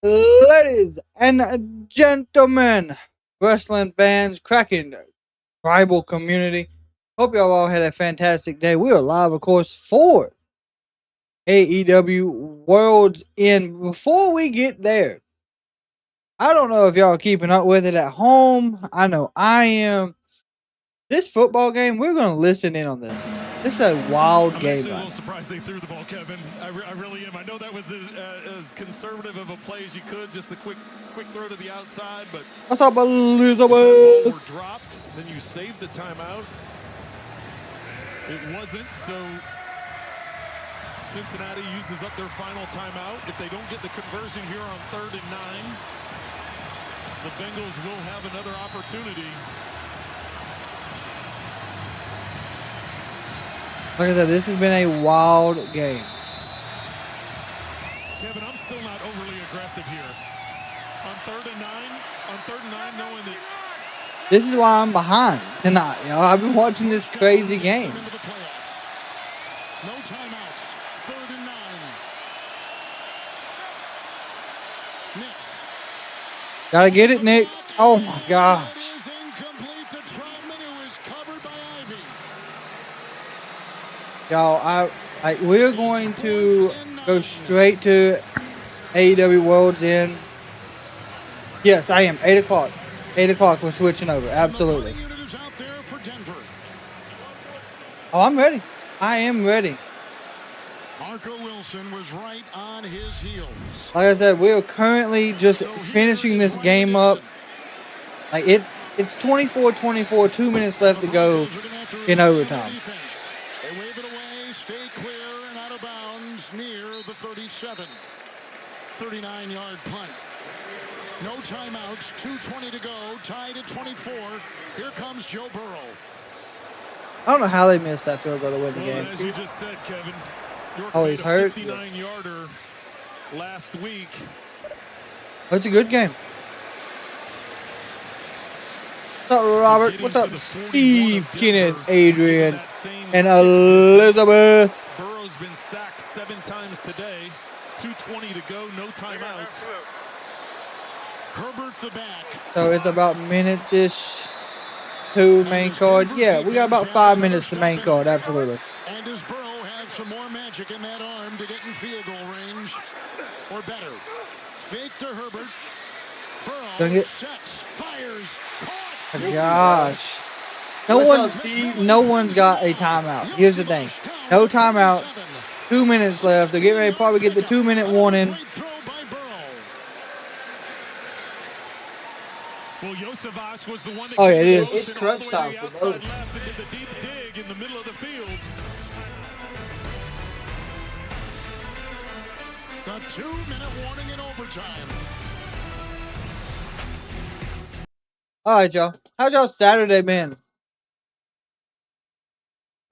Ladies and gentlemen, wrestling fans, Kraken tribal community, hope y'all all had a fantastic day. We are live, of course, for AEW World's End. Before we get there, I don't know if y'all are keeping up with it at home. I know I am. This football game, we're going to listen in on this. This is a wild game. I'm actually a little surprised they threw the ball, Kevin. I really am. I know that was as conservative of a play as you could, just a quick throw to the outside, but what's up, Elizabeth? If that ball were dropped, then you saved the timeout. It wasn't, so Cincinnati uses up their final timeout. If they don't get the conversion here on 3rd and 9, the Bengals will have another opportunity. Like I said, this has been a wild game. Kevin, I'm still not overly aggressive here. On 3rd and 9, knowing that this is why I'm behind tonight. You know, I've been watching this crazy game. No timeouts. 3rd and 9. Knicks. Gotta get it, Knicks. Oh my gosh. Y'all, we're going to go straight to AEW World's End. Yes, I am. 8 o'clock. 8 o'clock, we're switching over. Absolutely. Oh, I'm ready. I am ready. Marco Wilson was right on his heels. Like I said, we are currently just finishing this game up. Like it's 24-24, 2 minutes left to go in overtime. They wave it away, stay clear and out of bounds near the 37. 39-yard punt. No timeouts, 2:20 to go, tied at 24. Here comes Joe Burrow. I don't know how they missed that field goal to win the game. As you just said, Kevin, he's hurt. 59-yarder last week. It's a good game. What's up, Robert? What's up, Steve, Kenneth, Adrian, and Elizabeth? Burrow's been sacked 7 times today. 2:20 to go, no timeouts. Herbert the back. So it's about minutes-ish to main card. Yeah, we got about 5 minutes to main card, absolutely. And does Burrow have some more magic in that arm to get in field goal range? Or better? Fake to Herbert. Burrow sets, fires, caught. Oh, gosh. No one's got a timeout. Here's the thing. No timeouts. 2 minutes left. They're getting ready to probably get the 2-minute warning. Well, Yosevas was the one that it is. It's crunch time for both. Left and did the deep dig in the middle of the field. The 2-minute warning in overtime. All right, y'all. How's y'all Saturday been?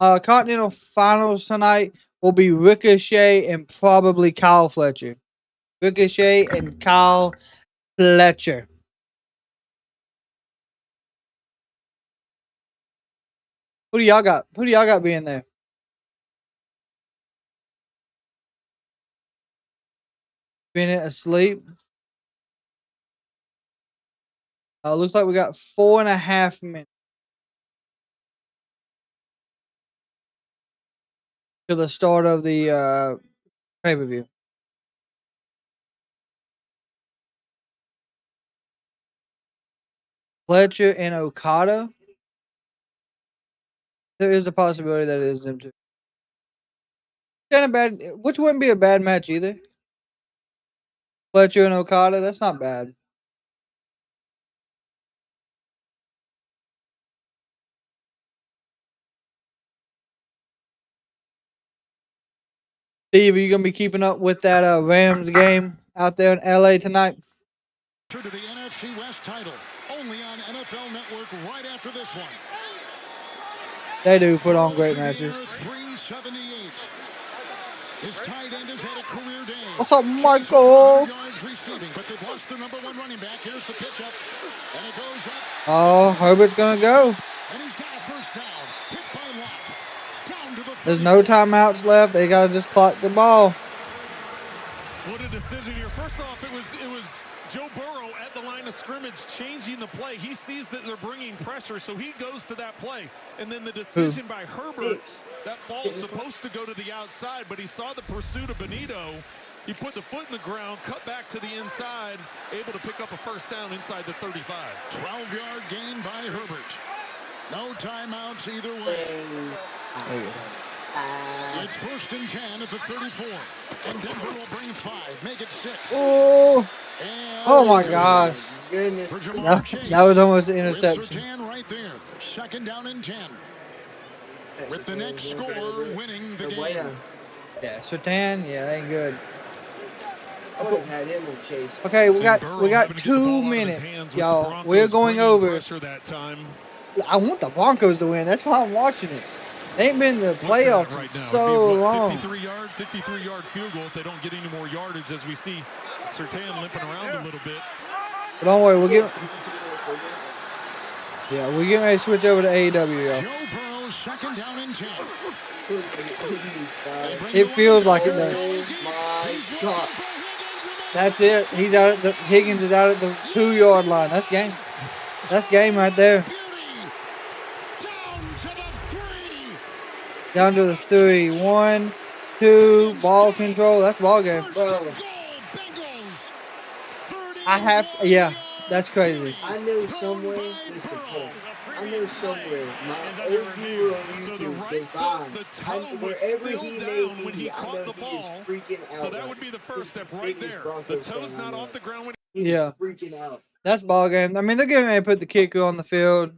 Continental Finals tonight will be Ricochet and probably Kyle Fletcher. Ricochet and Kyle Fletcher. Who do y'all got? Who do y'all got being there? Bennett asleep. Looks like we got 4.5 minutes to the start of the pay-per-view. Fletcher and Okada. There is a possibility that it is them two. Which wouldn't be a bad match either. Fletcher and Okada, that's not bad. Steve, are you going to be keeping up with that Rams game out there in LA tonight? To the NFC West title, only on NFL Network right after this one. They do put on great matches. 378. His tight end has had a career day. What's up, Michael? Yards receiving, but they've lost their number 1 running back. Here's the pitch up, and it goes up. Oh, Herbert's going to go. And he's got a first down. Hit by Locke. Down to the There's no timeouts left. They got to just clock the ball. What a decision here. First off, it was was Joe Burrow at the line of scrimmage changing the play. He sees that they're bringing pressure, so he goes to that play. And then the decision by Herbert, that ball's supposed to go to the outside, but he saw the pursuit of Benito. He put the foot in the ground, cut back to the inside, able to pick up a first down inside the 35. 12-yard gain by Herbert. No timeouts either way. It's 1st and 10 at the 34. And Denver will bring 5, make it 6. Oh my gosh. Goodness. That was almost an interception. Right there. 2nd down and 10. With the next score winning the game. Yeah, Sertan, yeah, that ain't good. I would have had him in chase. Okay, we got 2 minutes, y'all. We're going over. That time. I want the Broncos to win. That's why I'm watching it. They ain't been in the playoffs in so long. 53-yard field goal if they don't get any more yardage, as we see Sertan limping around a little bit. But don't worry, we're getting ready to switch over to AEW, y'all. Joe Burrow, 2nd down and 10. It feels like it does. Oh my God. That's it. He's out at Higgins is out at the 2-yard line. That's game. That's game right there. Down to the 3. 1, 2, ball control. That's ball game. Bro, I have to, yeah, that's crazy. I know somewhere, listen, I know somewhere my old viewer on YouTube can find wherever he may be, I know he is freaking out. So that would be the first step right there. The toe's not off the ground. Yeah, freaking out. That's ball game. I mean, they're getting ready to put the kicker on the field.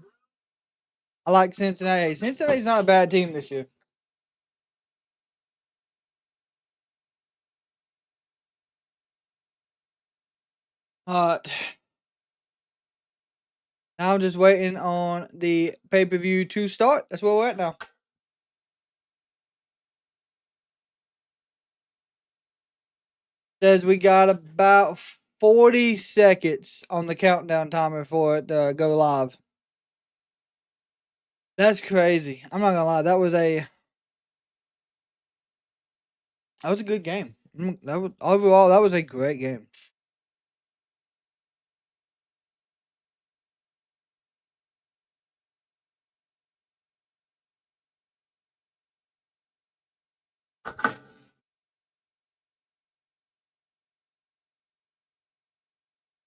I like Cincinnati. Cincinnati's not a bad team this year. Now I'm just waiting on the pay-per-view to start. That's where we're at now. Says we got about 40 seconds on the countdown timer for it to go live. That's crazy. I'm not gonna lie. That was a good game. Overall, that was a great game.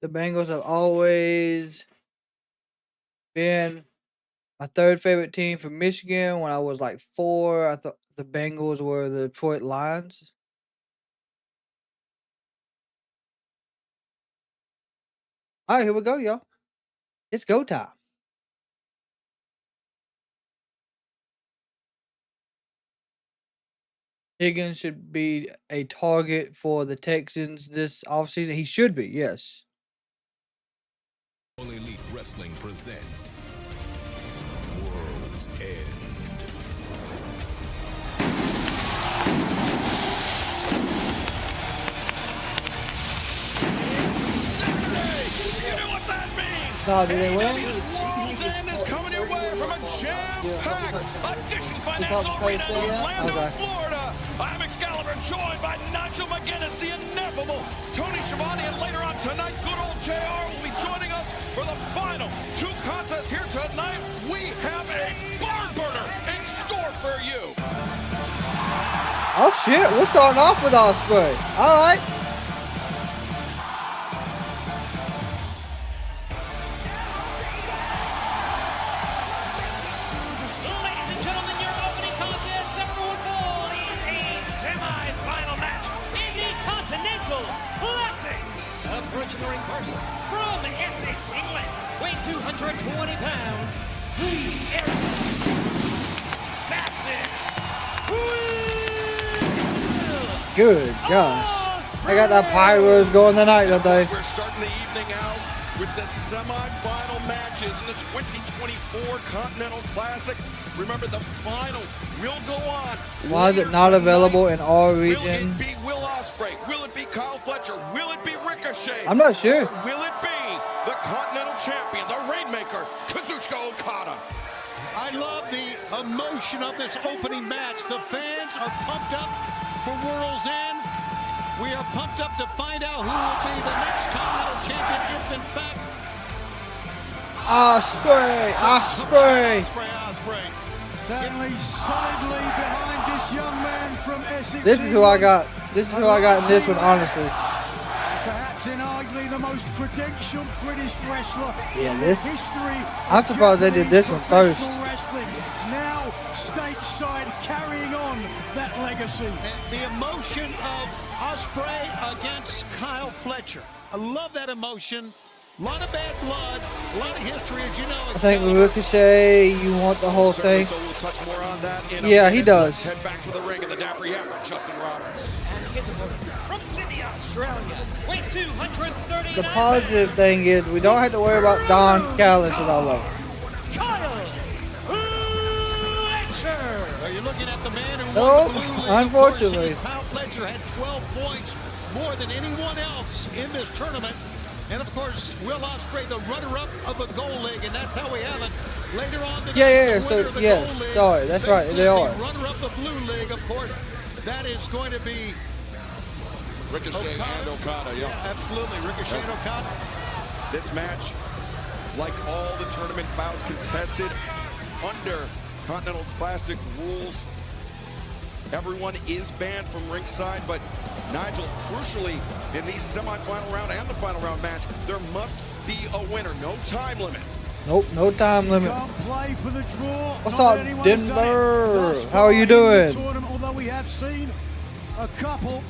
The Bengals have always been my 3rd favorite team from Michigan. When I was like 4, I thought the Bengals were the Detroit Lions. All right, here we go, y'all. It's go time. Higgins should be a target for the Texans this offseason. He should be, yes. All Elite Wrestling presents World's End. Saturday! You know what that means? No, did they win? World's End is coming your way from a jam-packed Addition Financial Arena in Orlando, Florida. I'm Excalibur, joined by Nigel McGuinness, the ineffable Tony Schiavone, and later on tonight, good old JR will be joining us for the final 2 contests here tonight. We have a barn burner in store for you. Oh shit, we're starting off with Ospreay. All right. Ladies and gentlemen, your opening contest, number 1 ball, is a semi-final match in the Continental Classic. Approaching the ring person from Essex, England, weighing 220 pounds, the Assassin. Good gosh. I got that pyros going tonight, don't they? We're starting the evening out with the semi-final matches in the 2024 Continental Classic. Remember, the finals will go on. Why is it not available in our region? Will it be Will Ospreay? Will it be Kyle Fletcher? Will it be Ricochet? I'm not sure. Will it be the Continental Champion, the Rainmaker, Kazuchika Okada? I love the emotion of this opening match. The fans are pumped up for World's End. We are pumped up to find out who will be the next Continental Champion if, in fact, Osprey. Osprey. Certainly solidly behind this young man from Essex. This is who I got. This is who I got in this one, honestly. Perhaps inarguably the most credentialed British wrestler Yeah, in this. the history. I'm surprised they did this one first. Professional wrestling. Now stateside, carrying on that legacy. The emotion of Osprey against Kyle Fletcher. I love that emotion. A lot of bad blood, a lot of history, as you know. I think with Ricochet, you want the whole thing. So we'll touch more on that in a Yeah, minute. he does. Let's head back to the ring of the Dapper Yapper, Justin Roberts. And his opponent from Sydney, Australia, weight 239. The positive thing is we don't have to worry about Don Callis and all of them. Kyle Fletcher. So you're looking at the man who Nope, won the blue league. unfortunately. Of course, Kyle Fletcher had 12 points, more than anyone else in this tournament. And of course, Will Ospreay, the runner-up of the Gold League, and that's how we have it. Later on, the Yeah. winner So of the yes, Gold League sorry, that's right. faces They are. the runner-up of the Blue League, of course. That is going to be Ricochet and Okada, yeah. absolutely Ricochet and Okada. This match, like all the tournament bouts, contested under Continental Classic rules. Everyone is banned from ringside, but Nigel, crucially, in the semifinal round and the final round match, there must be a winner. No time limit. Nope, no time limit. Can't play for the draw. What's Not up, that anyone's done it Denver? thus How are you far in the doing? tournament, although we have seen a couple.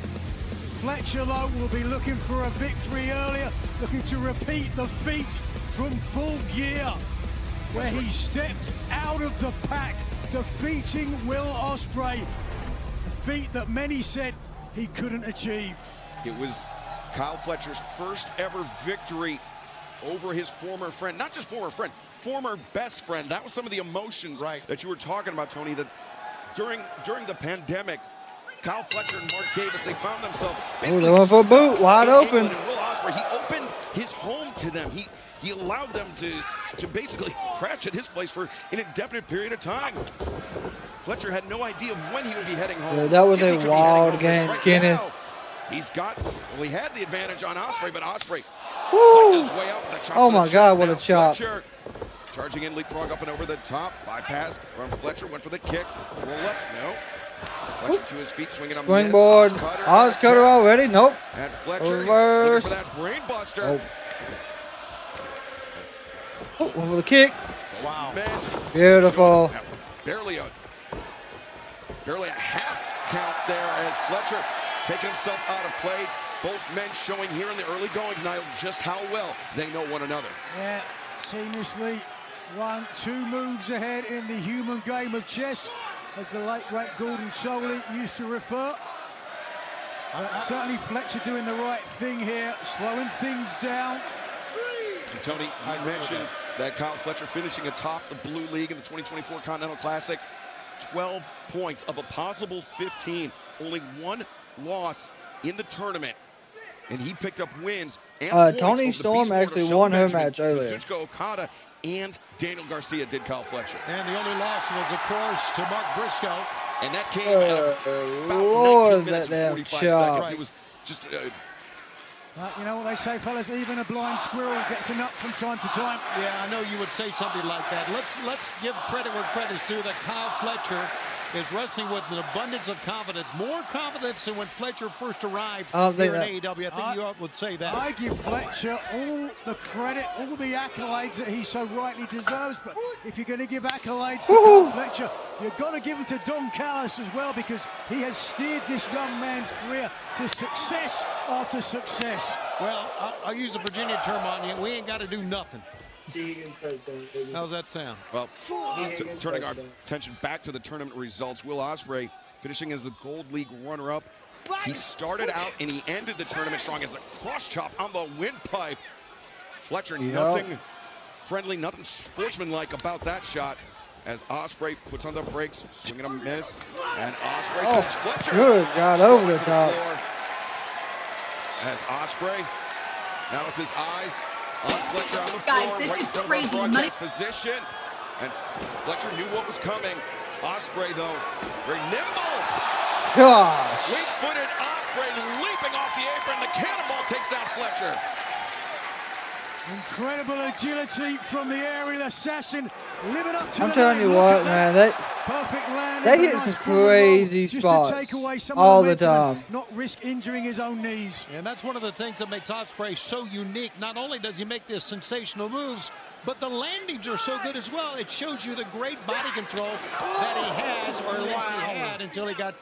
Fletcher, though, will be looking for a victory earlier, looking to repeat the feat from Full Gear, where he stepped out of the pack, defeating Will Ospreay. A feat that many said he couldn't achieve. It was Kyle Fletcher's first ever victory over his former friend. Not just former friend, former best friend. That was some of the emotions that you were talking about, Tony, that during the pandemic, Kyle Fletcher and Mark Davis, they found themselves basically they went for a boot, wide in open. England. And Will Ospreay, he opened his home to them. He allowed them to basically crash at his place for an indefinite period of time. Fletcher had no idea when he would be heading home. Yeah, that was if he a could be wild heading home. game, Right Kenneth. now, he had the advantage on Ospreay, but Ospreay Woo! fighting his way up. And a chop Oh to the my chest. God, what a Now chop. Fletcher charging in, leapfrog up and over the top. Bypass from Fletcher, went for the kick. Roll up, no. Fletcher to his feet, swinging a miss. Springboard. Oz cutter already. Nope. And Fletcher Reverse. looking for that brain buster. Oh. Oh, one for the kick. Wow. Man, Beautiful. barely a half count there as Fletcher taking himself out of play. Both men showing here in the early goings, Niall, just how well they know one another. Yeah, seamlessly 1-2 moves ahead in the human game of chess, as the late great Gordon Soley used to refer. Certainly Fletcher doing the right thing here, slowing things down. And Tony, I mentioned that Kyle Fletcher finishing atop the Blue League in the 2024 Continental Classic. 12 points of a possible 15. Only one loss in the tournament. And he picked up wins and points Toni over the Storm beast mode of actually Shelton won her Benjamin, match earlier. Kazuchika Okada and Daniel Garcia did Kyle Fletcher. And the only loss was, of course, to Mark Briscoe. And that came at about Lord, 19 minutes that and damn 45 chop. seconds. It was just You know what they say, fellas, even a blind squirrel gets a nut from time to time. Yeah, I know you would say something like that. Let's give credit where credit's due, that Kyle Fletcher is wrestling with an abundance of confidence, more confidence than when Fletcher first arrived here in AEW. I think you would say that. I give Fletcher all the credit, all the accolades that he so rightly deserves. But if you're going to give accolades to Kyle Fletcher, you've got to give them to Don Callis as well, because he has steered this young man's career to success after success. Well, I'll use a Virginia term on you. We ain't got to do nothing. How's that sound? Well, turning our attention back to the tournament results, Will Ospreay finishing as the Gold League runner-up. He started out and he ended the tournament strong as a cross chop on the windpipe. Fletcher, nothing friendly, nothing sportsmanlike about that shot, as Ospreay puts on the brakes, swinging a miss, and Ospreay sends Fletcher. Good God, over the top. As Ospreay, now with his eyes on Fletcher on the Guys, floor, this right is in front crazy. of our broadcast position. And Fletcher knew what was coming. Ospreay, though, very nimble. Gosh. Fleet-footed Ospreay Ospreay leaping off the apron. The cannonball takes down Fletcher. Incredible agility from the aerial assassin. Living up to I'm the telling name. you Look what, at man. that. Perfect landing. They but a get nice some forward roll crazy just spots to take away some all of the momentum time. and not risk injuring his own knees. And that's one of the things that makes Ospreay so unique. Not only does he make these sensational moves, but the landings are so good as well. It shows you the great body control that he has, or at least he had, until he got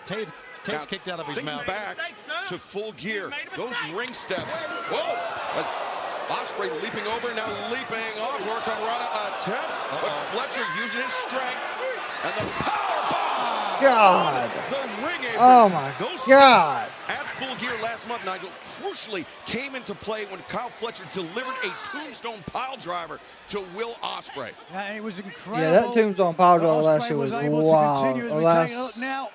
taste kicked out of his mouth. Back to Full Gear. Those ring steps. Whoa! That's Ospreay leaping over, now leaping off. Hurricanrana attempt, but Fletcher using his strength. And the power bomb! God. The ring apron. Oh, my Those God. steps at Full Gear last month, Nigel, crucially came into play when Kyle Fletcher delivered a tombstone pile driver to Will Ospreay. And it was incredible. Yeah, that tombstone power driver last year Ospreay was able to wild. continue as Or we last, take a look now.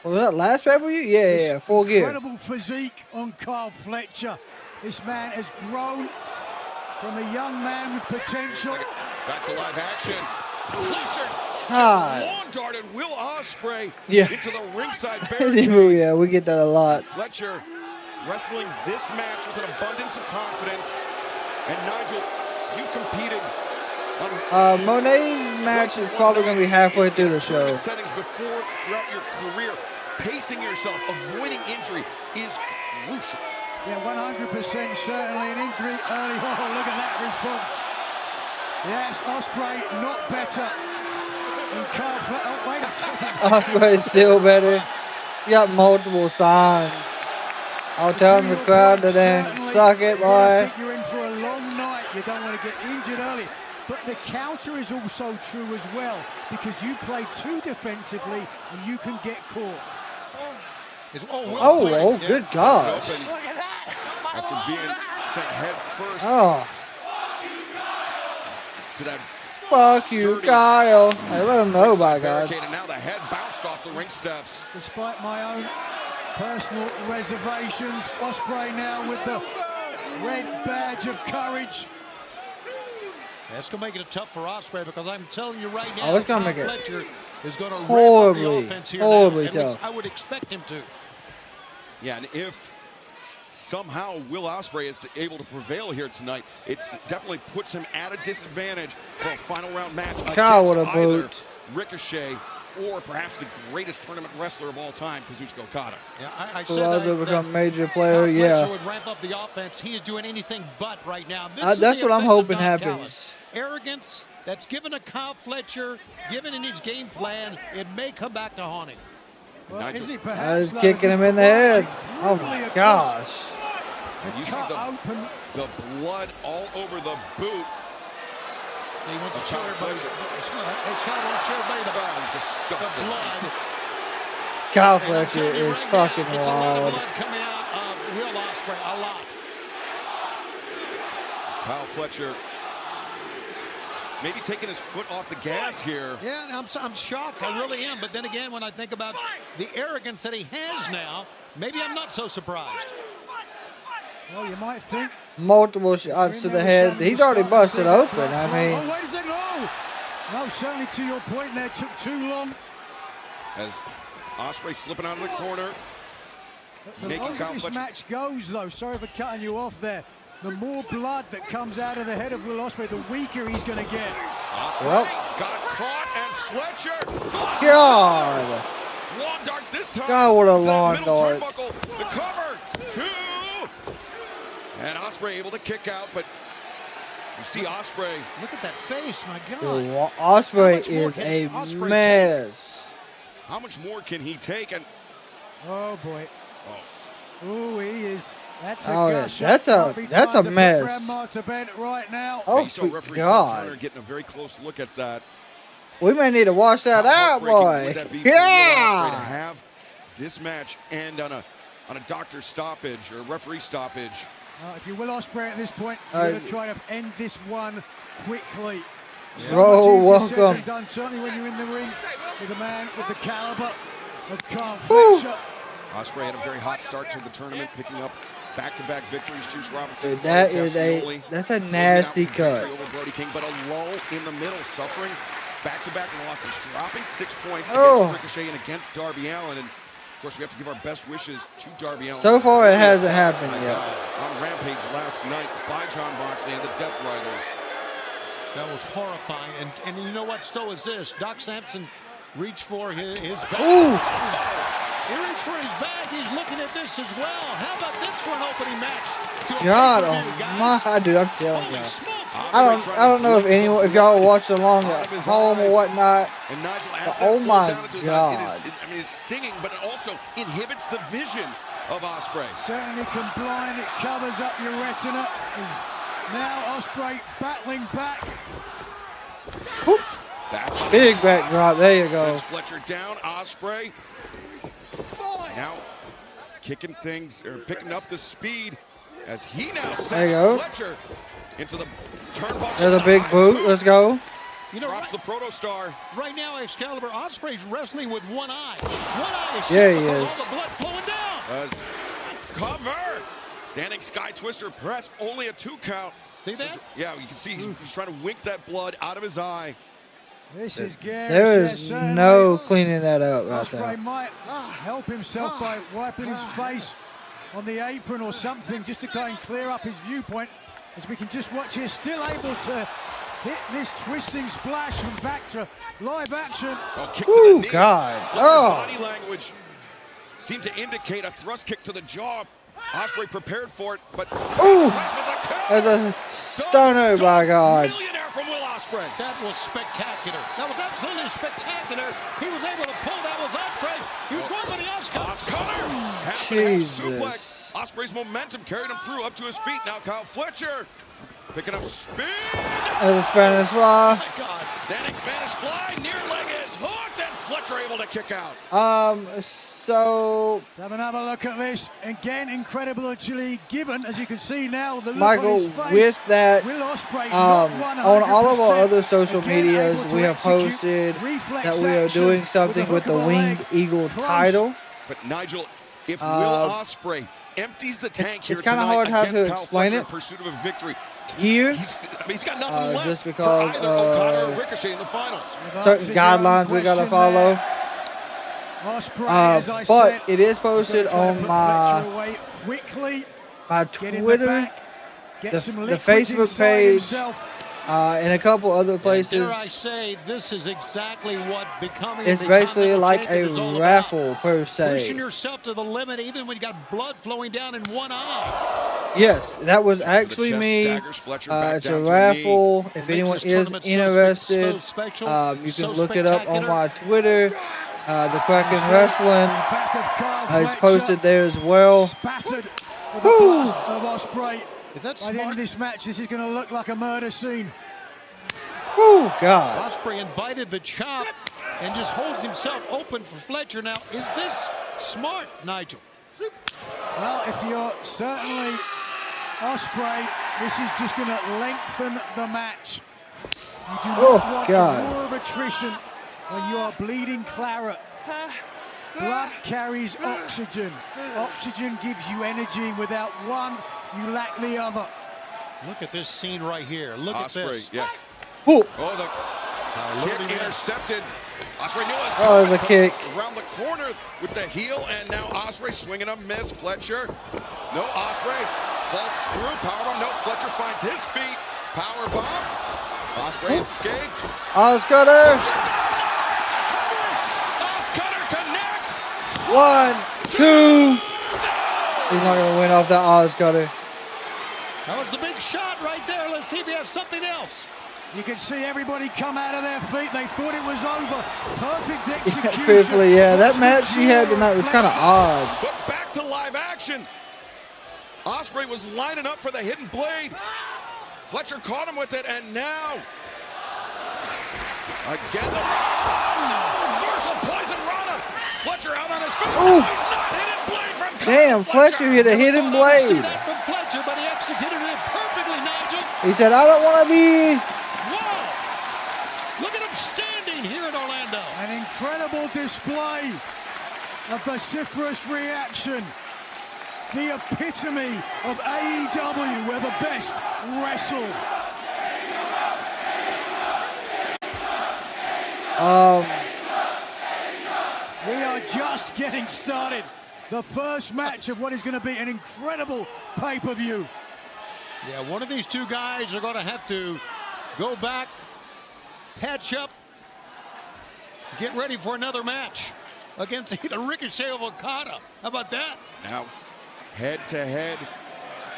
was that last pay-per-view? Yeah, Full Gear. Incredible physique on Kyle Fletcher. This man has grown from a young man with potential. Back to live action. Fletcher God. just lawn darted Will Ospreay Yeah. into the ringside barricade. Yeah, we get that a lot. Fletcher wrestling this match with an abundance of confidence. And Nigel, you've competed on Monet's match is probably going to be halfway through the show. settings before throughout your career. Pacing yourself, avoiding injury is crucial. Yeah, 100% certainly an injury early. Oh, look at that response. Yes, Ospreay not better. And Kyle Fletcher, oh, wait a second. Ospreay is still better. You got multiple signs. I'll tell the crowd to then suck it, boy. I think you're in for a long night. You don't want to get injured early. But the counter is also true as well, because you play too defensively and you can get caught. Oh, good gosh. After being sent head first Oh, to that fuck you, Kyle. Hey, let him know, by God. barricade, and now the head bounced off the ring steps. Despite my own personal reservations, Ospreay now with the red badge of courage. That's going to make it tough for Ospreay, because I'm telling you right now, Oh, it's gonna Kyle make it Fletcher is going to ramp up horribly, the offense here horribly now. At least tough. I would expect him to. Yeah, and if somehow Will Ospreay is able to prevail here tonight, it definitely puts him at a disadvantage for a final round match Kyle against with a either boot. Ricochet or perhaps the greatest tournament wrestler of all time, Kazuchika Okada. Yeah, I said Palazzo that become major Kyle player, Fletcher yeah. would ramp up the offense. He is doing anything but right now. This is That's the what I'm effect of hoping Don happens. Callis. Arrogance that's given to Kyle Fletcher, given in his game plan, it may come back to haunt him. Well, Nigel. is he I perhaps was kicking him in the head. Oh my gosh. And you see cut the open. blood all over the boot. He wants to Of show Kyle everybody. Fletcher. It's kind of want to show everybody the Oh, disgusting. blood. Kyle And I'm Fletcher telling you is right fucking now, it's a lot of wild. blood coming out of Will Ospreay, a lot. Kyle Fletcher maybe taking his foot off the gas here. Yeah, I'm shocked. I really am. But then again, when I think about the arrogance that he has now, maybe I'm not so surprised. Well, you might think. Multiple shots to the head. He's already busted open. I Oh, mean, wait a second. Oh! No, certainly to your point there, took too long. As Ospreay slipping out of the corner. The Making longer Kyle this Fletcher- match goes, though, sorry for cutting you off there, the more blood that comes out of the head of Will Ospreay, the weaker he's going to get. Ospreay Well. got caught, and Fletcher. God. Lawn dart this time. God, what a to that lawn middle dart. turnbuckle. The cover. 2. And Ospreay able to kick out, but you see Ospreay. Look at that face, my God. Dude, How Ospreay much more is can a Ospreay mess. How much more can he take? And Oh, boy. Oh, he is. That's a Oh, yeah, gush. that's Might a- be that's time a to put mess. Grandma to bed right now. Oh, you saw sweet referee God. Turner getting a very close look at that. We may need to wash that How out, heartbreaking boy. would that be for Will Ospreay to Yeah. have this match end on a doctor stoppage or referee stoppage? If you Will Ospreay at this point, Uh, you're going to try to end this one quickly. Bro, much easier said welcome. than done, certainly when you're in the ring with a man with the caliber of Kyle Whew. Fletcher. Ospreay had a very hot start to the tournament, picking up back-to-back victories. Juice Robinson, Dude, that Claudio is a Castagnoli that's a closing nasty out with victory cut. over Brody King, but a lull in the middle, suffering back-to-back losses, dropping 6 points Oh. against Ricochet and against Darby Allin. And Of course, we have to give our best wishes to Darby Allin. So far, it hasn't happened yet. On Rampage last night by John Moxley and the Death Riders. That was horrifying. And you know what still is this? Doc Sampson reached for his bag. Ooh. He reached for his bag. He's looking at this as well. How about this for an opening match? God, oh my, dude, I'm telling you. I don't know if y'all watching along at home or whatnot. And Nigel, but oh my God. I mean, it's stinging, but it also inhibits the vision of Ospreay. Certainly can blind. It covers up your retina. Now Ospreay battling back. Whoop. Big backdrop. There you go. Sends Fletcher down. Ospreay now kicking things or picking up the speed as he now sends Fletcher into the turnbuckle. There's a big boot. Let's go. You know, drops the Protostar. Right now, Excalibur, Ospreay's wrestling with one eye. One eye is yeah, he all is. the blood flowing down. Cover. Standing Sky Twister press. Only a 2 count. See that? Yeah, you can see he's trying to wink that blood out of his eye. This is Gary. There is no cleaning that up right Ospreay there. might help himself by wiping his face on the apron or something just to try and clear up his viewpoint. As we can just watch here, still able to hit this twisting splash from back to live action. Oh, kick to the knee. God. Fletcher's body language seemed to indicate a thrust kick to the jaw. Ospreay prepared for it, but ooh, that's a stunner, by God. Millionaire from Will Ospreay. That was spectacular. That was absolutely spectacular. He was able to pull. That was Ospreay. He was going for the Oscar. Jesus. Ospreay's momentum carried him through up to his feet. Now Kyle Fletcher picking up speed. There's a Spanish fly. Oh my God. Standing Spanish fly. Near leg is hooked, and Fletcher able to kick out. So let's have another look at this. Again, incredible agility given, as you can see now, the look Michael, on his face. with that, Will Ospreay on all of our other social medias, we have posted that we are doing something with the Winged Eagle title. But Nigel, if Will Ospreay empties the tank here it's kind of hard how to explain it. In pursuit of a victory. Here, he's got nothing left just for because either O'Connor or Ricochet in the finals. certain guidelines we gotta follow. Ospreay, as I but said, it is posted on my Twitter, the Facebook page, and a couple other places. Dare I say, this is exactly what becoming. It's basically like a raffle per se. Pushing yourself to the limit, even when you got blood flowing down in one eye. Yes, that was actually me. It's a raffle. If anyone is interested, you can look it up on my Twitter. The Krakens Wrestling. It's posted there as well. Woo! Of Ospreay. Is that By the end of this match, this is going to look like a murder scene. Oh God! Ospreay invited the chop and just holds himself open for Fletcher. Now, is this smart, Nigel? Well, if you're certainly Ospreay, this is just going to lengthen the match. You do not want more of attrition when you are bleeding claret. Blood carries oxygen. Oxygen gives you energy. Without one, you lack the other. Look at this scene right here. Look at this. Yeah. Ooh. Oh, the kick intercepted. Ospreay knew it. Oh, there's a kick. Around the corner with the heel, and now Ospreay swinging a miss. Fletcher. No, Ospreay falls through. Powerbomb. No, Fletcher finds his feet. Powerbomb. Ospreay escapes. Oscutter. 1, 2. He's not going to win off that Oscutter. That was the big shot right there. Let's see if he has something else. You can see everybody come out of their feet. They thought it was over. Perfect execution. Truthfully, yeah, that match she had tonight was kind of odd. But back to live action. Ospreay was lining up for the hidden blade. Fletcher caught him with it, and now again the reversal poison Rana. Fletcher out on his feet. No, he's not. Hidden blade from damn, Fletcher hit a hidden blade. From Fletcher, but he executed it perfectly, Nigel. He said, I don't want to be. Wow. Look at him standing here in Orlando. An incredible display of vociferous reaction. The epitome of AEW, where the best wrestle. We are just getting started. The first match of what is going to be an incredible pay-per-view. Yeah, one of these two guys are going to have to go back, patch up, get ready for another match against either Ricochet or Okada. How about that? Now, head-to-head,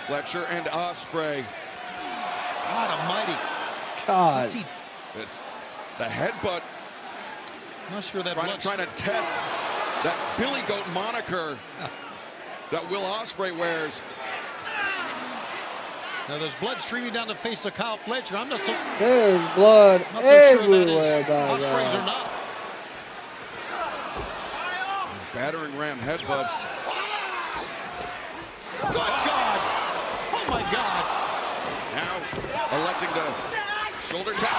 Fletcher and Ospreay. God almighty. God. The headbutt. Not sure that trying to test that Billy Goat moniker that Will Ospreay wears. Now there's blood streaming down the face of Kyle Fletcher. I'm not so. There's blood Not so sure everywhere, that by is Ospreay's or God. not. Battering ram headbutts. Good God! Oh my God! Now electing to shoulder tap.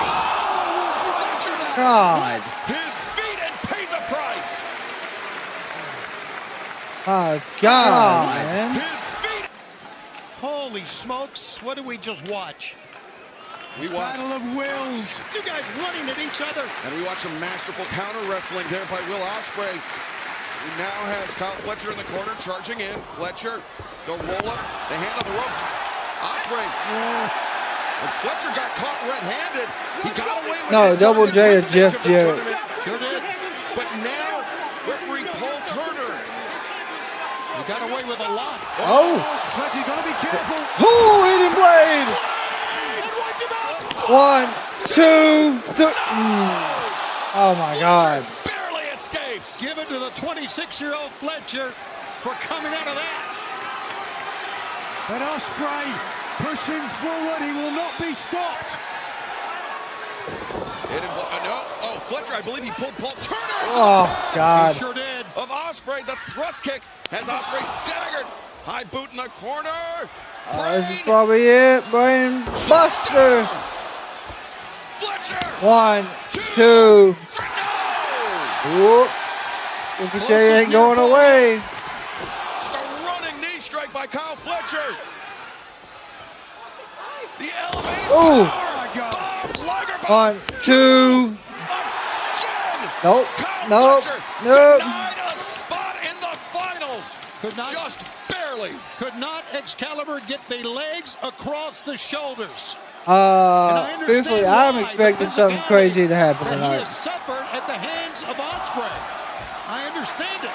Fletcher God. left his feet and paid the price. My God, Left man. his feet. Holy smokes! What did we just watch? We watched, Battle of wills. Two guys running at each other. and we watched some masterful counter wrestling there by Will Ospreay, who now has Kyle Fletcher in the corner, charging in. Fletcher, the roll up, the hand on the ropes. Ospreay. And Fletcher got caught red-handed. He got away with No, it. Double J is Towards the Jeff finish of the Jarrett. tournament. Sure did. But now, referee Paul Turner. He got away with a lot. Oh. Fletcher's got to be careful. Ooh, eating blade. And wiped him out. 1, 2, 3. Oh my God. Barely escapes. Give it to the 26-year-old Fletcher for coming out of that. But Ospreay pushing forward. He will not be stopped. No. Oh, Fletcher, I believe he pulled Paul Turner into Oh, the path God. He sure did. of Ospreay. The thrust kick has Ospreay staggered. High boot in the corner. This is Brain. probably it. Brain buster. Fletcher. 1, 2. No. Whoop. Ricochet ain't going away. Just a running knee strike by Kyle Fletcher. The elevated Ooh. power. Bob Liger 1, 2. again. Nope. Kyle Nope. Fletcher Nope. denied a spot in the finals. Could not- Just barely. Could not Excalibur get the legs across the shoulders? And I understand Truthfully, I'm why, expecting the something physicality crazy to happen that he tonight. has suffered at the hands of Ospreay. I understand it.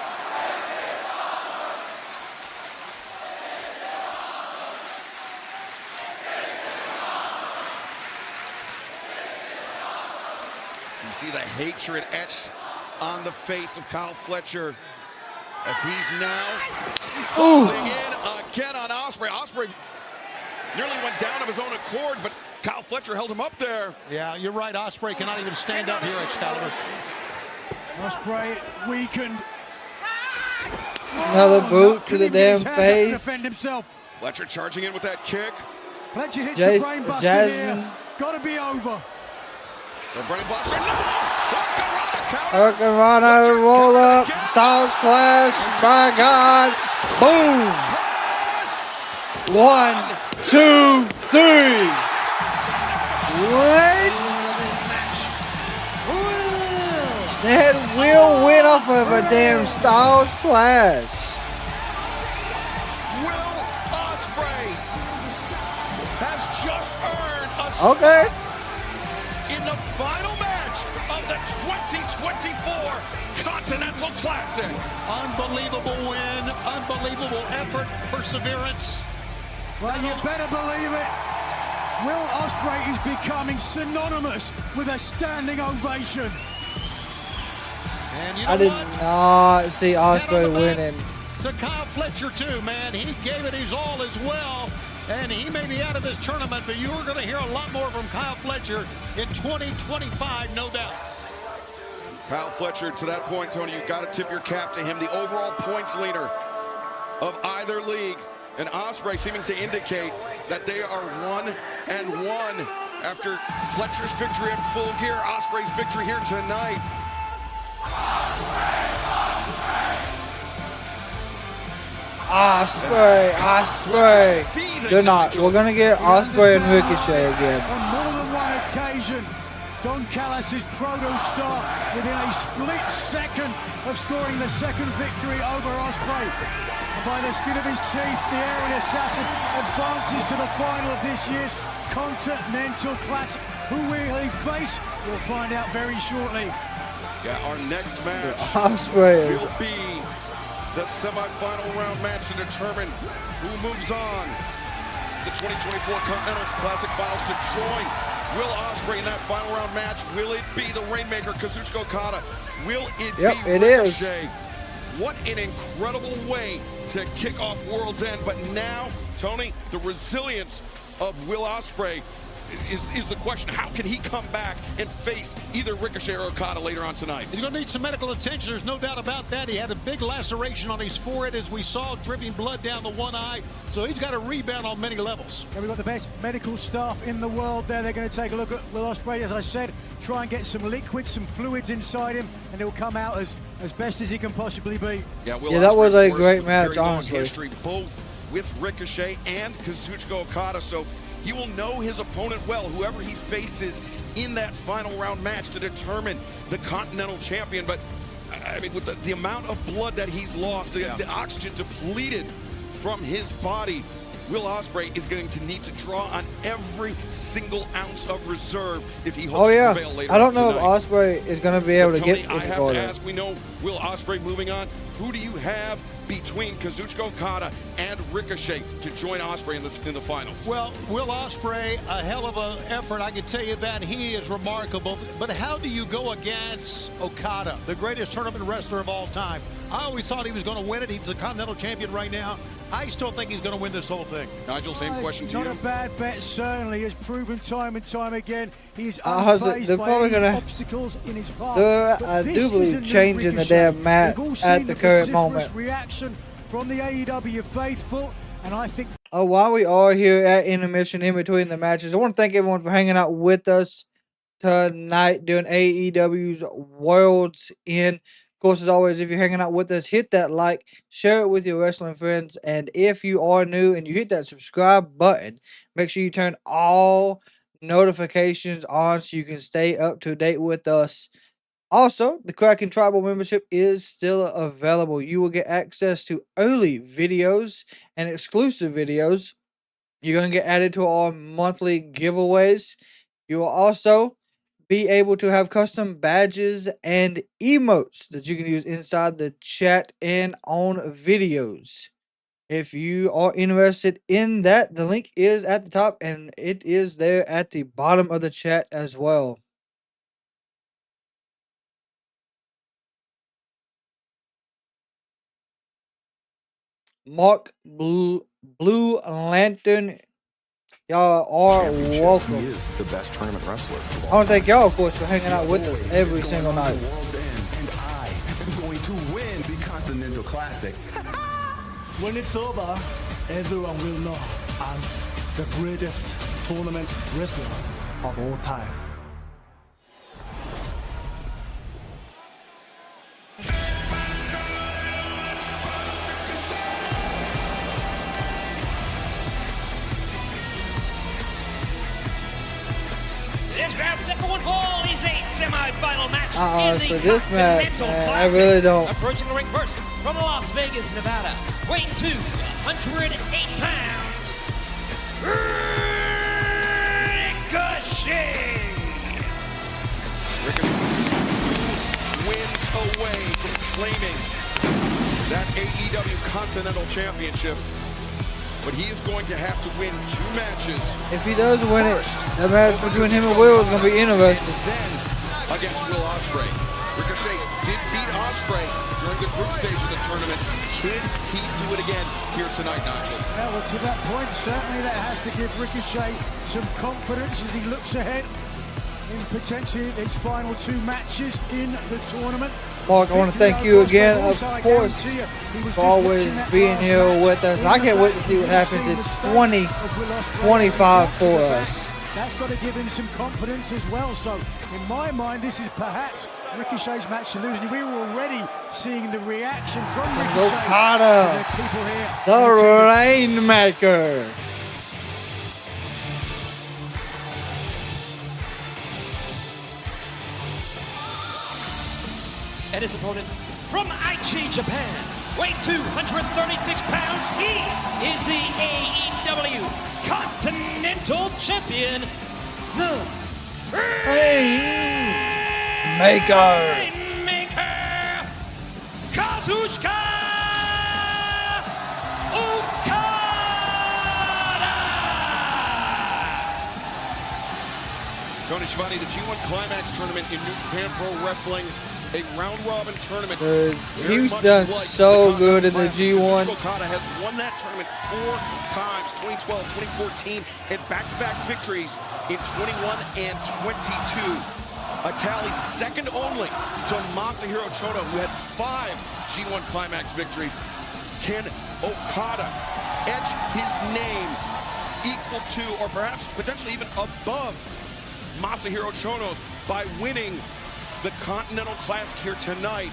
You see the hatred etched on the face of Kyle Fletcher as he's now closing in again on Ospreay. Ospreay nearly went down of his own accord, but Kyle Fletcher held him up there. Yeah, you're right. Ospreay cannot even stand up here, Excalibur. Ospreay weakened. Another boot to the Couldn't even get his damn hands up to face. defend himself. Fletcher charging in with that kick. Fletcher hits Jace- the brain buster Jasmine. here. Got to be over. The brain buster. No! Hurricanrana counter. Hurricanrana roll up. Styles Clash. My God. Boom. Pass. 1, 2, 3. What? That will win off of a damn Styles Clash. Will Ospreay has just earned a spot Okay. in the final match of the 2024 Continental Classic. Unbelievable win, unbelievable effort, perseverance. Well, you better believe it. Will Ospreay is becoming synonymous with a standing ovation. And you know I did what? not see Pat on Ospreay the back winning. To Kyle Fletcher too, man. He gave it his all as well. And he may be out of this tournament, but you are going to hear a lot more from Kyle Fletcher in 2025, no doubt. Kyle Fletcher, to that point, Tony, you've got to tip your cap to him, the overall points leader of either league. And Ospreay seeming to indicate that they are 1-1 after Fletcher's victory at Full Gear, Ospreay's victory here tonight. Ospreay. They're not. We're gonna get Ospreay and Ricochet again. On more than one occasion, Don Callis' proto-star within a split second of scoring the second victory over Ospreay. And by the skin of his teeth, the Aerial Assassin advances to the final of this year's Continental Classic. Who will he face? We'll find out very shortly. Yeah, our next match Ospreay. will be the semi-final round match to determine who moves on to the 2024 Continental Classic Finals to join Will Ospreay in that final round match. Will it be the Rainmaker, Kazuchika Okada? Will it be it is. Ricochet? What an incredible way to kick off World's End. But now, Tony, the resilience of Will Ospreay is the question. How can he come back and face either Ricochet or Okada later on tonight? He's going to need some medical attention. There's no doubt about that. He had a big laceration on his forehead, as we saw, dripping blood down the one eye. So he's got to rebound on many levels. And we've got the best medical staff in the world there. They're going to take a look at Will Ospreay, as I said, try and get some liquids, some fluids inside him, and he'll come out as best as he can possibly be. Yeah, that was a great match, honestly. History, both with Ricochet and Kazuchika Okada, so he will know his opponent well, whoever he faces in that final round match to determine the Continental Champion. But, I mean, with the amount of blood that he's lost, the oxygen depleted from his body, Will Ospreay is going to need to draw on every single ounce of reserve if he hopes to prevail later. I don't know tonight. if Ospreay is going to be able to Tony, get I have into to ask, we know Will Ospreay moving on. Who do you have between Kazuchika Okada and Ricochet to join Ospreay in the finals? Well, Will Ospreay, a hell of an effort, I can tell you that. He is remarkable. But how do you go against Okada, the greatest tournament wrestler of all time? I always thought he was going to win it. He's the Continental Champion right now. I still think he's going to win this whole thing. Nigel, same question to you. Not a bad bet, certainly. He has proven time and time again. He's unfazed by any obstacles in his path. I do believe changing the damn mat at the current moment. Reaction from the AEW faithful, and I think. While we are here at intermission in between the matches, I want to thank everyone for hanging out with us tonight during AEW's World's End. Of course, as always, if you're hanging out with us, hit that like, share it with your wrestling friends, and if you are new and you hit that subscribe button, make sure you turn all notifications on so you can stay up to date with us. Also, the Kraken Tribal membership is still available. You will get access to early videos and exclusive videos. You're going to get added to our monthly giveaways. You will also be able to have custom badges and emotes that you can use inside the chat and on videos. If you are interested in that, the link is at the top and it is there at the bottom of the chat as well. Mark Blue Lantern, y'all are welcome. He is the best tournament wrestler. I want to thank y'all, of course, for hanging out with us every single night. World's End, and I am going to win the Continental Classic. When it's over, everyone will know I'm the greatest tournament wrestler of all time. This round set for one fall is a semi-final match in the so this match, Continental I Classic. really don't. Approaching the ring first from Las Vegas, Nevada, weighing 208 pounds, Ricochet. Ricochet wins away from claiming that AEW Continental Championship, but he is going to have to win 2 matches. If he does win it, that match between him and Will is going to be interesting. Then against Will Ospreay. Ricochet did beat Ospreay during the group stage of the tournament. Can he do it again here tonight, Nigel? Yeah, well, to that point, certainly that has to give Ricochet some confidence as he looks ahead in potentially his final 2 matches in the tournament. Mark, I want to thank you again, of course, for always being here with us. I can't wait to see what happens in 2025 for us. That's got to give him some confidence as well. So, in my mind, this is perhaps Ricochet's match to lose. And we were already seeing the reaction from Ricochet. Okada, to the people here. the Rainmaker. And his opponent from Aichi, Japan, weight 236 pounds, he is the AEW Continental Champion, the Maker. Kazuchika Okada! Tony Schiavone, the G1 Climax tournament in New Japan Pro Wrestling, a round-robin tournament. He's done so good in the G1. Okada has won that tournament 4 times, 2012, 2014, and back-to-back victories in 21 and 22. A tally second only to Masahiro Chono, who had 5 G1 Climax victories. Can Okada etch his name equal to, or perhaps potentially even above, Masahiro Chono's by winning the Continental Classic here tonight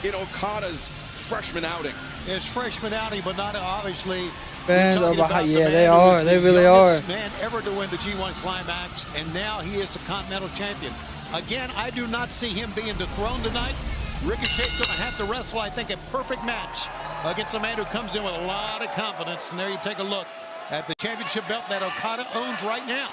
in Okada's freshman outing? It's freshman outing, but not obviously. Fans are behind. Yeah, they are. They really are. Man ever to win the G1 Climax, and now he is the Continental Champion. Again, I do not see him being dethroned tonight. Ricochet's going to have to wrestle, I think, a perfect match against a man who comes in with a lot of confidence. And there you take a look at the championship belt that Okada owns right now.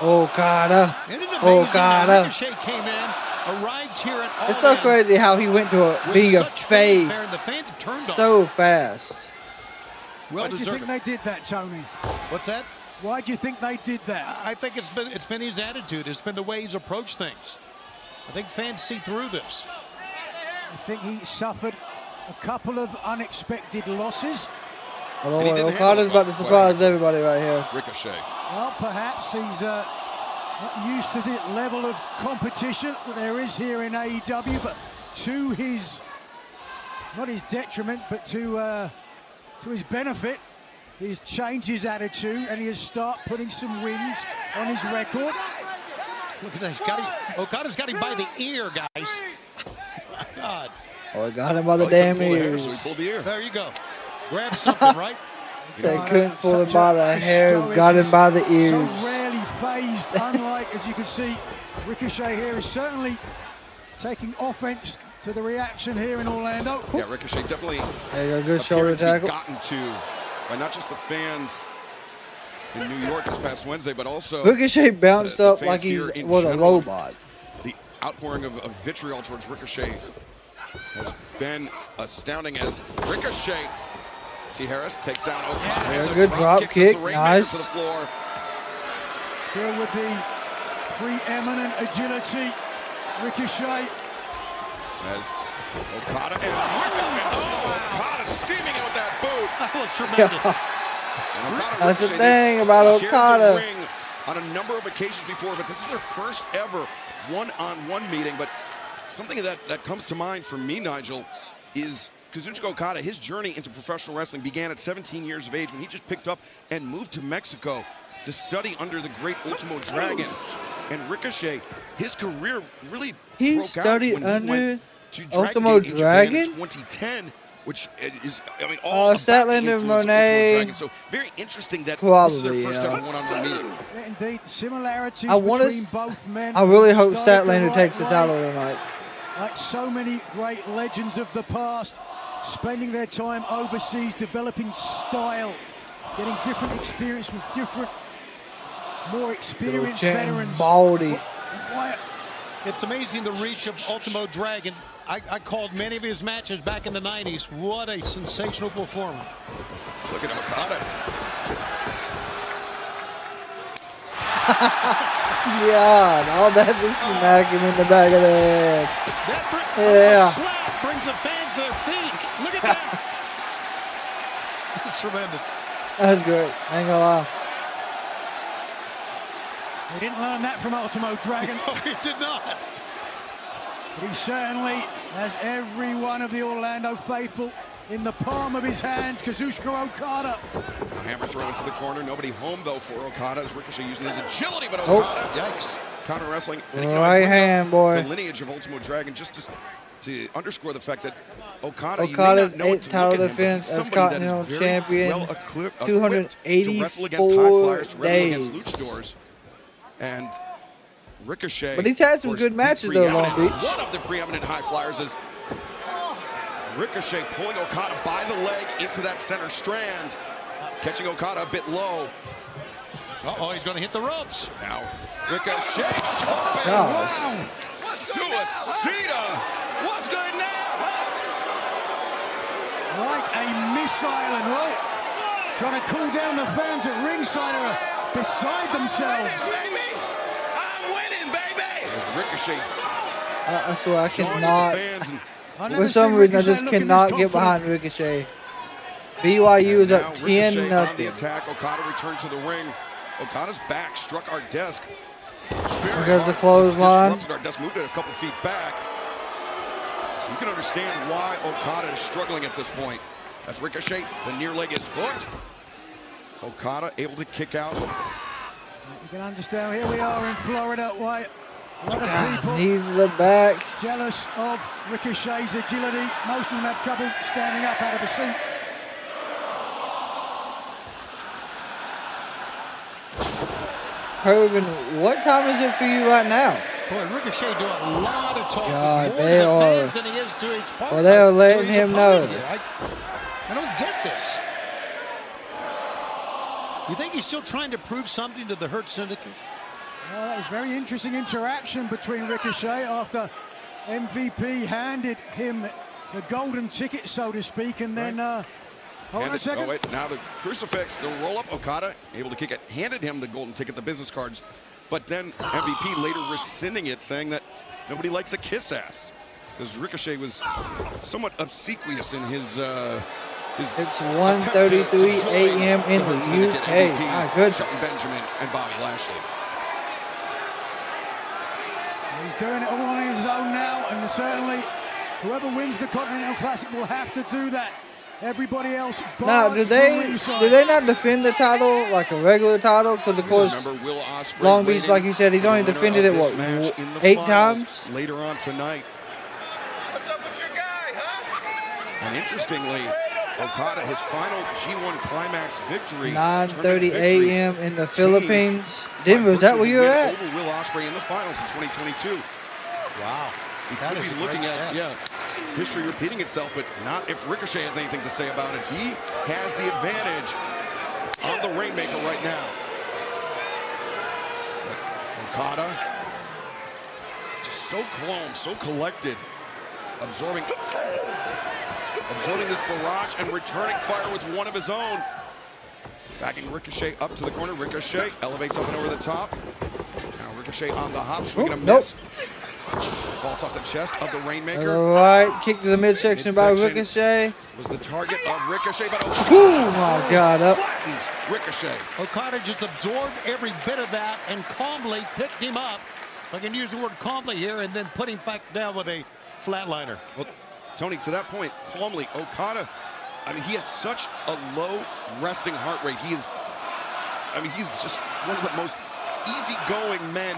Okada. Isn't it amazing Okada. that Ricochet came in, arrived here at All It's so In crazy how he went to being a such face fanfare, and the fans have turned on so him. fast. Well Why do you think deserved. they did that, Tony? What's that? Why do you think they did that? I think it's been his attitude. It's been the way he's approached things. I think fans see through this. I think he suffered a couple of unexpected losses. I don't know. Okada's about to surprise everybody right here. Ricochet. Well, perhaps he's not used to the level of competition that there is here in AEW, but to his, not his detriment, but to his benefit, he's changed his attitude and he has started putting some wins on his record. Look at that. Okada's got him by the ear, guys. My God. Oh, he got him by the damn ears. So he pulled the ear. There you go. Grab something, right? They couldn't pull him by the hair, got him by the ears. So rarely phased, unlike, as you can see, Ricochet here is certainly taking offense to the reaction here in Orlando. Yeah, Ricochet definitely There you go, good shoulder appeared to be tackle. gotten to by not just the fans in New York this past Wednesday, but also Ricochet bounced the up fans like he here in was a general. robot. The outpouring of vitriol towards Ricochet has been astounding as Ricochet. T. Harris takes down Okada. Yeah, The good drop kicks kick, of the Rainmaker nice. to the floor. Still with the preeminent agility, Ricochet. As Okada and Ricochet. Oh, Okada steaming it with that boot. That was tremendous. And Okada, That's the Ricochet, thing about shared Okada. the ring on a number of occasions before, but this is their first ever one-on-one meeting. But something that comes to mind for me, Nigel, is Kazuchika Okada. His journey into professional wrestling began at 17 years of age when he just picked up and moved to Mexico to study under the great Ultimo Dragon. And Ricochet, his career really broke studied out when under he went to Ultimo Dragon Gate in Japan in Dragon? 2010, which is, I mean, all about the Statlander influence of Ultimo Monet. Dragon. So very interesting that Probably, this is their first yeah. ever one-on-one meeting. Yeah, indeed, similarities I wanna between s- both men. I really hope Started the Statlander right takes the way, title tonight. Like so many great legends of the past, spending their time overseas, developing style, getting different experience with different, more experienced veterans. Baldy. Quiet. It's amazing the reach of Ultimo Dragon. I called many of his matches back in the 90s. What a sensational performer. Look at Okada. God, all that to smack him in the back of the head. Yeah. Slap brings the fans to their feet. Look at that. It's tremendous. That's great. I ain't gonna lie. He didn't learn that from Ultimo Dragon. No, he did not. But he certainly has every one of the Orlando faithful in the palm of his hands. Kazuchika Okada. A hammer thrown into the corner. Nobody home, though, for Okada. As Ricochet using his agility, but Okada, yikes. Counter wrestling. And, you know, I Right bring up hand, boy. The lineage of Ultimo Dragon, just to underscore the fact that Okada's Okada's you may not know it 8th to title look at him, but defense he's as somebody that Continental is very Champion, well equipped to wrestle against high 284 flyers, to wrestle against days. luchadors. And Ricochet. But he's had some good matches though, Long Beach. One of the preeminent high flyers is Ricochet pulling Okada by the leg into that center strand, catching Okada a bit low. Uh-oh, he's going to hit the ropes. Now, Ricochet, topping. Wow. Suicida. What's good now? Like a missile, and well, trying to cool down the fans at ringside are beside themselves. I'm winning, baby. Ricochet. I swear I joining cannot. the fans and For some reason, I just cannot get behind Ricochet. BYU is up 10-0. On the attack, Okada returned to the ring. Okada's back struck our desk. There's the clothesline. Our desk moved it a couple feet back. So you can understand why Okada is struggling at this point. That's Ricochet. The near leg is hooked. Okada able to kick out. You can understand, here we are in Florida, why a lot of people knees to the back. Jealous of Ricochet's agility. Most of them have trouble standing up out of the seat. Hervin, what time is it for you right now? Boy, Ricochet doing a lot of talking. God, more they to the are. fans than he is to his partner. Well, they are letting to his him know. opponent here. I don't get this. You think he's still trying to prove something to the Hurt Syndicate? Well, that was very interesting interaction between Ricochet after MVP handed him the golden ticket, so to speak, and then hold on a second. Oh wait, now the crucifix, the roll-up. Okada able to kick it, handed him the golden ticket, the business cards, but then MVP later rescinding it, saying that nobody likes a kiss ass, because Ricochet was somewhat obsequious in his. It's 1:33 a.m. in the UK. My goodness. Shelton Benjamin and Bobby Lashley. He's doing it all on his own now, and certainly whoever wins the Continental Classic will have to do that. Everybody else. Now, do they not defend the title like a regular title? Because of course, Long Beach, like you said, he's only defended it what 8 times. Later on tonight. What's up with your guy, huh? And interestingly, Okada, his final G1 Climax victory. 9:30 a.m. in the Philippines. Denver, is that where you're at? Over Will Ospreay in the finals in 2022. Wow. We could be looking at, history repeating itself, but not if Ricochet has anything to say about it. He has the advantage on the Rainmaker right now. Okada, just so calm, so collected, absorbing this barrage and returning fire with one of his own. Backing Ricochet up to the corner. Ricochet elevates up and over the top. Now Ricochet on the hop, swinging a miss. Falls off the chest of the Rainmaker. All right, kick to the midsection by Ricochet. Was the target of Ricochet, but oh my God, up. Ricochet. Okada just absorbed every bit of that and calmly picked him up. If I can use the word calmly here, and then put him back down with a flatliner. Well, Tony, to that point, calmly, Okada, I mean, he has such a low resting heart rate. He's just one of the most easygoing men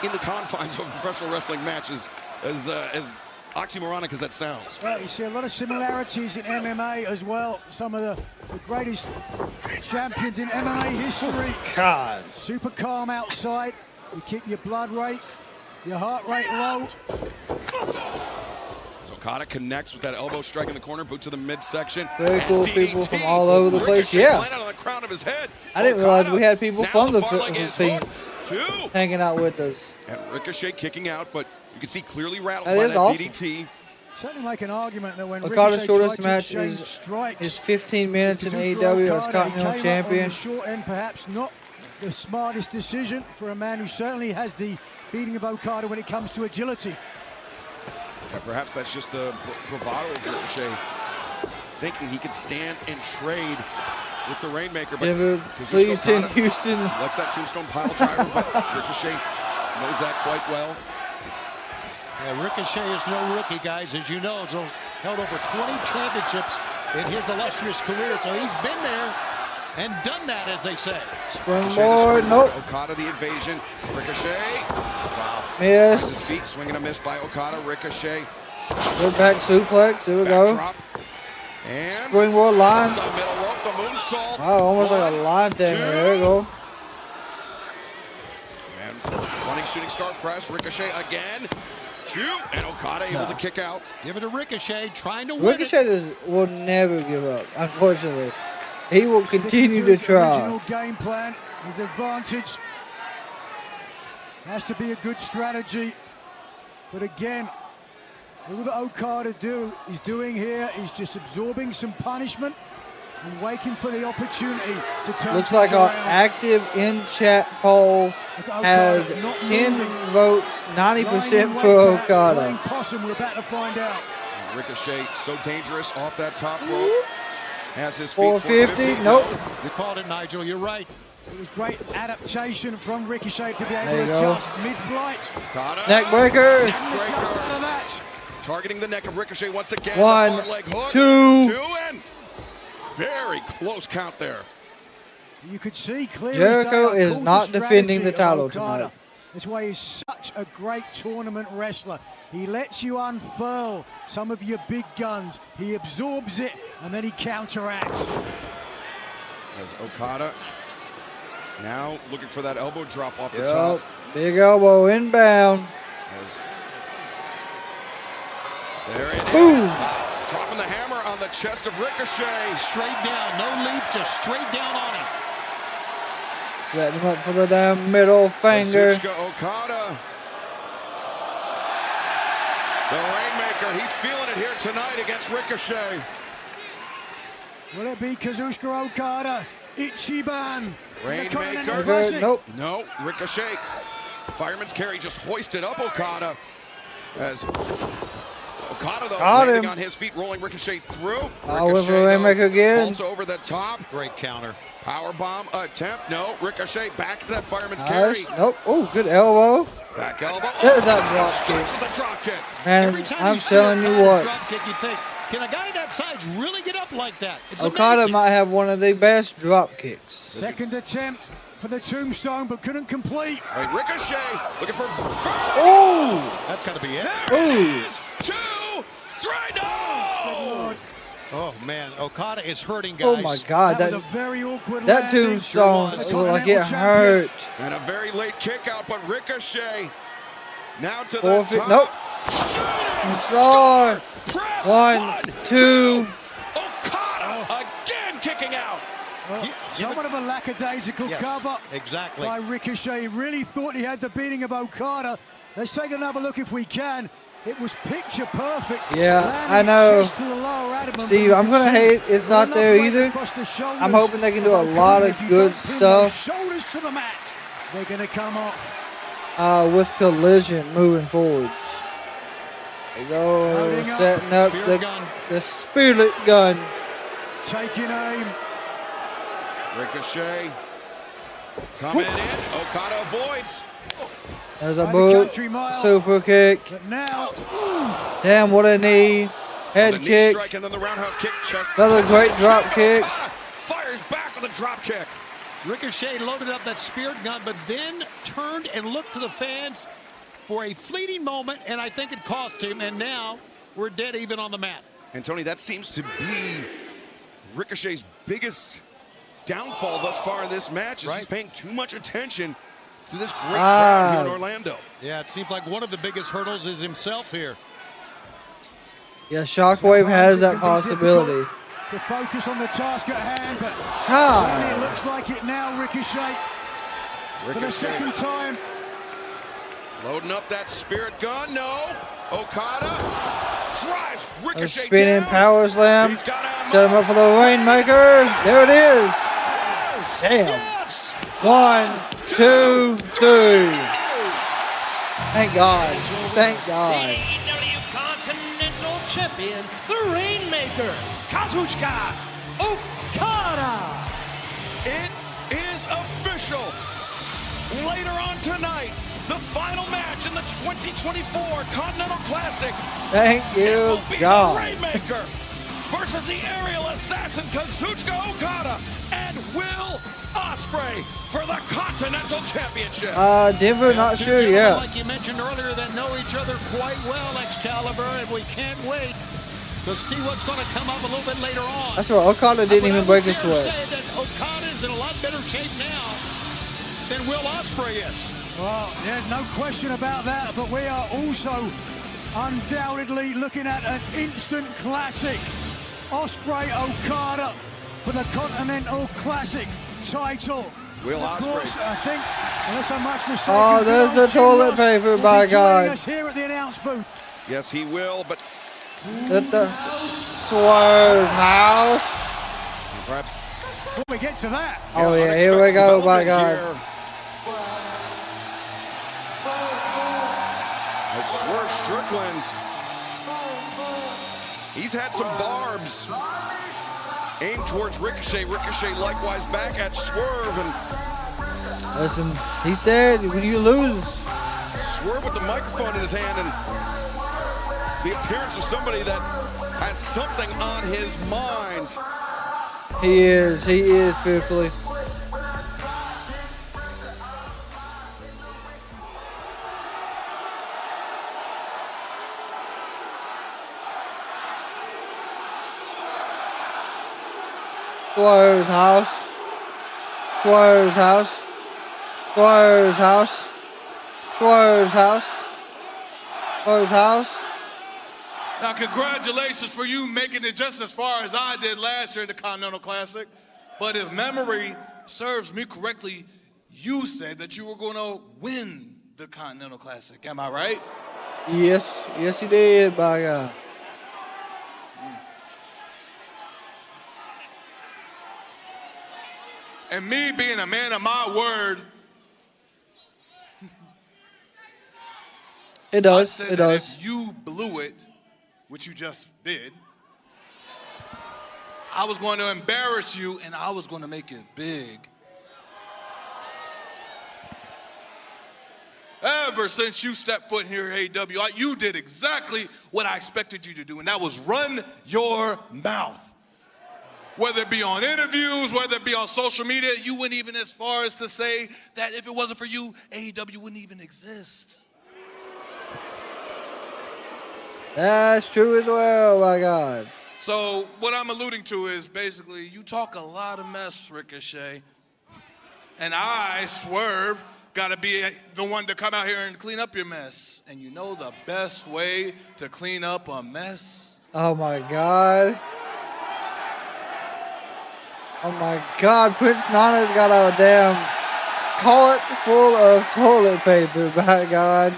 in the confines of professional wrestling matches, as oxymoronic as that sounds. Well, you see a lot of similarities in MMA as well. Some of the greatest champions in MMA history. God. Super calm outside. You keep your blood rate, your heart rate low. Okada connects with that elbow strike in the corner, boot to the midsection. Very cool people from all over the place. Yeah. On the crown of his head. I didn't realize we had people from the Philippines hanging out with us. And Ricochet kicking out, but you can see clearly rattled by that awesome. DDT. Certainly make an argument that when Okada's shortest Ricochet match is 15 minutes in AEW as Continental Champion. On the short end, perhaps not the smartest decision for a man who certainly has the beating of Okada when it comes to agility. Yeah, perhaps that's just the bravado of Ricochet, thinking he could stand and trade with the Rainmaker. But please send Houston. Likes that tombstone pile driver, but Ricochet knows that quite well. Yeah, Ricochet is no rookie, guys. As you know, he's held over 20 championships in his illustrious career, so he's been there and done that, as they say. Springboard, nope. Okada the evasion. Ricochet. Wow. Miss. His feet swinging a miss by Okada. Ricochet. Good back suplex. Here we go. Drop. And springboard line. The middle rope, the moonsault. Wow, almost like a line thing. There we go. And running shooting star press. Ricochet again. Shoot. And Okada able to kick out. Give it to Ricochet, trying to win Ricochet will never give up, unfortunately. He will continue to try. Original game plan, his advantage. Has to be a good strategy. But again, all that Okada is doing here is just absorbing some punishment and waiting for the opportunity to turn. Looks like our around. active in-chat poll has 10 votes, 90% for Okada. Playing possum, we're about to find out. Ricochet so dangerous off that top rope. Has his feet 450, nope. You called it, Nigel. You're right. It was great adaptation from Ricochet to be able There you to go. adjust mid-flight. Okada. Neck breaker. Just out of that. Targeting the neck of Ricochet once again. One, The front leg hook. two. And very close count there. You could see clearly Jericho is not defending the title tonight. That's why he's such a great tournament wrestler. He lets you unfurl some of your big guns. He absorbs it, and then he counteracts. As Okada now looking for that elbow drop off the top. Big elbow inbound. As there it Boom. is. Dropping the hammer on the chest of Ricochet. Straight down, no leap, just straight down on him. Setting him up for the damn middle finger. Kazuchika Okada. The Rainmaker, he's feeling it here tonight against Ricochet. Will it be Kazuchika Okada? Ichiban. Rainmaker. Nope. No, Ricochet. Fireman's carry just hoisted up Okada. As Okada, though, landing on his feet, rolling Ricochet through. With the Rainmaker again. Falls over the top. Great counter. Power bomb attempt. No, Ricochet back to that Fireman's carry. Nope. Oh, good elbow. Back elbow. There's that drop Starts kick. with a drop kick. And I'm telling you what, Drop kick, you think, can a guy that size really get up like that? It's Okada amazing. might have one of the best drop kicks. Second attempt for the tombstone, but couldn't complete. Right, Ricochet looking for. Oh! That's got to be it. There it is. 2, 3, no! Oh, man. Okada is hurting, guys. Oh, my God. That was a very awkward that landing. tombstone Sure looked like it Continental champion. hurt. And a very late kick out, but Ricochet now to the Forfeit. top. Nope. Shooting Star. press. 1, 2. Okada again kicking out. Somewhat of a lackadaisical Yes, cover exactly. by Ricochet. He really thought he had the beating of Okada. Let's take another look if we can. It was picture perfect. Yeah, Landing I know. just to the lower abdomen, Steve, but I'm you going to can see hate it's not enough there weight either. across the shoulders I'm hoping they can do a of lot Okada. of If you good don't pin those stuff shoulders to the mat, they're going to come off. with Collision moving forwards. There you go. Loading up. Setting up Spirit gun. the spirit gun. Taking aim. Ricochet coming in. Okada avoids. There's a By the boot. country mile. Super kick. But now, Damn, what a knee. Head The knee kick. strike and then the roundhouse kick. Chest. Another great drop kick. Okada fires back with a drop kick. Ricochet loaded up that spirit gun, but then turned and looked to the fans for a fleeting moment, and I think it cost him, and now we're dead even on the mat. And Tony, that seems to be Ricochet's biggest downfall thus far in this match, is he's paying too much attention to this great crowd here in Orlando. Yeah, it seems like one of the biggest hurdles is himself here. Yeah, Shockwave has that possibility. to focus on the task at hand, but God. certainly it looks like it now, Ricochet. For the second time. Loading up that spirit gun. No. Okada drives A Ricochet spinning down. power slam. He's got him Set him up for the Rainmaker. There it is. Damn. Yes. 1, 2, 3. Thank God. Thank God. AEW Continental Champion, the Rainmaker, Kazuchika Okada. It is official. Later on tonight, the final match in the 2024 Continental Classic. Thank It you, will be God. the Rainmaker versus the aerial assassin Kazuchika Okada and Will Ospreay for the Continental Championship. Denver, not Two sure gentlemen, yet. like you mentioned earlier, that know each other quite well, Excalibur, and we can't wait to see what's going to come up a little bit later on. That's right. Okada didn't even break his sweat. sweat. Say that Okada is in a lot better shape now than Will Ospreay is. Well, there's no question about that, but we are also undoubtedly looking at an instant classic. Ospreay Okada for the Continental Classic title. Will Of course, Ospreay. I think, unless I'm much mistaken, Oh, there's the toilet paper, by God. us here at the announce booth. Yes, he will, but At the Swerve house. perhaps. Before we get to that, Oh, yeah, here we go, by God. As Swerve Strickland, he's had some barbs aimed towards Ricochet. Ricochet likewise back at Swerve, and Listen, he said when you lose, Swerve with the microphone in his hand and the appearance of somebody that has something on his mind. he is fearfully. Swerve's house. Swerve's house. Swerve's house. Swerve's house. Swerve's house. Now, congratulations for you making it just as far as I did last year in the Continental Classic. But if memory serves me correctly, you said that you were going to win the Continental Classic. Am I right? Yes, yes he did, by God. And me being a man of my word, It does, I said it that does. if you blew it, which you just did, I was going to embarrass you and I was going to make it big. Ever since you stepped foot here at AEW, you did exactly what I expected you to do, and that was run your mouth. Whether it be on interviews, whether it be on social media, you went even as far as to say that if it wasn't for you, AEW wouldn't even exist. That's true as well, my God. So what I'm alluding to is basically you talk a lot of mess, Ricochet, and I, Swerve, got to be the one to come out here and clean up your mess. And you know the best way to clean up a mess? Oh my God. Oh my God, Prince Nana's got a damn cart full of toilet paper, by God.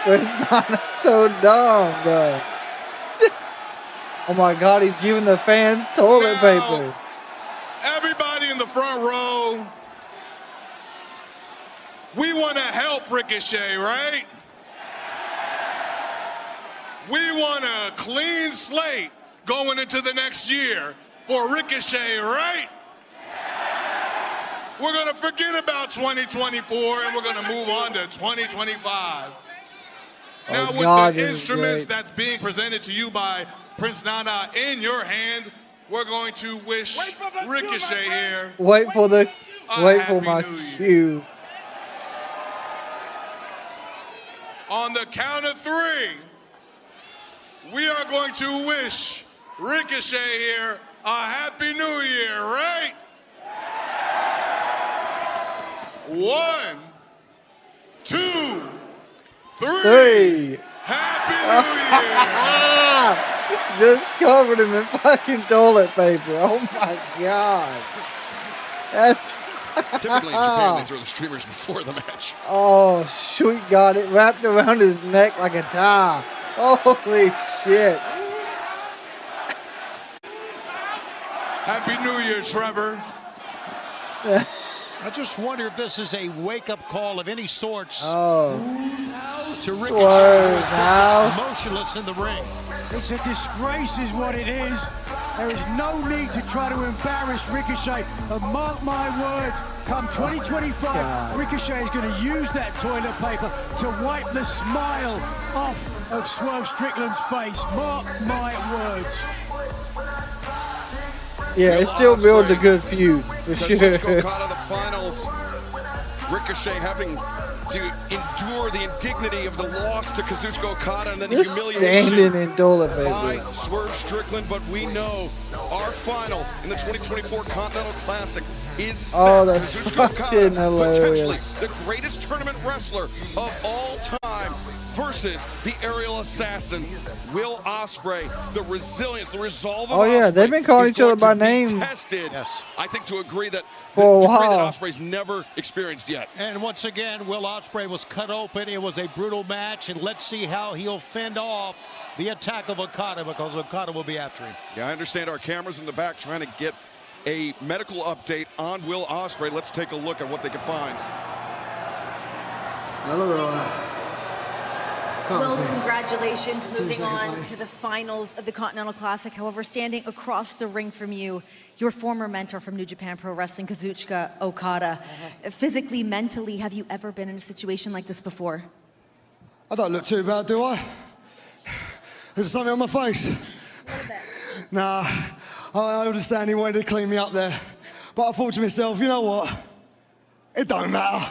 Prince Nana's so dumb, bro. Oh my God, he's giving the fans toilet paper. Everybody in the front row, we want to help Ricochet, right? We want a clean slate going into the next year for Ricochet, right? We're going to forget about 2024 and we're going to move on to 2025. Now, with the instruments that's being presented to you by Prince Nana in your hand, we're going to wish Ricochet here. Wait for my cue. On the count of three, we are going to wish Ricochet here a Happy New Year, right? 1, 2, 3. Happy New Year! Just covered him in fucking toilet paper. Oh my God. That's Typically in Japan, they throw the streamers before the match. Oh, sweet God. It wrapped around his neck like a tie. Holy shit. Happy New Year, Trevor. I just wonder if this is a wake-up call of any sorts to Ricochet, house. motionless in the ring. It's a disgrace is what it is. There is no need to try to embarrass Ricochet. And mark my words, come 2025, Ricochet is going to use that toilet paper to wipe the smile off of Swerve Strickland's face. Mark my words. Yeah, it still builds a good feud, for Let's sure. go out of the finals. Ricochet having to endure the indignity of the loss to Kazuchika Okada and then the You're humiliation standing in toilet by paper. Swerve Strickland. But we know our finals in the 2024 Continental Classic is set. Oh, that's Kazuchika fucking Okada, potentially hilarious. the greatest tournament wrestler of all time, versus the aerial assassin, Will Ospreay. The resilience, the resolve of Oh, yeah, Ospreay they've been calling is each other going by to be name. tested. Yes. I think to agree that For a degree that while. Ospreay's never experienced yet. And once again, Will Ospreay was cut open. It was a brutal match, and let's see how he'll fend off the attack of Okada, because Okada will be after him. Yeah, I understand our cameras in the back trying to get a medical update on Will Ospreay. Let's take a look at what they can find. Well, congratulations, moving on to the finals of the Continental Classic. However, standing across the ring from you, your former mentor from New Japan Pro Wrestling, Kazuchika Okada. Physically, mentally, have you ever been in a situation like this before? I don't look too bad, do I? There's something on my face. Nah, I understand he wanted to clean me up there. But I thought to myself, you know what? It don't matter.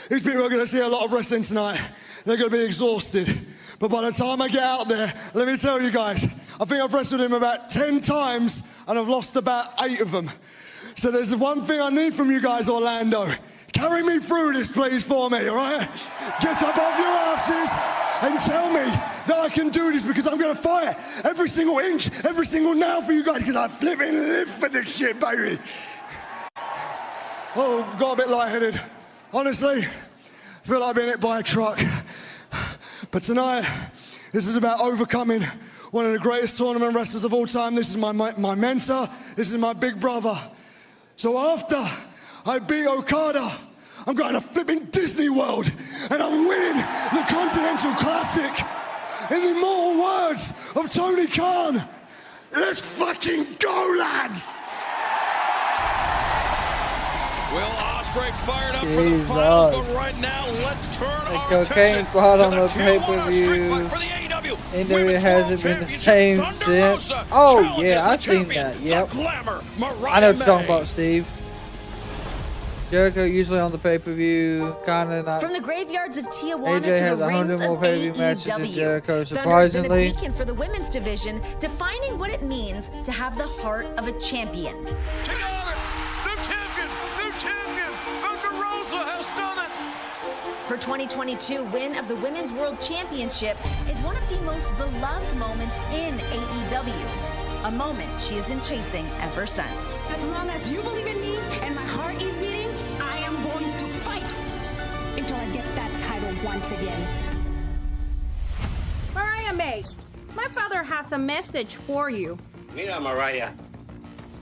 These people are going to see a lot of wrestling tonight. They're going to be exhausted. But by the time I get out there, let me tell you guys, I think I've wrestled him about 10 times and I've lost about 8 of them. So there's one thing I need from you guys, Orlando. Carry me through this, please, for me, all right? Get up off your asses and tell me that I can do this, because I'm going to fight every single inch, every single nail for you guys, because I flipping live for this shit, baby. Oh, got a bit lightheaded. Honestly, I feel like being hit by a truck. But tonight, this is about overcoming one of the greatest tournament wrestlers of all time. This is my mentor. This is my big brother. So after I beat Okada, I'm going to flipping Disney World, and I'm winning the Continental Classic. In the immortal words of Tony Khan, let's fucking go, lads! Will Ospreay fired up for the finals, but right now, let's turn our attention to the Tier 1 street fight for the AEW AEW hasn't been the same since. Oh, yeah, I've seen that. Yep. I know what you're talking about, Steve. Jericho usually on the pay-per-view, kind of not. From the graveyards of Tijuana AJ to has the 100 rings more of pay-per-view matches than AEW, Jericho, Thunder's been a surprisingly. beacon for the women's division, defining what it means to have the heart of a champion. Her 2022 win of the Women's World Championship is one of the most beloved moments in AEW. A moment she has been chasing ever since. As long as you believe in me and my heart is beating, I am going to fight until I get that title once again. Mariah May, my father has a message for you. Mira, Mariah.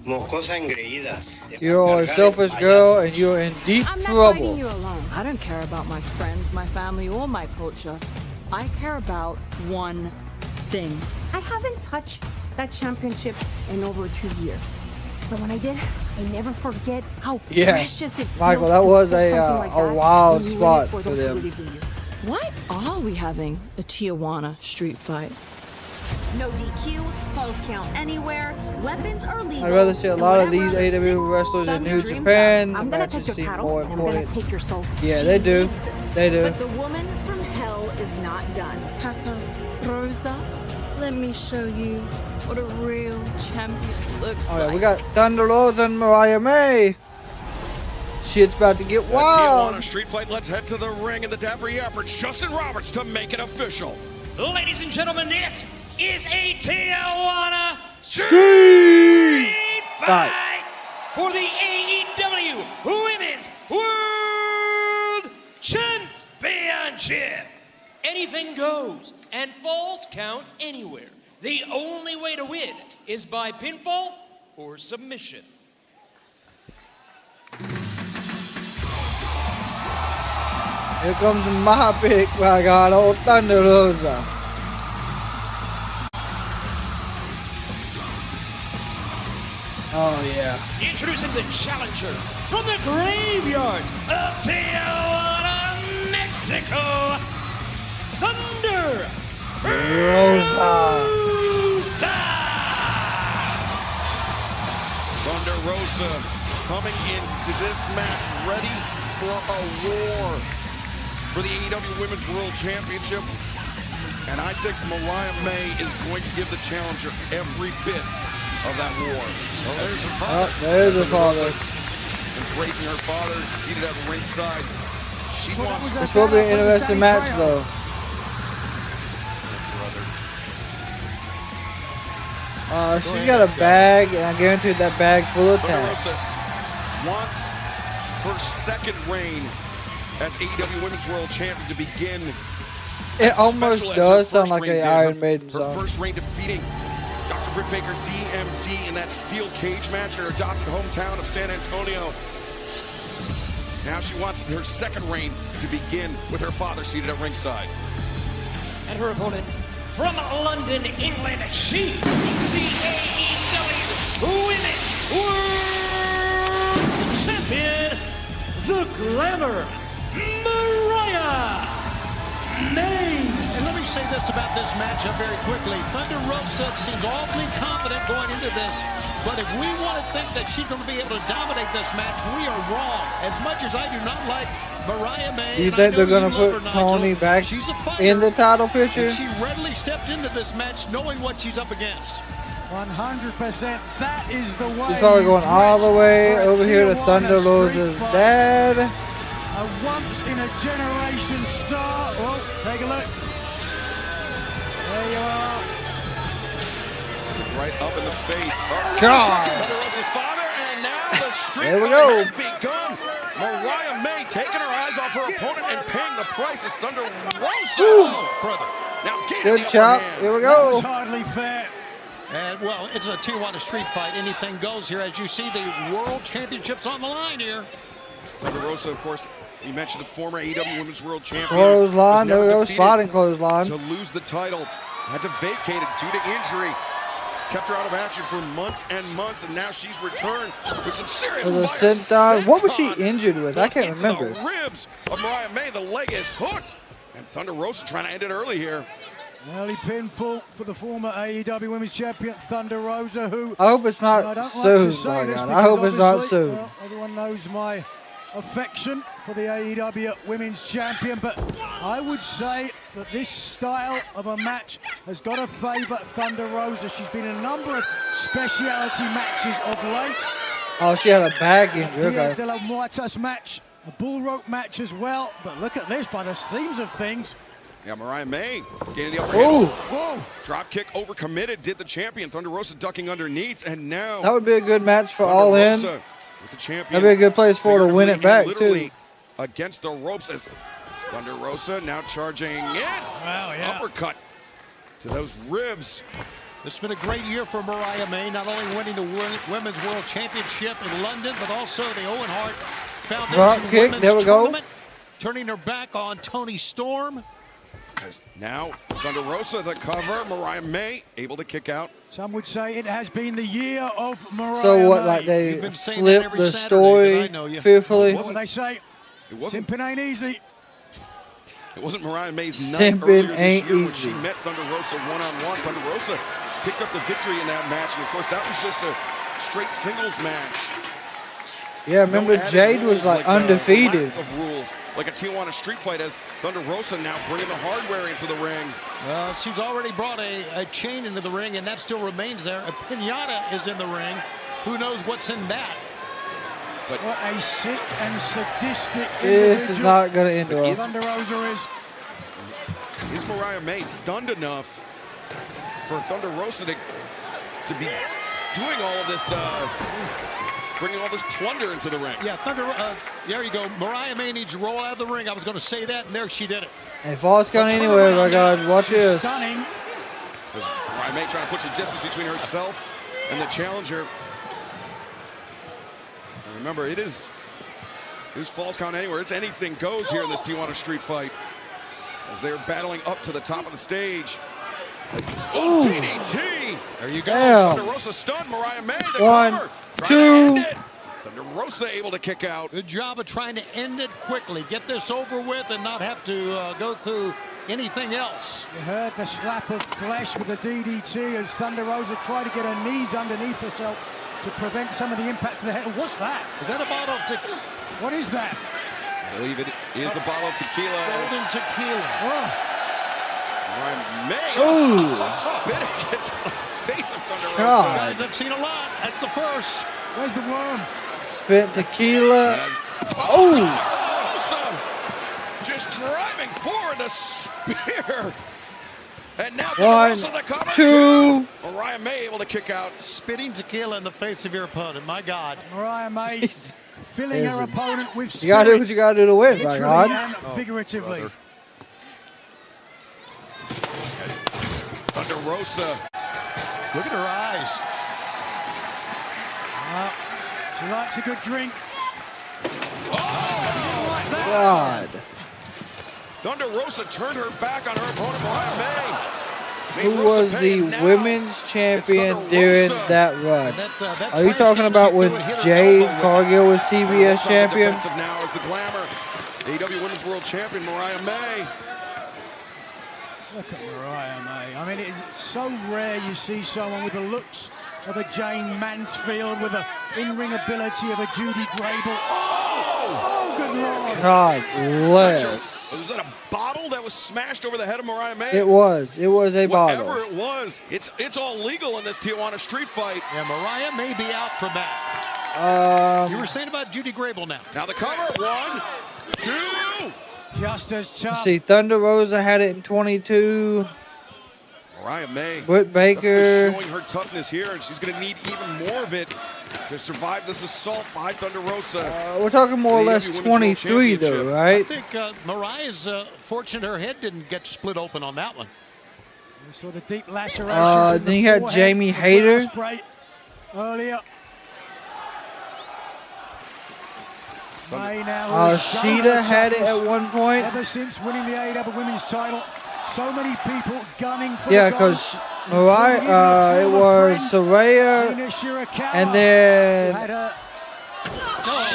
Mocosa engreída. You're a selfish girl and you're in deep I'm not trouble. fighting you alone. I don't care about my friends, my family, or my culture. I care about one thing. I haven't touched that championship in over 2 years. But when I did, I never forget how precious it feels. Michael, that to was put something like that wild when you spot win it for those who them. believe in you. Why are we having a Tijuana street fight? No DQ, falls count anywhere, weapons are legal. I'd rather see a and lot of whatever these other AEW wrestlers in Thunder New dreams Japan. of. The I'm gonna matches take seem your more paddle and I'm gonna important. take your soul. Yeah, She they do. needs this. They do. But the woman from hell is not done. Papa, Rosa, let me show you what a real champion looks Oh, yeah, like. we got Thunder Rosa and Mariah May. Shit's about to get wild. Tijuana street fight. Let's head to the ring and the Dapper Yapper, Justin Roberts, to make it official. Ladies and gentlemen, this is a Tijuana Street Fight for the AEW Women's World Championship. Anything goes, and falls count anywhere. The only way to win is by pinfall or submission. Here comes my pick, my God, old Thunder Rosa. Oh, yeah. Introducing the challenger from the graveyards of Tijuana, Mexico, Thunder Rosa. Thunder Rosa coming into this match ready for a war for the AEW Women's World Championship. And I think Mariah May is going to give the challenger every bit of that war. So there's her father. Oh, there's her father. Embracing her father, seated at ringside. She wants. This will be an interesting match, though. She's got a bag, and I guarantee that bag full of tax. Wants her second reign as AEW Women's World Champion to begin. It almost does sound like an Iron Maiden Her song. first reign defeating Dr. Britt Baker, DMD, in that steel cage match in her adopted hometown of San Antonio. Now she wants her second reign to begin with her father seated at ringside. And her opponent from London, England, she is the AEW Women's World Champion, the Glamour, Mariah May. And let me say this about this matchup very quickly. Thunder Rosa seems awfully confident going into this, but if we want to think that she's going to be able to dominate this match, we are wrong. As much as I do not like Mariah May, Do you think they're going to put Tony back in the title picture? she readily stepped into this match knowing what she's up against. 100%. That is the way. She's probably going all the way over here to Thunder Rosa's dad. A once-in-a-generation star. Oh, take a look. There you are. Right up in the face. Oh, God. Thunder Rosa's father, and now the street There we fight go. has begun. Mariah May taking her eyes off her opponent and paying the price as Thunder Rosa. Oh, brother. Now Good chop. Here we That go. was hardly fair. And, well, it's a Tijuana street fight. Anything goes here. As you see, the World Championship's on the line here. Thunder Rosa, of course, you mentioned the former AEW Women's World Champion. Clothesline. was never There we go. defeated Sliding clothesline. To lose the title. Had to vacate it due to injury. Kept her out of action for months and months, and now she's returned with some serious With a fire. senton. What was she injured with? I can't Into remember. the ribs of Mariah May. The leg is hooked. And Thunder Rosa trying to end it early here. Early pinfall for the former AEW Women's Champion Thunder Rosa, who I hope it's not I don't soon, like to say by this God. I because hope it's not obviously, soon. well, everyone knows my affection for the AEW Women's Champion, but I would say that this style of a match has got to favour Thunder Rosa. She's been in a number of speciality matches of late. Oh, she had a back injury. Dia Okay. de la Muertes match, a bull rope match as well. But look at this, by the seams of things. Yeah, Mariah May getting the upper Ooh. hand. Whoa. Drop kick overcommitted, did the champion. Thunder Rosa ducking underneath, and now That would be a good match for Thunder All In. Rosa with the champion. That'd be a good place for her to win it back, literally too. against the ropes as Thunder Rosa now charging in. Wow, yeah. Uppercut to those ribs. It's been a great year for Mariah May, not only winning the Women's World Championship in London, but also the Owen Hart Foundation Drop kick, Women's there we go. Tournament, turning her back on Toni Storm. As now Thunder Rosa the cover. Mariah May able to kick out. Some would say it has been the year of Mariah So what, May. like they You've been saying that flipped every the Saturday story that I know you. fearfully? What they say? It wasn't. Simping ain't easy. It wasn't Mariah May's night Simping earlier this ain't year when easy. she met Thunder Rosa one-on-one. Thunder Rosa picked up the victory in that match, and of course that was just a straight singles match. Yeah, remember No added Jade was rules like the undefeated. lack of rules, like a Tijuana street fight, as Thunder Rosa now bringing the hardware into the ring. Well, she's already brought a chain into the ring, and that still remains there. A pinata is in the ring. Who knows what's in that? But What a sick and sadistic This is individual not going to end well. Thunder Rosa is. Mariah May stunned enough for Thunder Rosa to be doing all of this, bringing all this plunder into the ring? Yeah, there you go. Mariah May needs to roll out of the ring. I was going to say that, and there she did it. If Falls going anywhere, my God, watch this. Stunning. Mariah May trying to put some distance between herself and the challenger. And remember, it is Falls Count Anywhere. It's anything goes here in this Tijuana street fight, as they're battling up to the top of the stage. Oh, DDT! There you go. Damn. Thunder Rosa stunned Mariah May. The One, cover. Trying two. to end it. Thunder Rosa able to kick out. Good job of trying to end it quickly. Get this over with and not have to go through anything else. You heard the slap of flesh with the DDT as Thunder Rosa tried to get her knees underneath herself to prevent some of the impact to the head. What's that? Is that a bottle of What is that? I believe it is a bottle of tequila. Golden tequila. Mariah May. Ooh. Spit against the face of Thunder Rosa. God. Guys, I've seen a lot. That's the first. Where's the worm? Spit tequila. Oh! Rosa just driving forward to spear. And now Thunder Rosa the cover. 2. Mariah May able to kick out. Spitting tequila in the face of your opponent. My God. Mariah May filling her opponent with spirit. You gotta do what you gotta do to win, my literally God. and figuratively. Thunder Rosa. Look at her eyes. She likes a good drink. God. Thunder Rosa turned her back on her opponent, Mariah May. Who was the women's champion during that run? Are you talking about when Jade Cargill was TBS champion? Now is the glamour. AEW Women's World Champion Mariah May. Look at Mariah May. I mean, it's so rare you see someone with the looks of a Jane Mansfield, with the in-ring ability of a Judy Grable. Oh, good Lord. God bless. Was that a bottle that was smashed over the head of Mariah May? It was. It was a bottle. Whatever it was, it's all legal in this Tijuana street fight. Yeah, Mariah may be out for that. You were saying about Judy Grable now. Now the cover. 1, 2. Just as tough. See, Thunder Rosa had it in 22. Mariah May. Britt Baker. Showing her toughness here, and she's going to need even more of it to survive this assault by Thunder Rosa. We're talking more or less 23, though, right? I think Mariah's fortunate her head didn't get split open on that one. We saw the deep laceration. Then you had Jamie Hayter. Earlier. Sheeta had it at one point. Ever since winning the AEW Women's title, so many people gunning for Yeah, the gold. because Mariah, it was Saraya, and then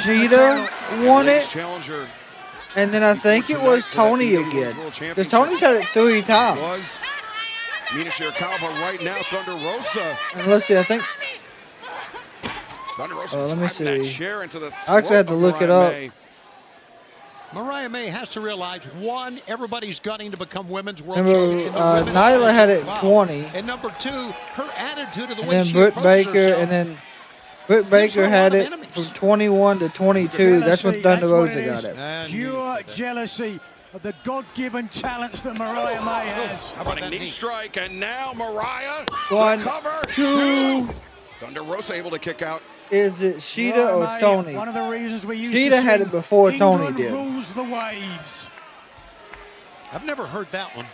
Sheeta won it, Challenger. and then I think it was Tony again. Because Tony's had it 3 times. Mina Shirakawa right now, Thunder Rosa. And let's see, I think. Thunder Rosa let me driving that see. chair into the I actually had to look it up. Mariah May has to realize, one, everybody's gunning to become women's world Remember, champion. in the women's Nyla division. had it Wow. 20. And number 2, her attitude of the And way then she Britt approaches Baker, herself. and then Britt Baker had it from 21 to 22. That's when Thunder Rosa got it. Pure jealousy of the God-given talents that Mariah May has. How about a knee strike? And now Mariah. 1, cover. 2. Thunder Rosa able to kick out. Is it Sheeta or Mariah, Tony? One of the reasons we used Sheeta to had sing it before Tony England did. rules the waves. I've never heard that one.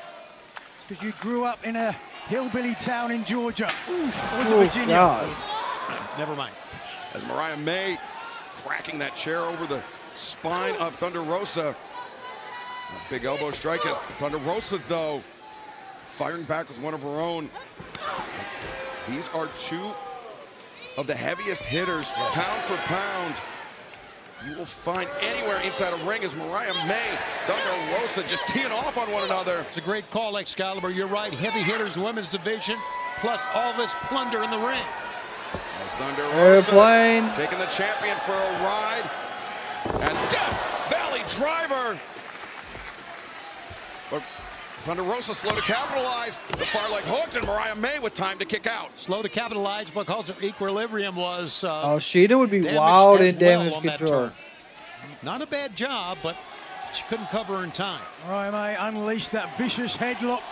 Because you grew up in a hillbilly town in Georgia. Oof, or was it Oh, Virginia? God. Never mind. As Mariah May cracking that chair over the spine of Thunder Rosa. A big elbow strike as Thunder Rosa, though, firing back with one of her own. These are 2 of the heaviest hitters, pound for pound, you will find anywhere inside a ring. As Mariah May, Thunder Rosa just teeing off on one another. It's a great call, Excalibur. You're right. Heavy hitters, women's division, plus all this plunder in the ring. As Thunder Rosa Airplane. taking the champion for a ride. And Death Valley Driver. But Thunder Rosa slow to capitalize. The far leg hooked, and Mariah May with time to kick out. Slow to capitalize because her equilibrium was Sheeta would be wild in damage control. Not a bad job, but she couldn't cover in time. Mariah May unleashed that vicious headbutt,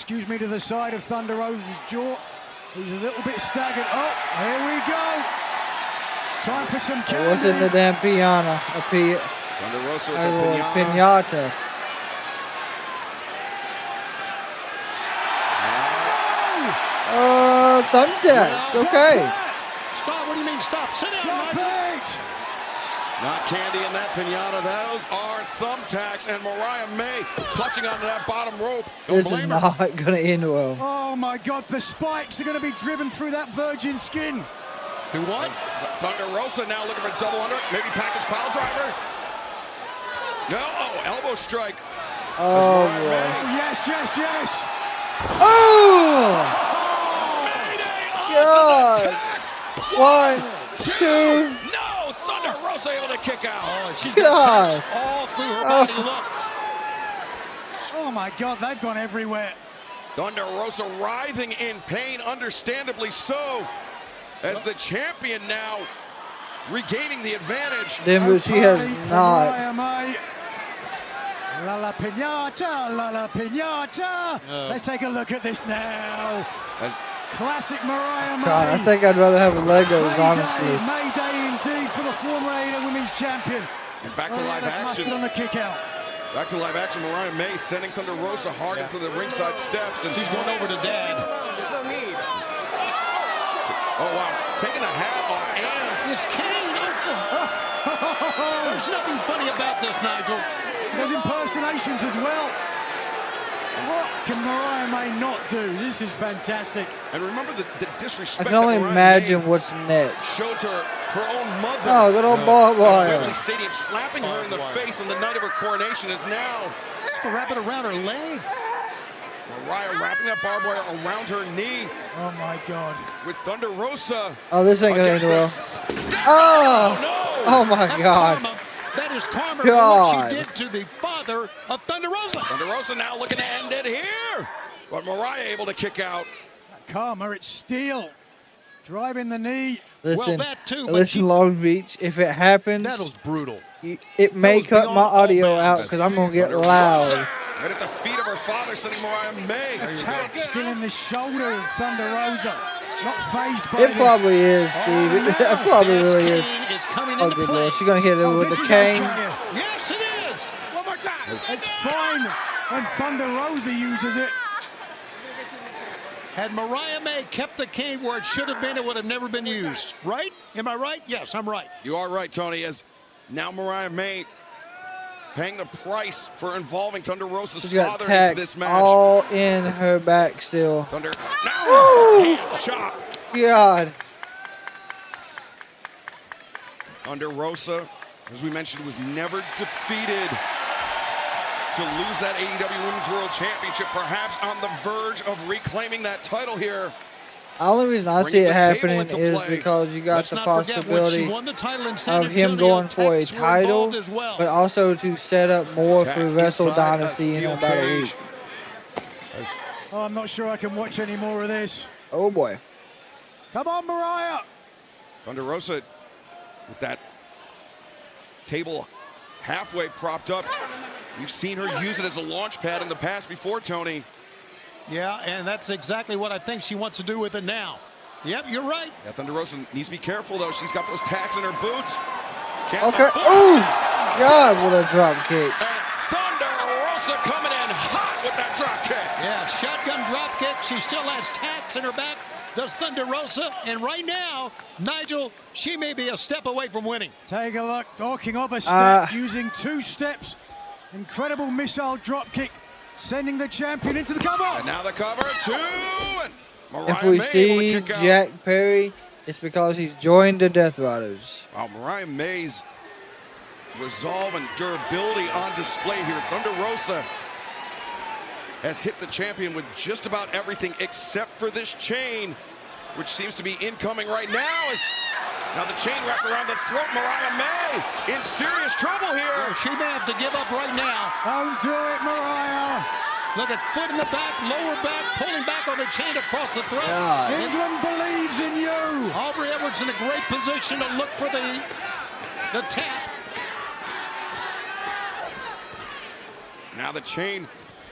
to the side of Thunder Rosa's jaw. He's a little bit staggered. Oh, here we go. Time for some candy. It wasn't the damn piano. Thunder Rosa with the little pinata. pinata. Thumbtacks. Okay. Stop. What do you mean stop? Sit down. Not candy in that pinata. Those are thumbtacks, and Mariah May clutching onto that bottom rope. This is not going to end well. Oh my God, the spikes are going to be driven through that virgin skin. Do what? Thunder Rosa now looking for a double under. Maybe package pile driver. No. Oh, elbow strike. Oh, yes, yes, yes. Oh! God. 1, 2. No, Thunder Rosa Rosa able to kick out. Oh, she got touched all through her body. Look. Oh my God, they've gone everywhere. Thunder Rosa writhing in pain, understandably so, as the champion now regaining the advantage. Denver, she has not. La la pinata. Let's take a look at this now. Classic Mariah May. God, I think I'd rather have a Legos, honestly. Mayday indeed for the former AEW Women's Champion. And back to live action. On the kick out. Back to live action. Mariah May sending Thunder Rosa hard into the ringside steps, and she's going over to Dad. There's no need. Oh wow, taking the hat off, and it's Kane. There's nothing funny about this, Nigel. There's impersonations as well. What can Mariah May not do? This is fantastic. And remember the disrespect. I can only imagine what's next. Showed to her own mother. Oh, good old barbed wire. Wembley Stadium, slapping her in the face on the night of her coronation is now. Wrap it around her leg. Mariah wrapping that barbed wire around her knee. Oh my God. With Thunder Rosa. Oh, this ain't gonna end well. Oh! Oh my God. Karma. That is karma God. for what she did to the father of Thunder Rosa. Thunder Rosa now looking to end it here. But Mariah able to kick out. Karma, it's steel. Driving the knee. Listen, well, that too, listen, Long Beach. If it happens, that was brutal. It may cut my audio out because I'm gonna get loud. Right at the feet of her father, sending Mariah May. Attack still in the shoulder of Thunder Rosa. Not phased by It probably is, Steve. It probably really is. Oh, good Lord. She's going to hit it with the cane. Yes, it is. One more time. It's fine when Thunder Rosa uses it. Had Mariah May kept the cane where it should have been, it would have never been used. Right? Am I right? Yes, I'm right. You are right, Tony, as now Mariah May paying the price for involving Thunder Rosa's father into this match. All in her back still. Thunder now shot. God. Thunder Rosa, as we mentioned, was never defeated to lose that AEW Women's World Championship, perhaps on the verge of reclaiming that title here. The only reason I see it happening is because you got the possibility of him going for a title, but also to set up more for Wrestle Dynasty in about a week. Oh, I'm not sure I can watch any more of this. Oh boy. Come on, Mariah. Thunder Rosa with that table halfway propped up. We've seen her use it as a launch pad in the past before, Tony. Yeah, and that's exactly what I think she wants to do with it now. Yep, you're right. Yeah, Thunder Rosa needs to be careful, though. She's got those tacks in her boots. Okay. Ooh! God, what a drop kick. And Thunder Rosa coming in hot with that drop kick. Yeah, shotgun drop kick. She still has tacks in her back. Does Thunder Rosa. And right now, Nigel, she may be a step away from winning. Take a look. Talking of a step, using 2 steps. Incredible missile drop kick. Sending the champion into the cover. And now the cover, 2. And Mariah if we May see Jack Perry, it's because he's joined the Death Riders. Wow, Mariah May's resolve and durability on display here. Thunder Rosa has hit the champion with just about everything except for this chain, which seems to be incoming right now. Now the chain wrapped around the throat. Mariah May in serious trouble here. Oh, she may have to give up right now. Don't do it, Mariah. Look at foot in the back, lower back, pulling back on the chain across the throat. God. England believes in you. Aubrey Edwards in a great position to look for the tap. Now the chain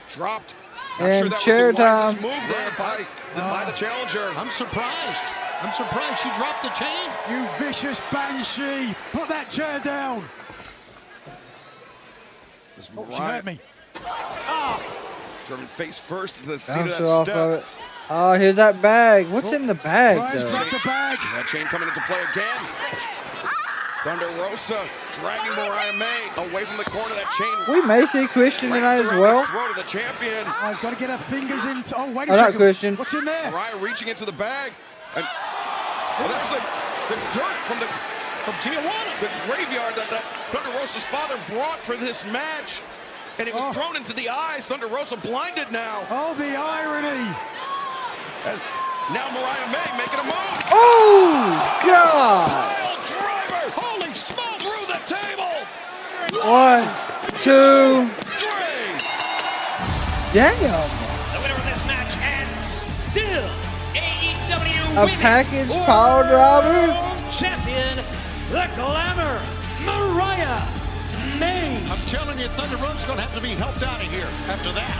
dropped. And sure that chair was the wisest time. move there by the challenger. I'm surprised. I'm surprised she dropped the chain. You vicious banshee. Put that chair down. Oh, she hurt me. German face first to the seat Bounce of her that off step. of it. Oh, here's that bag. What's in the bag, though? The bag. That chain coming into play again. Thunder Rosa dragging Mariah May away from the corner. That chain. We may see Christian tonight as well. Throat of the champion. Oh, he's got to get her fingers in. Oh, wait a Oh, not second. Christian. What's in there? Mariah reaching into the bag. And that was the dirt from Tijuana. The graveyard that Thunder Rosa's father brought for this match. And it was thrown into the eyes. Thunder Rosa blinded now. Oh, the irony. As now Mariah May making a move. Oh, God. Pile driver. Holy smokes. Through table. 1, 2, 3. Damn. The winner of this match and still AEW A Women's package World power driver? Champion, the Glamour, Mariah May. I'm telling you, Thunder Rosa's going to have to be helped out of here after that.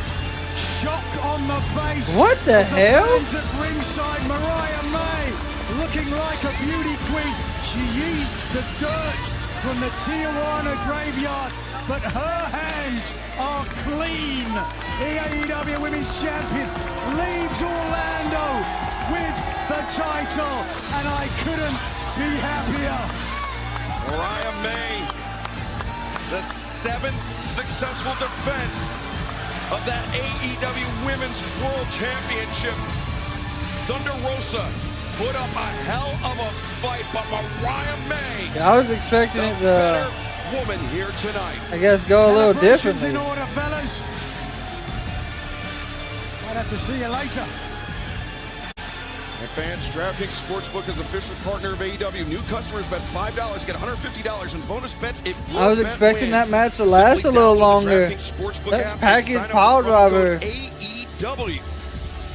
Shock on the face. What the of hell? fans at ringside, Mariah May, looking like a beauty queen. She used the dirt from the Tijuana graveyard, but her hands are clean. The AEW Women's Champion leaves Orlando with the title, and I couldn't be happier. Mariah May, the 7th successful defense of that AEW Women's World Championship. Thunder Rosa put up a hell of a fight, but Mariah May, I was expecting it to, woman here tonight. I guess, go a little Celebrations differently. in order, fellas. Might have to see you later. And fans, DraftKings Sportsbook is official partner of AEW. New customers bet $5, get $150 in bonus bets if your I was bet expecting wins. that match to last a little longer. That's package power driver. AEW.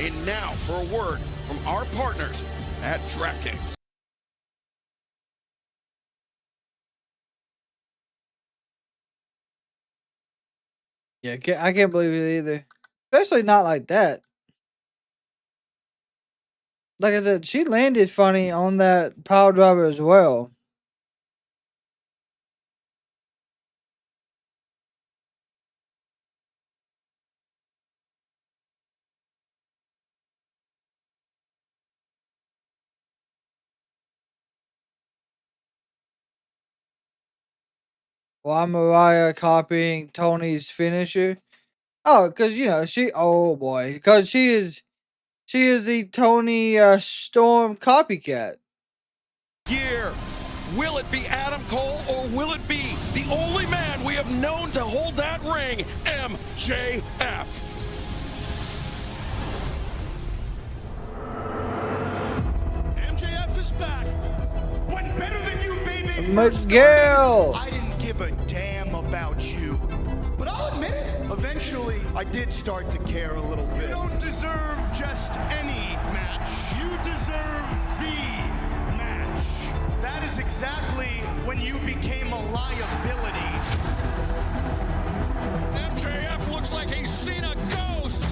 And now for a word from our partners at DraftKings. Yeah, I can't believe it either. Especially not like that. Like I said, she landed funny on that power driver as well. Why Mariah copying Tony's finisher? Oh, because you know oh boy, because she is the Tony Storm copycat. Year. Will it be Adam Cole or will it be the only man we have known to hold that ring, MJF? MJF is back. One better than you, baby. Miguel. I didn't give a damn about you. But I'll admit it, eventually I did start to care a little bit. You don't deserve just any match. You deserve the match. That is exactly when you became a liability. MJF looks like he's seen a ghost.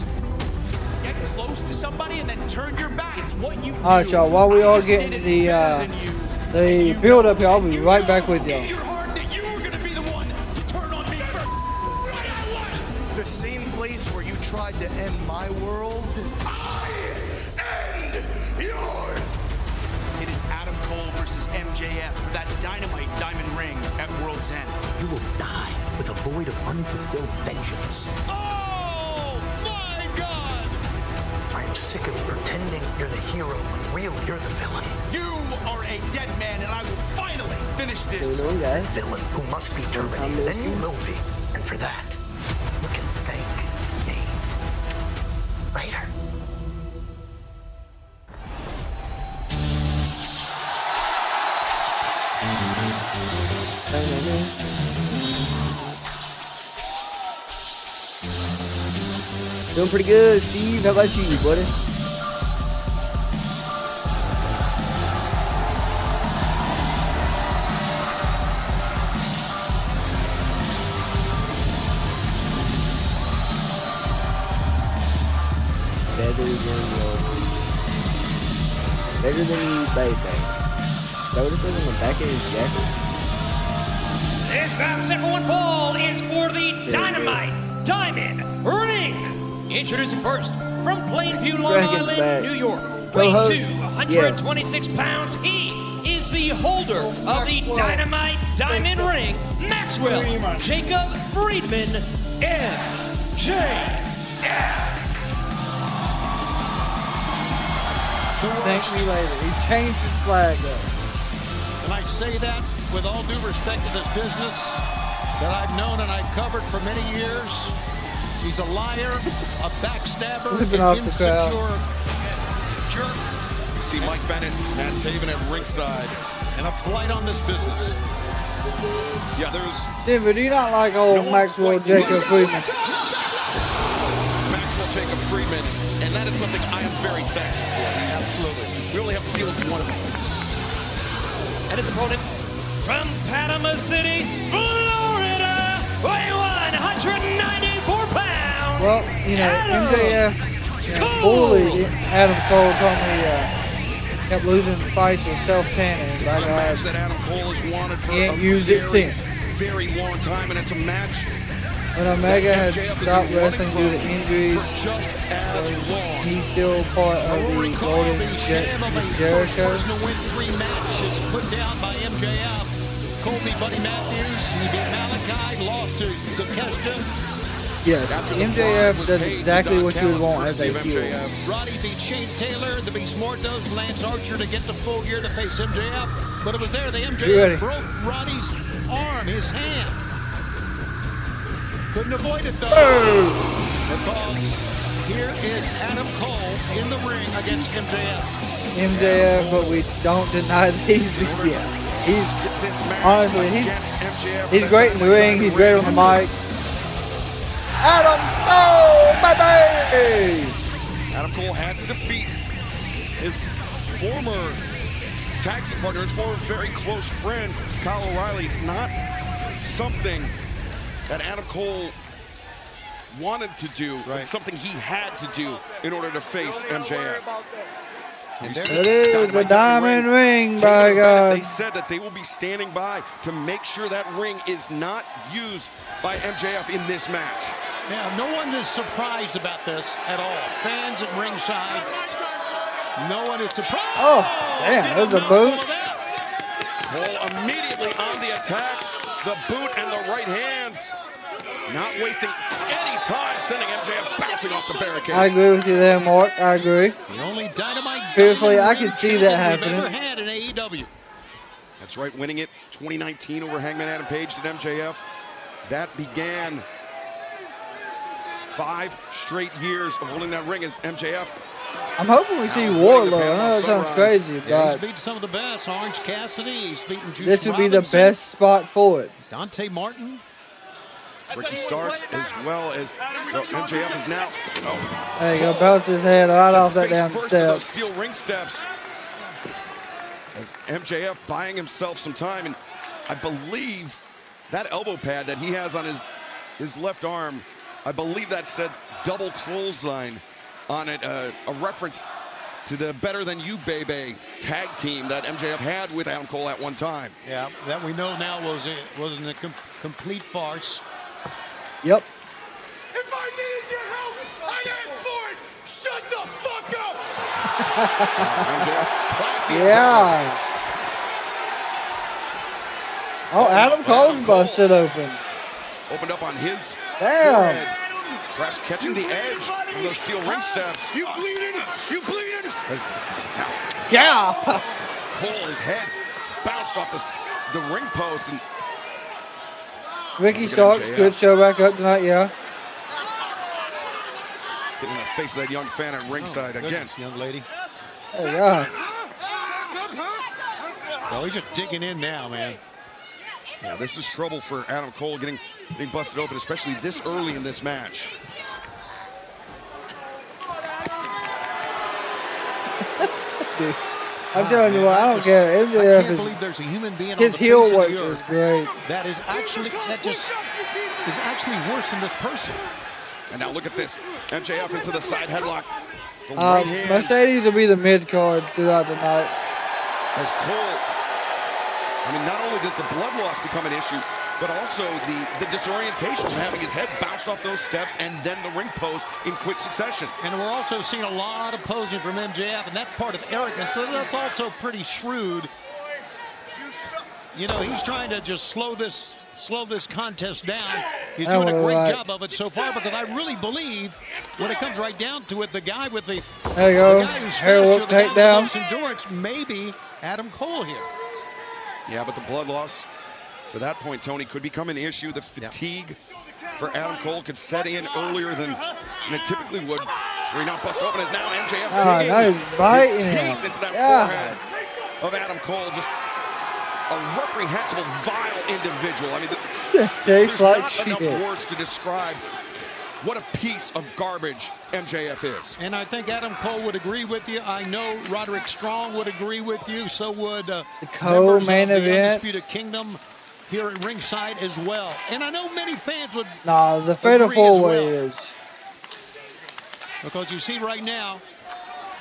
Get close to somebody and then turn your back. It's what you do. All right, y'all. While we all getting the build up here, I'll be right back with y'all. The same place where you tried to end my world, I end yours. It is Adam Cole versus MJF for that dynamite diamond ring at World's End. You will die with a void of unfulfilled vengeance. Oh my God! I am sick of pretending you're the hero when really you're the villain. You are a dead man, and I will finally finish this. Villain who must be terminated, and you will be. And for that, you can thank me later. Doing pretty good, Steve. How about you, buddy? Better than you, baby. Is that what it says on the back of his jacket? This bout's second one fall is for the Dynamite Diamond Ring. Introducing first, from Plainview, Long Island, New York, weighing to 126 pounds, he is the holder of the Dynamite Diamond Ring, Maxwell Jacob Friedman, MJF. Thank me later. He changed his flag up. And I say that with all due respect to this business that I've known and I've covered for many years. He's a liar, a backstabber, an insecure jerk. See Mike Bennett, Matt Taven at ringside. And a blight on this business. Yeah, there's... Denver, do you not like old Maxwell Jacob Friedman? Maxwell Jacob Friedman, and that is something I am very thankful for. Absolutely. We only have to deal with one of them. And his opponent from Panama City, Florida, weighing 194 pounds. Well, you know, MJF bullied Adam Cole, told me kept losing fights with self-tanning. This is a match that Adam Cole has wanted for a very long time, and it's a match. When Omega has stopped wrestling due to injuries, he's still part of the Golden Jericho. To win 3 matches put down by MJF. Cole beat Buddy Matthews, he beat Malachi, lost to Takeshita. Yes, MJF does exactly what you would want as a heel. Roddy beat Shane Taylor, the Beast Mortos, Lance Archer to get to Full Gear to face MJF. But it was there, the MJF broke Roddy's arm, his hand. Couldn't avoid it though. Because here is Adam Cole in the ring against MJF. MJF, but we don't deny that he's great in the ring, he's great on the mic. Adam Cole, baby! Adam Cole had to defeat his former tag team partner, his former very close friend, Kyle O'Reilly. It's not something that Adam Cole wanted to do, it's something he had to do in order to face MJF. It is the diamond ring, by God. They said that they will be standing by to make sure that ring is not used by MJF in this match. Yeah, no one is surprised about this at all. Fans at ringside, no one is surprised. Oh, damn, there's a boot. Cole immediately on the attack. The boot and the right hands. Not wasting any time, sending MJF bouncing off the barricade. I agree with you there, Mark. I agree. The only Dynamite Truthfully, I can see that happening. Ever had in AEW. That's right, winning it 2019 over Hangman Adam Page to MJF. That began 5 straight years of holding that ring as MJF. I'm hoping we see Warlord. I know that sounds crazy, Yeah, but he's beaten some of the best. Orange Cassidy, he's beaten Juice this would be the Robinson, best spot for it. Dante Martin. Ricky Starks, as well as MJF is now. There you go, bounce his head right off that damn step. Steel ring steps. As MJF buying himself some time, and I believe that elbow pad that he has on his left arm, I believe that said double clothesline on it, a reference to the Better Than You Baby tag team that MJF had with Adam Cole at one time. Yeah, that we know now wasn't a complete farce. Yep. If I needed your help, I'd ask for it. Shut the fuck up. MJF, classy. Yeah. Oh, Adam Cole busted open. Opened up on his Damn. forehead, perhaps catching the edge of those steel ring steps. You bleeding? You bleeding? Yeah. Cole, his head bounced off the ring post, and Ricky Starks, good show back up tonight, yeah. getting in the face of that young fan at ringside again. Young lady. Oh, yeah. Oh, he's just digging in now, man. Yeah, this is trouble for Adam Cole getting busted open, especially this early in this match. Dude, I'm telling you what, I don't care. I MJF can't believe there's a human being his on the heel face of work the is earth great. that is actually worse than this person. And now look at this. MJF into the side headlock. The right hands. Mercedes will be the mid card throughout the night. As Cole, I mean, not only does the blood loss become an issue, but also the disorientation from having his head bounced off those steps and then the ring post in quick succession. And we're also seeing a lot of posing from MJF, and that's part of arrogance. So that's also pretty shrewd. You know, he's trying to just slow this contest down. He's doing a great job of it so far, because I really believe when it comes right down to it, the guy with the there you go. guy who's Hair faster, whip the guy with the takedown. most endurance, maybe Adam Cole here. Yeah, but the blood loss to that point, Tony, could become an issue. The fatigue for Adam Cole could set in earlier than it typically would. Where he not bust open as now MJF now he's biting his him. teeth into that Yeah. forehead of Adam Cole. Just a reprehensible, vile individual. I mean, Tastes there's like not shit. enough words to describe what a piece of garbage MJF is. And I think Adam Cole would agree with you. I know Roderick Strong would agree with you. So would the co-main members of the event. Undisputed Kingdom here at ringside as well. And I know many fans would Nah, the Fatal agree as 4-way well. is. Because you see right now,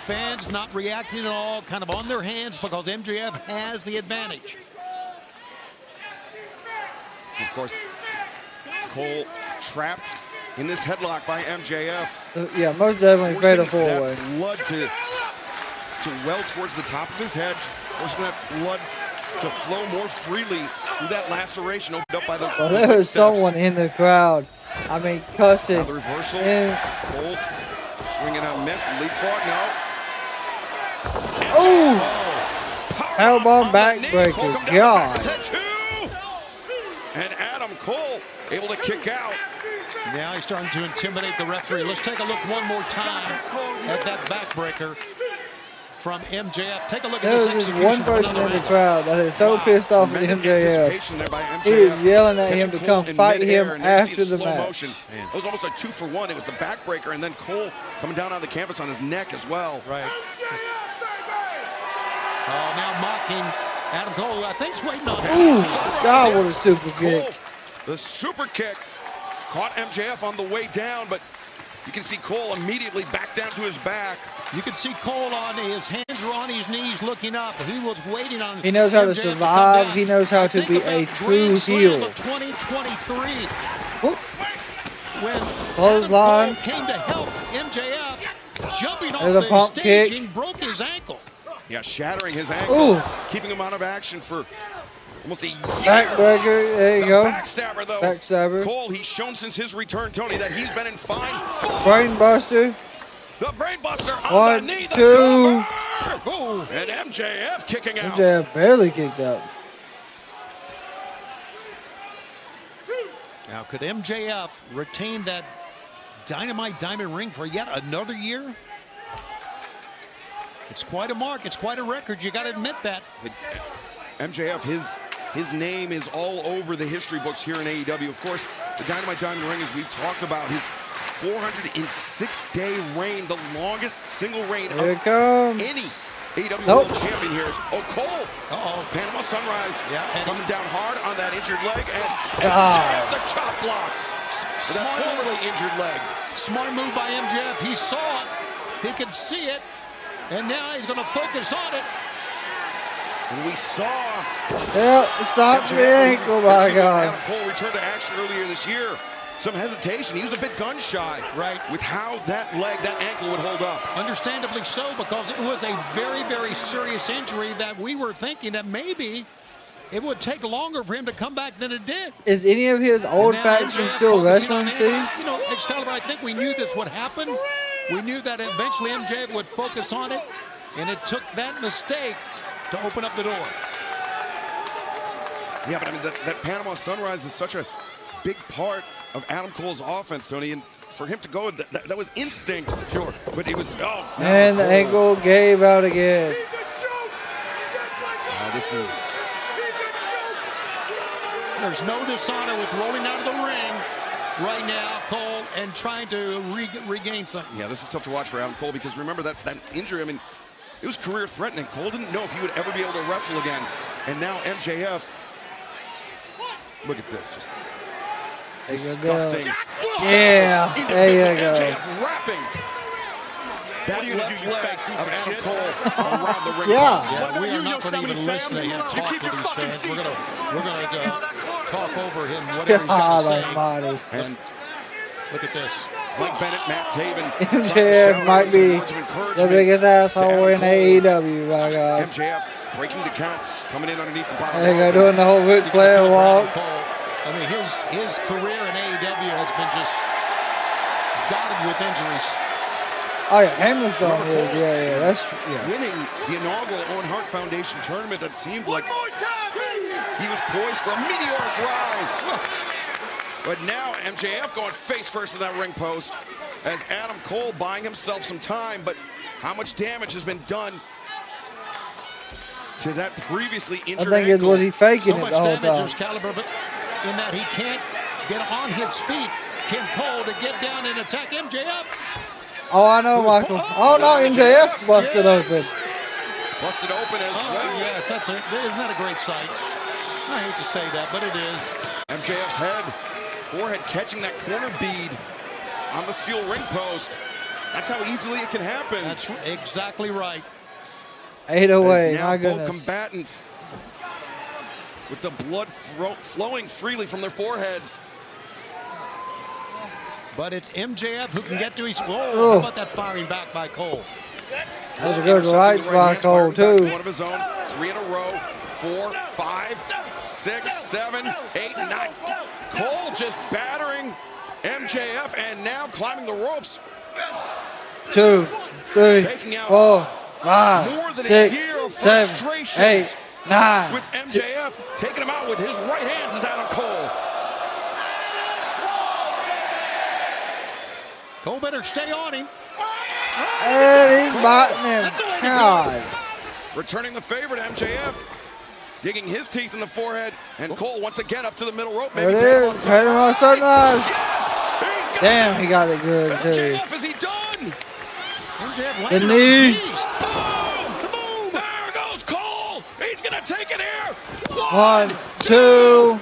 fans not reacting at all, kind of on their hands because MJF has the advantage. Of course, Cole trapped in this headlock by MJF. Yeah, most definitely Fatal Forcing 4-way. that blood to well towards the top of his head, forcing that blood to flow more freely through that laceration opened up by those. Oh, there was someone in the crowd. I mean, cussing. Now the reversal. And, Cole swinging a miss. Leapfrog, no. oh! Powerbomb backbreaker. God. And Adam Cole able to kick out. Now he's starting to intimidate the referee. Let's take a look one more time at that backbreaker from MJF. Take a look at There was this just execution. one person in the crowd that is so pissed off at MJF. He is yelling at him to come fight him after the match. It was almost a 2-for-1. It was the backbreaker, and then Cole coming down on the canvas on his neck as well. Right. Now mocking Adam Cole. I think he's waiting on him. Ooh, God, what a super kick. Cole, the super kick caught MJF on the way down, but you can see Cole immediately back down to his back. You can see Cole on his hands were on his knees looking up. He was waiting on He knows how to MJF survive. come He knows how to be a true heel. 2023. Whoop. When Clothesline. Adam Cole came to help MJF, jumping off There's a the pump staging, kick. broke his ankle. Yeah, shattering his ankle, Ooh. keeping him out of action for almost a year. Backbreaker. There you The go. Backstabber, though. Backstabber. Cole, he's shown since his return, Tony, that he's been in fine form. Brainbuster. The Brainbuster on 1, the knee. The 2. cover. Ooh. And MJF kicking out. MJF barely kicked out. Now, could MJF retain that Dynamite Diamond Ring for yet another year? It's quite a mark. It's quite a record. You got to admit that. MJF, his name is all over the history books here in AEW. Of course, the Dynamite Diamond Ring, as we've talked about, his 406-day reign, the longest single reign Here it of comes. any AEW Nope. World Champion here. Cole. Panama Sunrise coming down hard on that injured leg, and MJF the chop block for that formerly injured leg. Smart move by MJF. He saw it. He could see it. And now he's going to focus on it. And we saw. Yep, stop the ankle, my God. Adam Cole returned to action earlier this year. Some hesitation. He was a bit gun shy, right, with how that leg, that ankle would hold up. Understandably so, because it was a very, very serious injury that we were thinking that maybe it would take longer for him to come back than it did. Is any of his old factions still wrestling, Steve? You know, Excalibur, I think we knew this would happen. We knew that eventually MJF would focus on it, and it took that mistake to open up the door. Yeah, but I mean, that Panama Sunrise is such a big part of Adam Cole's offense, Tony, and for him to go, that was instinct. Sure. But he was, And the ankle gave out again. This is... There's no dishonor with rolling out of the ring right now, Cole, and trying to regain something. Yeah, this is tough to watch for Adam Cole because remember that injury, I mean, it was career-threatening. Cole didn't know if he would ever be able to wrestle again. And now MJF, look at this, just disgusting. Yeah, there you go. MJF wrapping that left leg of Adam Cole around the ring. Yeah. We are not going to even listen to him talk to these fans. We're going to talk over him, whatever he's got to say. Almighty. And look at this. Mike Bennett, Matt Taven. MJF might be the biggest asshole in AEW, my God. MJF breaking the count, coming in underneath the bottom. There you go, doing the whole Ric Flair walk. I mean, his career in AEW has been just dotted with injuries. Oh yeah, Hammerstone is, yeah, that's, winning the inaugural Owen Hart Foundation tournament that seemed like he was poised for a meteoric rise. But now MJF going face first in that ring post as Adam Cole buying himself some time. But how much damage has been done to that previously I injured think it ankle. was he faking So it much the whole damage, time. Caliber, but in that he can't get on his feet. Kim Cole to get down and attack MJF. Oh, I know, Michael. Oh, no, MJF busted open. Busted open as well. Yes, isn't that a great sight? I hate to say that, but it is. MJF's forehead catching that corner bead on the steel ring post. That's how easily it can happen. That's exactly right. 808, now my both goodness. combatants with the blood flowing freely from their foreheads. But it's MJF who can get to his. Whoa, how about that firing back by Cole? That was a good right by Cole, too. One of his own. 3 in a row. 4, 5, 6, 7, 8, 9. Cole just battering MJF and now climbing the ropes. 2, 3, Taking out 4, 5, more than 6, a year of 7, frustration 8, 9. with MJF taking him out with his right hands is Adam Cole. Cole better stay on him. And he's biting him. God. Returning the favorite, MJF. Digging his teeth in the forehead. And Cole once again up to the middle rope. There it Panama is. Panama Sunrise. Damn, he got it good, too. MJF, is he done? MJF The landed knee. on his knees. Boom! There goes Cole. He's going to take it here. 1, 2.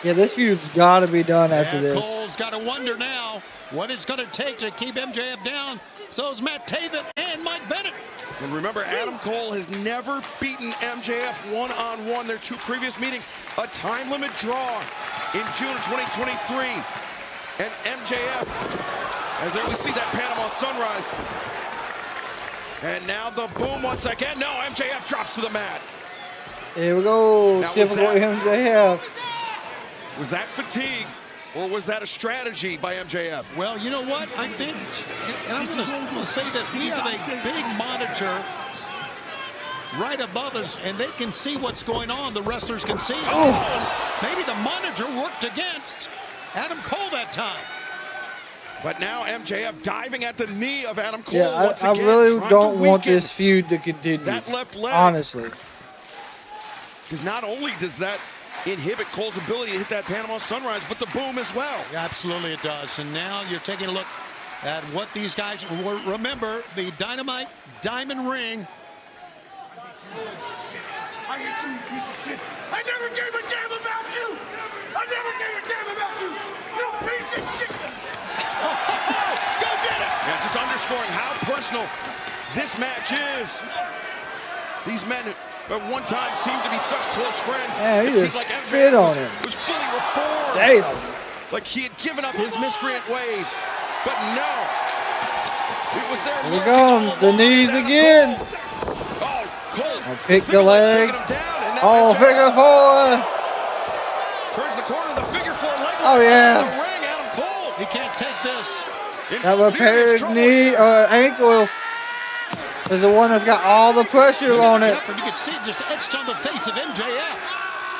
Yeah, this feud's got to be done after this. Cole's got to wonder now what it's going to take to keep MJF down. So is Matt Taven and Mike Bennett. And remember, Adam Cole has never beaten MJF one-on-one. Their 2 previous meetings, a time limit draw in June of 2023. And MJF, as there we see that Panama Sunrise. And now the boom once again. No, MJF drops to the mat. Here we go. Now, Typical MJF. Was that fatigue, or was that a strategy by MJF? Well, you know what? I think, and I'm going to say this, we have a big monitor right above us, and they can see what's going on. The wrestlers can see. Oh, maybe the monitor worked against Adam Cole that time. But now MJF diving at the knee of Adam Cole Yeah, once I again. really trying don't to want weaken this feud to continue. that left leg. Honestly. Because not only does that inhibit Cole's ability to hit that Panama Sunrise, but the boom as well. Yeah, absolutely it does. And now you're taking a look at what these guys, remember the Dynamite Diamond Ring. I hate you, you piece of shit. I never gave a damn about you. I never gave a damn about you. You piece of shit. Go get it. Yeah, just underscoring how personal this match is. These men at one time seemed to be such close friends. Yeah, he it just seemed like spit MJF on him. was fully reformed. Damn. Like he had given up his miscreant ways. But no. It was there. Here it comes. The knees again. Oh, Cole. I picked the leg. Taking him down, and now Oh, MJF figure 4. turns the corner, the figure 4 leg. Oh, yeah. The ring, Adam Cole. He can't take this. That repaired knee or ankle is the one that's got all the pressure on it. And you can see it just etched on the face of MJF.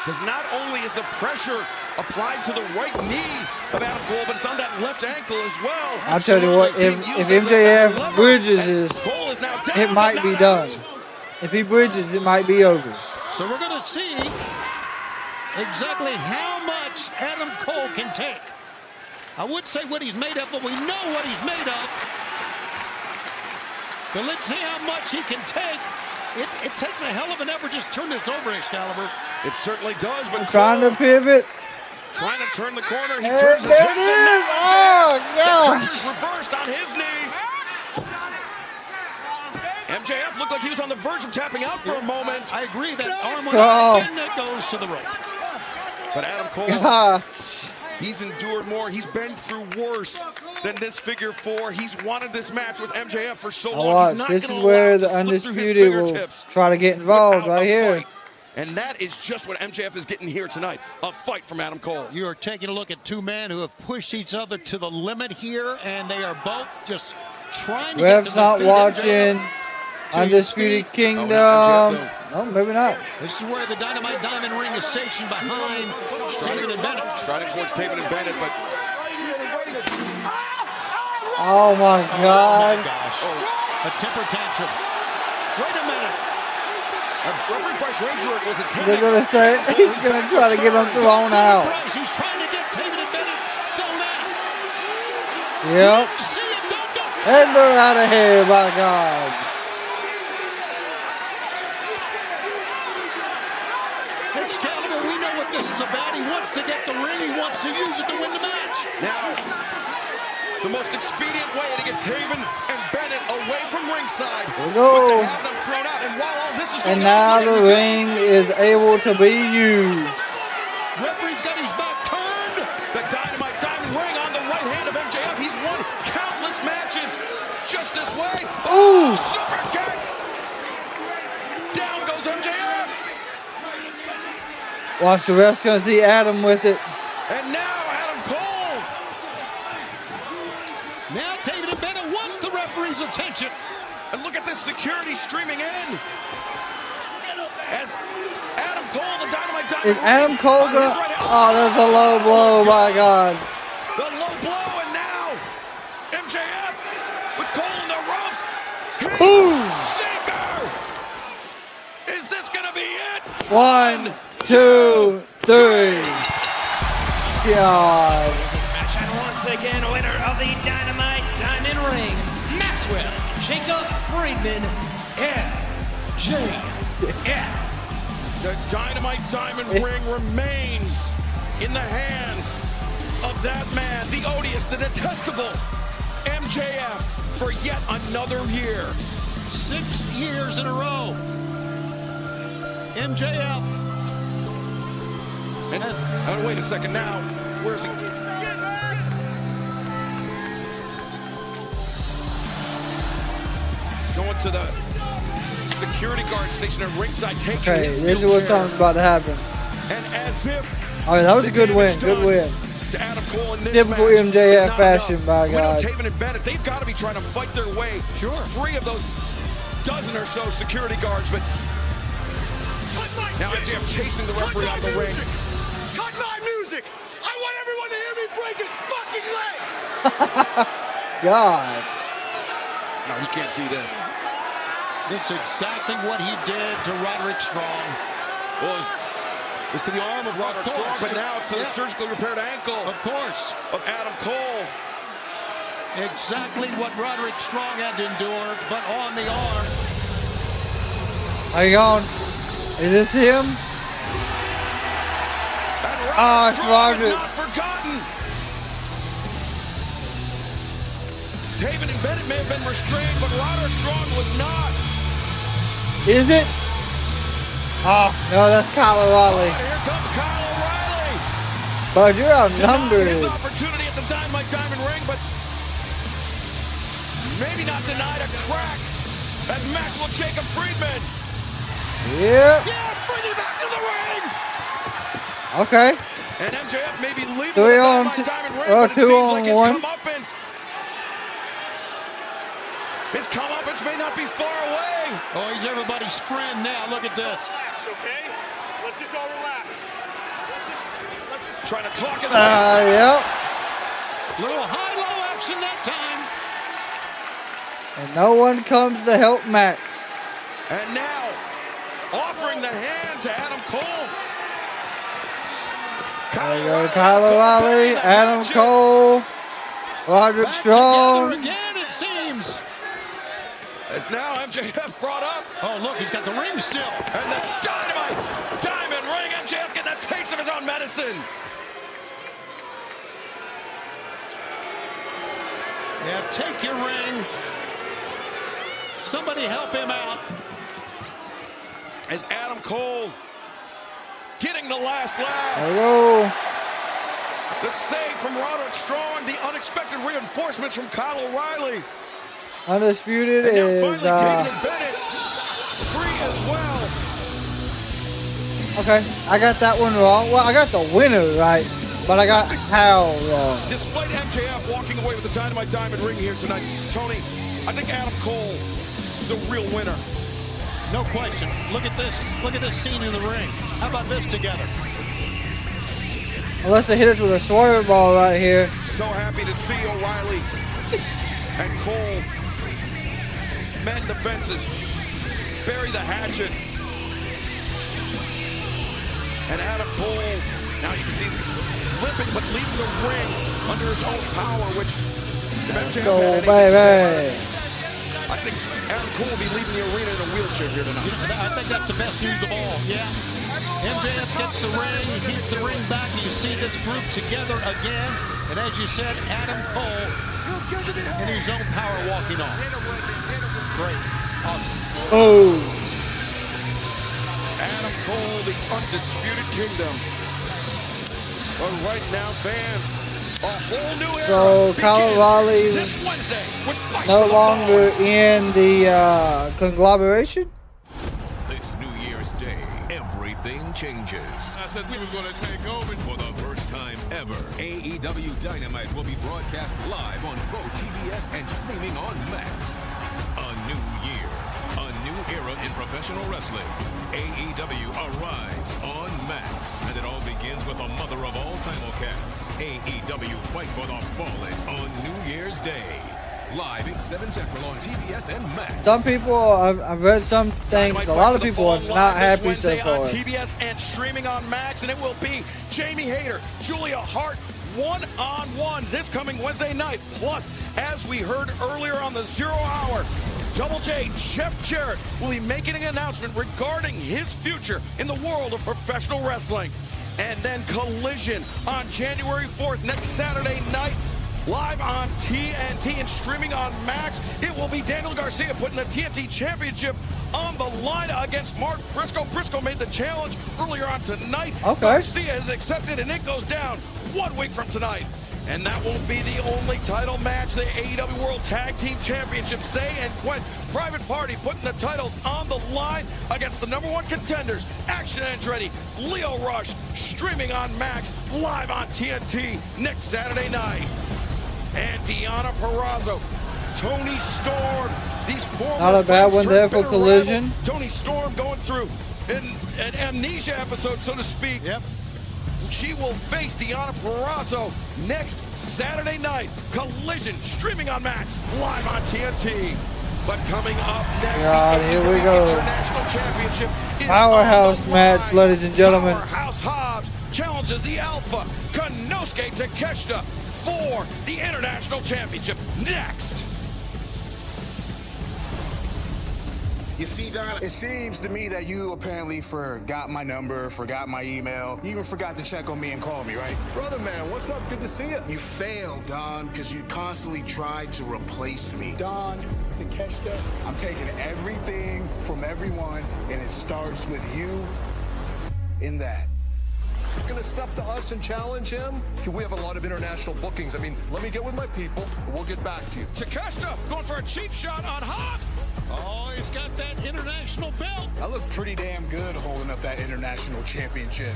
Because not only is the pressure applied to the right knee of Adam Cole, but it's on that left ankle as well. I'll tell you what, if MJF bridges this, it might be done. If he bridges, it might be over. So we're going to see exactly how much Adam Cole can take. I would say what he's made of, but we know what he's made of. But let's see how much he can take. It takes a hell of an effort just to turn this over, Excalibur. It certainly does, but Trying to pivot. trying to turn the corner. He There turns his it hips. is. Oh, gosh. Pressure's reversed on his knees. MJF looked like he was on the verge of tapping out for a moment. I agree that arm went Oh. up and it goes to the rope. But Adam Cole, God. he's endured more. He's been through worse than this figure 4. He's wanted this match with MJF for so long. Watch. He's not This is gonna allow where it the to slip through his Undisputed will fingertips try to get involved without right a here. fight. And that is just what MJF is getting here tonight. A fight from Adam Cole. You are taking a look at two men who have pushed each other to the limit here, and they are both just trying to get to Ref's the not feet. watching. Undisputed Kingdom. No, maybe not. This is where the Dynamite Diamond Ring is stationed behind Taven and Bennett. Striding towards Taven and Bennett, but Oh my God. Gosh. A temper tantrum. Wait a minute. Referee Bryce Razor was attempting. They're gonna say he's gonna try to get him thrown out. He's trying to get Taven and Bennett thrown out. Yep. And they're out of here, my God. Excalibur, we know what this is about. He wants to get the ring. He wants to use it to win the match. Now, the most expedient way to get Taven and Bennett away from ringside Here we go. was to have them thrown out. And while all this is And going now on, the ring is able to be used. Referee's got his back turned. The Dynamite Diamond Ring on the right hand of MJF. He's won countless matches just this way. Ooh. Super kick. Down goes MJF. Watch the ref's gonna see Adam with it. And now Adam Cole. Now Taven and Bennett wants the referee's attention. And look at this security streaming in. As Adam Cole, the Dynamite Diamond Is Adam Cole gonna? Oh, that's a low blow, my God. The low blow, and now MJF with Cole in the ropes. Boom! Shaker! Is this gonna be it? 1, 2, 3. God. This match, and once again, winner of the Dynamite Diamond Ring, Maxwell Jacob Friedman, MJF. The Dynamite Diamond Ring remains in the hands of that man, the odious, the detestable MJF for yet another year. 6 years in a row. MJF. And wait a second now. Where's he? Going to the security guard station at ringside, taking Okay, his this steel is what's chair. about to happen. And as if All right, that was a good win. Good win. to Adam Cole in this Typical match, MJF not fashion, enough. by We know God. Taven and Bennett, they've got to be trying to fight their way free of those dozen or so security guards, but now MJF chasing the referee out the ring. Cut my music! I want everyone to hear me break his fucking leg! God. No, he can't do this. This is exactly what he did to Roderick Strong. Well, it's to the arm of Roderick Strong, but now it's to the surgically repaired ankle. Of course. Of Adam Cole. Exactly what Roderick Strong had to endure, but on the arm. How you going? Is this him? Oh, it's Roderick. Not forgotten. Taven and Bennett may have been restrained, but Roderick Strong was not. Is it? Oh, no, that's Kyle O'Reilly. Here comes Kyle O'Reilly. But you're Denying outnumbered. his opportunity at the Dynamite Diamond Ring, but maybe not denied a crack at Maxwell Jacob Friedman. Yep. Yes, bring him back to the ring. Okay. And MJF may be leaving 3 the on Dynamite 2. Diamond Ring, Oh, but it 2 seems on like his 1. comeuppance. His comeuppance may not be far away. Oh, he's everybody's friend now. Look at this. Relax, okay? Let's just all relax. Let's just Trying to talk his Yep. Little high-low action that time. And no one comes to help Max. And now, offering the hand to Adam Cole. There you go, Kyle O'Reilly, Adam Cole, Roderick Back Strong. together again, it seems. As now MJF brought up. Oh, look, he's got the ring still. And the Dynamite Diamond Ring. MJF getting a taste of his own medicine. Yeah, take your ring. Somebody help him out. As Adam Cole getting the last laugh. There we go. The save from Roderick Strong. The unexpected reinforcements from Kyle O'Reilly. Undisputed And now is finally Taven and Bennett free as well. okay. I got that one wrong. Well, I got the winner right, but I got how wrong. Despite MJF walking away with the Dynamite Diamond Ring here tonight, Tony, I think Adam Cole, the real winner. No question. Look at this. Look at this scene in the ring. How about this together? Unless they hit us with a swerve ball right here. So happy to see O'Reilly and Cole mend the fences. bury the hatchet. And Adam Cole, now you can see limping, but leaving the ring under his own power, which if MJF Go, had anything to say about baby. it, I think Adam Cole will be leaving the arena in a wheelchair here tonight. I think that's the best news of all. Yeah. MJF gets the ring, he keeps the ring back, and you see this group together again. And as you said, Adam Cole in his own power walking off. Great. Awesome. Oh. Adam Cole, the undisputed kingdom. But right now, fans, a whole new era. So Kyle O'Reilly this Wednesday with Fight no for the longer in the conglomeration. This New Year's Day, everything changes. I said we was going to take over. For the first time ever, AEW Dynamite will be broadcast live on both TBS and streaming on Max. A new year, a new era in professional wrestling. AEW arrives on Max, and it all begins with the mother of all simulcasts, AEW Fight for the Fallen on New Year's Day. Live at 7 Central on TBS and Max. Some people, I've read some things, a lot of people are not happy so far. On TBS and streaming on Max, and it will be Jamie Hayter, Julia Hart, one-on-one this coming Wednesday night. Plus, as we heard earlier on the 0 Hour, Double J, Jeff Jarrett, will be making an announcement regarding his future in the world of professional wrestling. And then Collision on January 4th, next Saturday night, live on TNT and streaming on Max. It will be Daniel Garcia putting the TNT Championship on the line against Mark Briscoe. Briscoe made the challenge earlier on tonight. Okay. Garcia has accepted, and it goes down 1 week from tonight. And that won't be the only title match. The AEW World Tag Team Championships, Zay and Gwen, Private Party putting the titles on the line against the #1 contenders, Action Andretti, Leo Rush, streaming on Max, live on TNT next Saturday night. And Deonna Purrazzo, Tony Storm, these former Not a bad friends one turned there for bitter Collision. rivals. Tony Storm going through an amnesia episode, so to speak. Yep. She will face Deonna Purrazzo next Saturday night. Collision streaming on Max, live on TNT. But coming up next, God, the here we AEW go. International Championship is Powerhouse on the match, line. ladies and gentlemen. Powerhouse Hobbs challenges the Alpha, Konosuke Takeshita, for the International Championship next. You see, Don, it seems to me that you apparently forgot my number, forgot my email. You even forgot to check on me and call me, right? Brother man, what's up? Good to see you. You failed, Don, because you constantly tried to replace me. Don, Takeshita. I'm taking everything from everyone, and it starts with you in that. You're gonna step to us and challenge him? We have a lot of international bookings. I mean, let me get with my people, and we'll get back to you. Takeshita going for a cheap shot on Hobbs. Oh, he's got that international belt. I look pretty damn good holding up that international championship.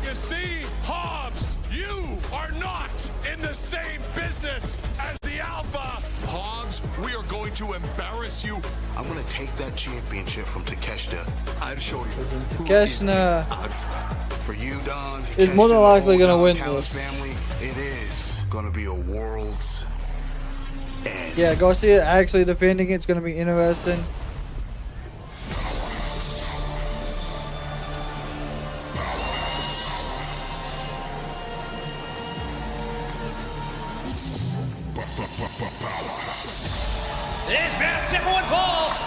You see, Hobbs, you are not in the same business as the Alpha. Hobbs, we are going to embarrass you. I'm gonna take that championship from Takeshita. I'll show you. Takeshita For you, Don, is more than likely going to win Callis this. family, it is gonna be a world's end. Yeah, Garcia actually defending it's going to be interesting.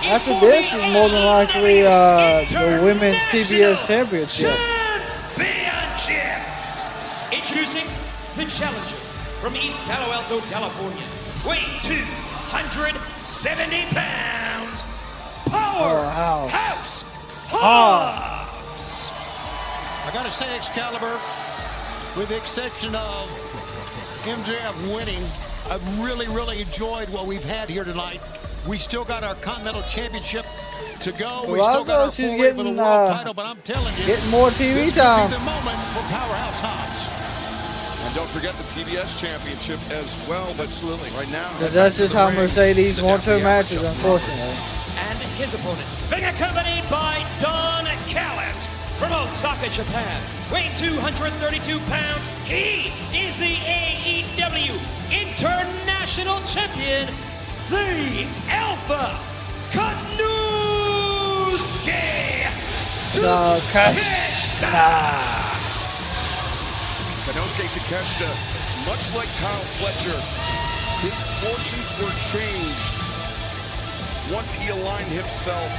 After this is more than likely the women's TBS championship. Championship. Introducing the challenger from East Palo Alto, California, weighing 270 pounds, Powerhouse Hobbs. I gotta say, Excalibur, with the exception of MJF winning, I've really enjoyed what we've had here tonight. We still got our Continental Championship to go. We still got our she's foray for the getting, world title, but I'm telling you, getting more TV this time. could be the moment for Powerhouse Hobbs. And don't forget the TBS Championship as well. But absolutely, right now. That's just how Mercedes wants her matches, unfortunately. And his opponent, being accompanied by Don Callis from Osaka, Japan, weighing 232 pounds. He is the AEW International Champion, the Alpha Konosuke Konosuke Takeshita, much like Kyle Fletcher, his fortunes were changed once he aligned himself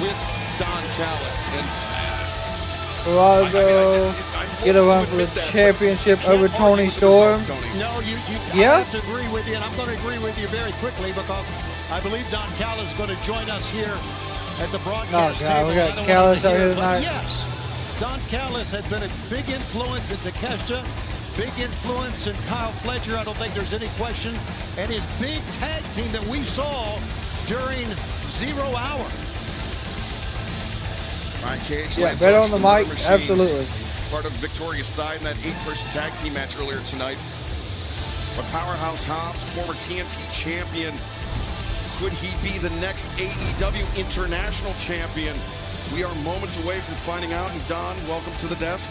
with Don Callis. And Gerardo get a run for the championship over Tony Storm. No, you Yeah? have to agree with you, and I'm going to agree with you very quickly because I believe Don Callis is going to join us here at the broadcast table. We got I don't Callis want out to here hear it, but tonight. yes, Don Callis has been a big influence in Takeshita, big influence in Kyle Fletcher. I don't think there's any question. And his big tag team that we saw during 0 Hour. Ryan Cage, Yeah, lands better on the Murder mic, Machines, absolutely. part of Victoria's side in that 8-person tag team match earlier tonight. But Powerhouse Hobbs, former TNT champion, could he be the next AEW International Champion? We are moments away from finding out. And Don, welcome to the desk.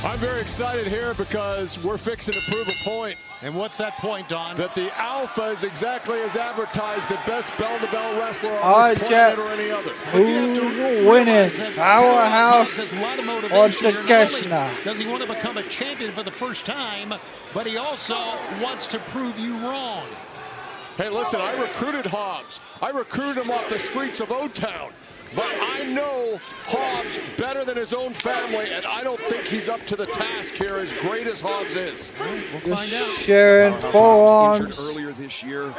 I'm very excited here because we're fixing to prove a point. And what's that point, Don? That the Alpha is exactly as advertised, the best bell-to-bell wrestler All on right, this chat. planet or any other. Who's winning? Powerhouse or Takeshita? Does he want to become a champion for the first time, but he also wants to prove you wrong? Hey, listen, I recruited Hobbs. I recruited him off the streets of O-Town. But I know Hobbs better than his own family, and I don't think he's up to the task here, as great as Hobbs is. We'll find out. Sharon forearms. Injured earlier this year,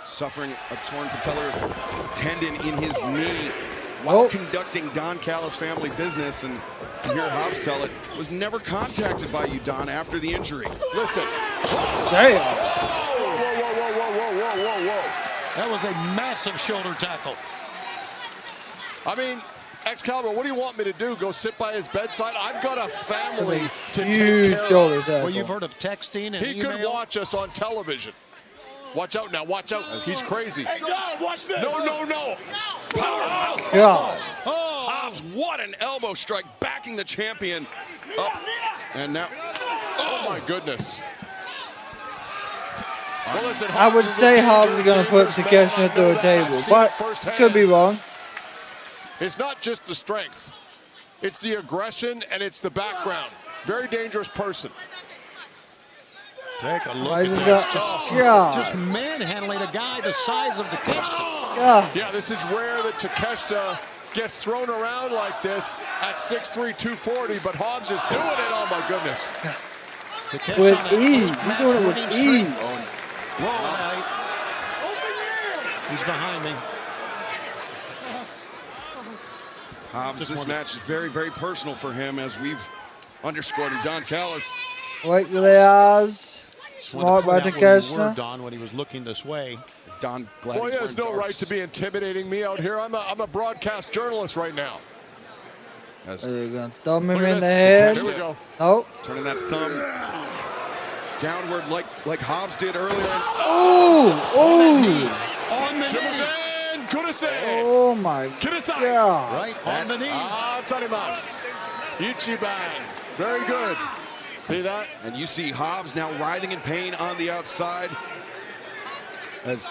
suffering a torn patellar tendon in his knee while conducting Don Callis family business. And to hear Hobbs tell it, was never contacted by you, Don, after the injury. Listen. Damn. Whoa. That was a massive shoulder tackle. I mean, Excalibur, what do you want me to do? Go sit by his bedside? I've got a family to Huge take care shoulder of. tackle. Well, you've heard of texting and He email. could watch us on television. Watch out now, watch out. He's crazy. Hey, John, watch this. No. Powerhouse. God. Hobbs, what an elbow strike, backing the champion up. And now, Oh my goodness. Well, listen, I would is say a Hobbs is going to put dangerous man. Takeshita through a table, I've seen but it firsthand. could be wrong. It's not just the strength. It's the aggression and it's the background. Very dangerous person. Take a look Right at in that. the- God. Just manhandling a guy the size of Takeshita. God. Yeah, this is rare that Takeshita gets thrown around like this at 6'3", 240, but Hobbs is doing it. Oh my goodness. Takeshita With on a ease. match He's doing it winning with streak. ease. Whoa, he's behind me. Hobbs, this match is very, very personal for him, as we've underscored. And Don Callis, Wait till the eyes. Smart by Takeshita. Don when he was looking this way. Don, glad Well, he's he has no wearing right darks. to be intimidating me out here. I'm a broadcast journalist right now. As They're going to thumb him Look at in the this. head. Here we go. Nope. turning that thumb downward like Hobbs did earlier. Oh. On the Shimazan, Kudasai. Oh my Kudasai. God. Right on the knee. Tarimasu. Ichiban. Very good. See that? And you see Hobbs now writhing in pain on the outside as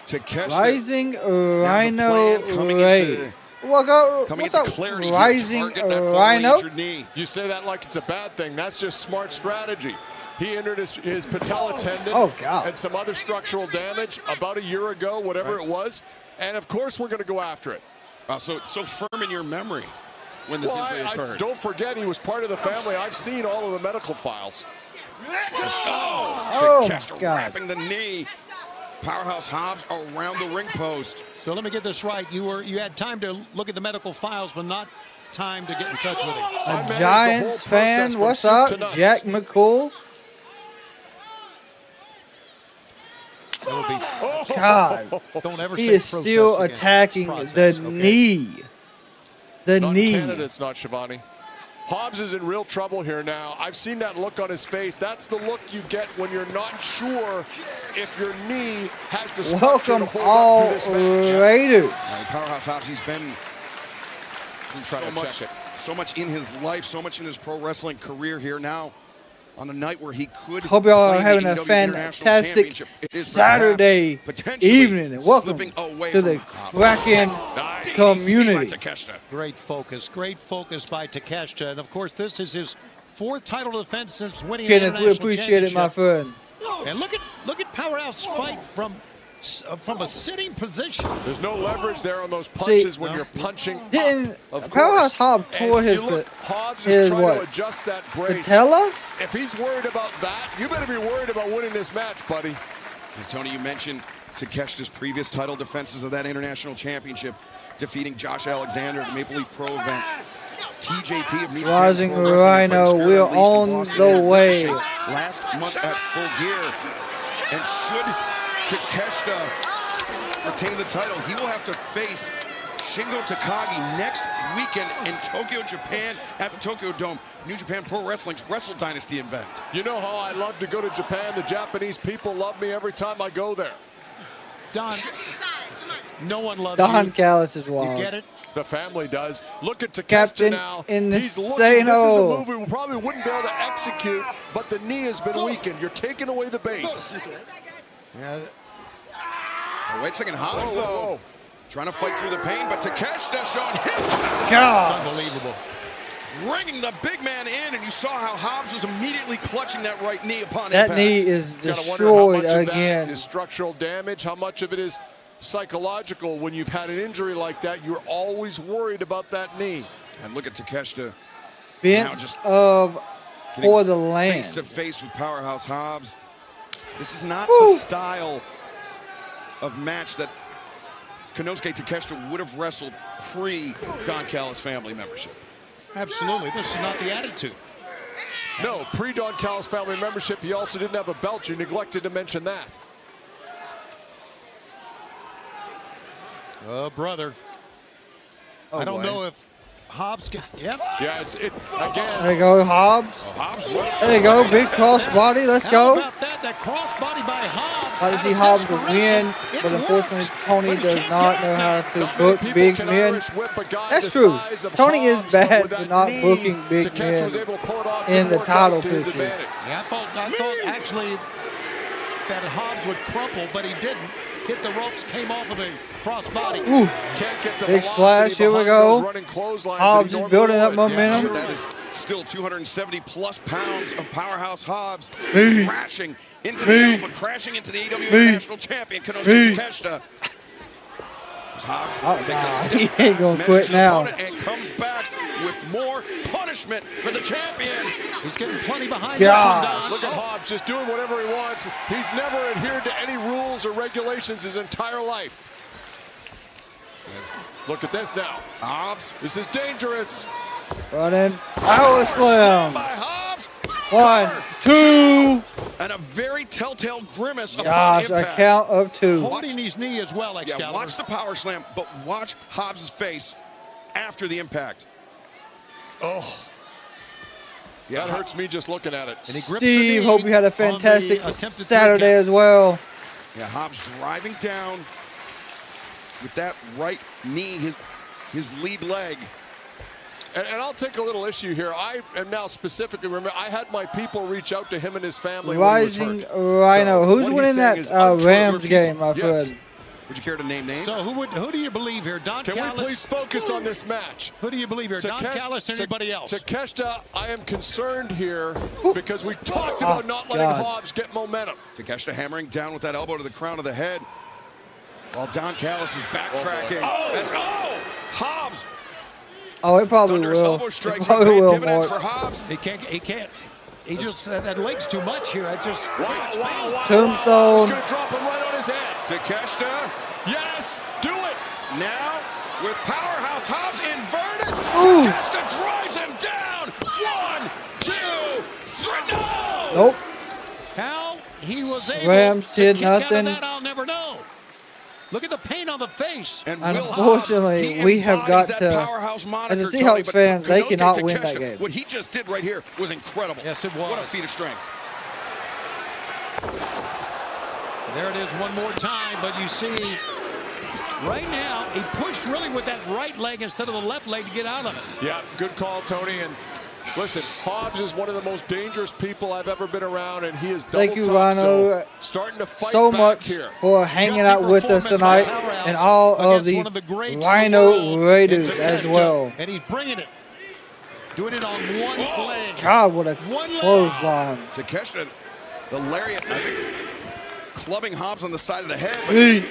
Takeshita Rising Rhino plan coming Ray. into- What's coming up? into clarity here, Rising target that formerly Rhino. injured knee. You say that like it's a bad thing. That's just smart strategy. He entered his patella tendon Oh, God. and some other structural damage about a year ago, whatever it was. And of course, we're going to go after it. So firm in your memory when this Well, injury I occurred. don't forget he was part of the family. I've seen all of the medical files. Oh, Takeshita God. wrapping the knee. Powerhouse Hobbs around the ring post. So let me get this right. You had time to look at the medical files, but not time to get in touch with him. A Giants fan. What's up? Jack McCool. That would be. God. Don't ever He say is still process again. attacking Process, the okay? knee. The Not knee. in Canada, it's not, Shivani. Hobbs is in real trouble here now. I've seen that look on his face. That's the look you get when you're not sure if your knee has the structure Welcome to hold all up through this match. Raiders. Powerhouse Hobbs, he's been through so much in his life, so much in his pro wrestling career here now. On a night where he could Hope y'all are claim having the a AEW International fantastic Championship. It is Saturday perhaps potentially evening. And welcome slipping away to from the Hobbs. Kraken community. Great focus by Takeshita. And of course, this is his 4th title defense since winning the Kenneth, international we appreciate it, my friend. And look at Powerhouse fight from a sitting position. There's no leverage there on those punches when you're punching. Powerhouse Hobbs tore his Hobbs is trying to adjust that brace. patella? If he's worried about that, you better be worried about winning this match, buddy. And Tony, you mentioned Takeshita's previous title defenses of that international championship, defeating Josh Alexander at the Maple Leaf Pro event. TJP of New Japan Rising Pro Wrestling Rhino, fighting we're Spirit on Unleashed in the Boston way. International last month at Full Gear. And should Takeshita retain the title, he will have to face Shingo Takagi next weekend in Tokyo, Japan at the Tokyo Dome. New Japan Pro Wrestling's Wrestle Dynasty event. You know how I love to go to Japan. The Japanese people love me every time I go there. Don, no one loves you. Don Callis is wild. You get it? The family does. Look at Takeshita Captain now. Insano. He's looking. This is a move we probably wouldn't be able to execute, but the knee has been weakened. You're taking away the base. Yeah. Oh, wait a second, Hobbs though. Trying to fight through the pain, but Takeshita showing his power. God. Unbelievable. Bringing the big man in, and you saw how Hobbs was immediately clutching that right knee upon That impact. knee is How destroyed much of again. that is structural damage? How much of it is psychological? When you've had an injury like that, you're always worried about that knee. And look at Takeshita. Bench of for the land. Face to face with Powerhouse Hobbs. This is not the style of match that Konosuke Takeshita would have wrestled pre-Don Callis family membership. Absolutely. This is not the attitude. No, pre-Don Callis family membership, he also didn't have a belt. You neglected to mention that. Oh, brother. I don't know if Hobbs can. Yep. Yeah, it's again. There you go, Hobbs. There you go, big cross body. Let's go. How about that? That cross body by Hobbs. I see Hobbs to win, but unfortunately Tony does not know how to book big men. That's true. Tony is bad for not booking big men in the title picture. Yeah, I thought actually that Hobbs would crumple, but he didn't. Hit the ropes, came off of the crossbody. Ooh. Big splash, here we go. Hobbs is building up momentum. That is still 270 plus pounds of Powerhouse Hobbs crashing into the Alpha, crashing into the AEW National Champion, Konosuke Takeshita. Hobbs takes a step, he ain't gonna quit now. And comes back with more punishment for the champion. He's getting plenty behind this one. Look at Hobbs just doing whatever he wants. He's never adhered to any rules or regulations his entire life. Look at this now. Hobbs, this is dangerous. Running. Power slam. By Hobbs. 1, 2. And a very telltale grimace upon Gosh, a impact. count of 2. Holding his knee as well, Yeah, watch the power slam, but watch Hobbs' face after the impact. Oh. Yeah, that hurts me just looking at it. And he grips Steve, hope you had a fantastic Saturday as well. Yeah, Hobbs driving down with that right knee, his lead leg. And I'll take a little issue here. I am now specifically, remember, I had my people reach out to him and his family Rising when he was hurt. Rhino. So Who's what winning he's saying is that untrue. Rams game, my Yes. friend? Would you care to name names? So who do you believe here? Don Can Callis? we please focus on this match? Who do you believe here? Don Callis or anybody else? Takeshita, I am concerned here because we talked about not letting Hobbs get momentum. Takeshita hammering down with that elbow to the crown of the head, while Don Callis is backtracking. Hobbs. Oh, it probably Thunderous will. elbow It strikes probably paying will, dividends Mark. for Hobbs. He can't. He just, that leg's too much here. That's just Tombstone. He's going to drop him right on his head. Takeshita. Yes, do it. Now, with Powerhouse Hobbs inverted, Ooh. Takeshita drives him down. 1, 2, 3, no! Nope. How he was able Rams to did kick out of nothing. that, I'll never know. Look at the pain on the face. And Unfortunately, we have got to, as the Seahawks fans, they cannot win that game. What he just did right here was incredible. Yes, it was. What a feat of strength. There it is one more time, but you see, right now, he pushed really with that right leg instead of the left leg to get out of it. Yeah, good call, Tony. And Listen, Hobbs is one of the most dangerous people I've ever been around, and he is double Thank you, tough, Rhino, so starting to fight so back much here. for hanging out with us tonight, and all of the Rhino Raiders as well. And he's bringing it. Doing it on one leg. God, what a clothesline. Takeshita, the lariat, I think, clubbing Hobbs on the side of the head. But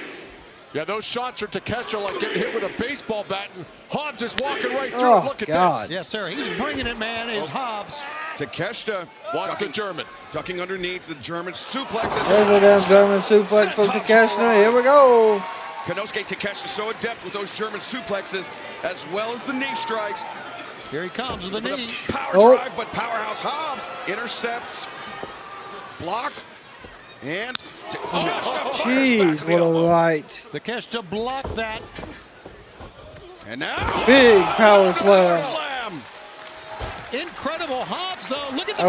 yeah, those shots are Takeshita like getting hit with a baseball bat, and Hobbs is walking right through Oh, it. Look at God. this. Yes, sir. He's bringing it, man. It's Hobbs. Takeshita Watch the German. Ducking underneath the German suplexes. There's a damn German suplex from Takeshita. Here we go. Konosuke Takeshita so adept with those German suplexes as well as the knee strikes. Here he comes with the knee. Power drive, but Powerhouse Hobbs intercepts, blocks, and Jeez, what a right. Takeshita blocked that. And now Big power slam. Incredible Hobbs, though. Look at the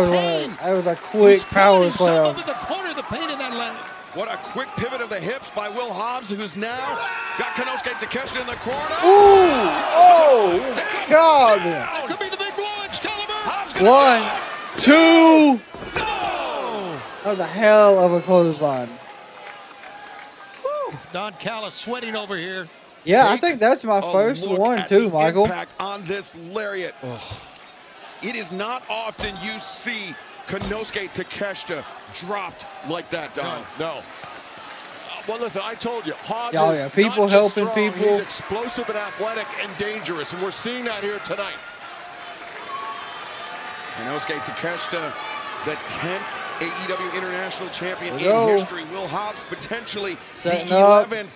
That was a quick power slam. the corner of the paint in that leg. What a quick pivot of the hips by Will Hobbs, who's now got Konosuke Takeshita in the corner. Ooh! Oh, God. That could be the big blow, Excalibur. 1, 2. That was a hell of a clothesline. Don Callis sweating over here. Yeah, I think that's my first one too, Michael. Impact on this lariat. It is not often you see Konosuke Takeshita dropped like that, Don. No. Well, listen, I told you, Hobbs Oh, is yeah, people not just helping strong, people. He's explosive and athletic and dangerous, and we're seeing that here tonight. Konosuke Takeshita, the 10th AEW International Champion in Go. history. Will Hobbs potentially Setting the up. 11th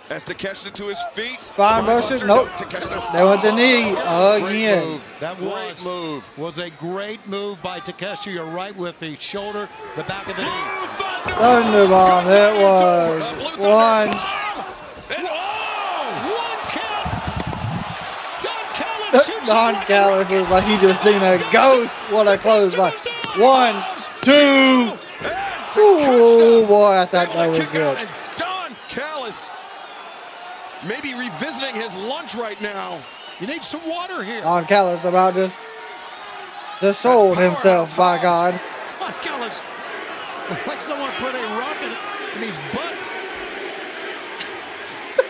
as Takeshita to his feet. Spine buster. Nope. Takeshita. They went the knee Great again. move. That was a great move by Takeshita. You're right with the shoulder, the back of the knee. Thunderbomb. That was one. Don Callis was like he just seen a ghost. What a clothesline. 1, 2. Ooh, boy, I thought that was good. And Don Callis maybe revisiting his lunch right now. You need some water here. Don Callis about just sold himself, by God. Don Callis, like someone put a rocket in his butt.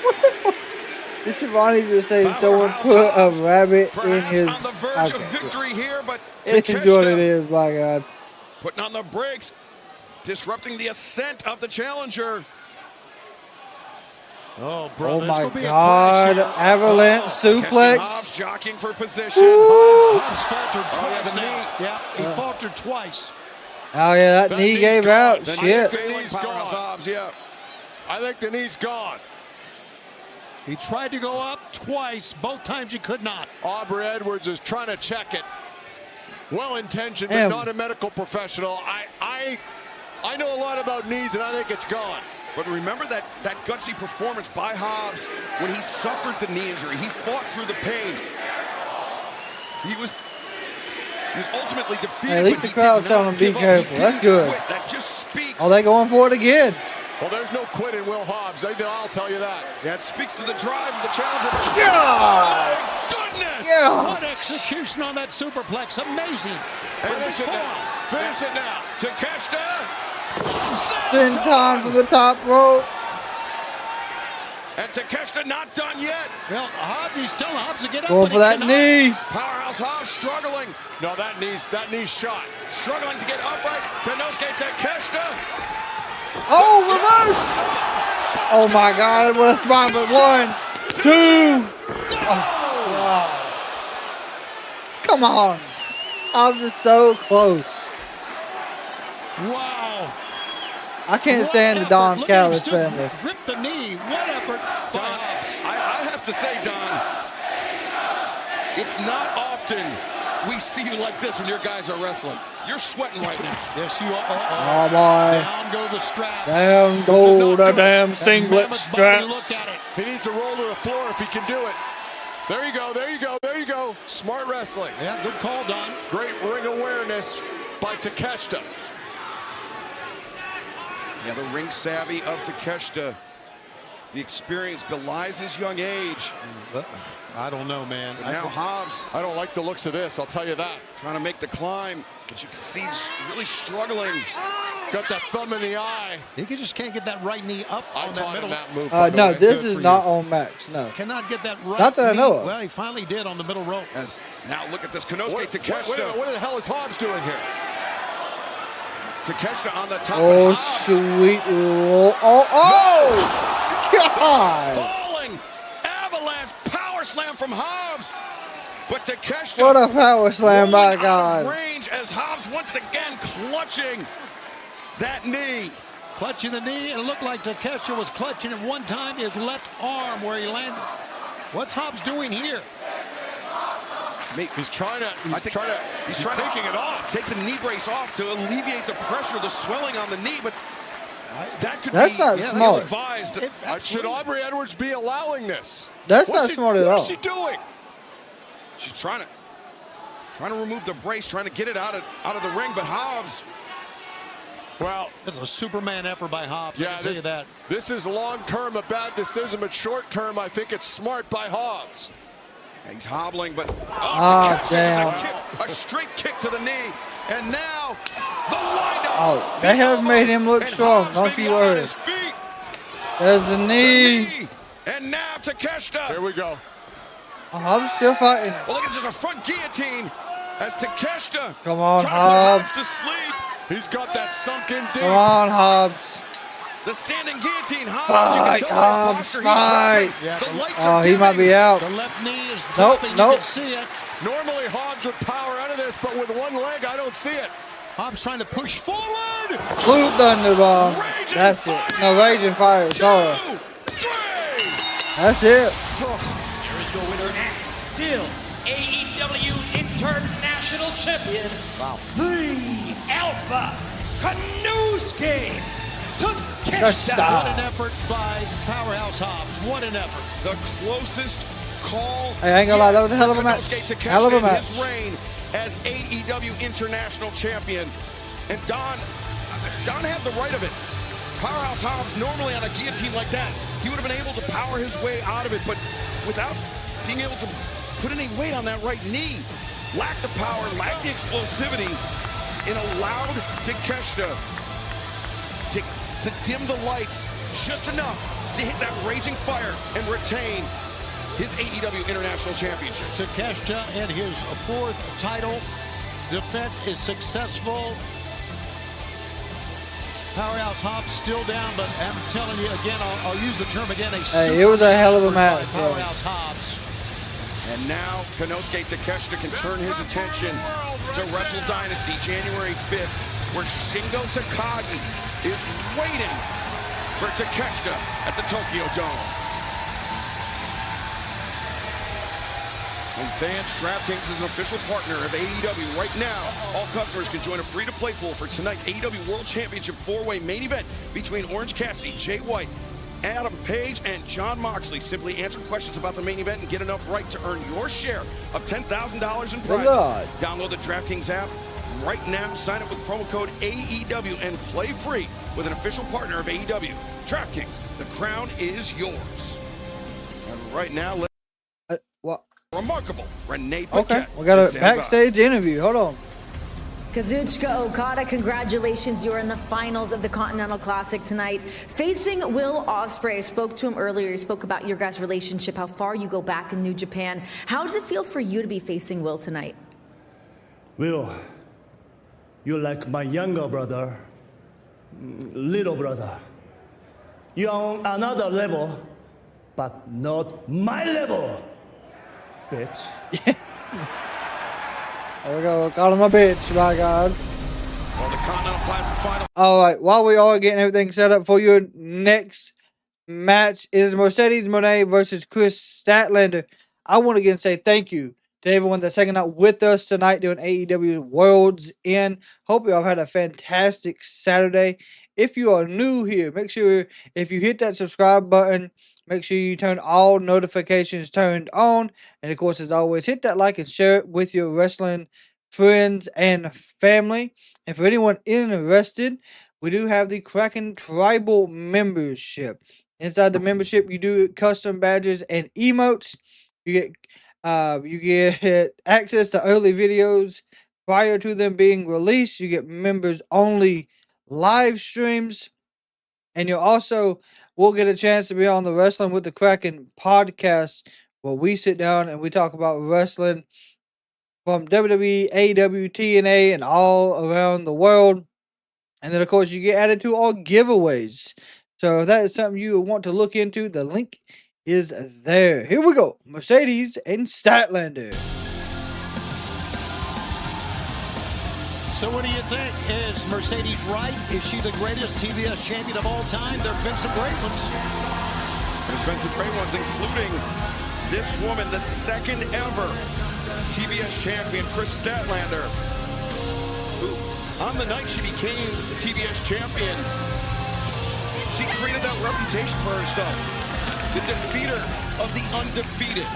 What the fuck? Did Shivani just say someone put a rabbit in his... On the verge of victory here, but It is what it is, by God. putting on the brakes, disrupting the ascent of the challenger. Oh, Oh my God. Avalanche Catching suplex. Hobbs, jockeying for position. Hobbs faltered twice now. Yeah, he faltered twice. Oh, yeah, that knee gave out. The Shit. knee's Powerhouse Hobbs, yeah. I think the knee's gone. He tried to go up twice. Both times he could not. Aubrey Edwards is trying to check it. Well-intentioned, but Damn. not a medical professional. I know a lot about knees, and I think it's gone. But remember that gutsy performance by Hobbs when he suffered the knee injury. He fought through the pain. He was ultimately defeated. At least but the he crowd did telling not him be give up. He careful. That's didn't good. quit. That just speaks. Oh, they going for it again. Well, there's no quit in Will Hobbs. I'll tell you that. That speaks to the drive of the challenger. Yeah. Goodness! Yeah. What execution on that superplex. Amazing. Finish it now. Finish it now. Takeshita. 10 times to the top rope. And Takeshita not done yet. Well, Hobbs, he's still Hobbs to get up. Going but for that he cannot. knee. Powerhouse Hobbs struggling. No, that knee's shot. Struggling to get upright. Konosuke Takeshita. Oh, reverse. Oh, my God. What a spine. But 1, 2. Oh, come on. I'm just so close. Wow. I can't What stand the effort. Don Look at him Callis still family. Grip the knee. What effort. Don, I have to say, Don, it's not often we see you like this when your guys are wrestling. You're sweating right now. Yes, you are. Oh, boy. Down go the straps. Down go the damn singlet mammoth body, Look straps. at it. He needs to roll to the floor if he can do it. There you go, there you go, there you go. Smart wrestling. Yeah, good call, Don. Great ring awareness by Takeshita. Yeah, the ring savvy of Takeshita. The experience belies his young age. I don't know, man. But now Hobbs, I don't like the looks of this, I'll tell you that. trying to make the climb, but you can see he's really struggling. Got that thumb in the eye. He just can't get that right knee up on that middle. That move. No, this is not on Max. No. Cannot get that right. Not that I know knee. of. Well, he finally did on the middle rope. Now look at this. Konosuke Takeshita. What the hell is Hobbs doing here? Takeshita on the top. Oh, sweet Lord. Oh, God. Falling. Avalanche power slam from Hobbs. But Takeshita. What a power slam, my God. Range as Hobbs once again clutching that knee. Clutching the knee, and it looked like Takeshita was clutching at one time his left arm where he landed. What's Hobbs doing here? He's trying to. He's taking it off. Take the knee brace off to alleviate the pressure, the swelling on the knee, but that could That's be not smart. advised. Should Aubrey Edwards be allowing this? That's not smart at all. What's she doing? She's trying to remove the brace, trying to get it out of the ring, but Hobbs. Well, it's a Superman effort by Hobbs. Yeah, I can tell you that. This is long-term a bad decision, but short-term I think it's smart by Hobbs. He's hobbling, but damn. A straight kick to the knee, and now the windup. Oh, they have made him look strong. Don't you worry. There's the knee. And now Takeshita. Here we go. Hobbs still fighting. Well, look at just a front guillotine as Takeshita. Come on, trying to Hobbs. put Hobbs to sleep. He's got that sunken deep. Come on, Hobbs. The standing guillotine. Fight, Hobbs, fight. The lights Oh, are he might be out. The left knee is Nope, dropping. nope. You can see it. Normally Hobbs would power out of this, but with one leg, I don't see it. Hobbs trying to push forward. Blue Thunder Bomb. That's it. No, Raging Fire. Sorry. That's it. Here is your winner and still AEW International Champion, the Alpha Konosuke Takeshita. What an effort by Powerhouse Hobbs. What an effort. The closest call. Hey, I ain't gonna lie, that was a hell of a match. Hell of a match. His reign as AEW International Champion. And Don had the right of it. Powerhouse Hobbs, normally on a guillotine like that, he would have been able to power his way out of it, but without being able to put any weight on that right knee. Lacked the power, lacked the explosivity, and allowed Takeshita to dim the lights just enough to hit that raging fire and retain his AEW International Championship. Takeshita in his fourth title defense is successful. Powerhouse Hobbs still down, but I'm telling you again, I'll use the term again. Hey, it was a hell of a match. Powerhouse Hobbs. And now Konosuke Takeshita can turn his attention to Wrestle Dynasty January 5th, where Shingo Takagi is waiting for Takeshita at the Tokyo Dome. And fans, DraftKings is an official partner of AEW. Right now, all customers can join a free-to-play pool for tonight's AEW World Championship 4-way main event between Orange Cassidy, Jay White, Adam Page, and Jon Moxley. Simply answer questions about the main event and get enough right to earn your share of $10,000 in prizes. Download the DraftKings app right now. Sign up with promo code AEW and play free with an official partner of AEW. DraftKings, the crown is yours. And right now, let's remarkable Renee Paquette. Okay, we got a backstage interview. Hold on. Kazuchika Okada, congratulations. You're in the finals of the Continental Classic tonight. Facing Will Ospreay. I spoke to him earlier. He spoke about your guys' relationship, how far you go back in New Japan. How does it feel for you to be facing Will tonight? Will, you're like my younger brother, little brother. You're on another level, but not my level, bitch. There we go. Call him a bitch, my God. Well, the Continental Classic final. All right. While we are getting everything set up for your next match, it is Mercedes Moné versus Chris Statlander. I want to again say thank you to everyone that's hanging out with us tonight doing AEW World's End. Hope you all had a fantastic Saturday. If you are new here, make sure if you hit that subscribe button, make sure you turn all notifications turned on. And of course, as always, hit that like and share it with your wrestling friends and family. And for anyone interested, we do have the Kraken Tribal membership. Inside the membership, you do custom badges and emotes. You get access to early videos prior to them being released. You get members only live streams, and you also will get a chance to be on the Wrestling with the Kraken podcast, where we sit down and we talk about wrestling from WWE, AEW, TNA, and all around the world. And then, of course, you get added to all giveaways. So if that is something you want to look into, the link is there. Here we go. Mercedes and Statlander. So what do you think? Is Mercedes right? Is she the greatest TBS champion of all time? There have been some great ones. There's been some great ones, including this woman, the second ever TBS champion, Kris Statlander, who on the night she became the TBS champion, she created that reputation for herself. The defeater of the undefeated.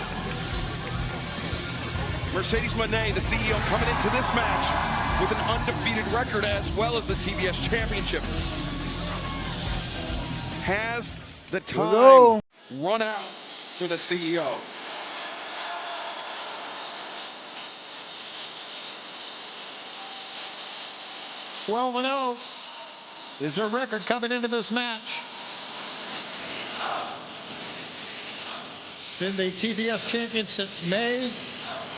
Mercedes Moné, the CEO, coming into this match with an undefeated record as well as the TBS championship. Has the time run out for the CEO? Well, Mano is her record coming into this match. Been the TBS champion since May,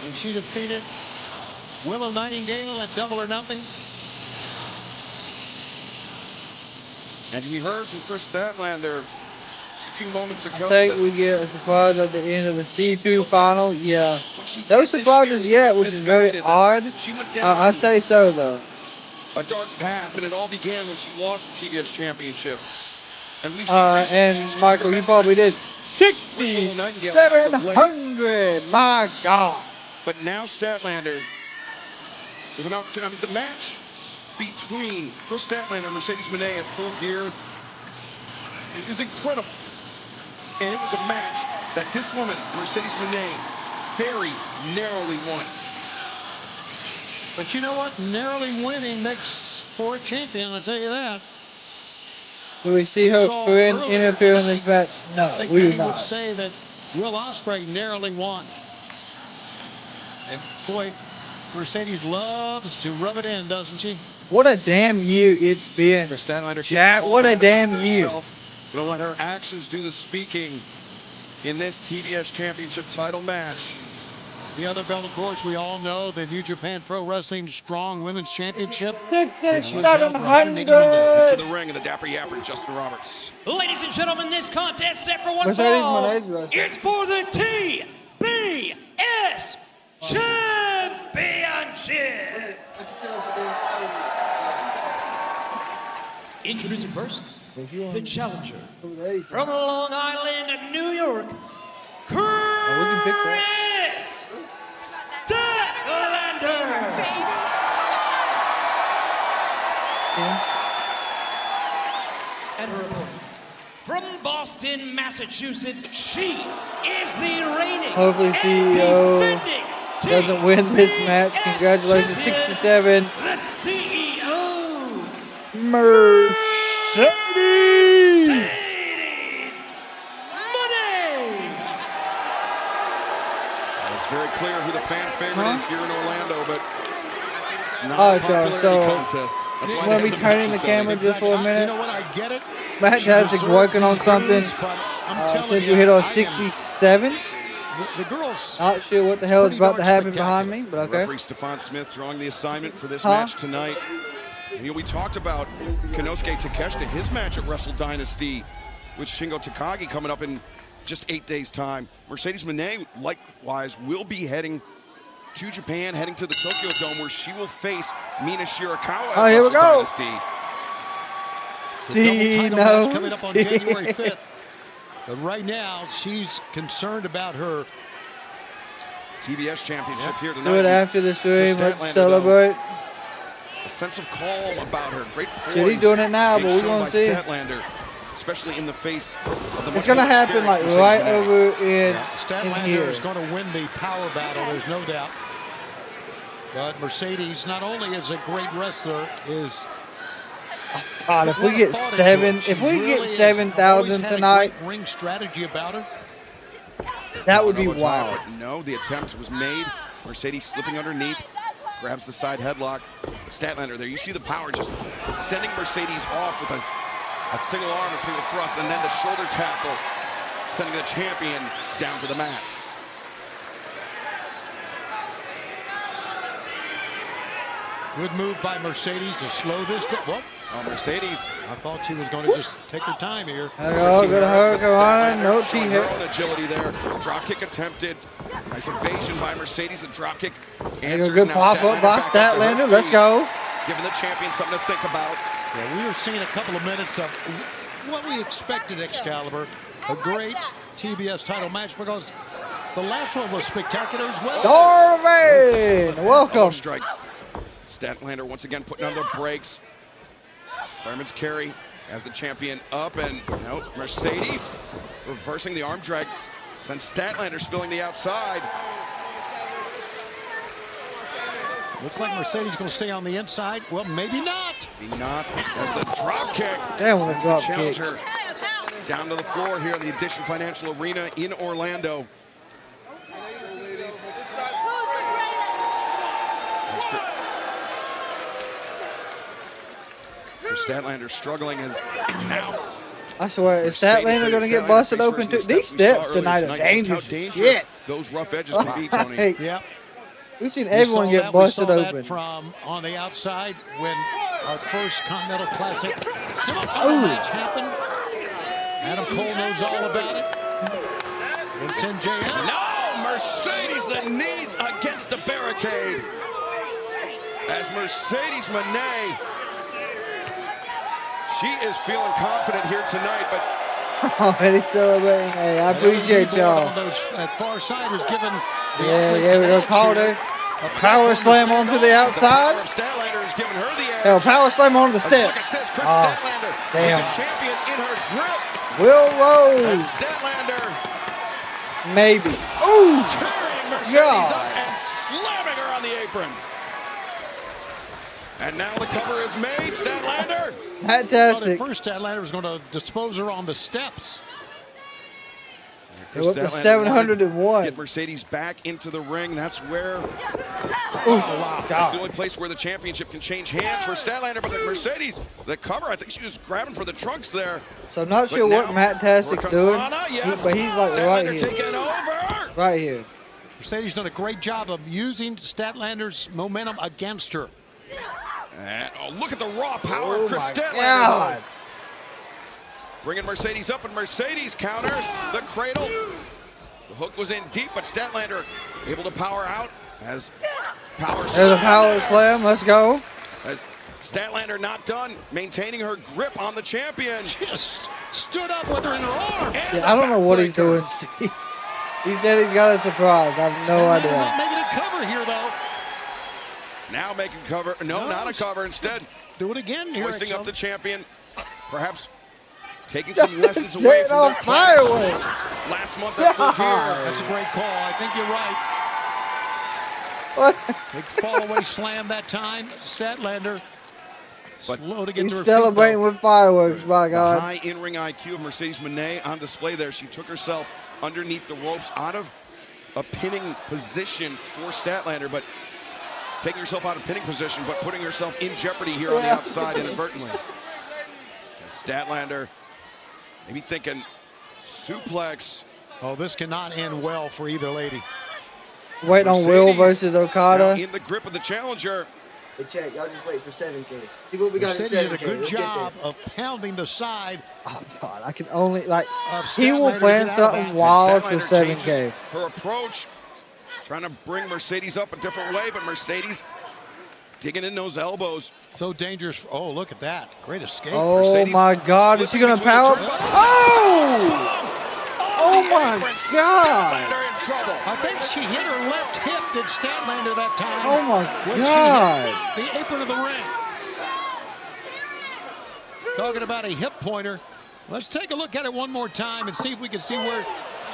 when she defeated Willow Nightingale at Double or Nothing. And we heard from Kris Statlander a few moments ago. I think we get a surprise at the end of the C2 final. Yeah. No surprises yet, which is very odd. I say so, though. A dark path, and it all began when she lost the TBS championship. And Michael, you probably did 6,700. My God. But now Statlander, with an opportunity, the match between Kris Statlander and Mercedes Moné at Full Gear is incredible. And it was a match that this woman, Mercedes Moné, very narrowly won. But you know what? Narrowly winning makes for a champion, I'll tell you that. Do we see her friend interfere in this match? No, we do not. I would say that Will Ospreay narrowly won. And boy, Mercedes loves to rub it in, doesn't she? What a damn year it's been. Chat, what a damn year. Gonna let her actions do the speaking in this TBS Championship title match. The other belt, of course, we all know, the New Japan Pro Wrestling Strong Women's Championship. 6,700. To the ring of the Dapper Yapper, Justin Roberts. Ladies and gentlemen, this contest set for one fall is for the TBS Championship. Introducing first, the challenger from Long Island, New York, Kris Statlander. And her opponent from Boston, Massachusetts, she is the reigning Hopefully CEO doesn't win this match. Congratulations, 67. The CEO, Mercedes Moné. It's very clear who the fan favorite is here in Orlando, but it's not All a right, y'all. popularity So, contest. That's why we'll they be have the turning the matches camera done. just for a minute. You know what? I get it. Matt Tazik's working on something. Since you hit on 67. The girls. Not sure what the hell is about to happen behind me, but okay. Referee Stefan Smith drawing the assignment for this match tonight. And, you know, we talked about Konosuke Takeshita, his match at Wrestle Dynasty with Shingo Takagi coming up in just 8 days' time. Mercedes Moné, likewise, will be heading to Japan, heading to the Tokyo Dome, where she will face Mina Shirakawa at here we Wrestle go. Dynasty. See, Coming up on January 5th. But right now, she's concerned about her TBS championship here tonight. Do it after the stream. Kris Let's Statlander, celebrate. A sense of calm about her. Great poise. Shit, he's doing it now, but being we're shown gonna by see. Statlander, especially in the face of the It's much gonna more happen like experienced right Mercedes over in Statlander here. is going to win the power battle, there's no doubt. But Mercedes not only is a great wrestler, is God, if we get 7,000 tonight, ring strategy about her. That would be wild. No, the attempt was made. Mercedes slipping underneath, grabs the side headlock. Statlander there. You see the power just sending Mercedes off with a single arm, a single thrust, and then the shoulder tackle, sending the champion down to the mat. Good move by Mercedes to slow this down. Well, Mercedes. I thought she was going to just take her time here. Go to her, go on. No, she hit. Her own agility there. Drop kick attempted. Nice evasion by Mercedes. A drop kick. A good pop up by Statlander. Let's go. Giving the champion something to think about. Yeah, we were seeing a couple of minutes of what we expected, Excalibur. A great TBS title match because the last one was spectacular as well. Darvin, welcome. Strike. Statlander once again putting on the brakes. Fireman's carry as the champion up, and no, Mercedes reversing the arm drag. Sends Statlander spilling the outside. Looks like Mercedes going to stay on the inside. Well, maybe not. Maybe not. As the drop kick. Damn, what a drop kick. kick. Down to the floor here in the Edition Financial Arena in Orlando. Statlander struggling as now. I swear, is Statlander going to get busted open too? These steps tonight are dangerous. Shit. Those rough edges can be, Tony. Yeah. We've seen everyone get busted we saw open. That from on the outside when our first Continental Classic semifinal match happened. Adam Cole knows all about it. It's MJF. No, Mercedes, the knees against the barricade. As Mercedes Moné, she is feeling confident here tonight, but already celebrating. Hey, I appreciate y'all. That far side was given. Yeah, we go called her. A power slam onto the outside. Statlander is giving her the edge. Hell, power slam onto the steps. Look at this, Chris Statlander. Damn. The champion in her grip. Will Rose. Statlander. Maybe. Ooh. Carrying Mercedes up and slamming her on the apron. And now the cover is made. Statlander. Fantastic. First, Statlander was going to dispose her on the steps. They're up to 701. Get Mercedes back into the ring. That's where. Wow. That's the only place where the championship can change hands for Statlander. But the Mercedes, the cover, I think she was grabbing for the trunks there. So I'm not sure what Matt Tastic's doing, but he's like right here. Taking over. Right here. Mercedes done a great job of using Statlander's momentum against her. And, look at the raw power of Chris Statlander. God. Bringing Mercedes up, and Mercedes counters the cradle. The hook was in deep, but Statlander able to power out as power. There's a power slam. Let's go. As Statlander not done, maintaining her grip on the champion. She just stood up with her in her arm. Yeah, I don't know what he's doing, Steve. He said he's got a surprise. I have no idea. Not making a cover here, though. Now making cover. No, not a cover. Instead, do it again here. Hoisting up the champion. Perhaps taking some lessons away from their fireworks last month at Full Gear. That's a great call. I think you're right. What? Big fall-away slam that time. Statlander slow to get to her He's celebrating feet, with fireworks, my God. The high in-ring IQ of Mercedes Moné on display there. She took herself underneath the ropes out of a pinning position for Statlander, but taking herself out of pinning position, but putting herself in jeopardy here on the outside inadvertently. Statlander maybe thinking suplex. Oh, this cannot end well for either lady. Waiting on Will versus Okada. In the grip of the challenger. Hey, check. Y'all just wait for 7K. See what we got in 7K. Did a good job of pounding the side. Oh, God. I can only, like, he will plan something wild for 7K. Her approach, trying to bring Mercedes up a different way, but Mercedes digging in those elbows. So dangerous. Oh, look at that. Great escape. Oh, Mercedes my God. Is she going to power? Oh! Oh, my God. Statlander in trouble. I think she hit her left hip, did Statlander that time. Oh, my when God. She hit the apron of the ring. Talking about a hip pointer. Let's take a look at it one more time and see if we can see where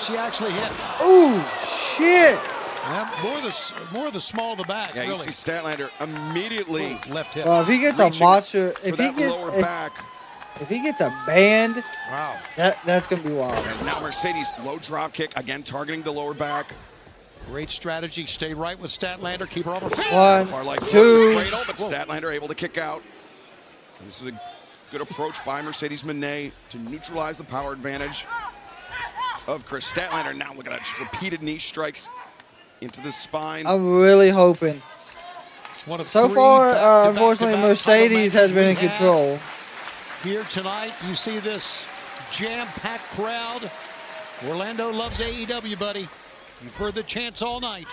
she actually hit. Oh, shit. More of the small of the back. Yeah, really. you see Statlander immediately left hip. If he gets a monster, if he gets a band, wow, that's gonna be wild. And now Mercedes low drop kick again, targeting the lower back. Great strategy. Stay right with Statlander. Keep her over feet. One, Far like two. Cradle, but Statlander able to kick out. And this is a good approach by Mercedes Moné to neutralize the power advantage of Chris Statlander. Now look at that, just repeated knee strikes into the spine. I'm really hoping. So far, unfortunately, Mercedes has been in control. Here tonight, you see this jam-packed crowd. Orlando loves AEW, buddy. You've heard the chants all night.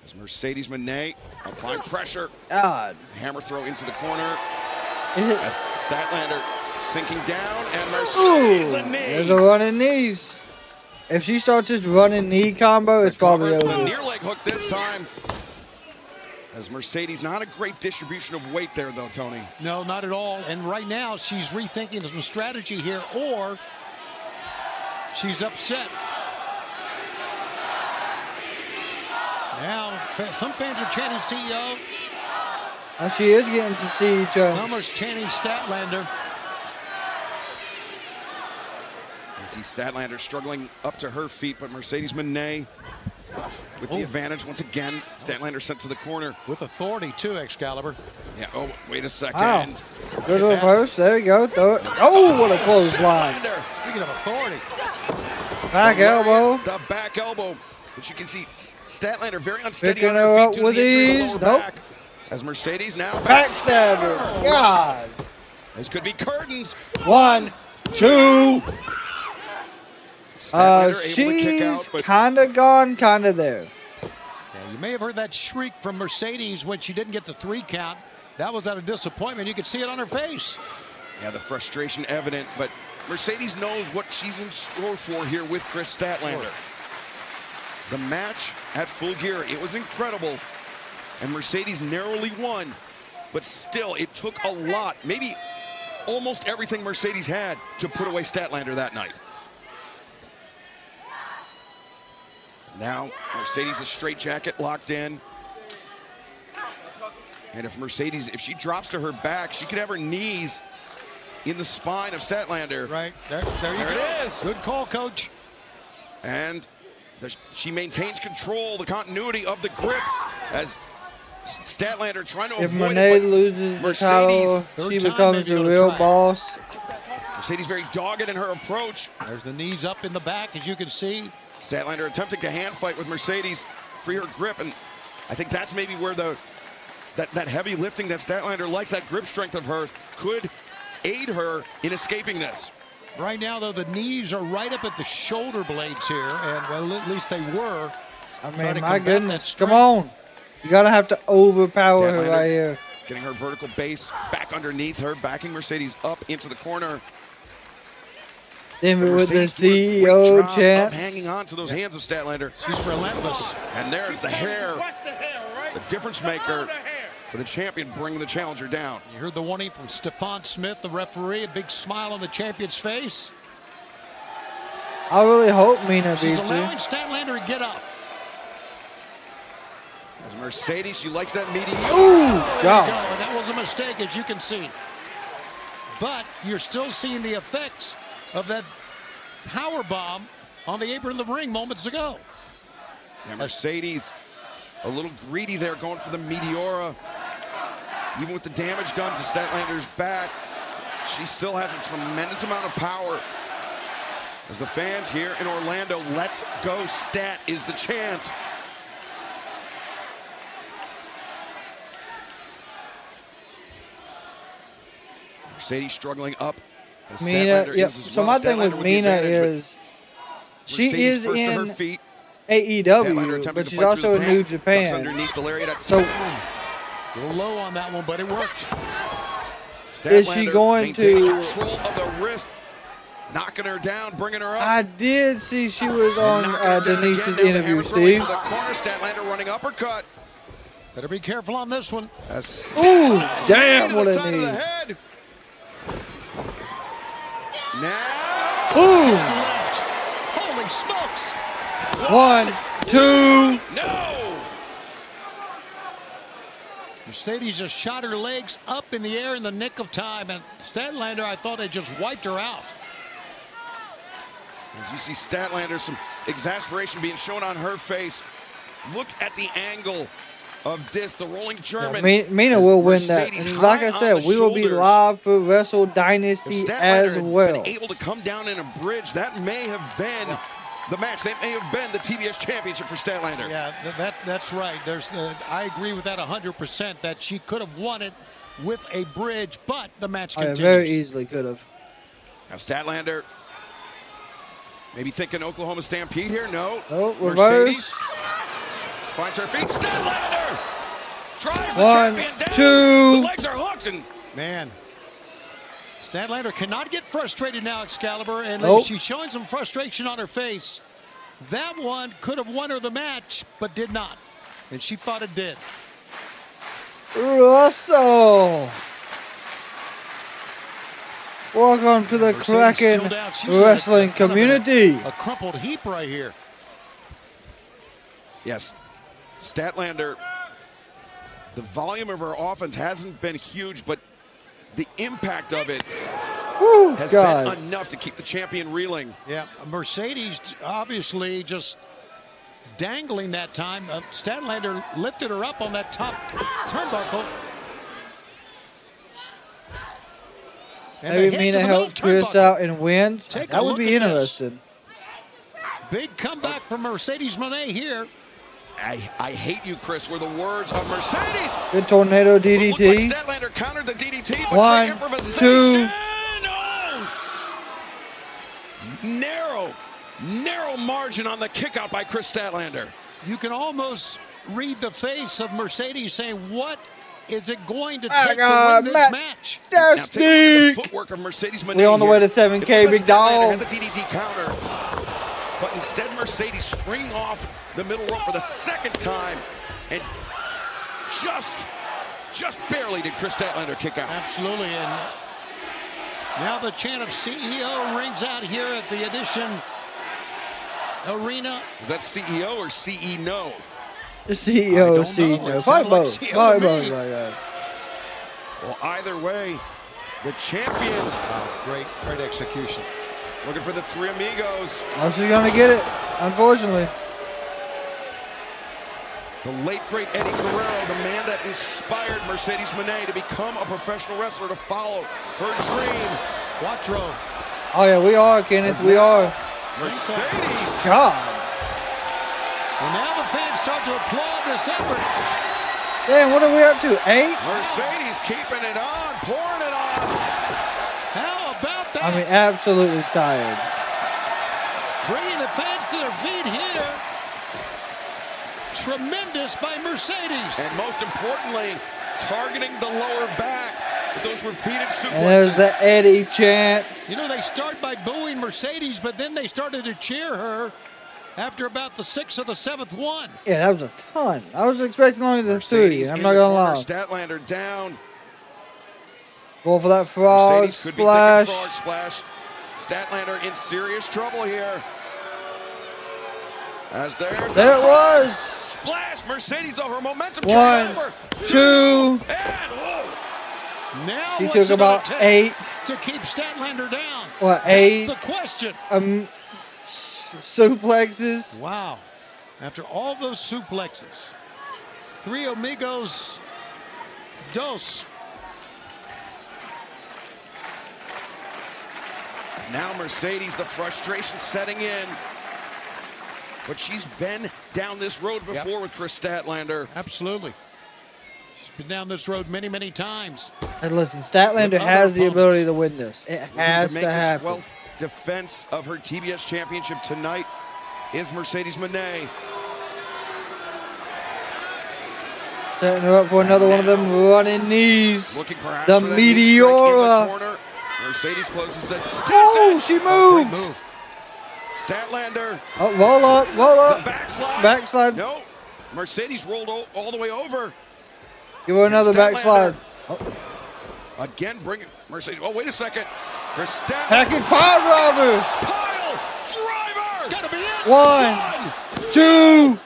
As Mercedes Moné applying pressure. God. Hammer throw into the corner. As Statlander sinking down, and Mercedes the knees. There's a running knees. If she starts this running knee combo, it's probably over. The near leg hook this time. As Mercedes, not a great distribution of weight there, though, Tony. No, not at all. And right now, she's rethinking some strategy here, or she's upset. Now, some fans are chanting CEO. And she is getting to see each other. Some are chanting Statlander. You see Statlander struggling up to her feet, but Mercedes Moné with the advantage once again. Statlander sent to the corner. With authority, too, Excalibur. Yeah, oh, wait a second. Wow. Good reverse. There you go. Throw it. Oh, what a clothesline. Speaking of authority. Back elbow. The back elbow. But you can see Statlander very unsteady Picking on her her feet up due to with the injury to ease. the lower Nope. back. As Mercedes now Backstabber. God. This could be curtains. 1, 2. Statlander able to kick She's out, but kind of gone, kind of there. Yeah, you may have heard that shriek from Mercedes when she didn't get the 3 count. That was out of disappointment. You could see it on her face. yeah, the frustration evident, but Mercedes knows what she's in store for here with Chris Statlander. The match at Full Gear, it was incredible, and Mercedes narrowly won, but still, it took a lot, maybe almost everything Mercedes had to put away Statlander that night. Now, Mercedes, a straight jacket locked in. And if Mercedes, if she drops to her back, she could have her knees in the spine of Statlander. Right, there you go. It is. Good call, coach. And she maintains control, the continuity of the grip as Statlander trying to If avoid Moné it. loses the Mercedes, title, she becomes the real boss. Mercedes very dogged in her approach. There's the knees up in the back, as you can see. Statlander attempting to hand fight with Mercedes, free her grip, and I think that's maybe where that heavy lifting that Statlander likes, that grip strength of hers, could aid her in escaping this. Right now, though, the knees are right up at the shoulder blades here, and well, at least they were. I mean, my goodness, come on. You gotta have to overpower her right here. Getting her vertical base back underneath her, backing Mercedes up into the corner. Then with the Mercedes doing a great CEO job of chance. hanging on to those hands of Statlander. She's relentless. And there's the hair, the difference maker for the champion, bringing the challenger down. You heard the warning from Stephon Smith, the referee, a big smile on the champion's face. I really hope Mina She's beats allowing her. Statlander to get up. As Mercedes, she likes that meaty. Ooh, There you God. go, and that was a mistake, as you can see. But you're still seeing the effects of that power bomb on the apron of the ring moments ago. And Mercedes, a little greedy there, going for the Meteora. Even with the damage done to Statlander's back, she still has a tremendous amount of power. As the fans here in Orlando, let's go Stat is the chant. Mercedes struggling up. as Mina, Statlander yeah. is as So well. my thing Statlander with the Mina advantage, is but she Mercedes is first to her in feet. Statlander AEW, attempting but to she's fight also through in the New pad. Ducks Japan. underneath the lariat. So A little low on that one, but it worked. is she Statlander going maintaining to? control of the wrist, knocking her down, bringing her up. I did see she was on Knocking her down Denise's again. Now the interview, hammer throw into Steve. the corner. Statlander running uppercut. Better be careful on this one. Ooh, damn, Into what the a side of knee. the head. Now. Ooh. Left. Holy smokes. 1, 2. No! Mercedes just shot her legs up in the air in the nick of time, and Statlander, I thought had just wiped her out. As you see Statlander, some exasperation being shown on her face. Look at the angle of this, the rolling German. Yeah, Mina will win that. And like I said, we will be live for Wrestle Dynasty as well. Been able to come down in a bridge. That may have been the match. That may have been the TBS Championship for Statlander. Yeah, that's right. I agree with that 100%, that she could have won it with a bridge, but the match continues. Very easily could have. Now Statlander, maybe thinking Oklahoma Stampede here. No. Oh, Mercedes reverse. Finds her feet. Statlander drives the 1, champion down. 2. The legs are hooked, and man, Statlander cannot get frustrated now, Excalibur, and Nope. she's showing some frustration on her face. That one could have won her the match, but did not, and she thought it did. Russell. Welcome to the Kraken Wrestling community. A crumpled heap right here. yes, Statlander, the volume of her offense hasn't been huge, but the impact of it has been enough to keep the champion reeling. Yeah, Mercedes obviously just dangling that time. Statlander lifted her up on that top turnbuckle. And Maybe Mina helps Chris out and wins. That would be interesting. Big comeback from Mercedes Moné here. I hate you, Chris, were the words of Mercedes. Good tornado DDT. Like Statlander countered the DDT, but 1, 2. Narrow margin on the kick out by Chris Statlander. You can almost read the face of Mercedes saying, what is it going to take to win this match? Now take a look at the footwork of Mercedes Moné. We're on the way to 7K, big dog. Had the DDT counter, but instead Mercedes springing off the middle rope for the second time, and just barely did Chris Statlander kick out. Absolutely, and now the chant of CEO rings out here at the Edition Arena. Is that CEO or CE no? The CEO, CEO. Probably both. Probably both. Well, either way, the champion. Great execution. Looking for the three amigos. I'm just gonna get it, unfortunately. The late, great Eddie Guerrero, the man that inspired Mercedes Moné to become a professional wrestler, to follow her dream. Quattro. Oh, yeah, we are, Kenneth. We are. Mercedes. God. And now the fans start to applaud this effort. Damn, what are we up to? 8? Mercedes keeping it on, pouring it on. How about that? I mean, absolutely tired. Bringing the fans to their feet here. Tremendous by Mercedes. And most importantly, targeting the lower back with those repeated suplexes. And there's the Eddie chants. You know, they start by booing Mercedes, but then they started to cheer her after about the 6th or the 7th one. Yeah, that was a ton. I was expecting only the 3. I'm not gonna lie. Statlander down. Going for that frog Mercedes could splash. be thinking frog splash. Statlander in serious trouble here. As there it was. Splash. Mercedes over momentum. 1, over. 2. And whoa. Now She took about 8. to keep Statlander down. What, 8? That's the question. Suplexes. Wow. After all those suplexes, 3 amigos, dos. Now Mercedes, the frustration setting in. But she's been down this road before with Chris Statlander. Absolutely. She's been down this road many, many times. And listen, Statlander has the ability to win this. It has to happen. The 12th defense of her TBS championship tonight is Mercedes Moné. Setting her up for another one of them running knees. Looking perhaps the for that knee strike in the Meteora. corner. Mercedes closes the distance. Oh, she moved. Great move. Statlander. Oh, roll up, roll up. The backslide. Backslide. No. Mercedes rolled all the way over. Give her another backslide. Oh. Again, bring it. Mercedes. Oh, wait a second. Chris Statlander. Hacking pile driver. Pile driver. It's got to be it. 1, 2. Oh,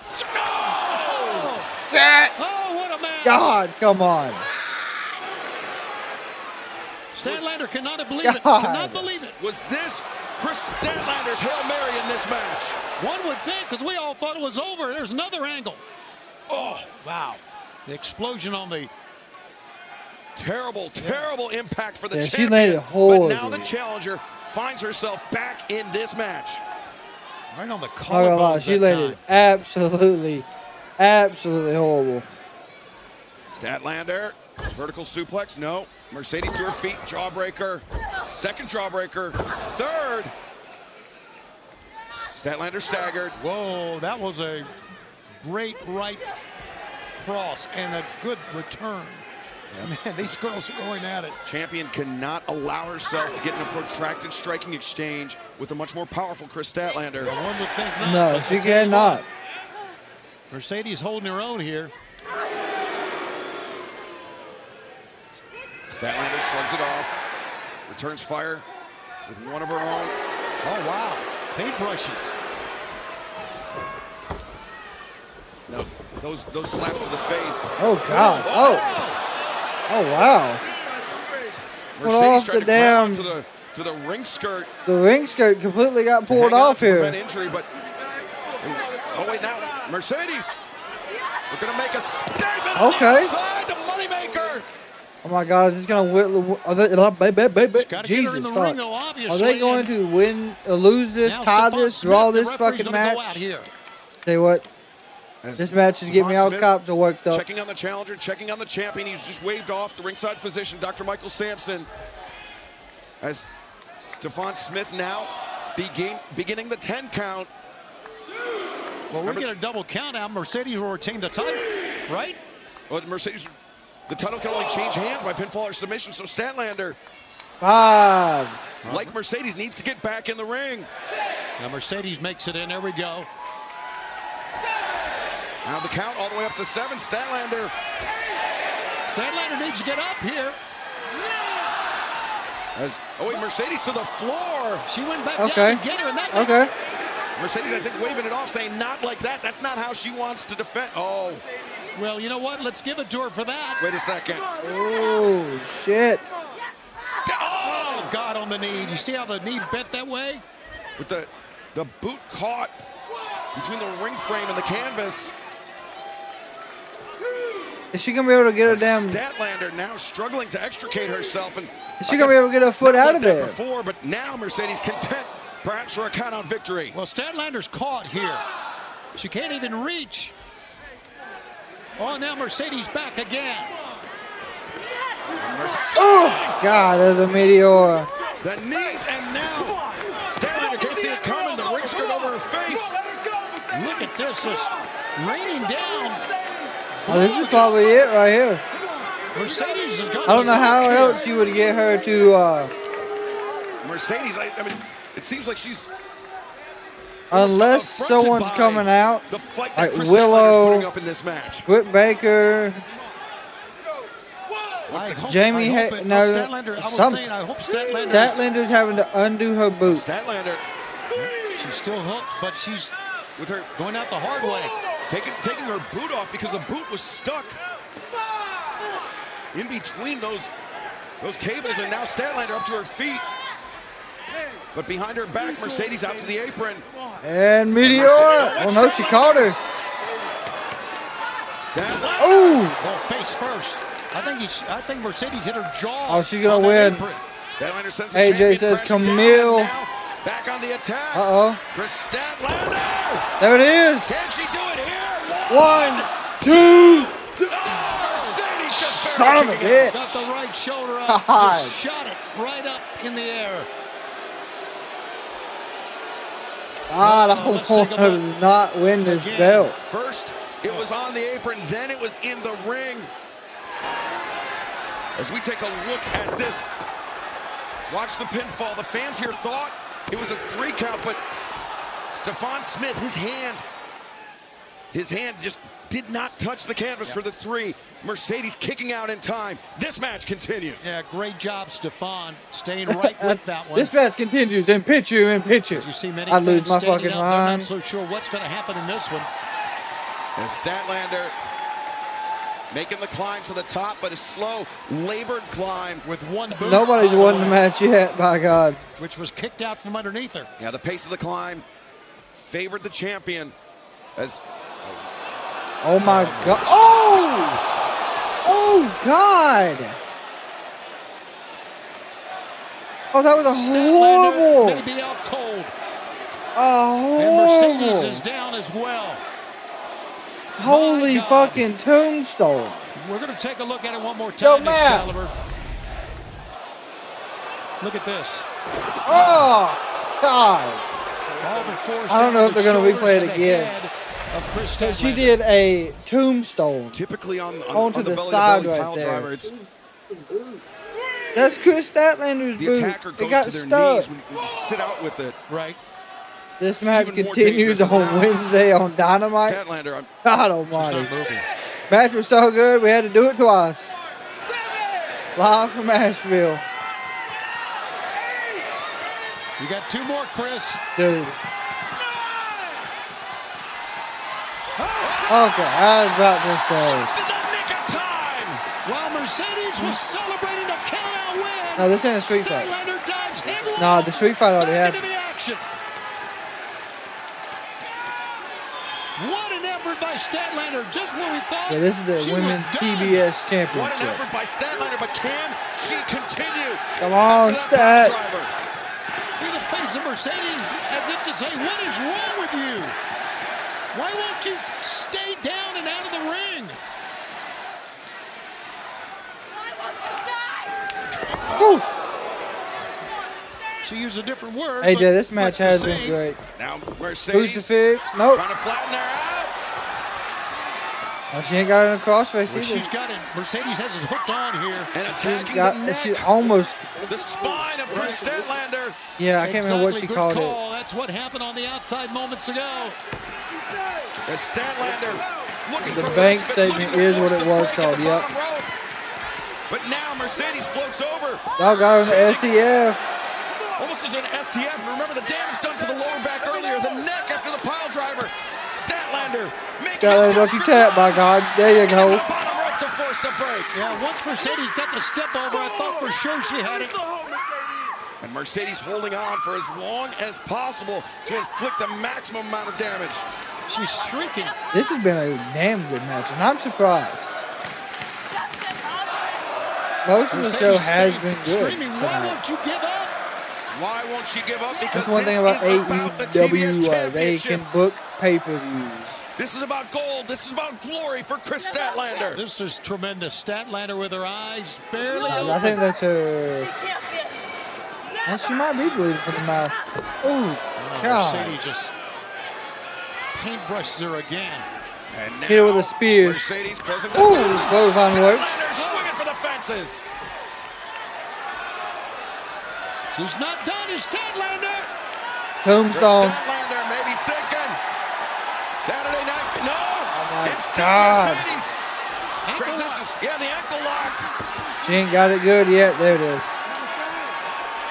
what a match. God, come on. Statlander cannot believe it. Cannot believe it. Was this Chris Statlander's Hail Mary in this match? One would think, because we all thought it was over. There's another angle. Oh, wow. The explosion on the... Terrible, terrible impact for the champion. She landed horribly. But now the challenger finds herself back in this match. Right on the Not gonna lie, collarbone. she landed absolutely horrible. Statlander, vertical suplex, no. Mercedes to her feet, jawbreaker. Second jawbreaker, third. Statlander staggered. Whoa, that was a great right cross and a good return. Man, these girls are going at it. Champion cannot allow herself to get in a protracted striking exchange with a much more powerful Chris Statlander. One would think not. No, she cannot. Mercedes holding her own here. Statlander shrugs it off, returns fire with one of her own. Oh, wow. Paintbrushes. No, those slaps to the face. Oh, God. Oh, wow. Mercedes tried the to damn grab onto to the ring skirt. The ring skirt completely got pulled off to here. prevent injury, but oh wait, now Mercedes. We're gonna make a statement. Okay. Inside the moneymaker. Oh my God! It's gonna win. Jesus fuck! Are they going to win, lose this, tie this, draw this fucking match? Say what? This match is getting me all cops are worked up. Checking on the challenger, checking on the champion. He's just waved off the ringside physician, Dr. Michael Sampson. As Stephon Smith now beginning the 10 count. Well, we get a double count out. Mercedes will retain the title, right? Well, Mercedes, the title can only change hands by pinfall or submission. So Statlander, 5. like Mercedes, needs to get back in the ring. Now Mercedes makes it in. There we go. Now the count all the way up to 7. Statlander needs to get up here. Oh wait, Mercedes to the floor. She went back down to get her. And that Mercedes, I think, waving it off, saying not like that. That's not how she wants to defend. Oh. Well, you know what? Let's give it to her for that. Wait a second. Oh, shit. Oh, God, on the knee. You see how the knee bent that way? With the boot caught between the ring frame and the canvas. Is she gonna be able to get her damn? Statlander now struggling to extricate herself, and is she gonna be able to get her foot out of there? Before, but now Mercedes content, perhaps for a count-out victory. Well, Statlander's caught here. She can't even reach. Oh, now Mercedes back again. Oh, God, there's a meteor. The knees, and now Statlander can't see it coming. The ring skirt over her face. Look at this, just raining down. Oh, this is probably it right here. Mercedes is going. I don't know how else you would get her to. Mercedes, I mean, it seems like she's. Unless someone's coming out, the fight like that Willow, up in this match. Britt Baker, Jamie. No, Statlander's having to undo her boot. Statlander. She's still hooked, but she's with her going out the hard way. Taking her boot off because the boot was stuck in between those cables, and now Statlander up to her feet. But behind her back, Mercedes out to the apron. And Meteor. Oh no, she caught her. Oh, face first. I think Mercedes hit her jaw. Oh, she's gonna win. Statlander sends the AJ says Camille. Back on the attack. Uh-oh. For Statlander. There it is. Can she do it here? 1, 2. Mercedes Son of a bitch. Got the right shoulder up. Just shot it right up in the air. God, I want to not win this belt. First, it was on the apron, then it was in the ring. As we take a look at this, watch the pinfall. The fans here thought it was a 3 count, but Stephon Smith, his hand His hand just did not touch the canvas for the 3. Mercedes kicking out in time. This match continues. Yeah, great job, Stefan, staying right with that one. This match continues in picture in picture. You see many I lose my fans fucking standing out there, mind. not so sure what's going to happen in this one. And Statlander making the climb to the top, but a slow, labored climb. With one boot. Nobody's won the match yet, by God. Which was kicked out from underneath her. Yeah, the pace of the climb favored the champion as... Oh my God. Oh! Oh God. Oh, that was a horrible. Maybe out cold. Oh, And horrible. Mercedes is down as well. Holy fucking tombstone. We're going to take a look at it one more Yo, time, Matt. Excalibur. Look at this. Oh, God. All the force I don't know if down they're the going to replay shoulders it and the again. head of Chris But she Statlander. did a tombstone Typically onto on the belly side belly right pile there. driver, it's That's Chris Statlander's the boot. attacker It goes got to their stuck. knees when you sit out with it. Right. This match even more continues dangerous on than Wednesday on Dynamite. Statlander, I'm God almighty. She's not moving. Match was so good, we had to do it twice. Live from Asheville. You got 2 more, Chris. Dude. Okay, I was about to say. While Mercedes was celebrating a count-out win. No, this ain't a street fight. Statlander dives headlong No, the street fight already back happened. into the action. What an effort by Statlander, just where we thought. Yeah, this is the she Women's was done. TBS What an Championship. effort by Statlander, but can she continue? Come on, After that Stat. pile driver. Through the face of Mercedes, as if to say, what is wrong with you? Why won't you stay down and out of the ring? Whew. She used a different word. AJ, but this match what's the has been saying? great. Now Mercedes Crucifix. Nope. trying to flatten her out. Oh, she ain't got it in a crossface Well, either. she's got it. Mercedes has it hooked on here. And attacking Got, the neck. she almost. The spine of Chris Statlander. Yeah, I can't remember what she Good called call. That's what happened on the outside moments ago. As Statlander looking The for bank respite, statement looking to is what force it the was break at called, the yep. bottom rope. But now Mercedes floats over. Y'all got her in the SEF. Almost as an STF. And remember the damage done to the lower back earlier. The neck after the pile driver. Statlander making Statlander, don't you tap, by God. There you go. the bottom rope to force the break. Yeah, once Mercedes got the step over, I thought for sure she had it. And Mercedes holding on for as long as possible to inflict the maximum amount of damage. She's shrieking. This has been a damn good match, and I'm surprised. Most of the show has been good Screaming, why tonight. won't you give up? Why won't she give up? Because That's one thing this about is about the TBS AEW. They Championship. can book pay-per-views. This is about gold. This is about glory for Chris Statlander. This is tremendous. Statlander with her eyes barely I open. think that's her. And she might be bleeding from the mouth. Oh, God. Mercedes just paintbrushes her again. And now Hit her with a spear. Mercedes closing the Ooh, distance. clothesline works. Statlander swinging for the fences. She's not done. It's Statlander. Tombstone. Statlander may be thinking. Saturday night. No. my It's still God. Mercedes. Transitions. Yeah, the ankle lock. She ain't got it good yet. There it is.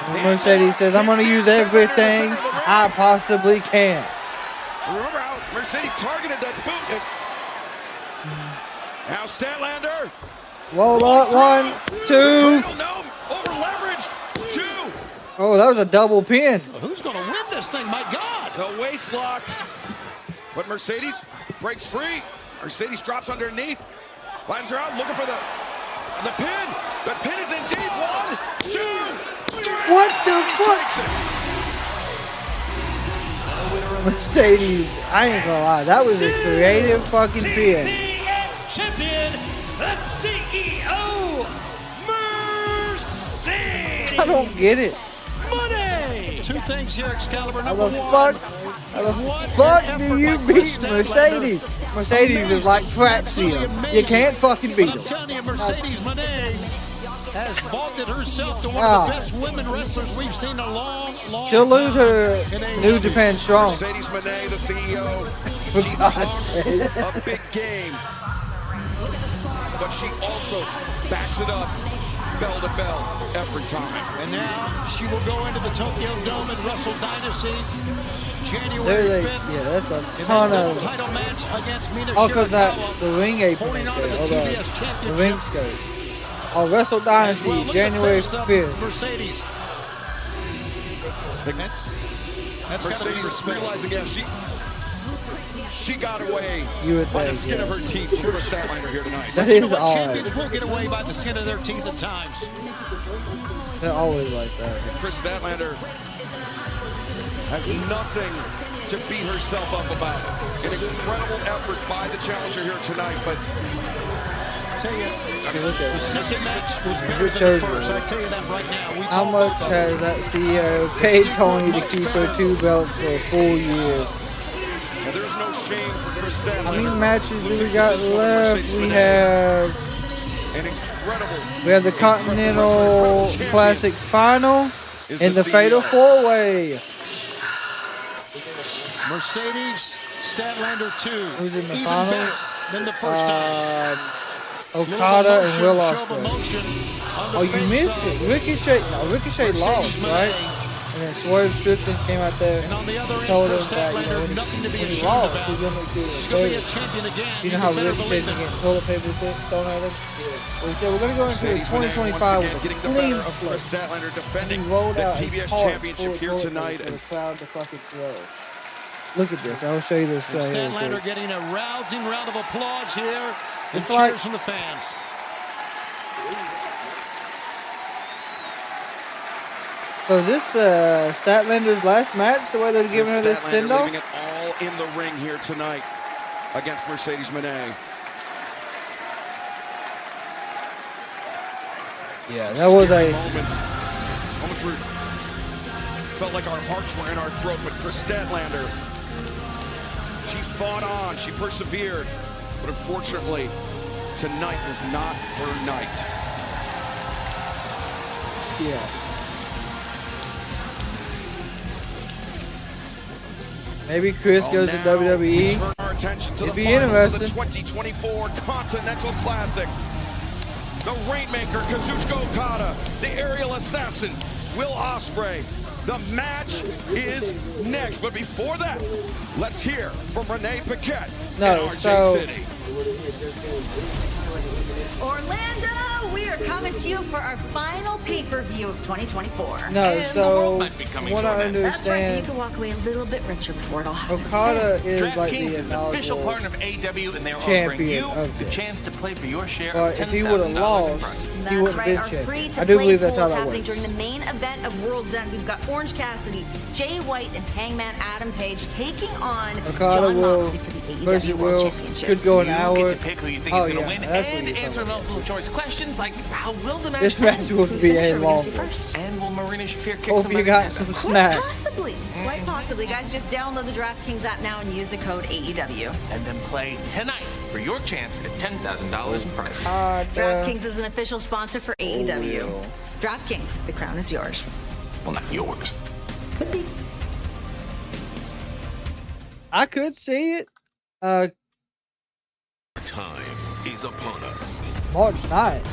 And Mercedes says, I'm going to use everything I possibly can. Remember how Mercedes targeted that boot. Now Statlander. Roll up, 1, 2. No, over leveraged. 2. Oh, that was a double pin. Who's going to win this thing? My God. The waist lock. But Mercedes breaks free. Mercedes drops underneath. Finds her out, looking for the pin. The pin is in deep. 1, 2, 3. What the fuck? Mercedes, I ain't gonna lie, that was a creative fucking pin. TBS champion, the CEO, Mercedes. I don't get it. Money. Two things here, Excalibur. How Number the one. fuck? How the fuck do you beat Mercedes? Mercedes is like Traxia. You can't fucking beat I'm her. telling you, Mercedes Moné has vaulted herself to one Ah. of the best women wrestlers we've seen in a long, long She'll lose time her in AEW. New Japan Strong. Mercedes Moné, the CEO. She talks a big game, but she also backs it up bell to bell every time. And now she will go into the Tokyo Dome and Wrestle Dynasty January 5th. Yeah, that's a ton of. Title match against Mina Oh, because Shirakawa, the ring apron holding is on to there. the Hold on. TBS The Championship. ring skirt. Oh, Wrestle Dynasty, Well, look at the January face-up, 5th. Mercedes. That's gotta be Mercedes respect. realizing, yeah, she got away You would by the think, skin yeah. of her teeth from Chris Statlander here tonight. That You is know what? odd. Champions will get away by the skin of their teeth at times. They're always like that. Chris Statlander has nothing to beat herself up about. An incredible effort by the challenger here tonight, but Tell you, Look at the it. second match was better Good than shows, the first. man. I tell you that right now. We How saw much both of has them. that CEO paid Tony to keep her 2 belts for a full year? and there's no shame for Chris Statlander. How many matches do we got left? We have An incredible. we have the Continental Classic Final and the Fatal 4-Way. Mercedes Statlander 2. Who's in the Even finals? better than the first time. Okada and Will Show of Ospreay. emotion on the Oh, you face missed of it. Ricochet lost, right? And then Swerve Strickland came out there And on the other end, told him Chris that, Statlander, nothing to be when he ashamed lost, about. he's going to do She'll be a it. champion again. You know how better Ricochet believe can it. get toilet paper thrown at him? Well, he said, we're going to go into Mercedes Moné 2025 once again with getting a the clean better of Chris slate. Statlander He defending rolled the out his TBS heart Championship full of here toilet tonight. paper for the As crowd to fucking throw. Look at this. I'll show you this. And Here, Statlander quick. getting a rousing round of applause here. And It's like- cheers from the fans. So is this Statlander's last match? The way they're giving her this Statlander send-off? leaving it all in the ring here tonight against Mercedes Moné. Yeah, that was Scary a... moments. Moments where felt like our hearts were in our throat, but Chris Statlander, she's fought on, she persevered, but unfortunately, tonight was not her night. Yeah. Maybe Chris goes to Now, WWE. turn our attention to It'd the be finals of the interesting. 2024 Continental Classic. The Rainmaker, Kazuchika Okada, the Aerial Assassin, Will Ospreay. The match is next, but before that, let's hear from Renee Paquette No, in RJ so- City. Orlando, we are coming to you for our final pay-per-view of 2024. No, And the so world might be coming what to I an end. That's right, but you understand, can walk away a little bit richer before it all happens. Okada is like DraftKings the is an official inaugural partner of AEW, and they're offering champion you of the this. chance to play for your share But of if he would have $10,000 in lost, prizes. he That's wouldn't right, have our been champion. free-to-play I do believe that's how pool is that happening works. during the main event of World's End. We've got Orange Cassidy, Jay White, and Hangman Adam Page taking on Okada John will Moxley for the AEW versus World Will Championship. could go an You hour. get to pick who you think Oh, is going to yeah, win that's what and you're answer talking multiple choice questions like how will the match This end? match will be a long one. And will Marina Shafir kick Hope you somebody's got head some off? snacks. Possibly. Quite possibly. Guys, just download the DraftKings app now and use the code AEW. And then play tonight for your chance at $10,000 in prizes. DraftKings is an official sponsor for AEW. DraftKings, the crown is yours. Well, not yours. Could be. I could see it. Time is upon us. March 9th.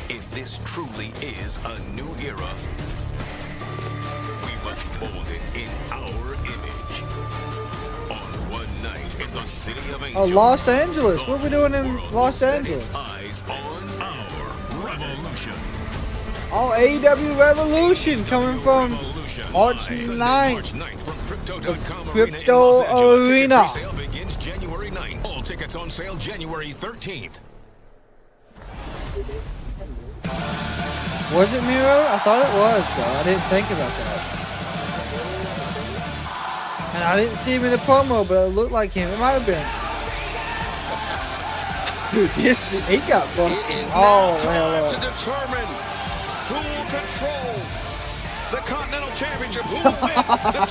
If this truly is a new era, we must mold it in our image. On one night in the city of Angels, Los Angeles. What are we doing in Los Angeles? eyes on our revolution. Oh, AEW Revolution coming from March 9th. Crypto Arena. Pre-sale begins January 9th. All tickets on sale January 13th. Was it Miro? I thought it was, though. I didn't think about that. And I didn't see him in the promo, but it looked like him. It might have been. Dude, he got busted. It is Oh, now hell time up. to determine who will control the Continental Championship, who will win the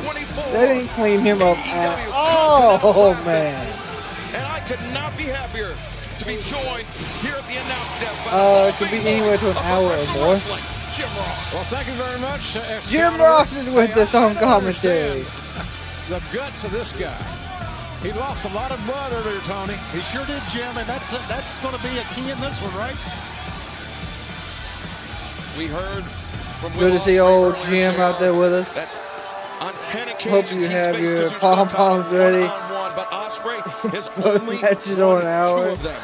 2024 They didn't clean him up at AEW all, Continental Classic. man. And I could not be happier to be joined here at the announce desk by It could be anywhere to an hour or more. wrestling, Jim Ross. Well, thank you very much, Jim Ross is with us on commentary. The guts of this guy. He lost a lot of blood earlier, Tony. He sure did, Jim, and that's going to be a key in this one, right? We heard from Good to see old Jim out there with us. On 10 Hope occasions, you he's have faced your Kazuchika pom-poms Okada ready. one-on-one, but Ospreay has Both only matches won on an hour. 2 of them.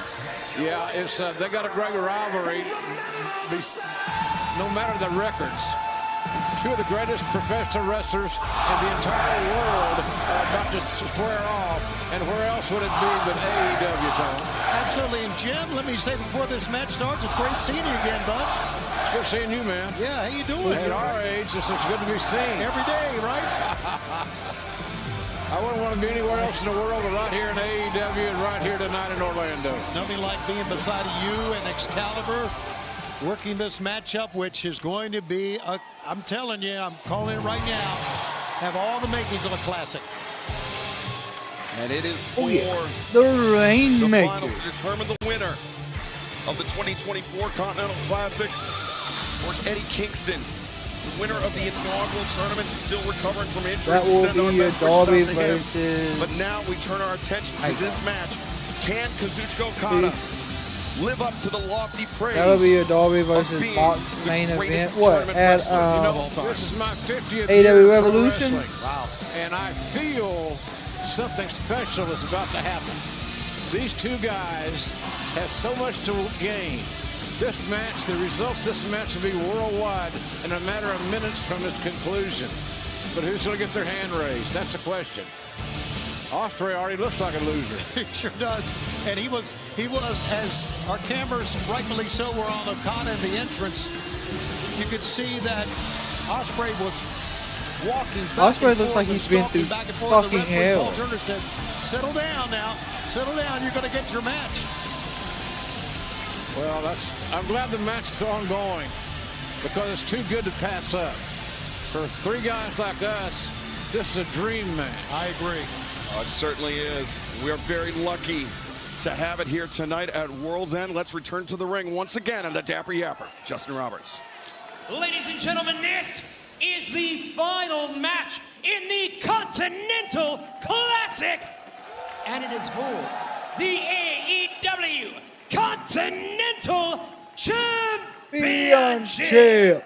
Yeah, it's they got a great rivalry. No matter the records, 2 of the greatest professional wrestlers in the entire world are about to square off. And where else would it be but AEW, Tom? Absolutely. And Jim, let me say before this match starts, it's great seeing you again, bud. It's good seeing you, man. Yeah, how you doing? At our age, it's good to be seen. Every day, right? I wouldn't want to be anywhere else in the world but right here in AEW and right here tonight in Orlando. Nothing like being beside you and Excalibur, working this matchup, which is going to be, I'm telling you, I'm calling it right now, have all the makings of a classic. And it is for the Rainmaker. finals to determine the winner of the 2024 Continental Classic. Of course, Eddie Kingston, the winner of the inaugural tournament, still recovering from injury. That will Send our be your best wishes out Darby to him. versus... But now we turn our attention to this match. Can Kazuchika Okada live up to the lofty praise? That'll be your Darby versus being Box the main greatest event. What? tournament At wrestler of all time. This is my 50th AEW year of pro Revolution? wrestling. Wow. And I feel something special is about to happen. These 2 guys have so much to gain. This match, the results of this match will be worldwide in a matter of minutes from its conclusion. But who's going to get their hand raised? That's the question. Ospreay already looks like a loser. He sure does. And he was, as our cameras rightfully so were on Okada in the entrance, you could see that Ospreay was walking back Ospreay and looks forth like and he's been stalking through back and forth. fucking The referee, hell. Paul Turner, said, settle down now. Settle down. You're going to get your match. Well, I'm glad the match is ongoing because it's too good to pass up. For 3 guys like us, this is a dream match. I agree. It certainly is. We are very lucky to have it here tonight at World's End. Let's return to the ring once again and the Dapper Yapper, Justin Roberts. Ladies and gentlemen, this is the final match in the Continental Classic. And it is for the AEW Continental Championship.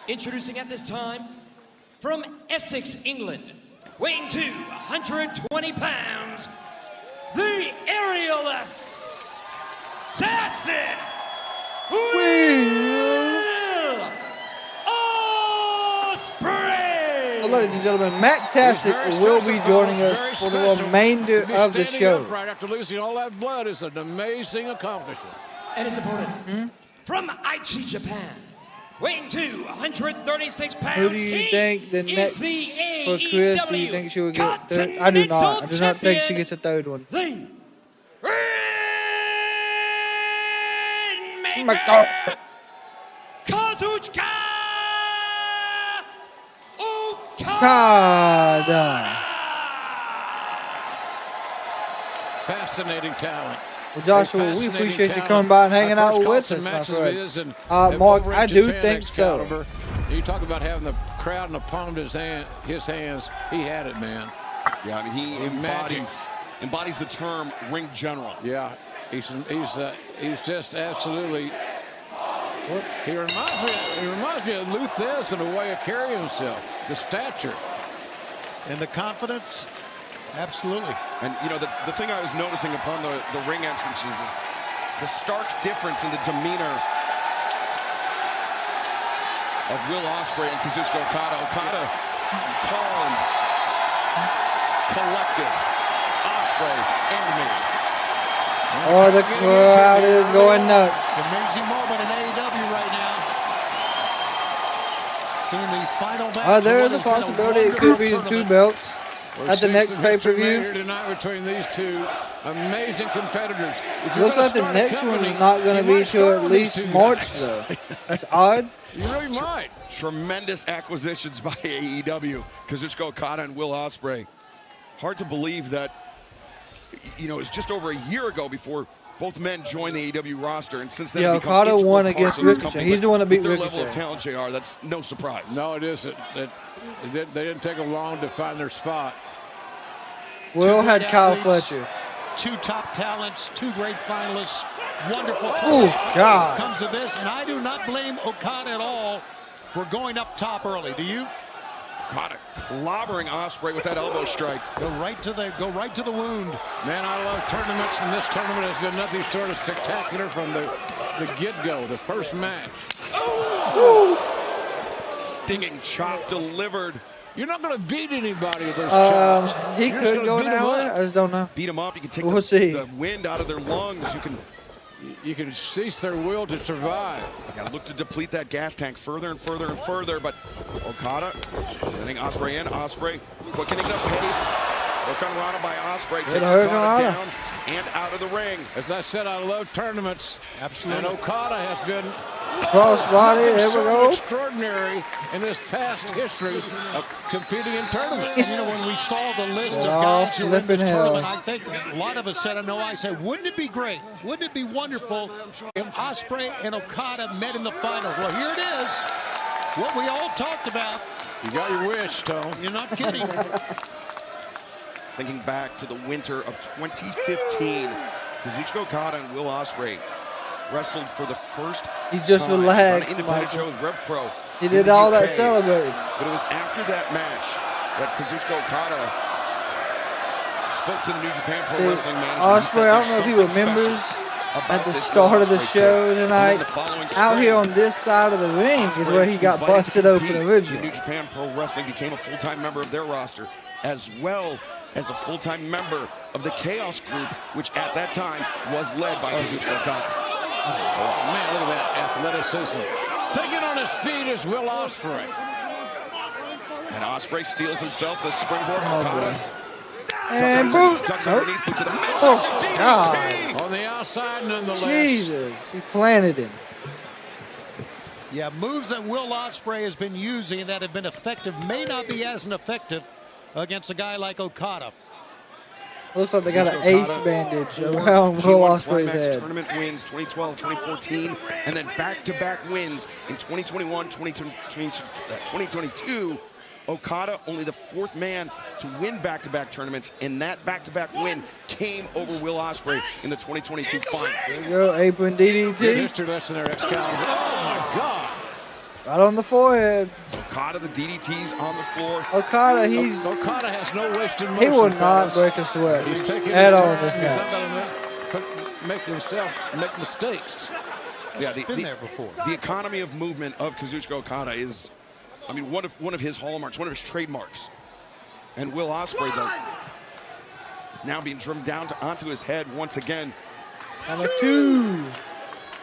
Introducing at this time, from Essex, England, weighing 220 pounds, the aerial assassin, Will Ospreay. So, ladies and gentlemen, Matt Tassick will be joining us for the remainder of the show. Right after losing all that blood is an amazing accomplishment. And his opponent, from Aichi, Japan, weighing 236 pounds. Who do you think the next for Chris? Do you think she will get third? I do not. I do not think she gets a third one. Oh my God. Kazuchika Okada. Fascinating talent. Well, Joshua, we appreciate you coming by and hanging out with us, my friend. Mark, I do think so. You talk about having the crowd in the palm of his hands. He had it, man. Yeah, I mean, he embodies the term ring general. Yeah, he's just absolutely. He reminds me of Luthez in the way of carrying himself, the stature, and the confidence. Absolutely. And, you know, the thing I was noticing upon the ring entrances is the stark difference in the demeanor of Will Ospreay and Kazuchika Okada. Okada, calm, collected. Ospreay, animated. Oh, the crowd is going nuts. Amazing moment in AEW right now. Seeing the final match. There is a possibility it could be the 2 belts. At the next pay-per-view. Here tonight between these 2 amazing competitors. It looks like the next one is not going to be till at least March, though. That's odd. You really might. Tremendous acquisitions by AEW. Kazuchika Okada and Will Ospreay. Hard to believe that, you know, it was just over a year ago before both men joined the AEW roster, and since then, yeah, Okada won against Ricochet. He's the one that beat Ricochet. Ricochet. Their level of talent, JR, that's no surprise. No, it isn't. They didn't take them long to find their spot. Will had Kyle Fletcher. 2 top talents, 2 great finalists, wonderful. Oh, God. Comes to this, and I do not blame Okada at all for going up top early. Do you? Okada clobbering Ospreay with that elbow strike. Go right to the wound. Man, I love tournaments, and this tournament has been nothing short of spectacular from the get-go, the first match. Stinging chop delivered. You're not going to beat anybody with those chops. He You're just could gonna go beat an 'em hour. up. I just don't know. Beat them up. You can take We'll see. the wind out of their lungs. You can cease their will to survive. Gotta look to deplete that gas tank further and further and further, but Okada sending Ospreay in. Ospreay quickening the pace. Hurricane Rana by Ospreay takes Okada down and out of the ring. As I said, I love tournaments. Absolutely. And Okada has been crossbody. There we go. Extraordinary in his past history of competing in tournaments. And you know, when we saw the list of guys who were in this tournament, I think a lot of us said, I know I said, wouldn't it be great? Wouldn't it be wonderful if Ospreay and Okada met in the finals? Well, here it is. What we all talked about. You got your wish, Stone. You're not kidding. Thinking back to the winter of 2015, Kazuchika Okada and Will Ospreay wrestled for the first He just time relaxed, on independent Michael. shows, Rev Pro. He did in all the that UK. celebrating. But it was after that match that Kazuchika Okada spoke to the New Japan Pro See, Wrestling manager. Ospreay, I don't know if he remembers at the start of the show tonight, out here on this side of the ring is where he got busted open originally. New Japan Pro Wrestling became a full-time member of their roster, as well as a full-time member of the Chaos Group, which at that time was led by Kazuchika Okada. Oh, man, look at that athleticism. Taking on his feet is Will Ospreay. And Ospreay steals himself the springboard. Okada. And boot. Ducks underneath, boot to the midsection. Oh, God. On the outside, nonetheless. Jesus, he planted him. Yeah, moves that Will Ospreay has been using that have been effective may not be as effective against a guy like Okada. Looks like they got an ace bandage around Will Ospreay's head. Tournament wins 2012, 2014, and then back-to-back wins in 2021, 2022. Okada, only the 4th man to win back-to-back tournaments, and that back-to-back win came over Will Ospreay in the 2022 final. There you go, apron DDT. Good history lesson there, Excalibur. Oh, my God. Right on the forehead. Okada, the DDT's on the floor. Okada, Okada has no wasted motion. He will not break a sweat He's taking at his all in time. this He's not match. going to make himself make mistakes. Yeah, Been there before. The economy of movement of Kazuchika Okada is, I mean, one of his hallmarks, one of his trademarks. And Will Ospreay, though, now being drummed down onto his head once again. Number 2.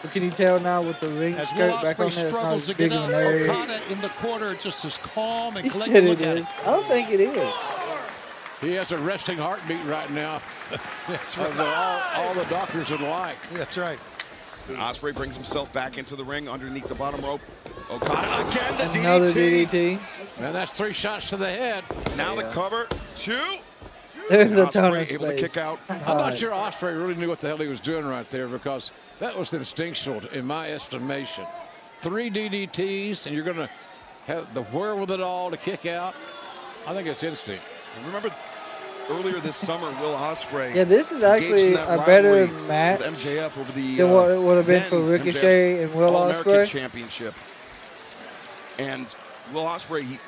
But can you tell now with the ring As Will skirt back on Ospreay there, it's not struggles as to big get of up, an area. Okada in the corner just as calm and He collected. said Look it at is. I don't think it is. He has a resting heartbeat right now. That's of all the doctors would like. That's right. And Ospreay brings himself back into the ring underneath the bottom rope. Okada again, the Another DDT. DDT. And that's 3 shots to the head. Now the cover, 2. There's a ton Ospreay of able to space. kick out. I'm not sure Ospreay really knew what the hell he was doing right there, because that was instinctual in my estimation. 3 DDTs, and you're going to have the wherewithal to kick out. I think it's instinct. Remember earlier this summer, Will Ospreay. Yeah, this is actually a better match with MJF over the than what it would have been then for Ricochet MJF's and Will All-American Ospreay. Championship. And Will Ospreay,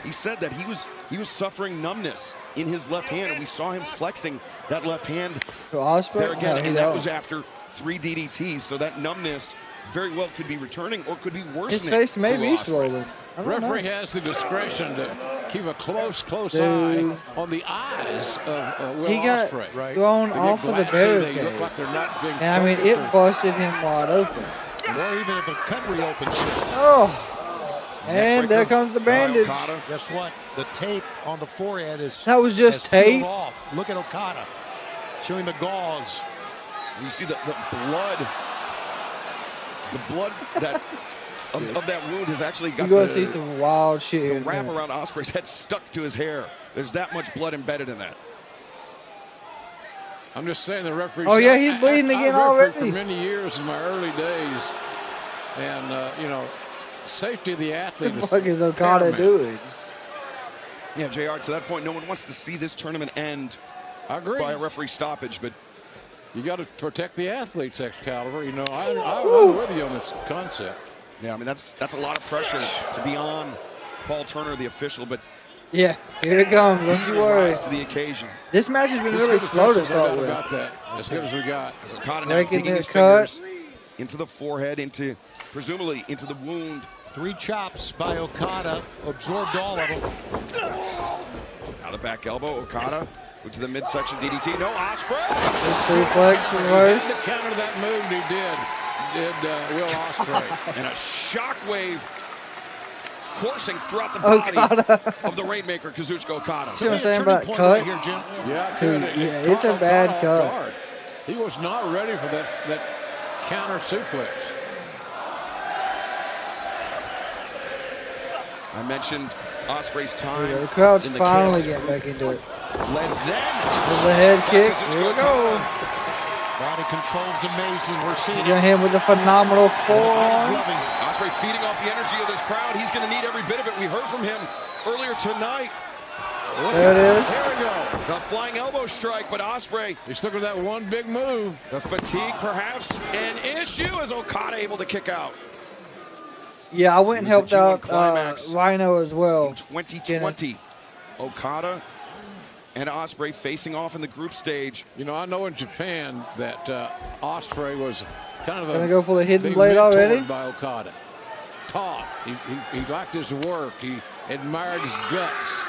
he said that he was suffering numbness in his left hand, and we saw him flexing that left hand To Ospreay? there again, No, he and that don't. was after 3 DDTs. So that numbness very well could be returning or could be worsening. His face may for be Will Ospreay. swollen. I don't know. Referee has the discretion to keep a close Dude. eye on the eyes of Will He got Ospreay. thrown They get off of the glassy, they barricade. look like they're not being And I mean, focused it or- busted him wide open. Or even if a cut reopens. Oh. And there comes the bandage. Guess what? The tape on the forehead is That was just has peeled tape? off. Look at Okada showing the gauze. You see the blood. The blood that of that wound has actually got You're going to see some wild shit the here. in a wrap minute. around Ospreay's head stuck to his hair. There's that much blood embedded in that. I'm just saying the referee. Oh, yeah, he's bleeding again I refereed already. for many years in my early days, and you know, safety of the athlete. What the fuck is Okada paramount. doing? Yeah, JR, to that point, no one wants to see this tournament end I agree. by a referee stoppage, but you got to protect the athletes, Excalibur. You know, I'm with you on this concept. Yeah, I mean, that's a lot of pressure to be on Paul Turner, the official, but yeah, here it comes. Don't you worry. Rise to the occasion. This match has been really slow to start with. About that. As good as we got. As Okada now digging his cut fingers into the forehead, presumably into the wound. 3 chops by Okada, absorbed all of them. Now the back elbow, Okada to the midsection DDT. No, Ospreay. Suplex reverse. To counter that move, he did Will Ospreay. And a shockwave coursing throughout the body of the Rainmaker, Kazuchika Okada. See what I'm saying about cut? Yeah, it's a bad cut. He was not ready for that counter suplex. I mentioned Ospreay's time. The crowd's in the finally chaos getting group. back into it. There's the head kick. Here we go. Body control's amazing. We're seeing He's going to hit him with a phenomenal forearm. Ospreay feeding off the energy of this crowd. He's going to need every bit of it. We heard from him earlier tonight. There it is. Here we go. The flying elbow strike, but Ospreay. He's stuck with that one big move. The fatigue perhaps an issue as Okada able to kick out. Yeah, I went and helped out Rhino as well. In 2020, Okada and Ospreay facing off in the group stage. You know, I know in Japan that Ospreay was kind of gonna go for the hidden blade already. By Okada, taught. He liked his work. He admired his guts.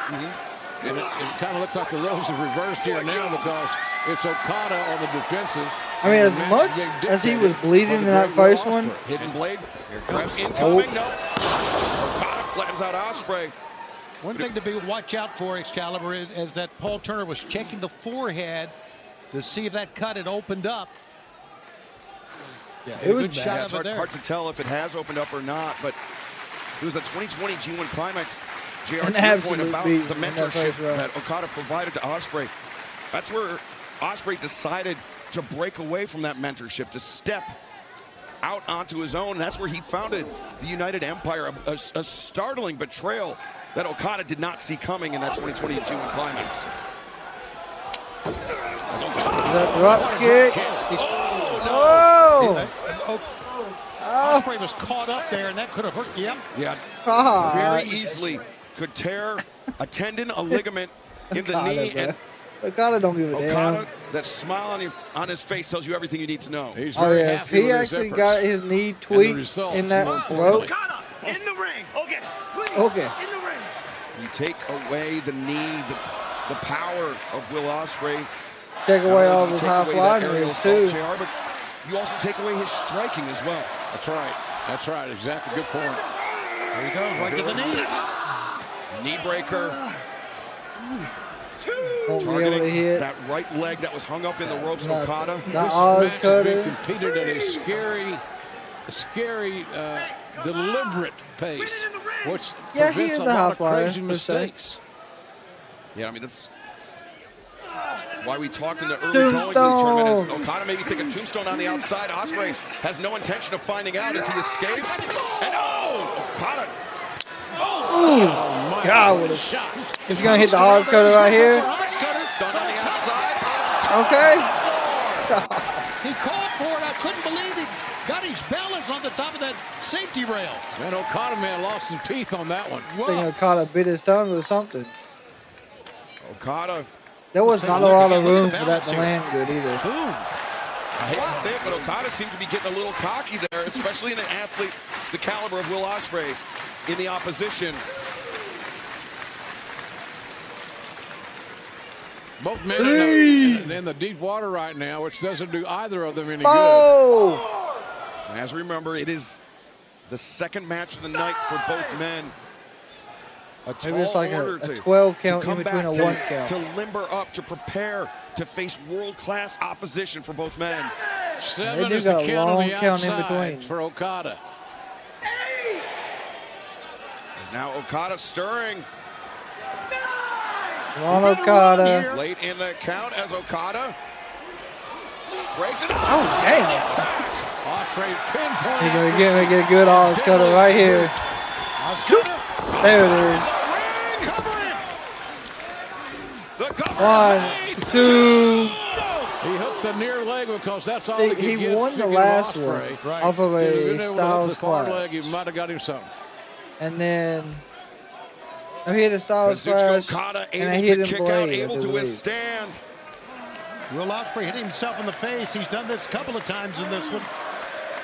And it kind of looks like the roles have reversed here now because it's Okada on the defensive. I mean, as much as he was bleeding in that first one. Hidden blade. Here comes incoming. No. Okada flattens out Ospreay. One thing to watch out for, Excalibur, is that Paul Turner was checking the forehead to see if that cut had opened up. Yeah, it was bad. Yeah, it's hard to tell if it has opened up or not, but it was a 2020 G1 Climax. JR, to your point about the mentorship that Okada provided to Ospreay. That's where Ospreay decided to break away from that mentorship, to step out onto his own. That's where he founded the United Empire, a startling betrayal that Okada did not see coming in that 2020 G1 Climax. That drop kick. Oh, no! Ospreay was caught up there, and that could have hurt. Yep. Yeah. Very easily could tear a tendon, a ligament in the knee. And Okada don't give a damn. That smile on his face tells you everything you need to know. He's if he actually got his knee tweaked in that rope. Okada in the ring. Okay. Please. Okay. In the ring. You take away the knee, the power of Will Ospreay. Take away all of his high flying moves too. JR, but you also take away his striking as well. That's right. That's right. Exactly. Good point. There he goes, right to the knee. Knee breaker. Targeting that right leg that was hung up in the ropes. Okada. This match has been competed at a scary, deliberate pace. Which prevents a lot of crazy mistakes. Yeah, I mean, that's why we talked in the early goings of the tournament. Is Okada maybe thinking tombstone on the outside. Ospreay has no intention of finding out as he escapes. And Okada. Oh my God, what a shot. He's going to hit the Oz cutter right here. Done on the outside. Okay. He called for it. I couldn't believe he got his balance on the top of that safety rail. And Okada, man, lost some teeth on that one. I think Okada bit his tongue or something. Okada. There was not a lot of room for that to land good either. I hate to say it, but Okada seemed to be getting a little cocky there, especially in an athlete the caliber of Will Ospreay in the opposition. Both men in the deep water right now, which doesn't do either of them any good. And as we remember, it is the second match of the night for both men. Maybe it's like a 12 count in between a 1 count. To limber up, to prepare to face world-class opposition for both men. 7 is the count on the outside for Okada. Is now Okada stirring. On Okada. Late in the count as Okada breaks it up. Oh, damn. Ospreay pinpoint. He's going to get a good Oz cutter right here. There it is. The 1, 2. He hooked the near leg because that's all he could get. He won the last one off of a Styles far Clash. leg, he might have got him something. And then he hit a Styles Clash, and I hit him blade. Able to withstand. Will Ospreay hit himself in the face. He's done this a couple of times in this one.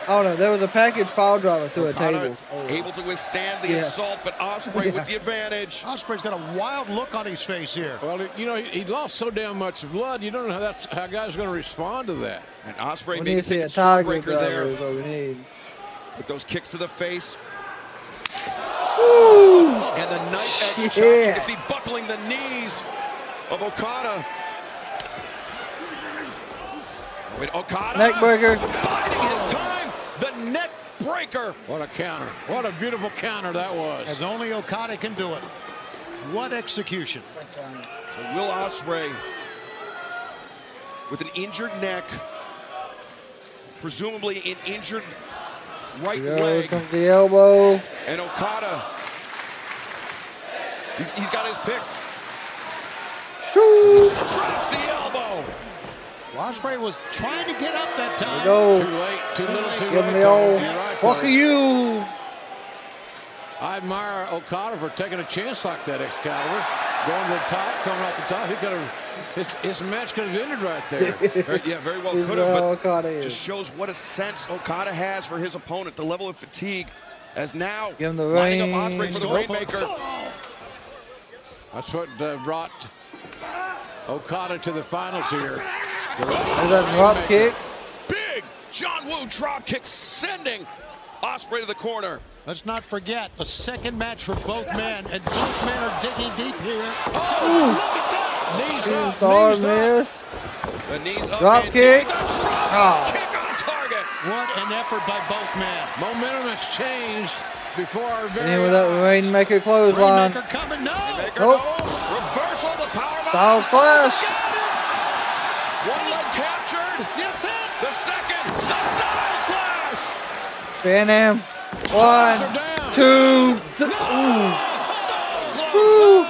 Oh no, there was a package pile driver to a table. Able to withstand the assault, but Ospreay with the advantage. Ospreay's got a wild look on his face here. Well, you know, he lost so damn much blood. You don't know how guys are going to respond to that. And Ospreay We maybe need to see taking a a tiger breaker driver there. is what we need. With those kicks to the face. Woo! And the knife edge chop. You can see buckling the knees of Okada. With Okada. Neck breaker. Biding his time. The neck breaker. What a counter. What a beautiful counter that was. As only Okada can do it. What execution. So Will Ospreay with an injured neck. Presumably an injured right Here leg. comes the elbow. And Okada. He's got his pick. Shoo! Drops the elbow. Ospreay was trying to get up that time. Go. Too late, too little, too Give late. me all. You're right, Fuck though. you. I admire Okada for taking a chance like that, Excalibur. Going to the top, coming off the top. He could have, his match could have ended right there. Very well He's could have, but Okada is. just shows what a sense Okada has for his opponent, the level of fatigue, as now Give him the lining rein. up Ospreay for the Rainmaker. That's what brought Okada to the finals here. There's that drop kick. Big John Woo drop kick sending Ospreay to the corner. Let's not forget the second match for both men, and both men are digging deep here. Oh, look at that! Knees up, Star knees up. missed. The knees up. Drop and kick. the drop Oh. kick on target. What an effort by both men. Momentum has changed before our And very then with that eyes. Rainmaker clothesline. Rainmaker coming, no! Rainmaker, Nope. no. Reversal, the power Styles Clash. One leg captured. That's it! The second, the Styles Clash. Van Am. Are 1, down. 2, 3. Ooh.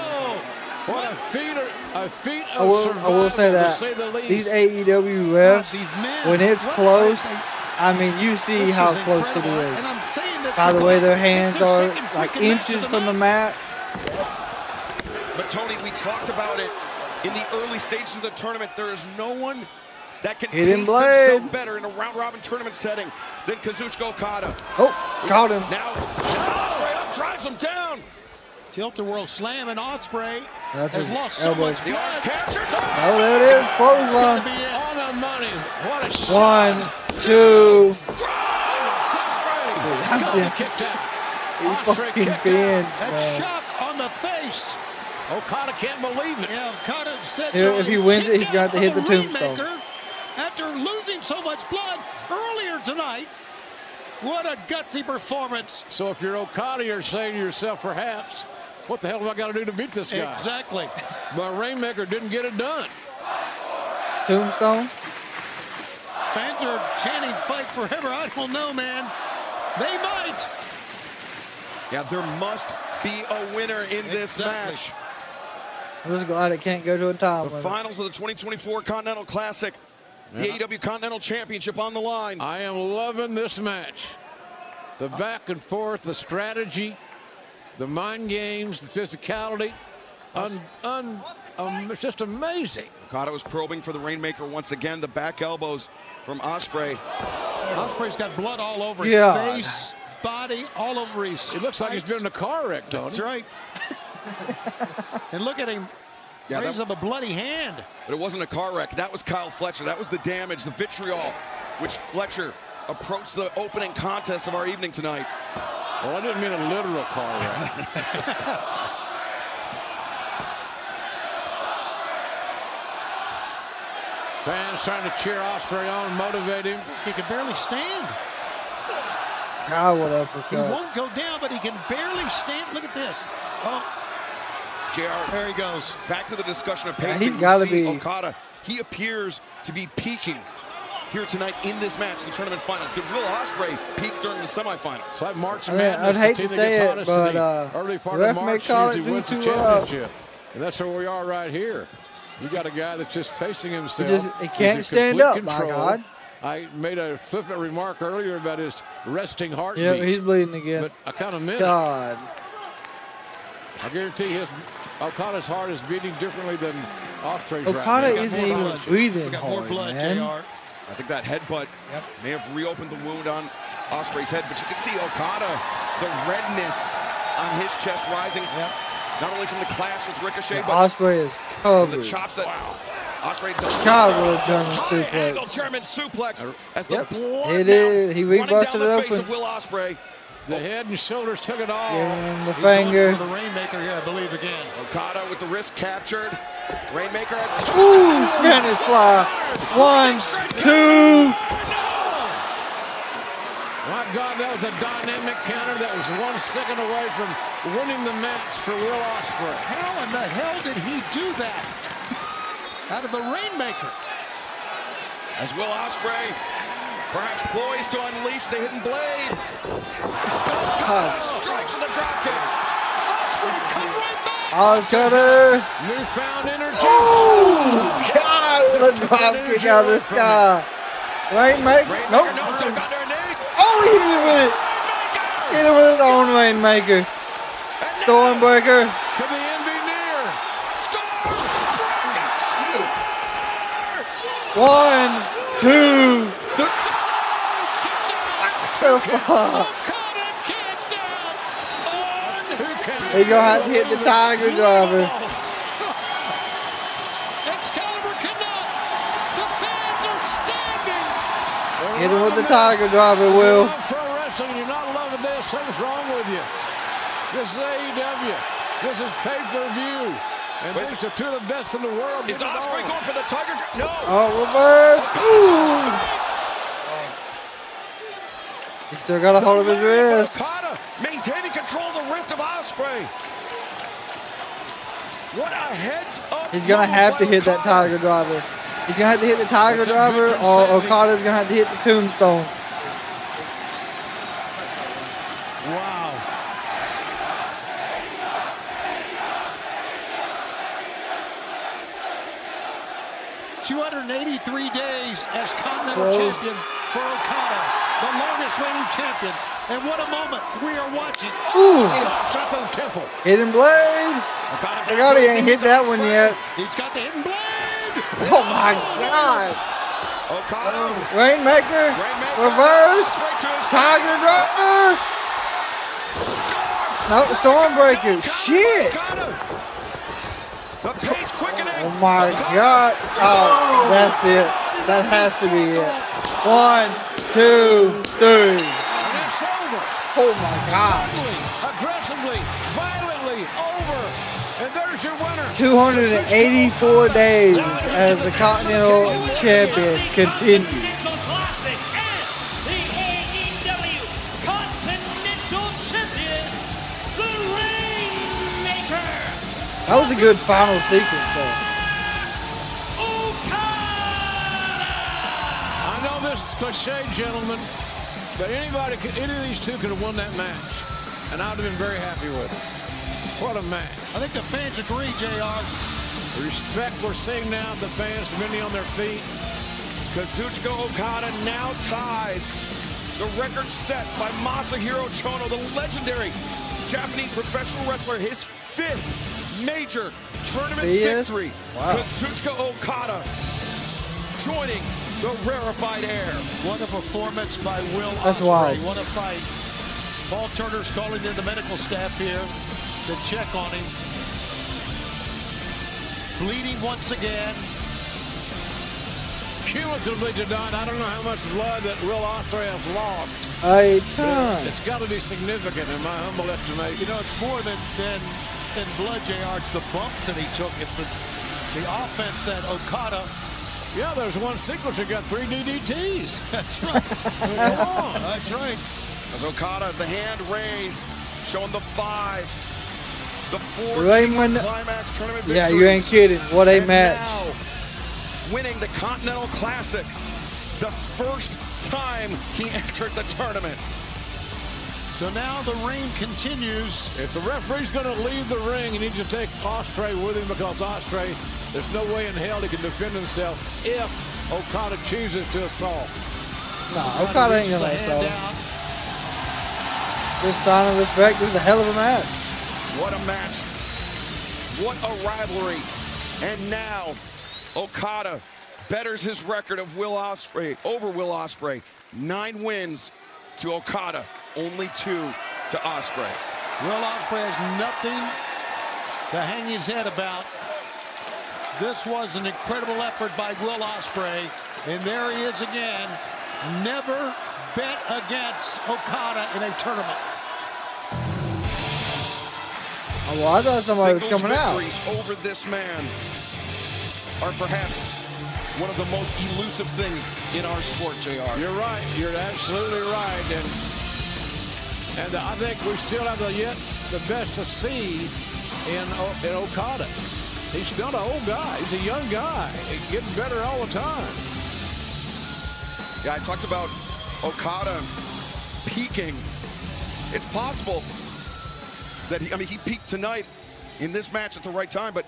What a feat I of will survival, say to that say the least. these AEW refs, These men, when it's what close, are they- I mean, you see This how is close it incredible. is. And I'm saying that By the way, their it's hands their are second like freaking match inches of from the night. mat. But Tony, we talked about it in the early stages of the tournament. There is no one that can Hidden pace blade. themselves better in a round-robin tournament setting than Kazuchika Okada. Oh, caught him. Now, Ospreay up, drives him down. Tilt-a-whirl slam, and Ospreay That's has his lost so elbow. much The arm blood. captured. Oh, there it is. Clothesline. On the money. What a shot. 1, 2. Okada kicked out. He's Ospreay fucking kicked bent, That man. shock on the face. Okada can't believe it. Yeah, Okada said If he wins it, he's got to hit the Rainmaker tombstone. After losing so much blood earlier tonight. What a gutsy performance. So if you're Okada, you're saying to yourself, perhaps, what the hell have I got to do to beat this guy? Exactly. But Rainmaker didn't get it done. Tombstone. Fans are chanting fight forever. I don't know, man. They might. Yeah, there must be a winner in this match. I'm just glad it can't go to a time The limit. finals of the 2024 Continental Classic. The AEW Continental Championship on the line. I am loving this match. The back and forth, the strategy, the mind games, the physicality. It's just amazing. Okada was probing for the Rainmaker once again. The back elbows from Ospreay. Ospreay's got blood all over Yeah. his face, body, all over his. It looks like he's been in a car wreck, Tony. That's right. And look at him. Yeah, Raise up a bloody hand. But it wasn't a car wreck. That was Kyle Fletcher. That was the damage, the vitriol, which Fletcher approached the opening contest of our evening tonight. Well, I didn't mean a literal car wreck. Fans trying to cheer Ospreay on, motivate him. He can barely stand. Kyle would He uppercut. won't go down, but he can barely stand. Look at this. Oh, JR, there he goes. back to the discussion of Yeah, pacing. he's gotta We see be- Okada. He appears to be peaking here tonight in this match, the tournament finals. Did Will Ospreay peak during the semifinals? It's like March I mean, Madness. I'd hate the to team say that it, gets hottest in but, the early part ref of may March call it usually due wins the to, championship. And that's where we are right here. You got a guy that's just facing himself. He can't stand up, my God. I made a flippant remark earlier about his resting heartbeat. Yeah, he's bleeding again. But I kind of meant God. it. I guarantee Okada's heart is beating differently than Ospreay's Okada right now. isn't even breathing hard, man. I think that headbutt may have reopened the wound on Ospreay's head, but you can see Okada, the redness on his chest rising, not only from the clash with Ricochet, but Ospreay is covered. the chops that Ospreay does. God, what a German suplex. Angle German suplex as the blood It is. He running down rebusted the it face open. of Will Ospreay. The head and shoulders took it all. Give him the finger. The Rainmaker here, I believe, again. Okada with the wrist captured. Rainmaker at Ooh, Spanish fly. 1, 2. My God, that was a dynamic counter that was 1 second away from winning the match for Will Ospreay. How in the hell did he do that? Out of the Rainmaker. As Will Ospreay perhaps poised to unleash the hidden blade. Strikes with a dropkick. Ospreay comes right back. Oscutter. Newfound energy. Oh, God, what a dropkick out of the sky. Rainmaker. Nope. Oh, he hit him with it. Hit him with his own Rainmaker. Stormbreaker. Could the end be near? 1, 2, 3. He's gonna have to hit the Tiger Driver. Hit him with the Tiger Driver, Will. If you love pro wrestling, you're not loving this, something's wrong with you. This is AEW. This is pay-per-view. And these are two of the best in the world. Is Ospreay going for the Tiger Driver? No. Oh, reverse. Ooh. He still got a hold of his wrist. Okada maintaining control of the wrist of Ospreay. What a heads-up. He's gonna have to hit that Tiger Driver. He's gonna have to hit the Tiger Driver, or Okada's gonna have to hit the Tombstone. Wow. $283 days as Continental Champion for Okada, the longest reigning champion. And what a moment we are watching. Ooh. Shot to the temple. Hidden blade. Okada ain't hit that one yet. He's got the hidden blade. Oh my God. Okada. Rainmaker. Reverse. Tiger Driver. No, Stormbreaker. Shit. The pace quickening. Oh my God. Oh, that's it. That has to be it. 1, 2, 3. And it's over. Oh my God. Suddenly, aggressively, violently over. And there's your winner. 284 days as the Continental Champion continues. Classic and the AEW Continental Champion, the Rainmaker. That was a good final sequence, though. I know this is cliche, gentlemen, but any of these two could have won that match, and I would have been very happy with it. What a match. I think the fans agree, JR. The respect we're seeing now, the fans many on their feet. Kazuchika Okada now ties the record set by Masahiro Chono, the legendary Japanese professional wrestler, his 5th major tournament victory. Wow. Kazuchika Okada joining the rarefied air. What a performance by Will That's Ospreay. wild. What a fight. Paul Turner's calling in the medical staff here to check on him. Bleeding once again. Cumulatively tonight, I don't know how much blood that Will Ospreay has lost. A But ton. it's got to be significant in my humble estimation. You know, it's more than blood, JR. It's the bumps that he took. It's the offense that Okada. Yeah, there's one sequence that got 3 DDTs. That's right. Come on. That's right. As Okada, the hand raised, showing the 5. The 4 Raymond. climax tournament Yeah, victories. you ain't kidding. What a And match. now, winning the Continental Classic, the first time he entered the tournament. So now the reign continues. If the referee's going to leave the ring, he needs to take Ospreay with him because Ospreay There's no way in hell he can defend himself if Okada chooses to assault. No, Okada ain't gonna assault him. This sign of respect. This is a hell of a match. What a match. What a rivalry. And now, Okada betters his record of Will Ospreay over Will Ospreay. 9 wins to Okada, only 2 to Ospreay. Will Ospreay has nothing to hang his head about. This was an incredible effort by Will Ospreay, and there he is again. Never bet against Okada in a tournament. Oh, well, I thought somebody was coming out. Victories over this man are perhaps one of the most elusive things in our sport, JR. You're right. You're absolutely right. And I think we still have the best to see in Okada. He's not an old guy. He's a young guy. He's getting better all the time. Yeah, I talked about Okada peaking. It's possible that he peaked tonight in this match at the right time, but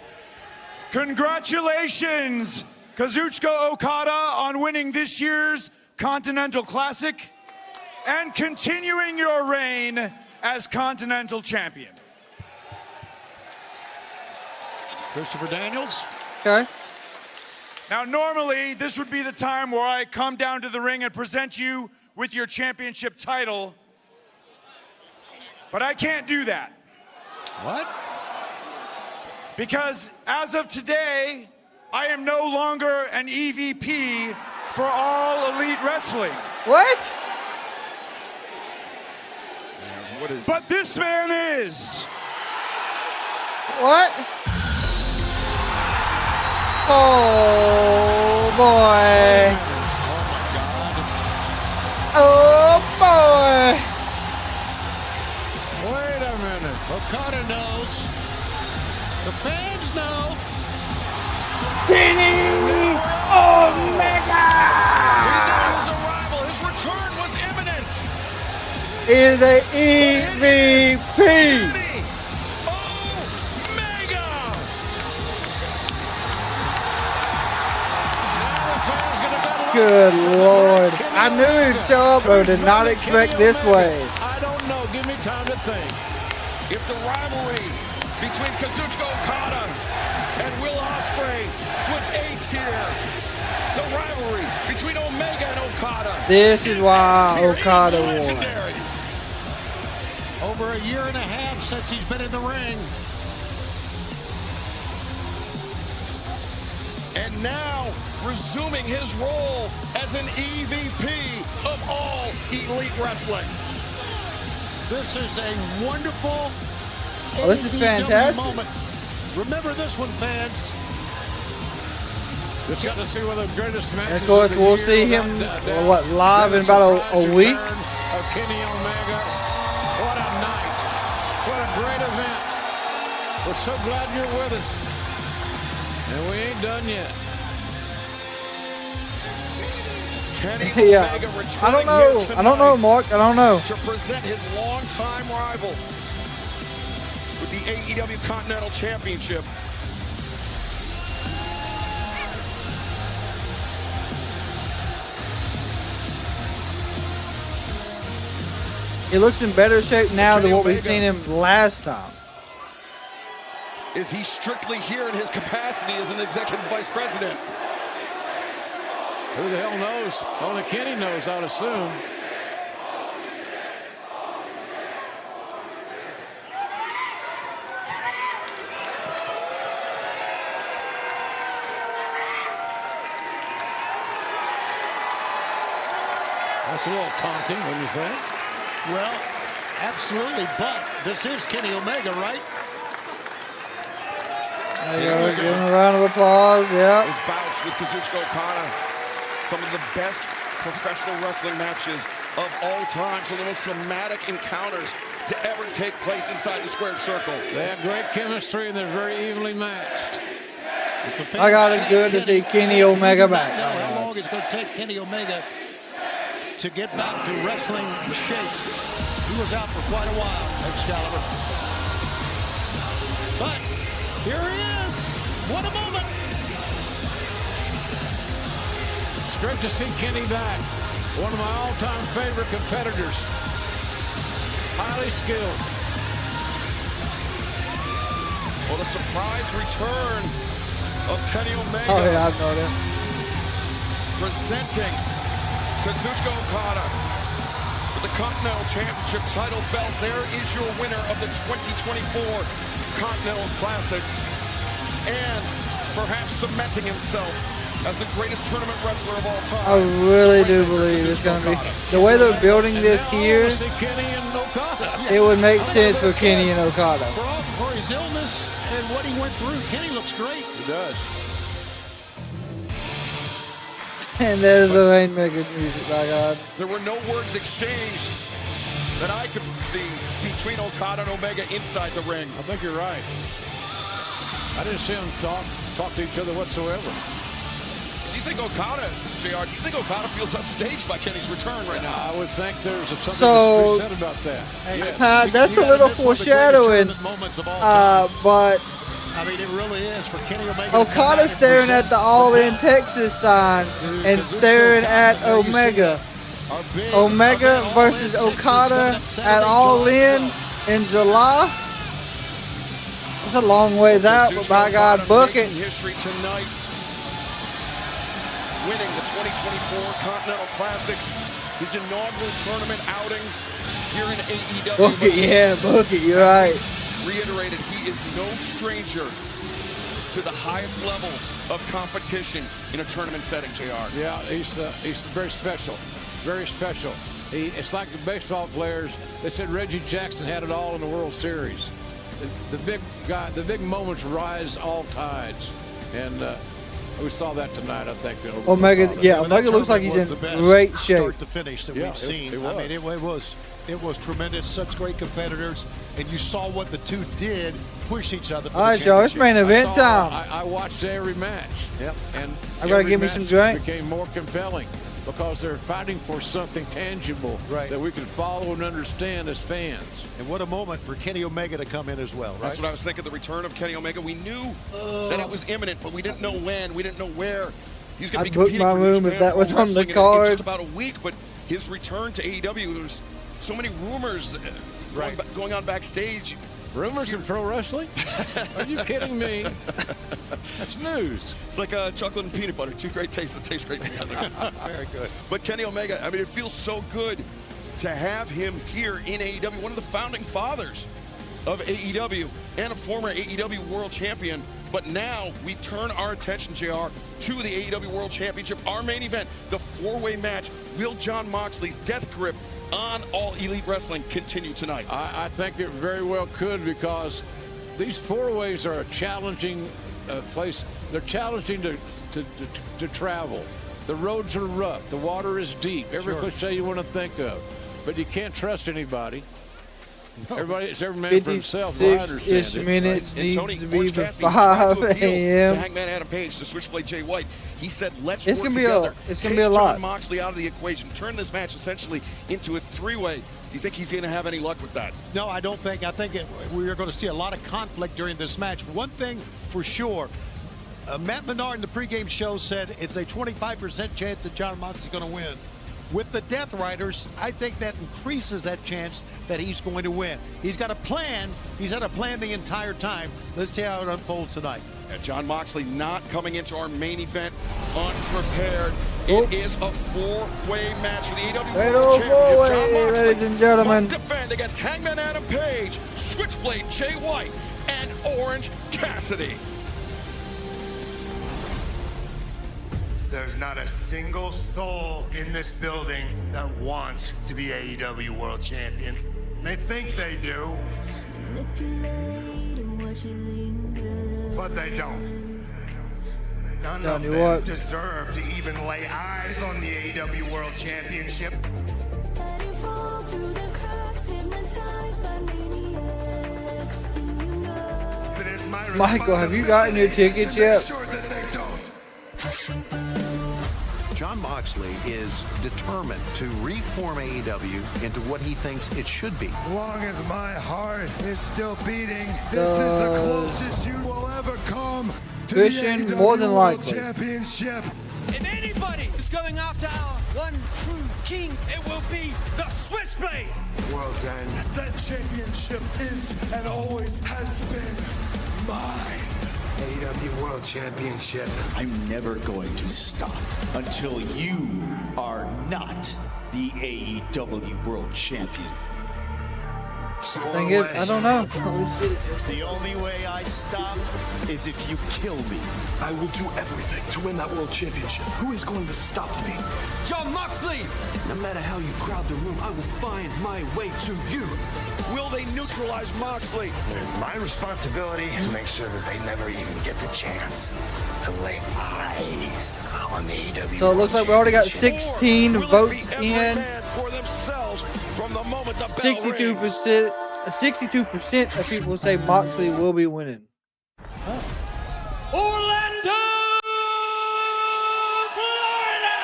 congratulations, Kazuchika Okada, on winning this year's Continental Classic and continuing your reign as Continental Champion. Christopher Daniels. Okay. Now, normally, this would be the time where I come down to the ring and present you with your championship title, but I can't do that. What? Because as of today, I am no longer an EVP for All Elite Wrestling. What? What is? But this man is. What? Oh boy. Oh boy. Wait a minute. Okada knows. The fans know. Kenny Omega! He knew his arrival. His return was imminent. Is a EVP. Good Lord. I knew he'd show up, but did not expect this way. I don't know. Give me time to think. If the rivalry between Kazuchika Okada and Will Ospreay was A tier, the rivalry between Omega and Okada. This is why Okada won. Over a year and a half since he's been in the ring. And now resuming his role as an EVP of All Elite Wrestling. This is a wonderful this is fantastic moment. Remember this one, fans. Just got to see one of the greatest matches. And of course, we'll see him live in about a week. Of Kenny Omega. What a night! What a great event! We're so glad you're with us, and we ain't done yet. Kenny Yeah, Omega I don't know. I don't know, Mark. I don't know. To present his longtime rival with the AEW Continental Championship. He looks in better shape now than what we've seen him last time. Is he strictly here in his capacity as an executive vice president? Who the hell knows? Only Kenny knows, I'd assume. That's a little taunting, wouldn't you think? Well, absolutely, but this is Kenny Omega, right? There you go, give him a round of applause, yeah. His bouts with Kazuchika Okada, some of the best professional wrestling matches of all time, some of the most dramatic encounters to ever take place inside the squared circle. They have great chemistry and they're very evenly matched. I got it good to see Kenny Omega back. How long it's going to take Kenny Omega to get back to wrestling shape? He was out for quite a while, Excalibur. But here he is. What a moment. great to see Kenny back. One of my all-time favorite competitors. Highly skilled. Well, the surprise return of Kenny Omega. Oh, yeah, I've known it. Presenting Kazuchika Okada with the Continental Championship title belt. There is your winner of the 2024 Continental Classic. And perhaps cementing himself as the greatest tournament wrestler of all time. I really do believe it's going to be. The way they're building this here, it would make sense for Kenny and Okada. For his illness and what he went through, Kenny looks great. He does. And there's the Rainmaker music, by God. There were no words exchanged that I could see between Okada and Omega inside the ring. I think you're right. I didn't see them talk to each other whatsoever. Do you think Okada, JR, do you think Okada feels upstaged by Kenny's return right now? I would think there's something So, to be said about that. Yes. That's a little foreshadowing, but I mean, it really is for Kenny Omega. Okada staring at the All In Texas sign and staring at Omega. Omega versus Okada at All In July. It's a long ways out, but by God, book it. History tonight, winning the 2024 Continental Classic, his inaugural tournament outing here in AEW. Book it, yeah, book it. You're right. Reiterated, he is no stranger to the highest level of competition in a tournament setting, JR. Yeah, he's very special. Very special. It's like the baseball players. They said Reggie Jackson had it all in the World Series. The big moments rise all tides. And we saw that tonight, I think. Omega, yeah, Omega looks like he's in great shape. Start to finish that we've seen. I mean, it was tremendous. Such great competitors, and you saw what the two did, push each other. All right, Joe, it's main event time. I watched every match. Yep. And I gotta give me some drink. Became more compelling because they're fighting for something tangible that we can follow and understand as fans. And what a moment for Kenny Omega to come in as well, right? That's what I was thinking, the return of Kenny Omega. We knew that it was imminent, but we didn't know when. We didn't know where. He was going to be competing my for room New if Japan that was Pro on the Wrestling card. in just about a week, but his return to AEW, there was so many rumors going on backstage. Rumors in pro wrestling? Are you kidding me? That's news. It's like chocolate and peanut butter, two great tastes that taste great together. Very good. But Kenny Omega, I mean, it feels so good to have him here in AEW, one of the founding fathers of AEW and a former AEW World Champion. But now we turn our attention, JR, to the AEW World Championship, our main event, the four-way match. Will Jon Moxley's death grip on All Elite Wrestling continue tonight? I think it very well could, because these four-ways are a challenging place. They're challenging to travel. The roads are rough. The water is deep. Every cliche you want to think of. But you can't trust anybody. It's every man for himself. I understand minutes and needs Tony, to be Orange for Cassidy tried 5 to appeal a.m. to Hangman Adam Page, to Switchblade Jay White. He said, let's It's work gonna be together. it's gonna Take be a lot. Jon Moxley out of the equation. Turn this match essentially into a three-way. Do you think he's going to have any luck with that? No, I don't think. I think we are going to see a lot of conflict during this match. One thing for sure, Matt Menard in the pregame show said it's a 25% chance that Jon Moxley is going to win. With the Death Riders, I think that increases that chance that he's going to win. He's got a plan. He's had a plan the entire time. Let's see how it unfolds tonight. Jon Moxley not coming into our main event unprepared. It is a four-way match for the AEW World Championship. Jon Moxley ladies and gentlemen. must defend against Hangman Adam Page, Switchblade Jay White, and Orange Cassidy. There's not a single soul in this building that wants to be AEW World Champion. They think they do, but they don't. None of them deserve to even lay eyes on the AEW World Championship. Michael, have you gotten your tickets yet? Jon Moxley is determined to reform AEW into what he thinks it should be. As long as my heart is still beating, this is the closest you will ever come to Fishing, the AEW more than World likely. Championship. And anybody who's going after our one true king, it will be the Switchblade. World's End. That championship is and always has been mine. AEW World Championship. I'm never going to stop until you are not the AEW World Champion. Thing is, I don't know. The only way I stop is if you kill me. I will do everything to win that world championship. Who is going to stop me? John Moxley! No matter how you crowd the room, I will find my way to you. Will they neutralize Moxley? It is my responsibility to make sure that they never even get the chance to lay eyes on the AEW. So it looks like we already got 16 votes in. For themselves from the moment the 62% of people say Moxley will be winning. Orlando, Florida!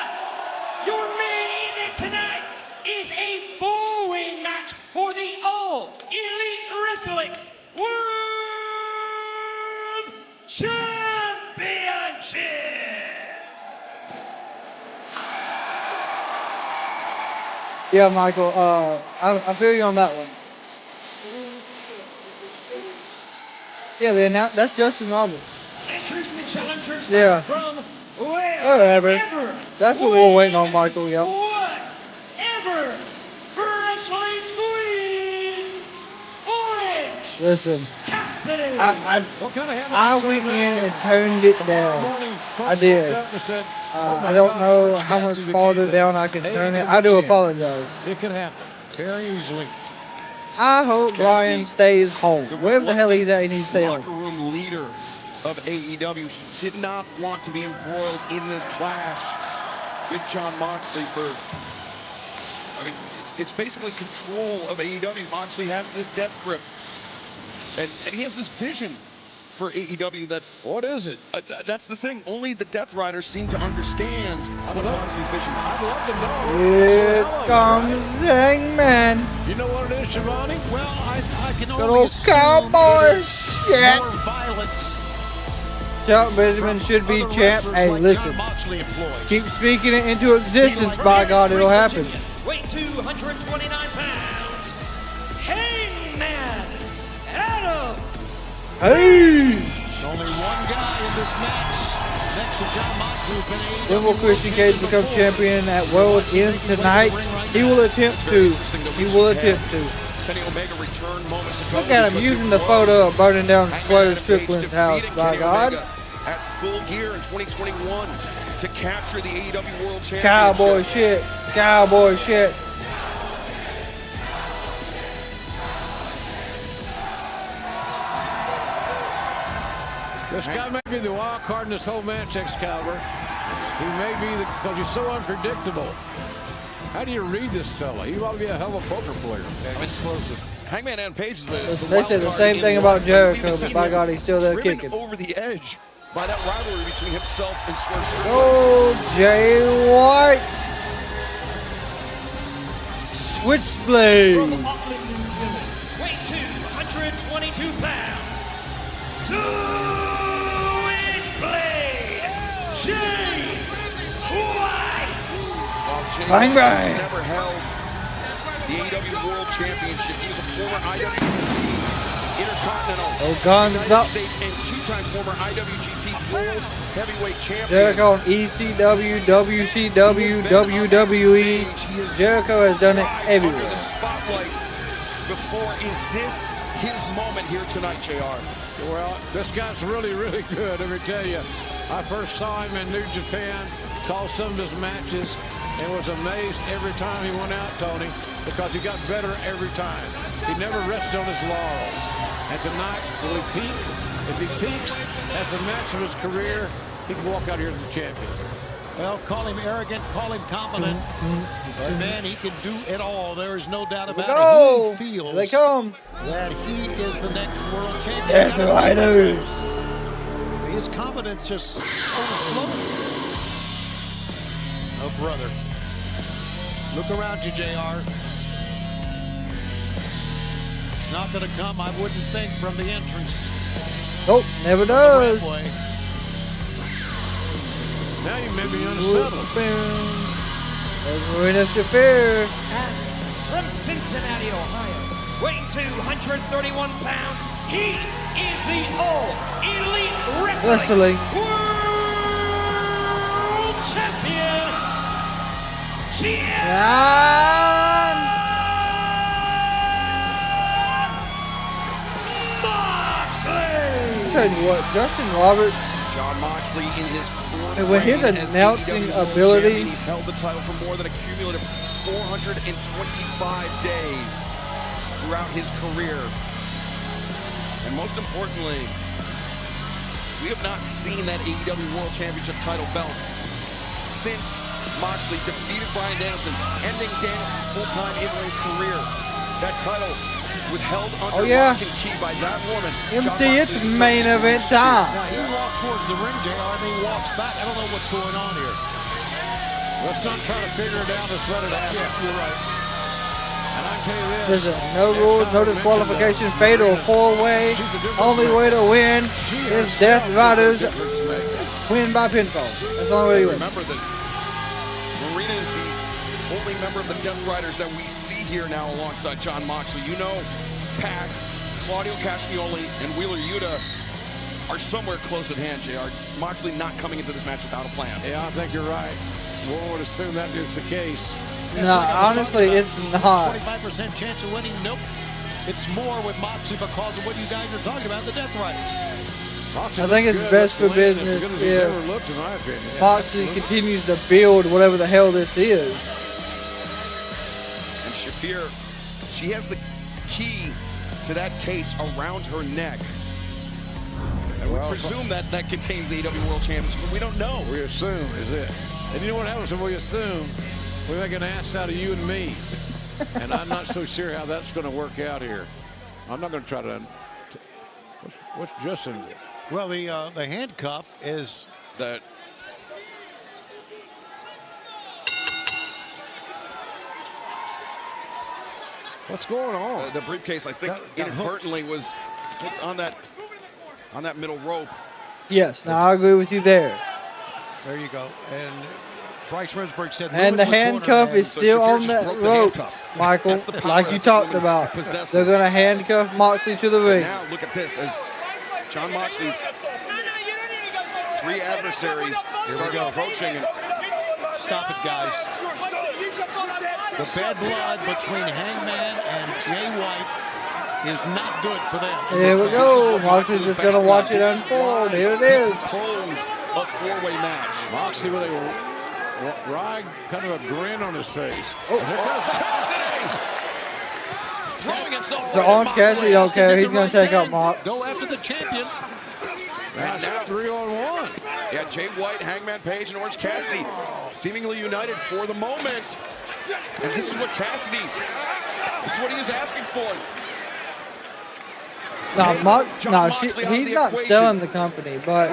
Your main event tonight is a four-way match for the All Elite Wrestling World Championship! Yeah, Michael, I feel you on that one. Yeah, they announced that's Justin Roberts. Enters the challengers Yeah. from Whatever. That's what we're waiting on, Michael. Yeah. whatever freshly squeezed orange Listen, Cassidy. I went in and turned it down. I did. I don't know how much farther down I can turn it. I do apologize. It can happen very easily. I hope Brian stays home. Wherever the hell he's at, he needs to stay home. Locker room leader of AEW. He did not want to be embroiled in this clash with John Moxley for. I mean, it's basically control of AEW. Moxley has this death grip, and he has this vision for AEW that. What is it? That's the thing. Only the Death Riders seem to understand what Moxley's vision is. I'd love to know. Here comes Hangman. You know what it is, Shivani? Well, I can Good only old assume cowboy it is shit. more violence. Chuck Benjamin should be champ. Hey, listen. Keep speaking it into existence, by God, it'll happen. Weight 229 pounds. Hangman Adam. Hey! There's only one guy in this match next to John Moxley. When will Christian Cage become champion at World End tonight? He will attempt to. He will attempt to. Kenny Omega returned moments ago. Look at him using the photo of burning down Swerve Strickland's house, by God. At full gear in 2021 to capture the AEW World Championship. Cowboy shit. Cowboy shit. This guy may be the wild card in this whole match, Excalibur. He may be because he's so unpredictable. How do you read this fella? He ought to be a hell of a poker player. Explosive. Hangman Adam Page is the They said the same thing about Jericho, but by God, he's still there driven kicking. over the edge by that rivalry between himself and Swerve Strickland. Oh, Jay White. Switchblade. Weight 222 pounds. Switchblade. Jay White. Bang, bang. Never held the AEW World Championship. He's a former IWGP Intercontinental Guns up. States and two-time former IWGP World Heavyweight Champion. Jericho on ECW, WCW, WWE. Jericho has done it Under everywhere. the spotlight before. Is this his moment here tonight, JR? Well, this guy's really, really good, let me tell you. I first saw him in New Japan, saw some of his matches, and was amazed every time he went out, Tony, because he got better every time. He never rested on his laurels. And tonight, will he peak? If he peaks as a match of his career, he can walk out here as a champion. Well, call him arrogant, call him confident, but man, he can do it all. There is no doubt about it. He feels Here they come. that he is the next world champion. Death Riders. His confidence just overflowing. Oh, brother. Look around you, JR. It's not going to come, I wouldn't think, from the entrance. Nope, never does. Now you made me unsettled. There's Marina Shafir. And from Cincinnati, Ohio, weighing 231 pounds, he is the All Elite Wrestling World Champion. I'll tell you what, Justin Roberts. John Moxley in his fourth with his reign as announcing AEW World ability. Champion. He's held the title for more than a cumulative 425 days throughout his career. And most importantly, we have not seen that AEW World Championship title belt since Moxley defeated Bryan Danielson, ending Danielson's full-time in-ring career. That title was held under lock and key by that woman. MC, it's main event time. Now, he walked towards the ring, JR, and he walks back. I don't know what's going on here. Let's not try to figure it out. Let's let it happen. Yeah, you're right. And I can tell you this. There's no rules, no disqualification, fatal four-way. Only way to win is Death Riders win by pinfall. That's the only way to win. Remember that Marina is the only member of the Death Riders that we see here now alongside John Moxley. You know, Pac, Claudio Castagnoli, and Wheeler Yuta are somewhere close at hand, JR. Moxley not coming into this match without a plan. Yeah, I think you're right. One would assume that is the case. No, honestly, it's not. 25% chance of winning? Nope. It's more with Moxley because of what you guys are talking about, the Death Riders. I think it's best for business if Moxley continues to build whatever the hell this is. And Shafir, she has the key to that case around her neck. And we presume that that contains the AEW World Championship, but we don't know. We assume, is it? And you know what happens when we assume? We make an ass out of you and me. And I'm not so sure how that's going to work out here. I'm not going to try to... What's Justin? Well, the handcuff is... that. What's going on? The briefcase, I think, inadvertently was hooked on that middle rope. Yes, now I agree with you there. There you go. And Bryce Remsburg said... And the handcuff is still on that rope, Michael, like you talked about. They're going to handcuff Moxley to the ring. Now look at this as John Moxley's three adversaries start approaching. And stop it, guys. The bad blood between Hangman and Jay White is not good for them. Here we go. Moxley's just going to watch it unfold. Here it is. A four-way match. Moxley with a wry, kind of a grin on his face. Oh, throwing himself. The Orange Cassidy don't care. He's going to take out Mox. Go after the champion. And now 3-on-1. Yeah, Jay White, Hangman Page, and Orange Cassidy seemingly united for the moment. And this is what Cassidy, this is what he was asking for. He's not selling the company, but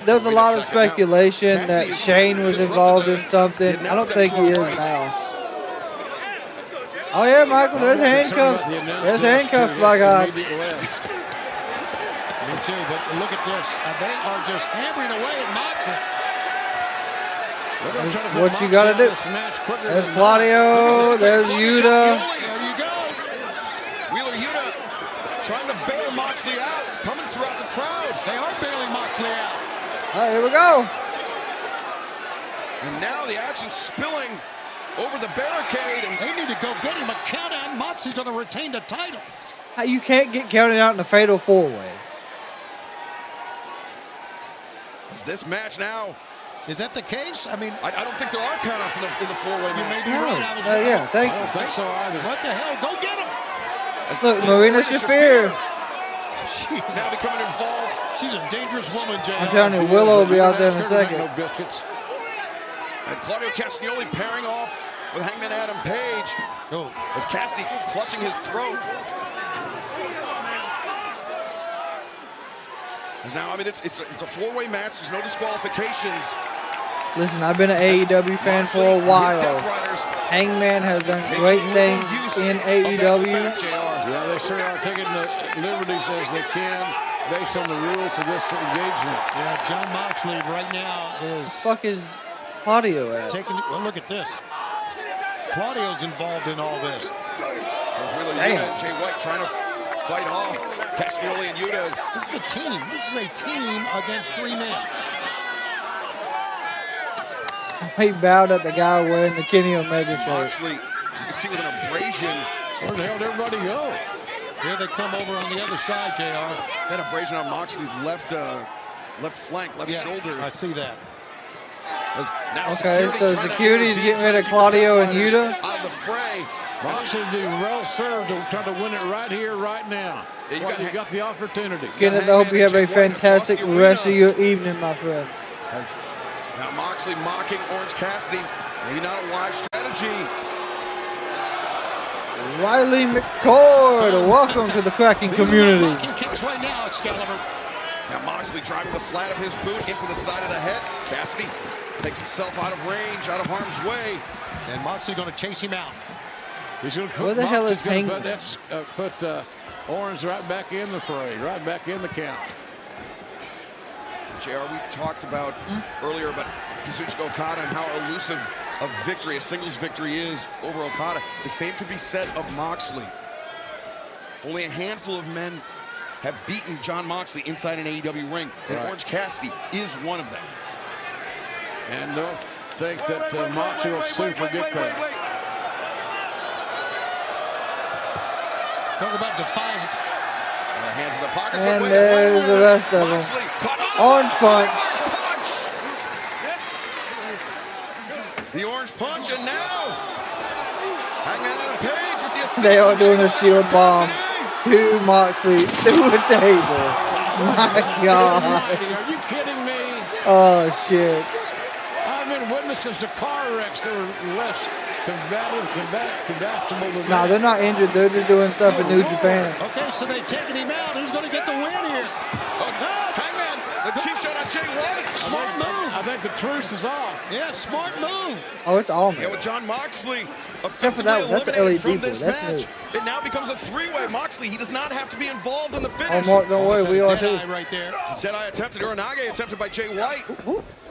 there's a lot of speculation that Shane was involved in something. I don't think he is now. Oh yeah, Michael, there's handcuffs. There's handcuffs, my God. Me too, but look at this. They are just hammering away at Moxley. That's what you got to do. There's Claudio. There's Yuta. There you go. Wheeler Yuta trying to bail Moxley out, coming throughout the crowd. They are bailing Moxley out. All right, here we go. And now the action spilling over the barricade. And they need to go get him a count out. Moxley's going to retain the title. You can't get counted out in a fatal four-way. Is this match now? Is that the case? I mean, I don't think there are countouts in the four-way match. Yeah, thank you. I don't think so either. What the hell? Go get him. Look, Marina Shafir. She's now becoming involved. She's a dangerous woman, Jay. I'm telling you, Willow will be out there in a second. No biscuits. And Claudio Castagnoli pairing off with Hangman Adam Page. Oh. As Cassidy clutching his throat. Now, I mean, it's a four-way match. There's no disqualifications. Listen, I've been an AEW fan for a while. Hangman has done great things in AEW. Yeah, they sure are taking the liberties as they can. based on the rules of this engagement. Yeah, John Moxley right now is... Fuck is Claudio at? Well, look at this. Claudio's involved in all this. So it's Wheeler Yuta and Jay White trying to fight off Castagnoli and Yuta. This is a team. This is a team against 3 men. He bowed at the guy wearing the Kenny Omega shirt. Moxley, you can see with an abrasion. Where the hell did everybody go? Here they come over on the other side, JR. That abrasion on Moxley's left flank, left shoulder. I see that. Okay, so security's getting rid of Claudio and Yuta. Out of the fray. Moxley would be well served to try to win it right here, right now. Yeah, you got the opportunity. Kenneth, I hope you have a fantastic rest of your evening, my friend. Now Moxley mocking Orange Cassidy. Maybe not a wise strategy. Riley McCord, welcome to the Kraken community. Kicks right now, Excalibur. Now Moxley driving the flat of his boot into the side of the head. Cassidy takes himself out of range, out of harm's way. And Moxley going to chase him out. He's going to Where the hell is Hangman? Put Orange right back in the fray, right back in the count. JR, we talked about earlier about Kazuchika Okada and how elusive a victory, a singles victory is over Okada. The same could be said of Moxley. Only a handful of men have beaten John Moxley inside an AEW ring, and Orange Cassidy is one of them. And don't think that Moxley will soon forget that. Talk about defiance. The hands in the pockets. And there's the rest of them. Orange punch. The orange punch, and now Hangman Adam Page with the assist. They are doing a shield bomb to Moxley through a table. My God. Are you kidding me? Oh, shit. I've been witnesses to car wrecks that were less combustible than Nah, they're not injured. They're just doing stuff in New Japan. Okay, so they've taken him out. Who's going to get the win here? Hangman, the cheap shot on Jay White. Smart move. I think the truce is off. Yeah, smart move. Oh, it's all Yeah, with John Moxley except for that one. That's an LED from board. this That's match. new. It now becomes a three-way. Moxley, he does not have to be involved in the Oh, finish. Mark, don't worry. We are too. Right there. Deadeye attempted. Uranage attempted by Jay White.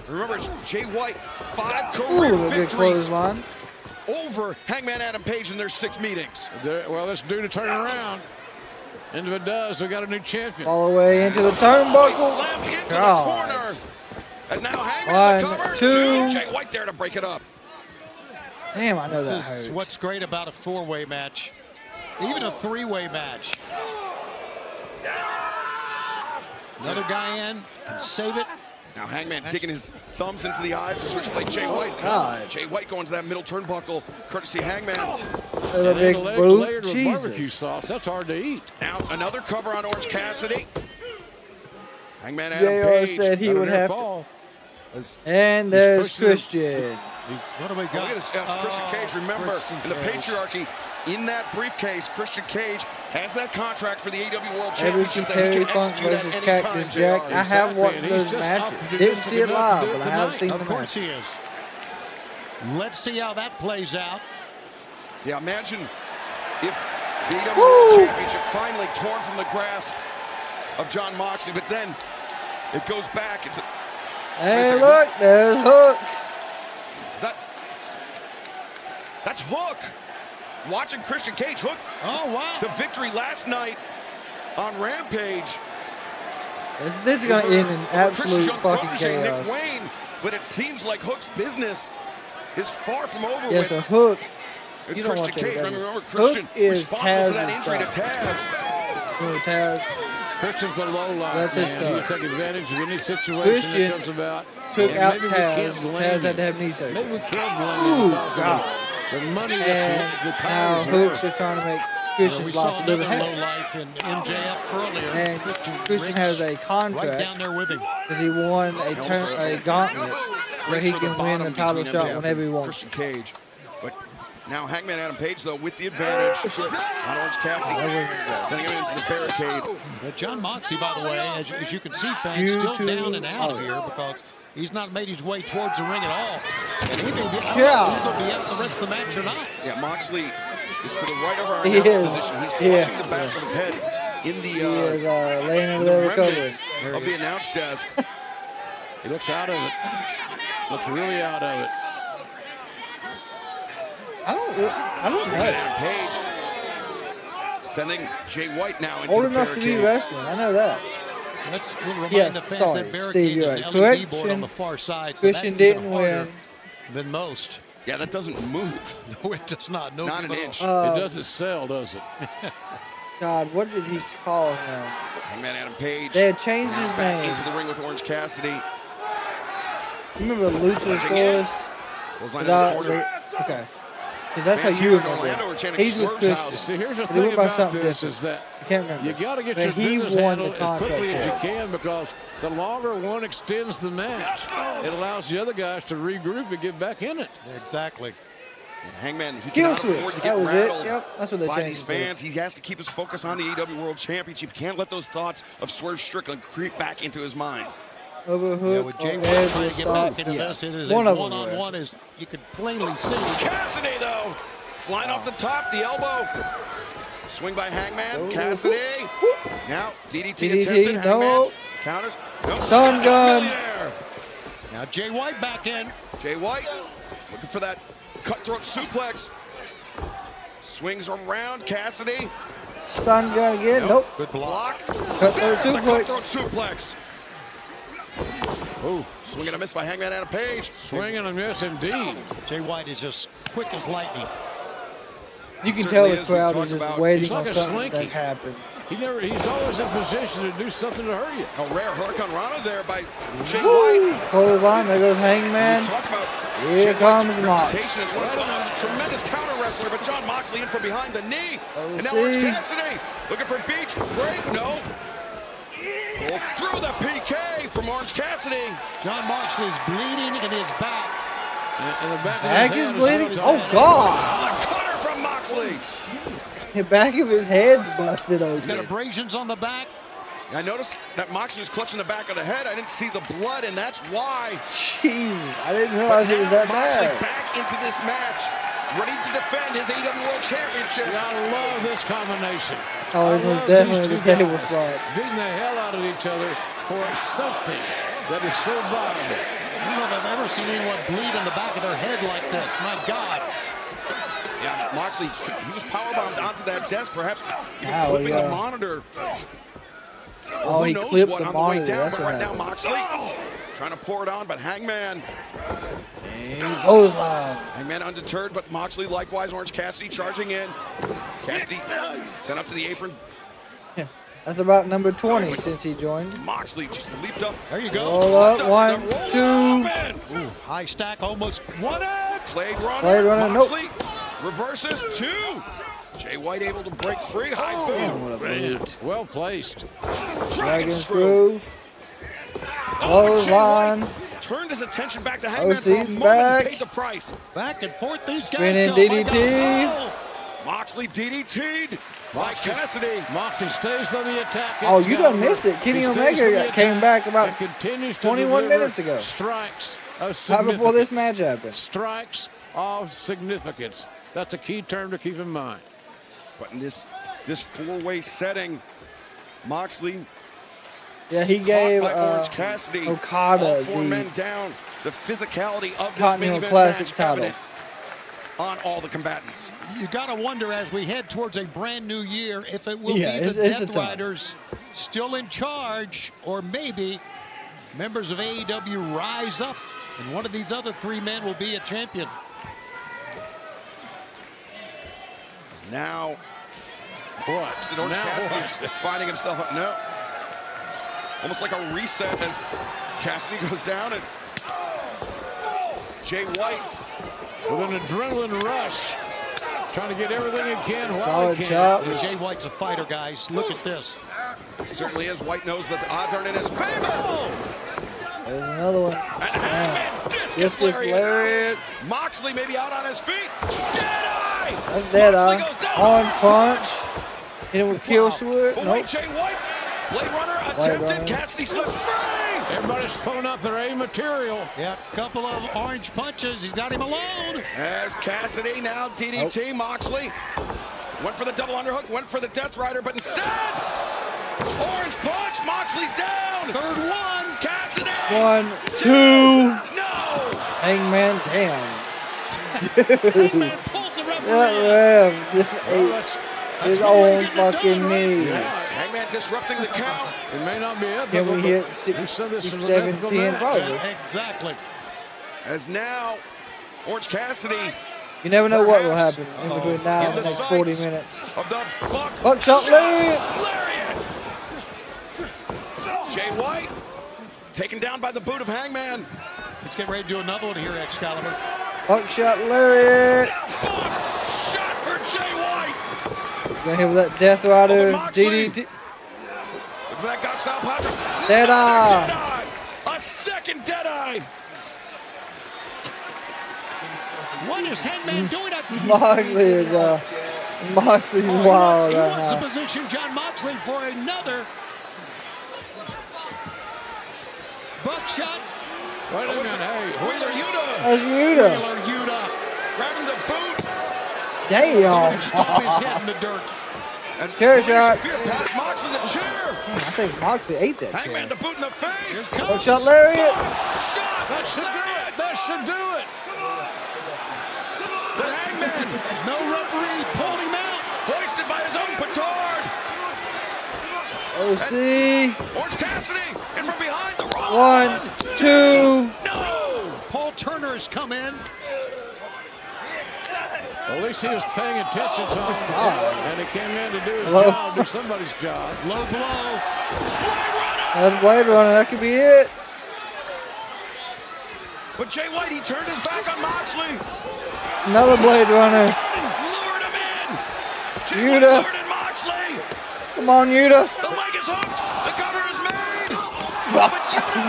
Remember, it's Jay White, 5 Ooh, career a good victories clothesline. over Hangman Adam Page in their 6 meetings. Well, let's do to turn around. And if it does, we got a new champion. All the way into the turnbuckle. Slam into the God. corner. And now Hangman 1, cover. 2. Jay White there to break it up. Damn, I know that This is hurt. what's great about a 4-way match. Even a 3-way match. Another guy in, can save it. Now Hangman digging his thumbs into the eyes of Switchblade Jay White. God. Jay White going to that middle turnbuckle, courtey Hangman. A big boot. Layered with barbecue Jesus. sauce. That's hard to eat. Now another cover on Orange Cassidy. Hangman Adam JR Page. said he would have to. fall. And there's Christian. What do we got? Look at this. That's Christian Cage. Remember, in the patriarchy, in that briefcase, Christian Cage has that contract for the AEW World Every Championship that Terry he can Funk execute at versus any Cactus time, Jack. JR. I have watched and those he's just matches. opportunistic Didn't see it enough to live, do it but I have tonight. seen Of the course match. he is. Let's see how that plays out. Yeah, imagine if the AEW World Championship finally torn from the grasp of John Moxley, but then it goes back. It's Hey, look, there's Hook. That's Hook. Watching Christian Cage. Hook. Oh, wow. The victory last night on Rampage. This is going to end in Over absolute Christian's young fucking protege, chaos. Nick Wayne, but it seems like Hook's business is far from over Yeah, with. so Hook, you don't Christian watch Cage. AEW. Remember, Christian Hook is responsible for that Taz's injury to stuff. Taz. You know, Taz. Christian's a low line. That's his man. stuff. He'll take advantage of any situation Christian that comes about. took And out maybe we Taz. can't blame Taz had him. to have knee surgery. Maybe we can't blame him. Ooh, because of God. The money And that's the now tires Hook's worth. just trying to make We Christian's saw life a little another happy. low life in MJF earlier. And Christian has a right contract down there with him. because he won a gauntlet where he can win the title shot whenever he wants. Christian Cage. But now Hangman Adam Page, though, with the advantage on Orange Cassidy, sending him into the barricade. John Moxley, by the way, as you can see, fans still down and out Oh. here because he's not made his way towards the ring at all. And he may be, Yeah. he's going to be out the rest of the match or not. Yeah, Moxley is to the right of our He announce is. position. He's Yeah. clutching the back of his head. in the He is laying over there recovering. of the announce desk. He looks out of it. Looks really out of it. I don't know. Page sending Jay White now into Old the enough to be barricade. wrestling. I know that. We'll remind Yes, the fans sorry, that barricade Steve, you're is right. an LED board on Correction. the far side, so Christian that's even didn't harder win. than most. Yeah, that doesn't move. No, it does not. No, Not an good at inch. all. It doesn't sell, does it? God, what did he call him? Hangman Adam Page. They had changed his back name. into the ring with Orange Cassidy. You remember Luchasaurus? Clothesline in the corner. Okay. So that's Fans how you here in remember Orlando are it. chanting He's with Swerve's Christian. house. See, here's the But he thing went by about something this different. is that I can't remember. you got to get But your he business won handled the as contract quickly as for you it. can, because the longer one extends the match, it allows the other guys to regroup and get back in it. Exactly. And Hangman, he Kill cannot switch. afford to That get was it. rattled Yep, that's what they by changed these it to. fans. He has to keep his focus on the AEW World Championship. He can't let those thoughts of Swerve Strickland creep back into his mind. Overhook. Yeah, with Jay or White Edge trying will to get stop. back into Yeah. this, it is One a of them were. one-on-one, as you can plainly see. Cassidy, though, flying off the top, the elbow. Swing by Hangman, Cassidy. Now, DDT attempted, Hangman no. counters. No, Stun gun. millionaire. Now Jay White back in. Jay White looking for that cutthroat suplex. Swings around, Cassidy. Stun gun again. Nope. Good block. Cutthroat There's the suplex. cutthroat suplex. Oh, swing and a miss by Hangman Adam Page. Swing and a miss indeed. Jay White is just quick as lightning. You can Certainly tell the is. We crowd talked is just about- waiting He's on like a something slinky. that happened. He's always in position to do something to hurt you. A rare Hurricane Rana there by Jay Woo! White. Clothesline. There goes Hangman. We've talked about Here Jay comes White's Mox. reputation as one of the tremendous counter wrestler, but John Moxley in from behind the knee. Oh, And now see. Orange Cassidy looking for beach break. No. Pulls through the PK from Orange Cassidy. John Moxley is bleeding in his back. And the back of Back his is hand bleeding. is Oh, God. The cutter from Moxley. The back of his head's busted He's got open. abrasions on the back. I noticed that Moxley was clutching the back of the head. I didn't see the blood, and that's why. Jesus. I didn't realize it was that Moxley bad. back into this match, ready to defend his AEW World Championship. You gotta love this combination. Oh, I it was love definitely these the two table guys spot. beating the hell out of each other for something that is so viable. I don't know if I've ever seen anyone bleed in the back of their head like this. My God. Yeah, Moxley, he was powerbombed onto that desk, perhaps even Ow, clipping yeah. the monitor. Oh, Who he knows clipped what the on the way monitor. down, That's but what right now happened. Moxley trying to pour it on, but Hangman. Clothesline. Hangman undeterred, but Moxley likewise. Orange Cassidy charging in. Cassidy sent up to the apron. That's about number 20 since he joined. Moxley just leaped up. There you go. Roll up. Leapt 1, the roll 2. up, and Ooh, high stack almost won it. Blade Runner. Blade Runner, nope. Moxley reverses 2. Jay White able to break free. High boot. Damn, what a boot. Well placed. Dragon Dragon screw. screw. Oh, Jay Clothesline. White turned his attention back to Hangman for a OC's moment back. and paid the price. Back and forth these guys Spinning go. My DDT. God. Moxley DDT'd by Cassidy. Moxley stays on the attack. Oh, you done missed it. Kenny Omega came back about 21 minutes ago. Strikes of Right significance. before this match happened. Strikes of significance. That's a key term to keep in mind. But in this four-way setting, Moxley Yeah, he gave caught by Orange Cassidy. Okada all 4 the men down. The physicality of this Continental main event Classic match title. evident on all the combatants. You got to wonder, as we head towards a brand new year, if it will Yeah, be the it's a Death time. Riders still in charge, or maybe members of AEW rise up and one of these other 3 men will be a champion. Now, What? is it Orange Now Cassidy what? finding himself up? No. Almost like a reset as Cassidy goes down, and Jay White With an adrenaline rush. Trying to get everything he can while Solid he can. chop. Jay White's a fighter, guys. Look at this. certainly is. White knows that the odds aren't in his favor. There's another one. And Hangman discus Discus lariat. lariat. Moxley maybe out on his feet. Deadeye. That's dead eye. Moxley goes down. Orange punch. Hit him with kill sword. But Nope. wait, Jay White. Blade Runner Blade attempted. Runner. Cassidy slipped free. Everybody's throwing up their A material. Yeah, couple of orange punches. He's got him alone. As Cassidy now DDT. Moxley went for the double underhook, went for the Death Rider, but instead Orange punch. Moxley's down. Third one. Cassidy. 1, 2. No. Hangman, damn. Hangman pulls the referee. That ref just ate his own fucking knee. Hangman disrupting the count. It may not be ethical. Can we hit but 6, he said this is an 7, ethical 10? match. Probably. Exactly. As now, Orange Cassidy. You never know what will happen in between now and the next 40 minutes. Of the Buckshot lariat. Jay White taken down by the boot of Hangman. Let's get ready to do another one here, Excalibur. Buckshot lariat. Shot for Jay White. Gonna hit with that Death Rider DDT. Look for that guy, style Patrick. Dead eye. A second dead eye. What is Hangman doing up there? Moxley's wild He right wants now. to position John Moxley for another buckshot. Wait a minute, hey. Wheeler Yuta. That's Yuta. Wheeler Yuta. Grabbing the boot. Damn. Stomp his head in the dirt. And Chair shot. Fear past Moxley the chair. I think Moxley ate that Hangman chair. the boot in the face. Buckshot lariat. Shot. That should do it. That should do it. But Hangman, No referee pulled him out. hoisted by his own petard. OC. Orange Cassidy in from behind the roll. 1, 2. No. Paul Turner has come in. At least he was paying attention, Tom. And he came in to do his Low. job, do somebody's job. Low blow. That's Blade Runner. That could be it. But Jay White, he turned his back on Moxley. Another Blade Runner. Lured him in. Jay Yuta. White lured in Moxley. Come on, Yuta. The leg is hooked. The cover is made.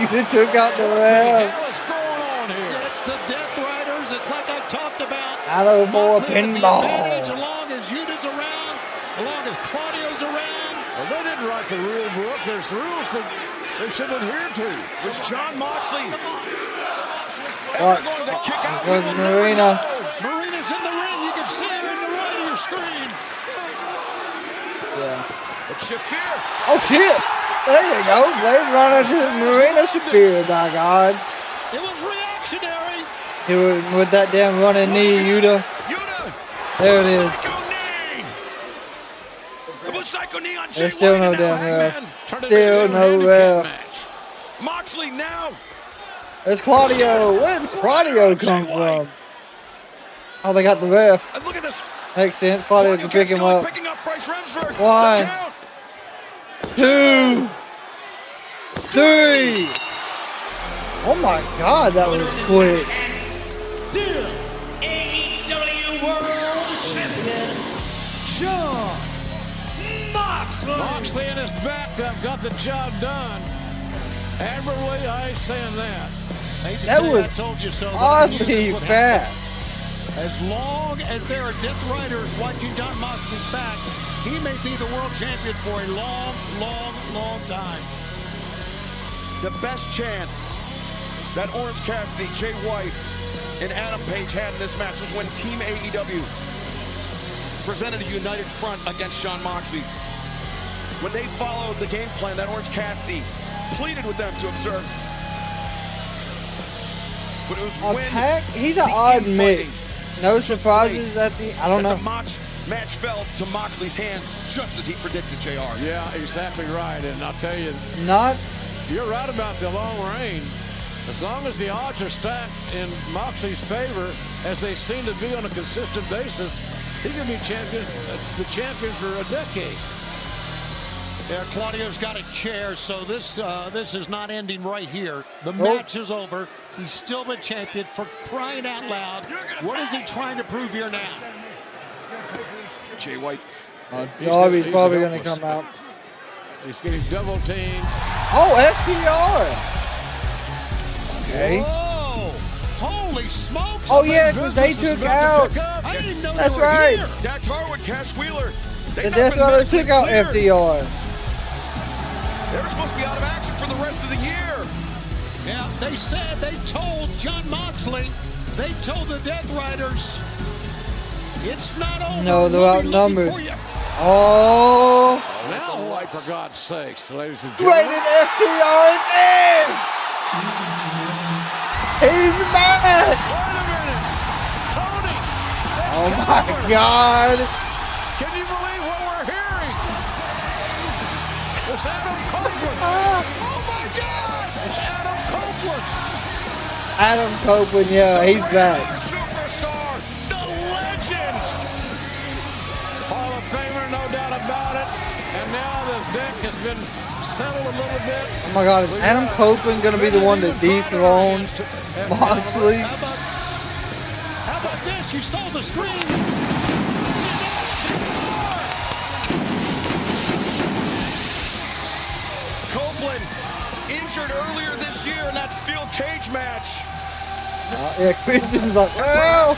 Yuta took out the ref. What's going on here? It's the Death Riders. It's like I talked about. Out more Moxley has the pinball. advantage As long as Yuta's around, as long as Claudio's around. Well, they didn't write the rule book. There's rules that they should adhere to. Was John Moxley What? going to kick out? Goes Marina. Marina's in the ring. You can see her in the right of your screen. Yeah. But Shafir. Oh, shit. There you go. Blade Runner to Marina Shafir, by God. It was reactionary. He was with that damn running knee, Yuta. Yuta. There it is. Psycho knee. It was psycho knee on Jay There's still White no and now damn ref. Hangman. Still no ref. Moxley now. There's Claudio. Where did Claudio come from? Oh, they got the ref. And look at this. Makes sense. Claudio can pick him up. Picking up Bryce Remsburg. 1, 2, 3. Oh my God, that was quick. Still AEW World Champion, John Moxley. Moxley and his backup got the job done. Admirably, I ain't saying that. That was I told you so. oddly fast. As long as there are Death Riders watching John Moxley's back, he may be the world champion for a long, long, long time. The best chance that Orange Cassidy, Jay White, and Adam Page had in this match was when Team AEW presented a united front against John Moxley. When they followed the game plan that Orange Cassidy pleaded with them to observe. But it was when He's an odd mix. No surprises at the. I don't know. the match fell to Moxley's hands just as he predicted, JR. Yeah, exactly right. And I'll tell you, you're right about the long reign. As long as the odds are stacked in Moxley's favor, as they seem to be on a consistent basis, he could be the champion for a decade. Yeah, Claudio's got a chair, so this is not ending right here. The match is over. He's still the champion, for crying out loud. What is he trying to prove here now? Jay White. Darby's probably going to come out. He's getting double teamed. Oh, FTR. Okay. Whoa! Holy smokes! Oh, yeah, because they took out. I didn't even know That's they were right. here. Dax Harwood, Cash Wheeler. The Death Riders took out FTR. They were supposed to be out of action for the rest of the year. Yeah, they told John Moxley, they told the Death Riders, it's not over. No, they're We'll be looking outnumbered. for you. Oh. Now what, for God's sakes, ladies and gentlemen? Rated FTR is Edge. He's mad. Wait a minute. Tony. Oh my God. Can you believe what we're hearing? It's Adam Copeland. Oh my God. It's Adam Copeland. Adam Copeland, yeah, he's back. Superstar, the legend. Hall of Famer, no doubt about it. And now the deck has been settled a little bit. Oh my God, is Adam Copeland going to be the one that dethrones Moxley? How about this? You saw the screen. Copeland injured earlier this year in that steel cage match. Yeah, Christian's like, well,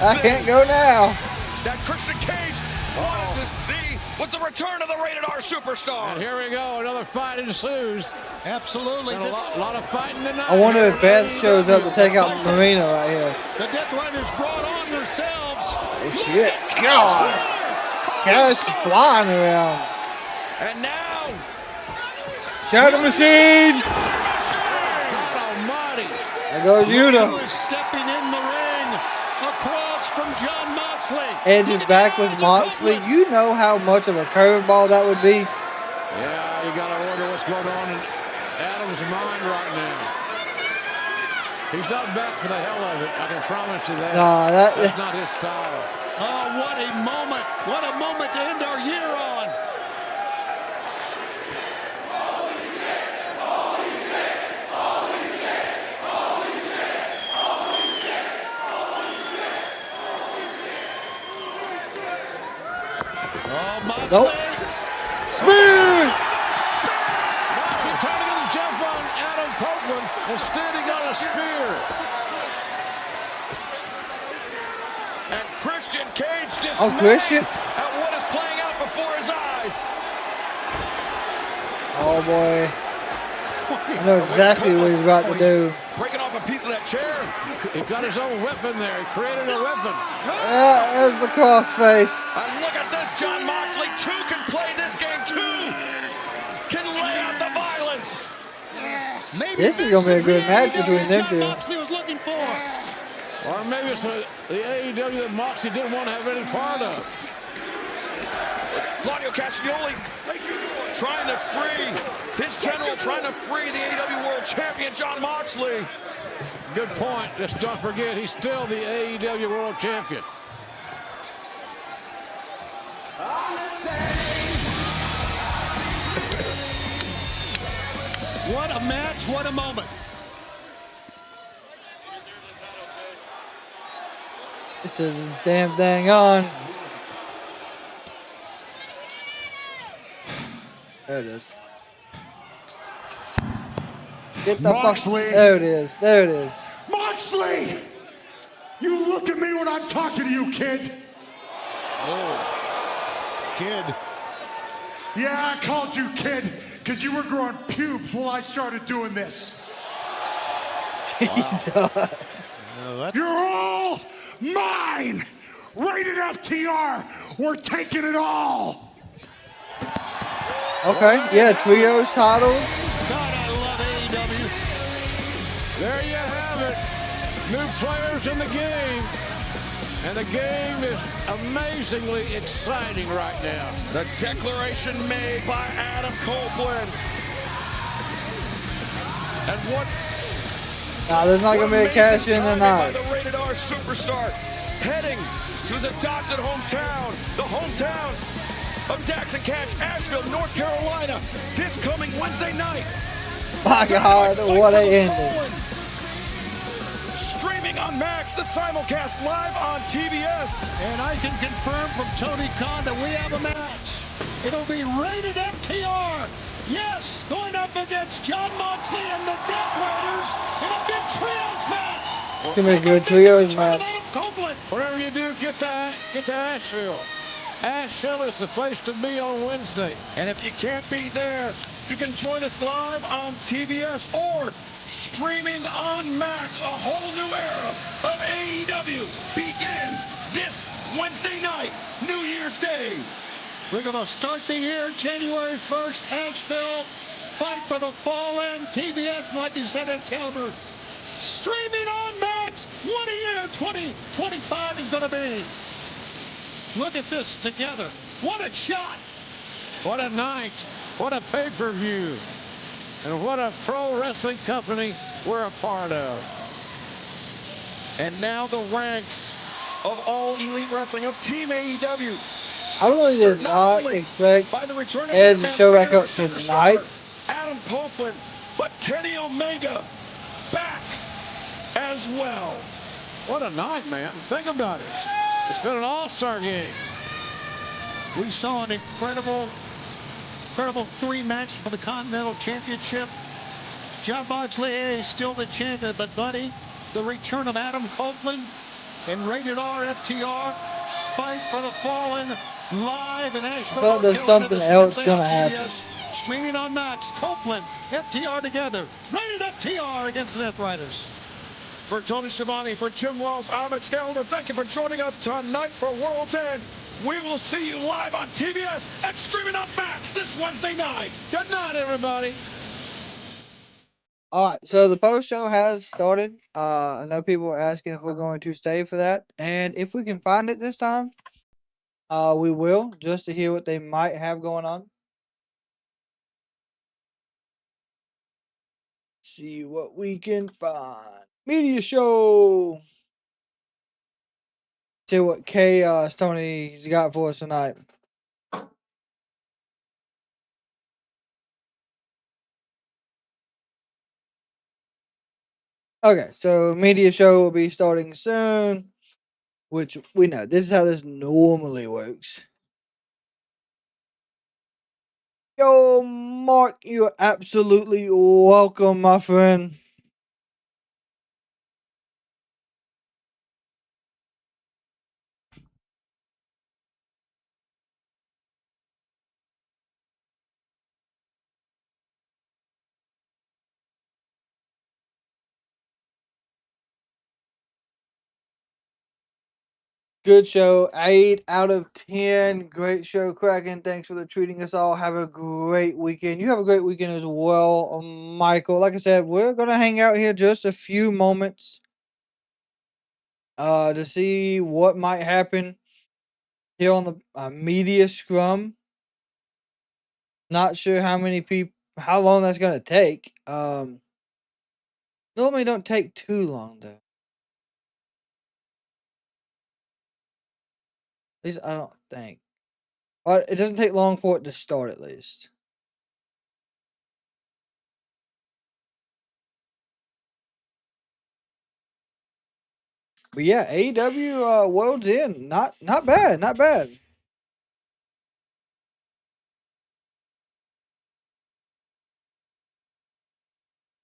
I can't go now. That Christian Cage wanted to see with the return of the Rated R Superstar. And here we go, another fight ensues. Absolutely. A lot of fighting tonight. I wonder if Beth shows up to take out Marina right here. The Death Riders brought on themselves. Oh shit. God. Cash flying around. And now, Shadow Machine. God almighty. There goes Yuta. Who is stepping in the ring across from John Moxley. Edge is back with Moxley. You know how much of a curveball that would be. Yeah, you got to wonder what's going on in Adam's mind right now. He's not back for the hell of it. I can promise you that. Nah, that's not his style. Oh, what a moment. What a moment to end our year on. Oh, Moxley. Nope. Spear! Moxley trying to get a jump on Adam Copeland. Instead, he got a spear. and Christian Cage dismayed Oh, Christian? at what is playing out before his eyes. Oh boy. I know exactly what he's about to do. Breaking off a piece of that chair. He got his own weapon there. He created a weapon. Yeah, that's a crossface. And look at this, John Moxley. Two can play this game. Two can lay out the violence. This is going to be a good match between them two. Moxley was looking for. Or maybe it's the AEW that Moxley didn't want to have any part of. Claudio Castagnoli trying to free his general, trying to free the AEW World Champion, John Moxley. Good point. Just don't forget, he's still the AEW World Champion. What a match, what a moment. This is a damn thing on. There it is. Get the fuck. There it is. There it is. Moxley! You look at me when I'm talking to you, kid. Oh, kid. Yeah, I called you kid because you were growing pubes while I started doing this. Jesus. You're all mine! Rated FTR! We're taking it all! Okay, yeah, trios titles. God, I love AEW. There you have it. New players in the game. And the game is amazingly exciting right now. The declaration made by Adam Copeland. And what? Nah, there's not going to be a cash in tonight. By the Rated R Superstar, heading to his adopted hometown, the hometown of Dax and Cash, Asheville, North Carolina, this coming Wednesday night. My God, what a ending. Streaming on Max, the simulcast live on TBS. And I can confirm from Tony Khan that we have a match. It'll be Rated FTR. Yes, going up against John Moxley and the Death Riders in a big trios match. It's going to be a good trios match. Whatever you do, get to Asheville. Asheville is the place to be on Wednesday. And if you can't be there, you can join us live on TBS or streaming on Max. A whole new era of AEW begins this Wednesday night, New Year's Day. We're going to start the year January 1st, Asheville. Fight for the Fallen. TBS, like you said, Excalibur. Streaming on Max. What a year 2025 is going to be. Look at this together. What a shot. What a night. What a pay-per-view. And what a pro wrestling company we're a part of. And now the ranks of All Elite Wrestling of Team AEW. I really did not expect Ed to show back up tonight. Adam Copeland, but Kenny Omega back as well. What a night, man. Think about it. It's been an all-star game. We saw an incredible three-match for the Continental Championship. John Moxley is still the champion, but buddy, the return of Adam Copeland and Rated R FTR. Fight for the Fallen live in Asheville. I thought there's something else gonna happen. Streaming on Max. Copeland, FTR together. Rated FTR against the Death Riders. For Tony Schiavone, for Jim Walsh, I'm Excalibur. Thank you for joining us tonight for World's End. We will see you live on TBS and streaming on Max this Wednesday night. Good night, everybody. All right, so the post show has started. I know people are asking if we're going to stay for that, and if we can find it this time, we will, just to hear what they might have going on. See what we can find. Media show. See what Chaos Tony's got for us tonight. Okay, so media show will be starting soon, which we know. This is how this normally works. Yo, Mark, you're absolutely welcome, my friend. Good show. 8 out of 10. Great show, Kraken. Thanks for treating us all. Have a great weekend. You have a great weekend as well, Michael. Like I said, we're going to hang out here just a few moments to see what might happen here on the media scrum. Not sure how long that's going to take. Normally don't take too long, though. At least I don't think. But it doesn't take long for it to start, at least. But yeah, AEW World's End. Not bad, not bad.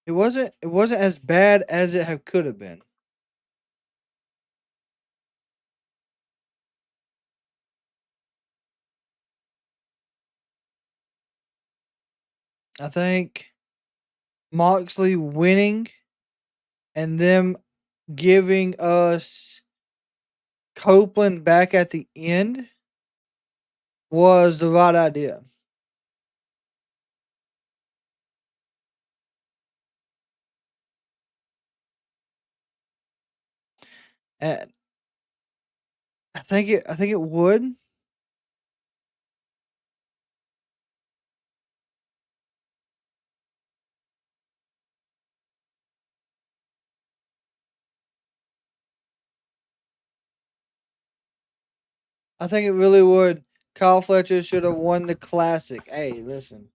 It wasn't as bad as it could have been. I think Moxley winning and them giving us Copeland back at the end was the right idea. And I think it would. I think it really would. Kyle Fletcher should have won the Classic. Hey, listen.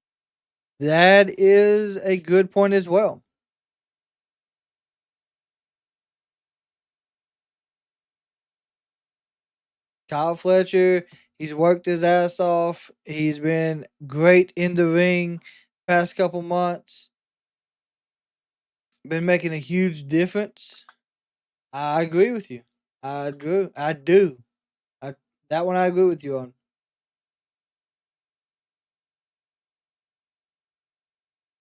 That is a good point as well. Kyle Fletcher, he's worked his ass off. He's been great in the ring past couple months. Been making a huge difference. I agree with you. I do. That one I agree with you on.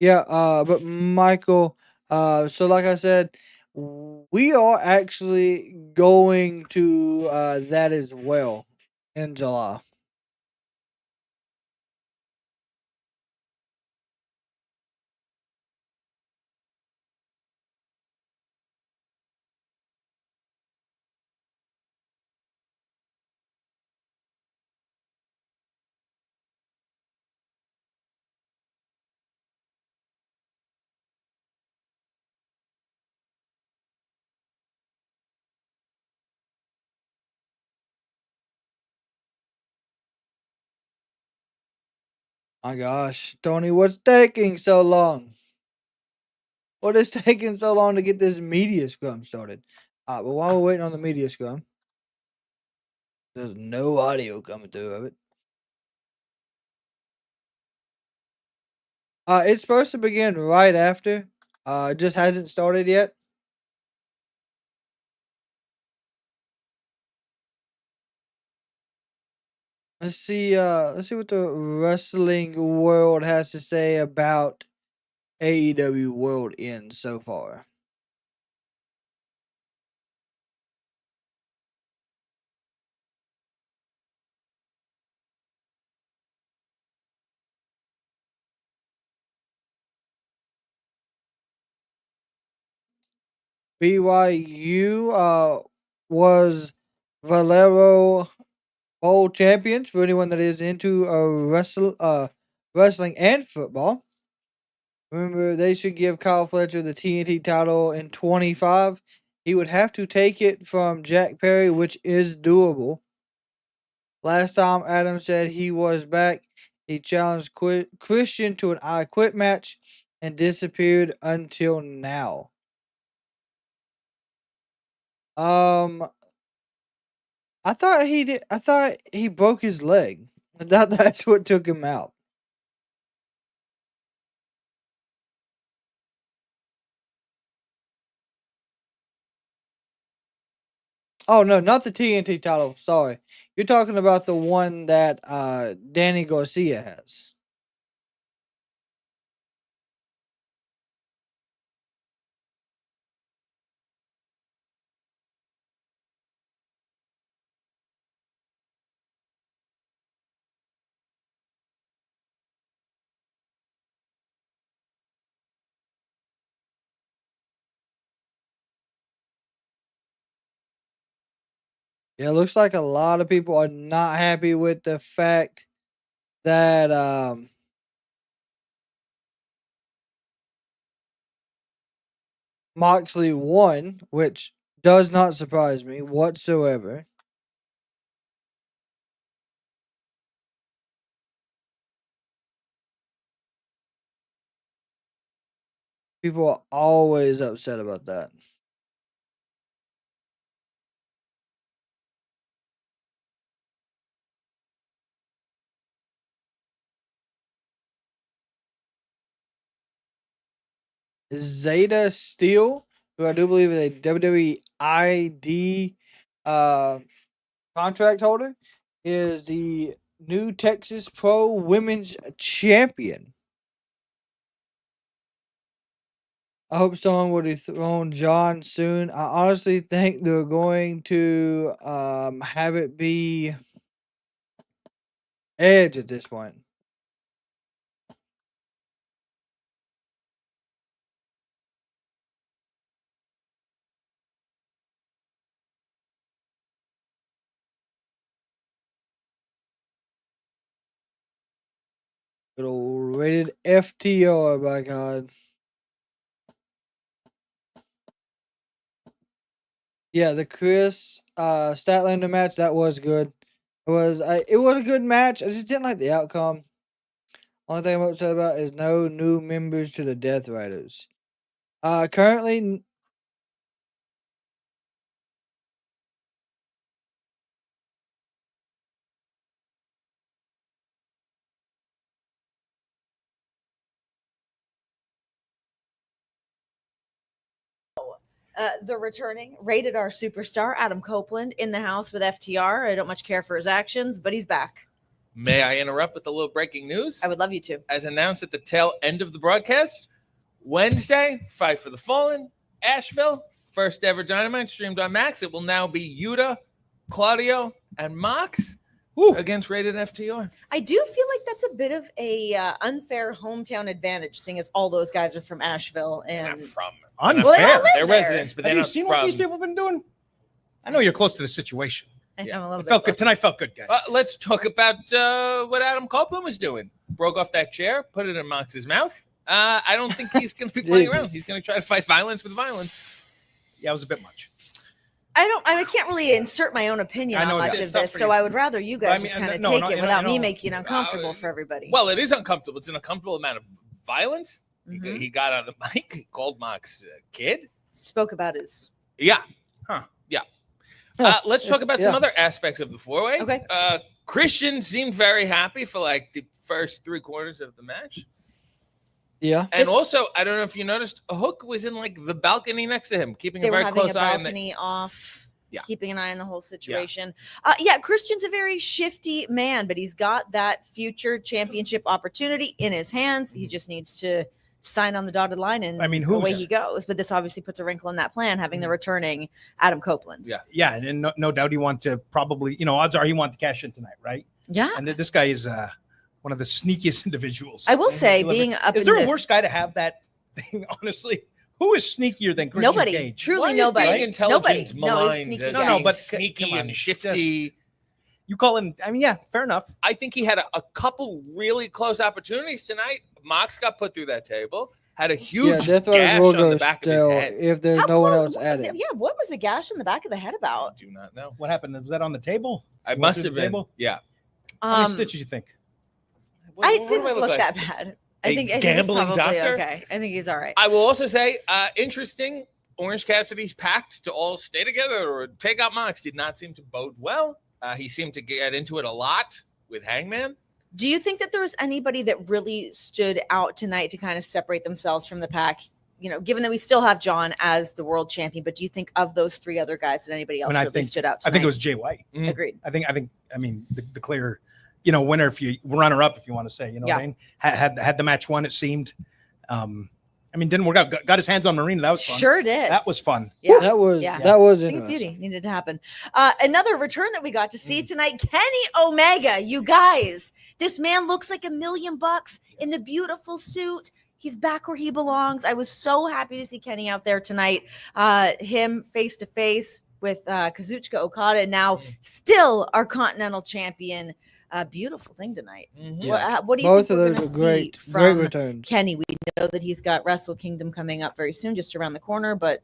Yeah, but Michael, so like I said, we are actually going to that as well in July. My gosh, Tony, what's taking so long? What is taking so long to get this media scrum started? But while we're waiting on the media scrum, there's no audio coming through of it. It's supposed to begin right after. It just hasn't started yet. Let's see what the wrestling world has to say about AEW World Ends so far. BYU was Valero Bowl champions for anyone that is into wrestling and football. Remember, they should give Kyle Fletcher the TNT title in 25. He would have to take it from Jack Perry, which is doable. Last time Adam said he was back, he challenged Christian to an I Quit match and disappeared until now. I thought he did. I thought he broke his leg. That's what took him out. Oh no, not the TNT title. Sorry, you're talking about the one that Danny Garcia has. Yeah, it looks like a lot of people are not happy with the fact that Moxley won, which does not surprise me whatsoever. People are always upset about that. Zeta Steel, who I do believe is a WWE ID contract holder, is the new Texas Pro Women's Champion. I hope someone would dethrone John soon. I honestly think they're going to have it be Edge at this point. Good old rated FTR, by God. Yeah, the Chris Statlander match, that was good. It was a good match. I just didn't like the outcome. Only thing I'm upset about is no new members to the Death Riders. Currently, The returning rated R superstar Adam Copeland in the house with FTR. I don't much care for his actions, but he's back. May I interrupt with a little breaking news? I would love you to. As announced at the tail end of the broadcast, Wednesday, Fight for the Fallen, Asheville, first ever Dynamite streamed on Max. It will now be Yuta, Claudio, and Mox against Rated FTR. I do feel like that's a bit of a unfair hometown advantage, seeing as all those guys are from Asheville and Unfair. Well, they're residents, but Have they're you not seen from. what these people have been doing? I know you're close to the situation. I am a little It bit. felt good tonight. Felt good, guys. Let's talk about what Adam Copeland was doing. Broke off that chair, put it in Mox's mouth. I don't think he's going to be playing around. He's going to try to fight violence with violence. Yeah, it was a bit much. I can't really insert my own opinion on much of this, so I would rather you guys just kind of take it without me making it uncomfortable for everybody. Well, it is uncomfortable. It's an uncomfortable amount of violence. He got on the mic, he called Mox kid. Spoke about his. Yeah. Yeah. Let's talk about some other aspects of the four-way. Okay. Christian seemed very happy for like the first 3 quarters of the match. Yeah. And also, I don't know if you noticed, Hook was in like the balcony next to him, keeping a very close eye on the balcony off. Yeah. Keeping an eye on the whole situation. Christian's a very shifty man, but he's got that future championship opportunity in his hands. He just needs to sign on the dotted line, and away he goes. But this obviously puts a wrinkle in that plan, having the returning Adam Copeland. Yeah, and no doubt he want to probably, odds are he wants to cash in tonight, right? Yeah. And this guy is one of the sneakiest individuals. I will say, being up is in there the a worse guy to have that thing? Honestly, who is sneakier than Christian nobody? Cage? Truly Why nobody. Is being intelligent Nobody. maligned No, as he's being but sneaky come on, and it's shifty. You call him? I mean, yeah, fair enough. I think he had a couple really close opportunities tonight. Mox got put through that table. Had a huge Death gash Row on the goes back still of his head. if there's no one else at it. Yeah, what was the gash in the back of the head about? I do not know. What happened? Was that on the table? I Went must through have the been. table? Yeah. How many stitches you think? I What do didn't look like? that bad. I A think he's gambling probably doctor? okay. I think he's all right. I will also say, interesting. Orange Cassidy's pact to all stay together or take out Mox did not seem to bode well. He seemed to get into it a lot with Hangman. Do you think that there was anybody that really stood out tonight to kind of separate themselves from the pack? Given that we still have John as the world champion, but do you think of those 3 other guys that anybody else really stood out tonight? I think it was Jay White. Agreed. I mean, the clear, winner, runner up, if you want to say, what I mean? Had the match won, it seemed. Didn't work out. Got his hands on Marina. That was fun. Sure did. That was fun. Yeah. That was Thing of interesting. beauty needed to happen. Another return that we got to see tonight, Kenny Omega. You guys, this man looks like $1 million in the beautiful suit. He's back where he belongs. I was so happy to see Kenny out there tonight. Him face to face with Kazuchika Okada, and now still our Continental Champion. Beautiful thing tonight. What do you Both think of we're those going are to great, see great from returns. Kenny? We know that he's got Wrestle Kingdom coming up very soon, just around the corner. But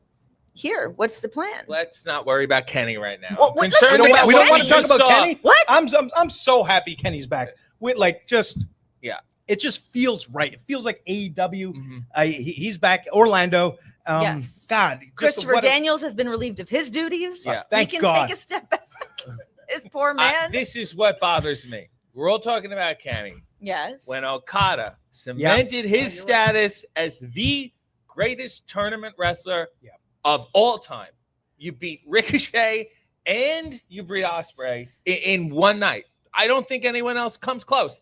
here, what's the plan? Let's not worry about Kenny right now. Well, I'm let's concerned not about We what don't want to you talk about saw. Kenny. What? I'm so happy Kenny's back. It just feels right. It feels like AEW. He's back. Orlando. Yes. God. Christopher Daniels has been relieved of his duties. Yeah. Thank he can God. take a step back. This poor man. This is what bothers me. We're all talking about Kenny. Yes. When Okada cemented his status as the greatest tournament wrestler of all time. You beat Ricochet and you beat Ospreay in one night. I don't think anyone else comes close.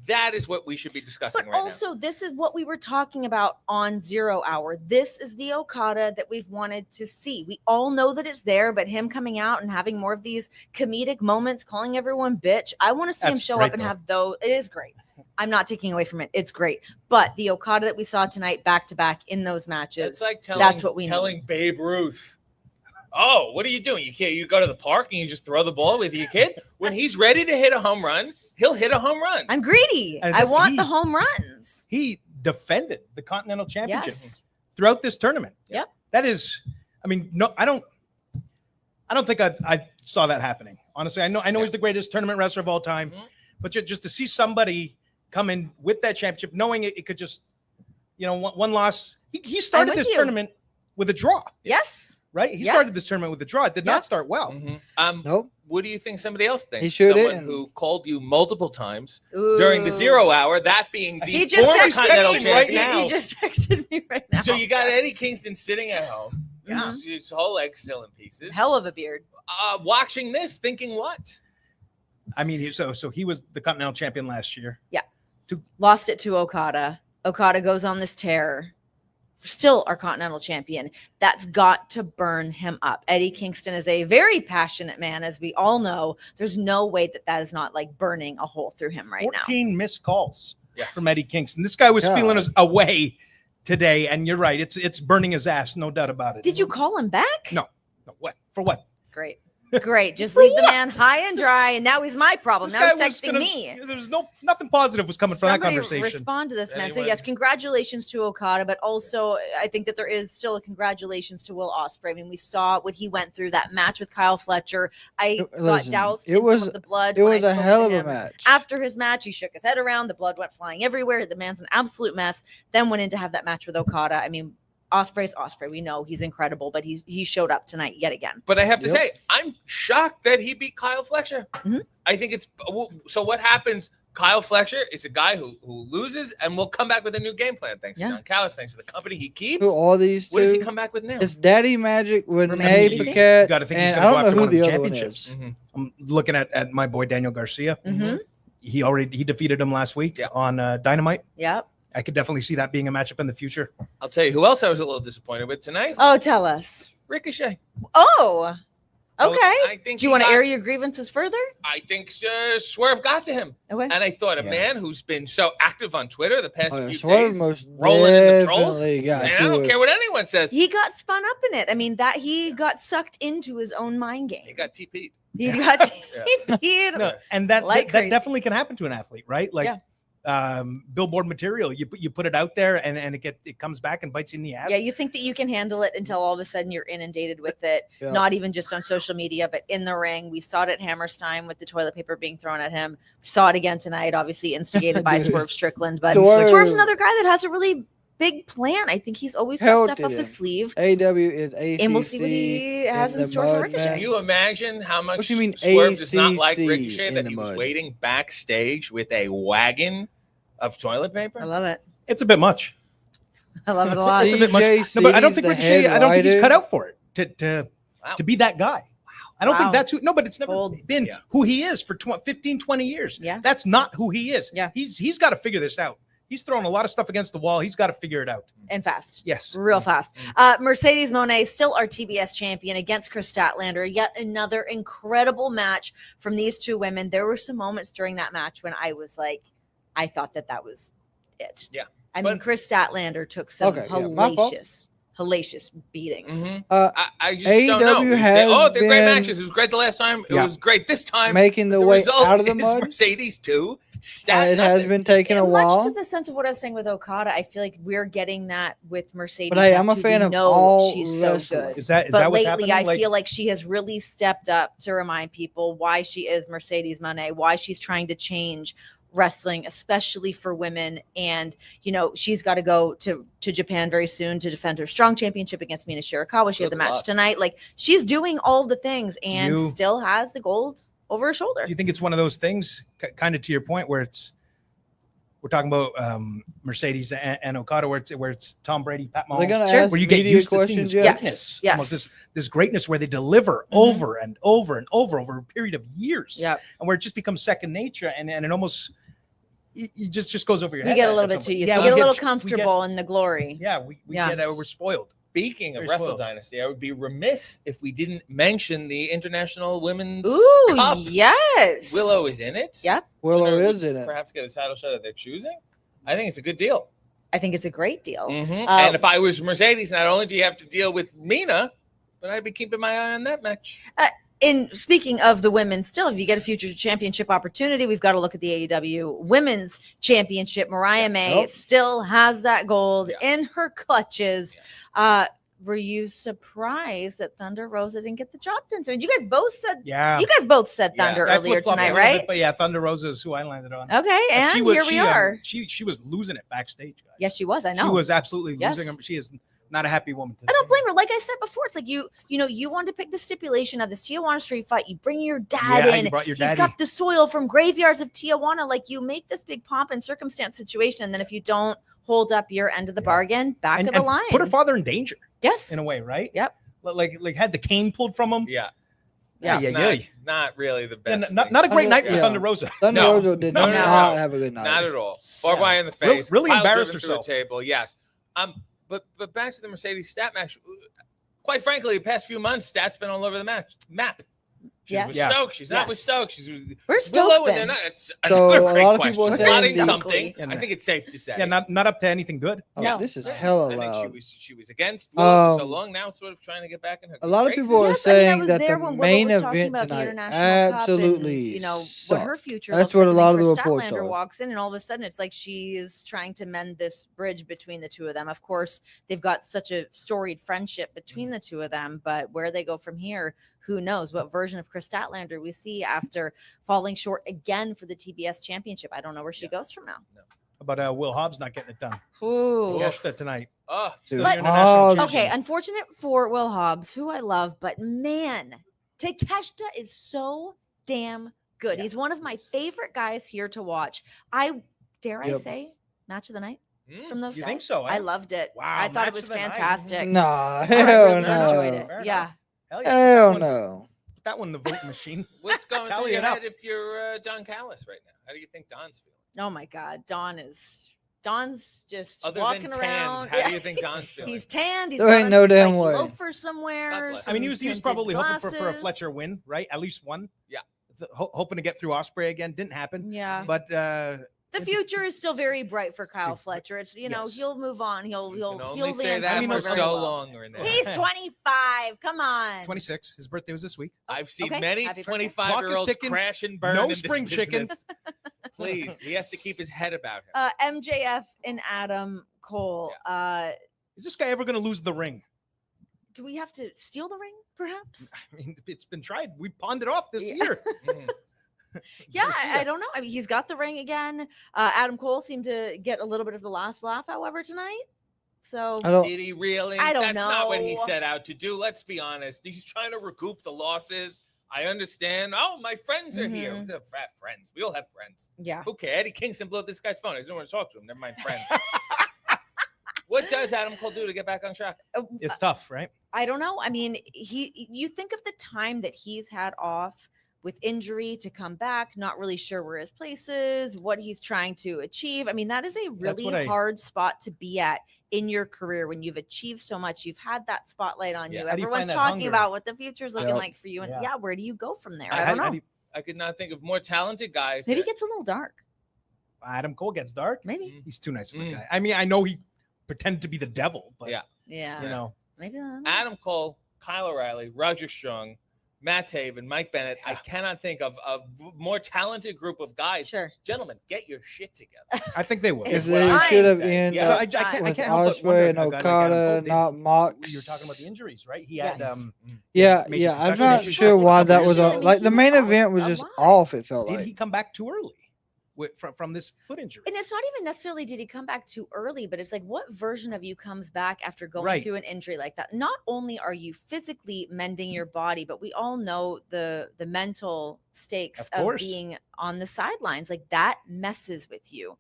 That is what we should be discussing But also, this is what we were talking about on 0 Hour. This is the Okada that we've wanted to see. We all know that it's there, but him coming out and having more of these comedic moments, calling everyone bitch. I want to see him show up and have those. It is great. I'm not taking away from it. It's great. But the Okada that we saw tonight back to back in those matches, It's like that's what we telling need. Babe Ruth, oh, what are you doing? You go to the park and you just throw the ball with your kid? When he's ready to hit a home run, he'll hit a home run. I'm greedy. I want the home runs. He defended the Continental Championship Yes. througgot this tournament. Yep. That is, no, I don't think I saw that happening. Honestly, I know he's the greatest tournament wrestler of all time, but just to see somebody come in with that championship, knowing it could just, one loss. He started this tournament with a draw. Yes. Right? He started this tournament with a draw. It did not start well. Nope. What do you think somebody else thinks? He sure Someone didn't. who called you multiple times during the 0 Hour, that being the He just former texted Continental me champion. He just texted me right now. So you got Eddie Kingston sitting at home. Yeah. His whole leg still in pieces. Hell of a beard. Watching this, thinking what? I mean, so he was the Continental Champion last year. Yeah. Lost it to Okada. Okada goes on this tear. Still our Continental Champion. That's got to burn him up. Eddie Kingston is a very passionate man, as we all know. There's no way that is not like burning a hole through him right 14 missed calls from Eddie Kingston. This guy was feeling us away today, and you're right. It's burning his ass, no doubt about it. Did you call him back? No. What? For what? Great. Great. Just leave the man high and dry, and now he's my problem. This Now he's guy was texting me. There was nothing positive was coming from that Somebody conversation. respond to this, man. So Anyone? yes, congratulations to Okada, but also I think that there is still a congratulations to Will Ospreay. I mean, we saw what he went through, that match with Kyle Fletcher. I got Listen, doused it in was some of the blood. it when was I a spoke hell to of a him. match. After his match, he shook his head around. The blood went flying everywhere. The man's an absolute mess. Then went in to have that match with Okada. I mean, Ospreay's Ospreay. We know he's incredible, but he showed up tonight yet again. But I have to say, I'm shocked that he beat Kyle Fletcher. Mm-hmm. I think it's so. What happens? Kyle Fletcher is a guy who loses and will come back with a new game plan. Thanks to Don Callis. Thanks for the company he keeps. Who are these two? What does he come back with now? It's Daddy Magic, Renee You Paquette, got to think he's and going I to go don't know after who one of the the other one championships. is. I'm looking at my boy Daniel Garcia. Mm-hmm. He defeated him last week on Dynamite. Yep. I could definitely see that being a matchup in the future. I'll tell you who else I was a little disappointed with tonight. Oh, tell us. Ricochet. Oh, okay. I think Do you he want to got- air your grievances further? I think Swerve got to him. Okay. And I thought a man who's been so active on Twitter the past few Swerve days, most rolling in the trolls. definitely got And I to don't it. care what anyone says. He got spun up in it. I mean, that he got sucked into his own mind game. He got TP'd. He got TP'd. No, and that Like that crazy. definitely can happen to an athlete, right? Like billboard material. You put it out there, and it comes back and bites you in the ass. Yeah, you think that you can handle it until all of a sudden you're inundated with it, Yeah. not even just on social media, but in the ring. We saw it at Hammerstein with the toilet paper being thrown at him. Saw it again tonight, obviously instigated by Dude. Swerve Strickland. But Swerve. Swerve's another guy that has a really big plan. I think he's always got Hell stuff to up them. his sleeve. AW is ACC. And we'll see what he has in store for Ricochet. Can you imagine how much What do you mean Swerve does not like ACC Ricochet in that the he was mud? waiting backstage with a wagon of toilet paper? I love it. It's a bit much. I love it a lot. It's a bit much. No, but I don't think Ricochet. I don't think he's cut out for it to be that guy. I don't Wow. think that's who. No, but it's never been who he is for 15, 20 years. Yeah. That's not who he is. Yeah. He's got to figure this out. He's throwing a lot of stuff against the wall. He's got to figure it out. And fast. Yes. Real fast. Mercedes Moné, still our TBS champion against Chris Statlander. Yet another incredible match from these two women. There were some moments during that match when I was like, I thought that was it. Yeah. I mean, Chris Statlander took some Okay, yeah, my fault. hellacious beatings. I just don't know. AEW We say, has they're great been- matches. It was great the last time. It Yeah. was great this time. Making the But way result out of the is mud. Mercedes 2. It has been taking a Much to while. the sense of what I was saying with Okada, I feel like we're getting that with Mercedes. But hey, now I'm a too. fan We of know all she's so wrestling. good. Is that But what's lately, happening? I feel like she has really stepped up to remind people why she is Mercedes Moné, why she's trying to change wrestling, especially for women. And, she's got to go to Japan very soon to defend her strong championship against Mina Shirakawa. She had the Good match luck. tonight. Like, she's doing all the things and You- still has the gold over her shoulder. Do you think it's one of those things, kind of to your point, where we're talking about Mercedes and Okada, where it's Tom Brady, Pat Are they Mahomes, gonna ask where you get media used to seeing questions this yet? greatness, Yes. almost this greatness where they deliver over and over and over a period of years, Yep. and where it just becomes second nature, and it almost it just goes over your We head. get a at little bit some too point. used. Yeah, we we get a little we comfortable in the glory. we're spoiled. Speaking of Very Wrestle spoiled. Dynasty, I would be remiss if we didn't mention the International Women's Ooh, Cup. yes. Willow is in it. Yep. Willow Winner is in it. Perhaps get a title shot of their choosing. I think it's a good deal. I think it's a great deal. And if I was Mercedes, not only do you have to deal with Mina, but I'd be keeping my eye on that match. In speaking of the women, still, if you get a future championship opportunity, we've got to look at the AEW Women's Championship. Mariah May Nope. still has that gold in her clutches. Were you surprised that Thunder Rosa didn't get the job done? So you guys both said, Yeah. you guys both said Thunder I earlier flip-flopped a tonight, little right? bit, but yeah, Thunder Rosa is who I landed on. Okay, and here we are. She was losing it backstage, guys. Yes, she was. I know. She was absolutely Yes. losing. She is not a happy woman today. I don't blame her. Like I said before, it's like you wanted to pick the stipulation of this Tijuana street fight. You bring your dad Yeah, in. you brought your He's daddy. got the soil from graveyards of Tijuana. Like, you make this big pomp and circumstance situation, and then if you don't hold up your end of the bargain, back of the and line. put her father in danger. Yes. In a way, right? Yep. Like had the cane pulled from him. Yeah. Yeah, It's yeah, not really the Yeah, best. not a great night for Yeah. Thunder Rosa. Thunder No. Rosa did No, not no, no. have a good night. Not at all. Barbed wire in the face. Really pile embarrassed driven through a herself. Table. Yes. But back to the Mercedes stat match. Quite frankly, the past few months, stats been all over the map. She's with Stokes. She's not with Stokes. She's with Where's Willow, Stokes and they're been? not. It's So, another a great lot of people question. are saying Plotting the- something. Yeah, I think it's safe to say. Yeah, not up to anything good. Oh, this is Yeah. hella I loud. think she was against Willow for so Um, long. Now, sort of trying to get back in her. A lot of graces. people are Yes, I mean, I saying was that there the when Willow main was talking event about the tonight International Cup absolutely and, you know, sucked. what her future That's looks what like. a And lot then of the Chris reports Statlander are. walks in, and all of a sudden it's like she is trying to mend this bridge between the two of them. Of course, they've got such a storied friendship between the two of them, but where they go from here, who knows? What version of Chris Statlander we see after falling short again for the TBS championship. I don't know where she goes from now. But Will Hobbs not getting it done. Ooh. Keshta tonight. Oh, Still But- your international Okay, champion. unfortunate for Will Hobbs, who I love, but man, Takeshita is so damn good. He's one of my favorite guys here to watch. Dare I Yep. say, match of the night from those You guys? think so, I eh? loved it. Wow, I thought match it was of the night. fantastic. Nah, I hell really no. enjoyed it. Fair Yeah. enough. Hell yeah. Hell Put that one- no. put that one in the vote machine. What's going through Tally your it up. head if you're Don Callis right now? How do you think Don's feeling? Oh my God, Don's just Other walking than tanned, around. how do you think Don's feeling? He's tanned. He's There got ain't on no some damn spiky way. loafers somewhere. I mean, he was some tinted probably hoping for a glasses. Fletcher win, right? At least one. Yeah. Hoping to get through Osprey again. Didn't happen. Yeah. But The future is still very bright for Kyle Fletcher. It's Yes. he'll move on. He'll only the say that Vancouver for very so well. long, Renee. He's 25. Come on. 26. His birthday was this week. I've seen Okay, many happy birthday. 25-year-olds ticking. crash and burn. No in this spring chickens. business. Please, he has to keep his head about him. MJF and Adam Cole. Is this guy ever going to lose the ring? Do we have to steal the ring, perhaps? I mean, it's been tried. We pawned it off this year. Yeah, I don't know. I mean, he's got the ring again. Adam Cole seemed to get a little bit of the last laugh, however, tonight. So Did he really? I don't That's not what he know. set out to do. Let's be honest. He's trying to recoup the losses. I understand. Oh, my friends are here. Mhm. We have friends. We all have friends. Yeah. Who cares? Eddie Kingston blew up this guy's phone. I don't want to talk to him. Never mind friends. What does Adam Cole do to get back on track? It's tough, right? I don't know. I mean, you think of the time that he's had off with injury to come back, not really sure where his place is, what he's trying to achieve. I mean, that is a really hard spot to be at in your career when you've achieved so much. You've had that spotlight on you. How do you Everyone's find that talking hunger? about what the future's looking Yep. like for you. And Yeah. where do you go from there? I don't know. I could not think of more talented guys. Maybe it that- gets a little dark. Adam Cole gets dark. Maybe. He's too nice of a guy. I mean, I know he pretended to be the devil, but Yeah. you know, Maybe not. Adam Cole, Kyle O'Reilly, Roger Strong, Matt Taven, Mike Bennett. I cannot think of a more talented group of guys. Sure. Gentlemen, get your shit together. I think they would. If they should have ended So up I can't with help but Osprey wonder, and a guy like Adam Okada, Cole, not Mox. You were talking about the injuries, right? He had Yeah, major yeah. I'm concussion not issues. sure why that was Did on. Like the main event was just off. It felt Did like. he come back too early from this foot injury? And it's not even necessarily did he come back too early, but it's like what version of you comes back after going Right. through an injury like that? Not only are you physically mending your body, but we all know the mental stakes Of of course. being on the sidelines. Like that messes with you.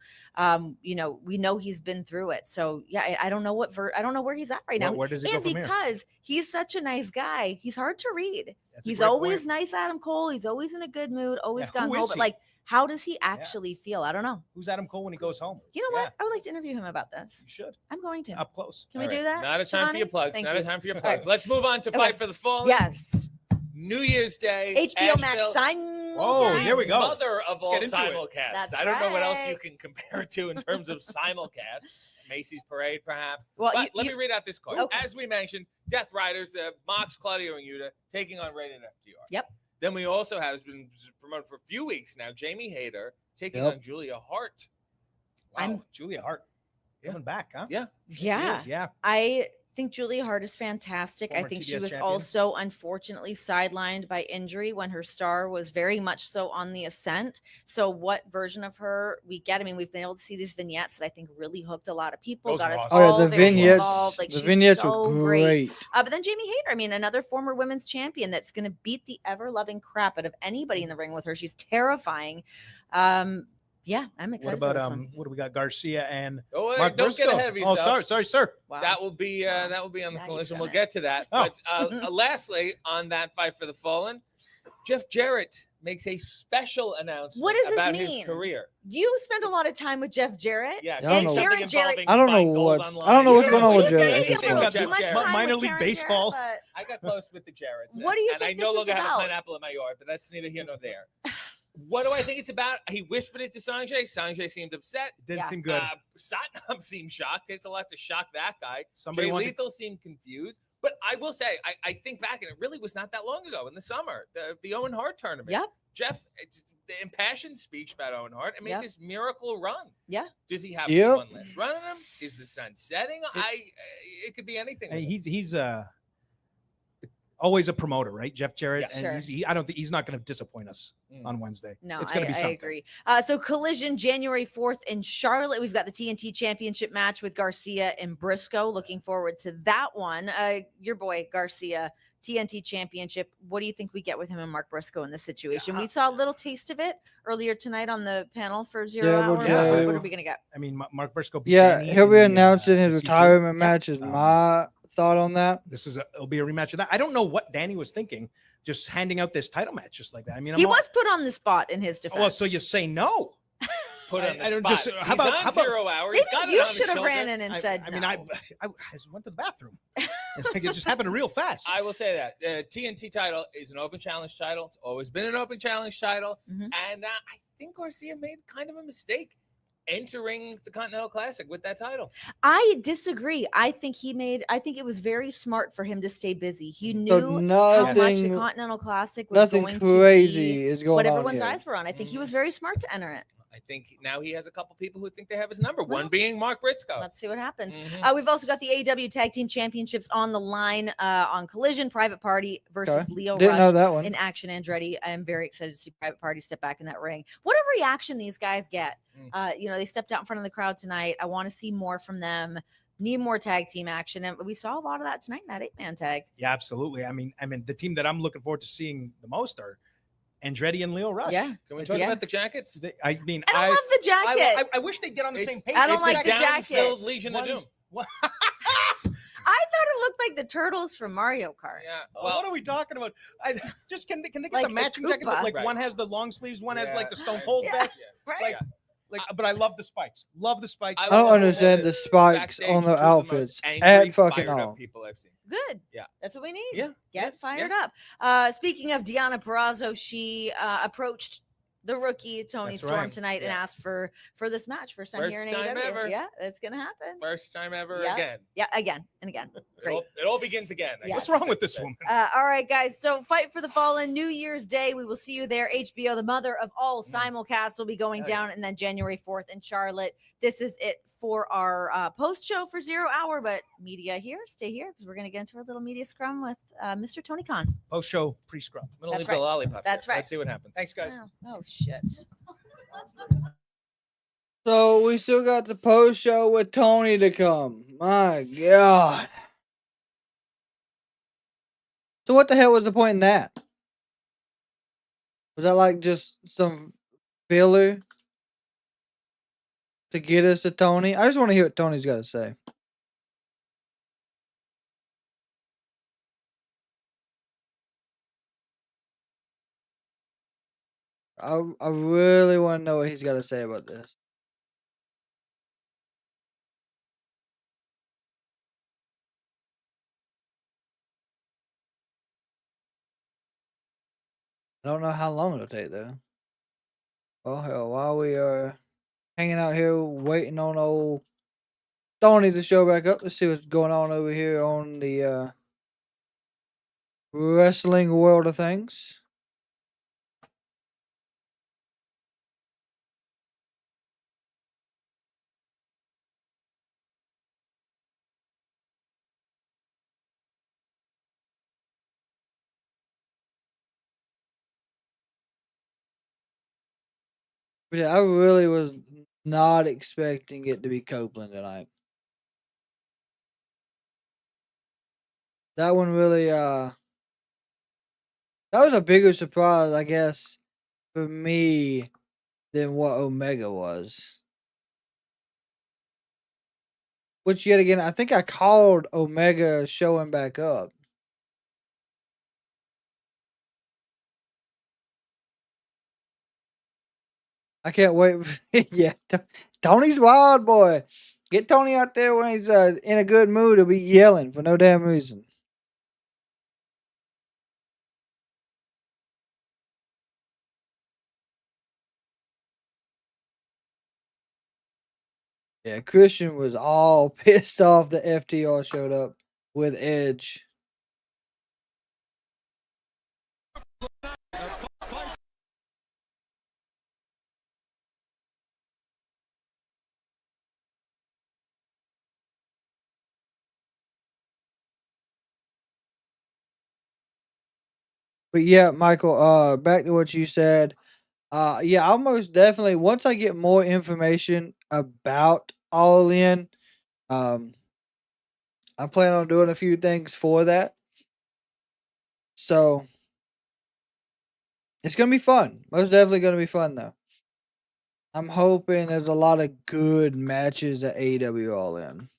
You know, we know he's been through it. So yeah, I don't know I don't know where he's at right now. Where does he go and from here? because he's such a nice guy, he's hard to read. That's a He's great always point. nice, Adam Cole. He's always in a good mood, always Yeah, who gung ho. is But he? like, how does he actually feel? I don't know. Who's Adam Cole when he goes home? You know what? I would like to interview him about this. You should. I'm going to. Up close. Can we All do right, that? Not a time for your Shivani? plugs. Thank Not you. a time for your All plugs. right. Let's move on to Okay. Fight for the Fallen. Yes. New Year's Day. HBO Max Asheville. simulcast. Oh, here we go. Mother of Let's all get into it. simulcasts. That's I don't know what else you right. can compare it to in terms of simulcasts. Macy's Parade, perhaps. Well, But let you- me read out this card. Okay. As we mentioned, Death Riders, Mox, Claudio, and Yuta taking on Rated FTR. Yep. Then we also have, it's been promoted for a few weeks now, Jamie Hayter taking Yep. on Julia Hart. Wow, Julia Hart coming back, huh? Yeah. Yeah. Yeah. I think Julia Hart is fantastic. I Former think she TBS was champion. also unfortunately sidelined by injury when her star was very much so on the ascent. So what version of her we get? I mean, we've been able to see these vignettes that I think really hooked a lot of people. Those got are us awesome. Oh all yeah, the very vignettes. involved. Like, The she's vignettes so were great. But then Jamie Hayter, I mean, another former women's champion that's going to beat the ever loving crap out of anybody in the ring with her. She's terrifying. Yeah, I'm What excited about for this one. what do we got? Garcia and Oh, wait, Mark don't get Briscoe. ahead of Oh, yourself. sorry, sir. Wow. That will be on the Now you've collision. done We'll it. get to that. Oh. But lastly, on that Fight for the Fallen, Jeff Jarrett makes a special announcement What does this about mean? his career. You spent a lot of time with Jeff Jarrett. Yeah, and Karen Jarrett. I don't know what's going on with Jarrett at this Maybe a little point. too much time minor with league Karen baseball. Jarrett, I got close with the Jarretts. What do you and think I no this is longer have a about? pineapple in my yard, but that's neither here nor there. What do I think it's about? He whispered it to Sanjay. Sanjay seemed upset. Didn't seem good. Satnam seemed shocked. Takes a lot to shock that guy. Somebody Jay wanted- Lethal seemed confused. But I will say, I think back, and it really was not that long ago in the summer, the Owen Hart tournament. Yep. Jeff, the impassioned speech about Owen Hart and made Yep. this miracle run. Yeah. Does he have Yep. one last run in him? Is the sun setting? It could be anything. And with him. he's always a promoter, right? Jeff Jarrett. Yeah. And Sure. I don't think he's not going to disappoint us on Wednesday. No, it's going to be I something. agree. So Collision January 4th in Charlotte. We've got the TNT Championship match with Garcia and Briscoe. Looking forward to that one. Your boy Garcia, TNT Championship. What do you think we get with him and Mark Briscoe in this situation? We saw a little taste of it earlier tonight on the panel for Zero Yeah, Hour. well, Jay- What are we going to get? I mean, Mark Briscoe. beat Yeah, Danny he'll be in the, announcing his the C2. retirement match. Is my thought on that. It'll be a rematch of that. I don't know what Danny was thinking, just handing out this title match just like that. I mean, He was put on the spot in his defense. well, so you say no? Put on the I don't spot. just- He's how about- on how about- 0 hour. Maybe He's got it you on his should have shoulder. ran in and said I mean, no. I went to the bathroom. It's like it just happened real fast. I will say that TNT title is an open challenge title. It's always been an open challenge title, Mhm. and I think Garcia made kind of a mistake entering the Continental Classic with that title. I disagree. I think it was very smart for him to stay busy. He knew So how much the nothing- Continental Classic was Nothing going crazy to is be going what on everyone's here. eyes were on. I think he was very smart to enter it. I think now he has a couple people who think they have his number. Well, one being Mark Briscoe. Let's see what happens. Mhm. We've also got the AEW Tag Team Championships on the line on Collision. Private Party versus Okay. Leo Didn't Rush know that one. in Action Andretti. I am very excited to see Private Party step back in that ring. What a reaction these guys get. They stepped out in front of the crowd tonight. I want to see more from them. Need more tag team action, and we saw a lot of that tonight in that 8-man tag. Yeah, absolutely. I mean, the team that I'm looking forward to seeing the most are Andretti and Leo Rush. Yeah. Can we talk about the jackets? I mean, I don't love the jacket. I wish they'd get on the same page. I don't It's like a the jacket. down-filled Legion of Doom. I thought it looked like the turtles from Mario Kart. Yeah. What are we talking about? Just can they get Like the the matching jacket? Koopa. Like Right. one has the long sleeves, one has like the Stone Yeah. Cold Yeah. vest. Right. But I love the spikes. Love the spikes. I don't understand the spikes on their outfits at fucking all. People I've seen. Good. Yeah. That's what we need. Yeah. Get fired up. Speaking of Deonna Purrazzo, she approached the rookie Tony That's Storm right. tonight and asked for this match for First here in time AEW. ever. Yeah, it's gonna happen. First time ever Yeah. again. Yeah, again and again. Great. It all begins again. I Yes. guess What's wrong with it's this safe to woman? say. All right, guys. So, Fight for the Fallen, New Year's Day. We will see you there. HBO, the mother of all simulcasts, will be going down, and then January 4th in Charlotte. This is it for our post show for 0 Hour. But media here, stay here because we're going to get into our little media scrum with Mr. Tony Khan. Post show pre scrum. I'm gonna That's leave right. the lollipops. That's here. right. Let's see what happens. Thanks, guys. Oh shit. So we still got the post show with Tony to come. My God. So what the hell was the point in that? Was that like just some filler to get us to Tony? I just want to hear what Tony's got to say. I really want to know what he's got to say about this. I don't know how long it'll take though. Oh hell, while we are hanging out here waiting on old Tony to show back up, let's see what's going on over here on the wrestling world of things. But yeah, I really was not expecting it to be Copeland tonight. That one really that was a bigger surprise, I guess, for me than what Omega was. Which yet again, I think I called Omega showing back up. I can't wait. Yeah, Tony's wild boy. Get Tony out there when he's in a good mood. He'll be yelling for no damn reason. Yeah, Christian was all pissed off that FTR showed up with Edge. But yeah, Michael, back to what you said. Yeah, I'll most definitely once I get more information about All In, um, I plan on doing a few things for that. So it's gonna be fun. Most definitely gonna be fun though. I'm hoping there's a lot of good matches at AEW All In.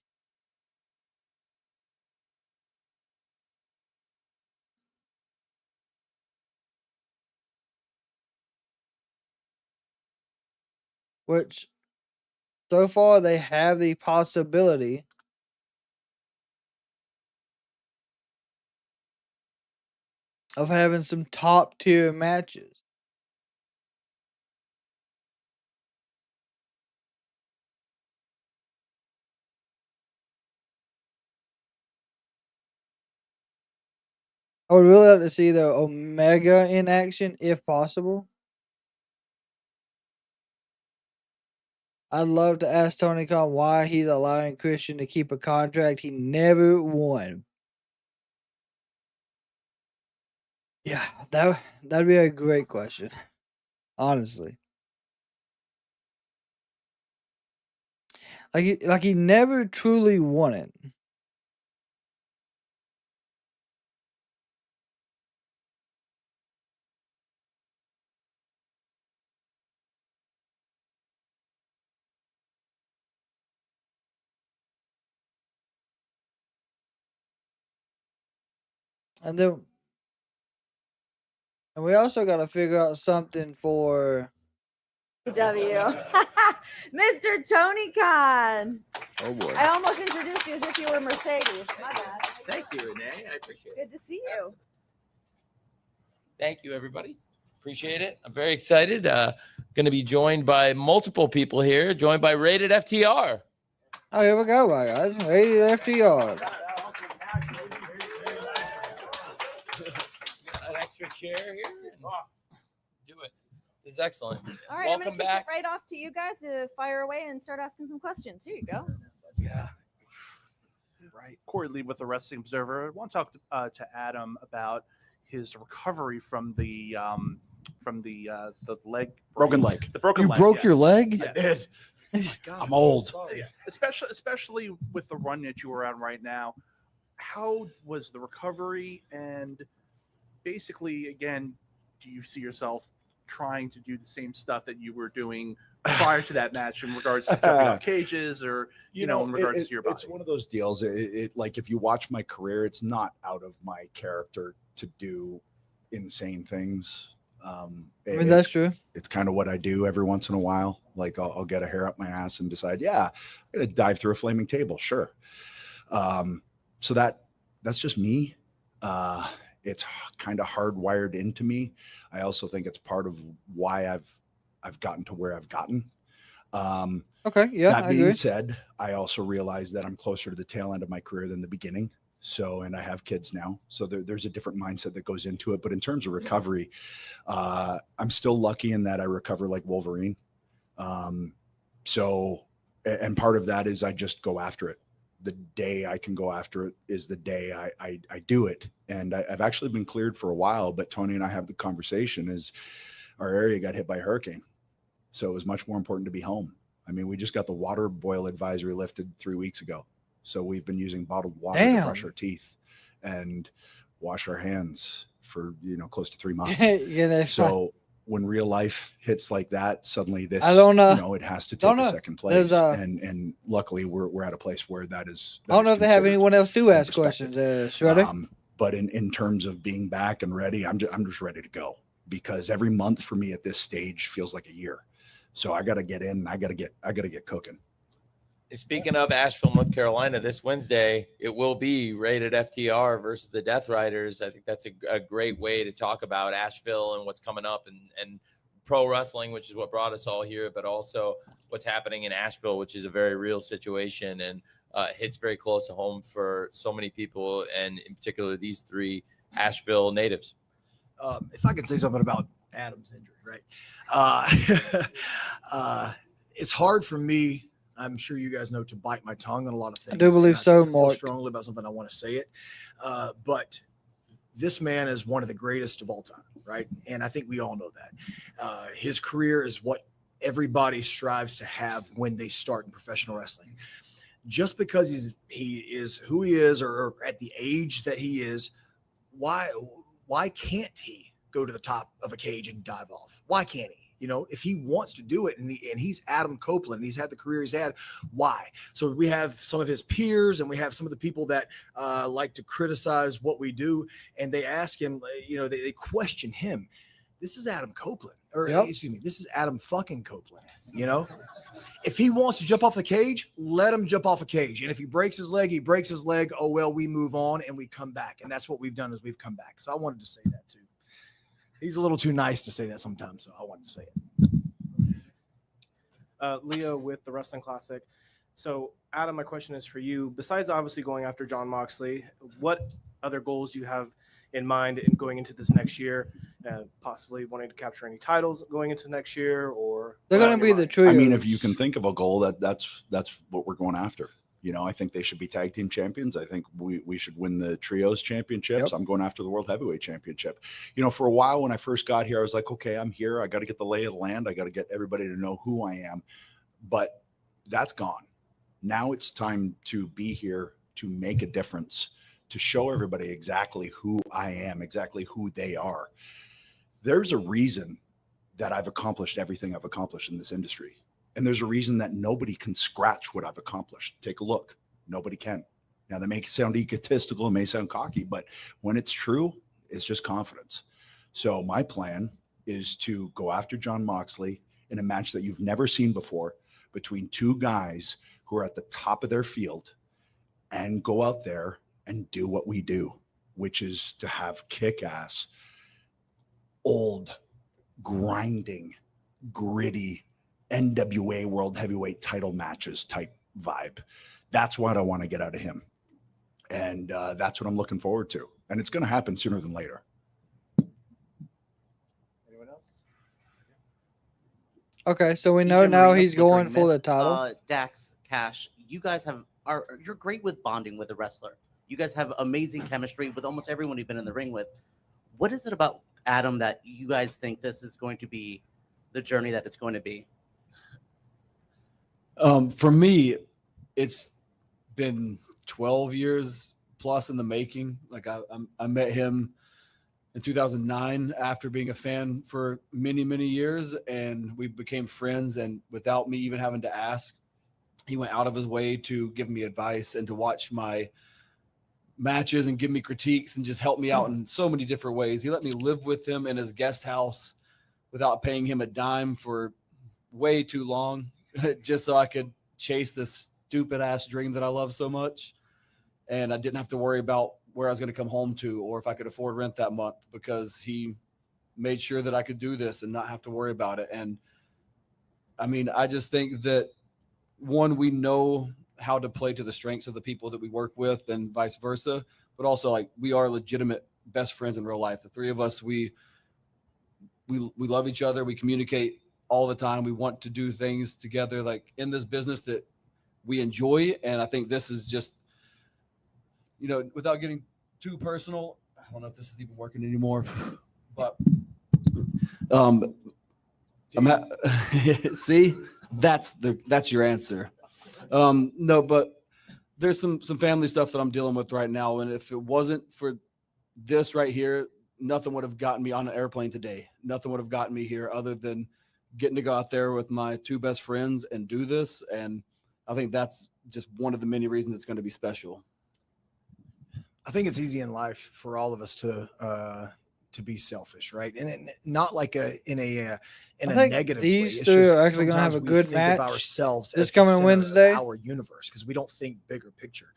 Which so far they have the possibility of having some top tier matches. I would really like to see the Omega in action if possible. I'd love to ask Tony Khan why he's allowing Christian to keep a contract he never won. Yeah, that'd be a great question. Honestly. Like he never truly won it. And we also got to figure out something for W. Mr. Tony Khan. Oh boy. I almost introduced you as if you were Mercedes. My bad. Thank you, Renee. I appreciate it. Good to see you. Thank you, everybody. Appreciate it. I'm very excited. Going to be joined by multiple people here, joined by Rated FTR. Oh, here we go, my guys. Rated FTR. An extra chair here. Do it. This is excellent. All right, Welcome I'm going to back. kick it right off to you guys to fire away and start asking some questions. Here you go. Yeah. Right. Corey Lee with the Wrestling Observer. I want to talk to Adam about his recovery from the leg broken leg. The broken You leg. broke yes. your leg? Yes. I did. I'm old. Yeah. Especially with the run that you were on right now. How was the recovery? And basically, again, do you see yourself trying to do the same stuff that you were doing prior to that match in regards to jumping off cages, or in regards to your body? It's one of those deals. It like if you watch my career, it's not out of my character to do insane things. I mean, that's true. It's kind of what I do every once in a while. Like I'll get a hair up my ass and decide, yeah, I'm gonna dive through a flaming table. Sure. So that's just me. It's kind of hardwired into me. I also think it's part of why I've gotten to where I've gotten. Okay, yeah, That I being agree. said, I also realize that I'm closer to the tail end of my career than the beginning. So, and I have kids now, so there's a different mindset that goes into it. But in terms of recovery, I'm still lucky in that I recover like Wolverine. So, and part of that is I just go after it. The day I can go after it is the day I do it. And I've actually been cleared for a while, but Tony and I have the conversation is our area got hit by a hurricane. So it was much more important to be home. I mean, we just got the water boil advisory lifted 3 weeks ago. So we've been using bottled water to brush our teeth and wash our hands for, close to 3 months. Yeah, so when real life hits like that, suddenly this, I don't know. it has to take a second place. There's, and luckily we're at a place where that is. I don't know if they have anyone else to ask questions, Shredder. But in terms of being back and ready, I'm just ready to go, because every month for me at this stage feels like a year. So I got to get in. I got to get cooking. Speaking of Asheville, North Carolina, this Wednesday, it will be rated FTR versus the Death Riders. I think that's a great way to talk about Asheville and what's coming up and pro wrestling, which is what brought us all here, but also what's happening in Asheville, which is a very real situation and hits very close to home for so many people, and in particular, these three Asheville natives. If I could say something about Adam's injury, right? It's hard for me, I'm sure you guys know, to bite my tongue on a lot of things. I do believe so, I feel Mark. strongly about something, I want to say it. But this man is one of the greatest of all time, right? And I think we all know that. His career is what everybody strives to have when they start in professional wrestling. Just because he is who he is, or at the age that he is, why can't he go to the top of a cage and dive off? Why can't he? You know, if he wants to do it, and he's Adam Copeland, and he's had the career he's had, why? So we have some of his peers, and we have some of the people that like to criticize what we do, and they ask him, you know, they question him. This is Adam Copeland, or excuse me, this is Adam fucking Copeland, you know? If he wants to jump off the cage, let him jump off a cage. And if he breaks his leg, he breaks his leg. Oh, well, we move on and we come back. And that's what we've done, is we've come back. So I wanted to say that too. He's a little too nice to say that sometimes, so I wanted to say it. Leo with the Wrestling Classic. So, Adam, my question is for you. Besides obviously going after Jon Moxley, what other goals do you have in mind in going into this next year? Possibly wanting to capture any titles going into next year, or they're going to be the trios. I mean, if you can think of a goal, that's what we're going after. You know, I think they should be tag team champions. I think we should win the trios championships. Yep. I'm going after the world heavyweight championship. You know, for a while when I first got here, I was like, okay, I'm here. I got to get the lay of the land. I got to get everybody to know who I am. But that's gone. Now it's time to be here to make a difference, to show everybody exactly who I am, exactly who they are. There's a reason that I've accomplished everything I've accomplished in this industry. And there's a reason that nobody can scratch what I've accomplished. Take a look. Nobody can. Now, that may sound egotistical, it may sound cocky, but when it's true, it's just confidence. So my plan is to go after Jon Moxley in a match that you've never seen before, between two guys who are at the top of their field, and go out there and do what we do, which is to have kick-ass, old, grinding, gritty NWA World Heavyweight title matches type vibe. That's what I want to get out of him. And that's what I'm looking forward to. And it's going to happen sooner than later. Anyone else? Okay, so we know now he's going for the title. Dax, Cash, you guys you're great with bonding with the wrestler. You guys have amazing chemistry with almost everyone you've been in the ring with. What is it about Adam that you guys think this is going to be the journey that it's going to be? For me, it's been 12 years plus in the making. Like I met him in 2009 after being a fan for many, many years, and we became friends. And without me even having to ask, he went out of his way to give me advice and to watch my matches and give me critiques and just help me out in so many different ways. He let me live with him in his guest house without paying him a dime for way too long, just so I could chase this stupid ass dream that I love so much. And I didn't have to worry about where I was going to come home to, or if I could afford rent that month, because he made sure that I could do this and not have to worry about it. And I mean, I just think that, one, we know how to play to the strengths of the people that we work with and vice versa, but also, like, we are legitimate best friends in real life. The three of us, we love each other. We communicate all the time. We want to do things together, like in this business that we enjoy. And I think this is just, you know, without getting too personal, I don't know if this is even working anymore, but see, that's your answer. No, but there's some family stuff that I'm dealing with right now. And if it wasn't for this right here, nothing would have gotten me on an airplane today. Nothing would have gotten me here other than getting to go out there with my two best friends and do this. And I think that's just one of the many reasons it's going to be special. I think it's easy in life for all of us to be selfish, right? And not like in a in I a think negative these way. It's two just are actually going to have sometimes a we good think of match ourselves this as the coming center of Wednesday. our universe because we don't think bigger picture.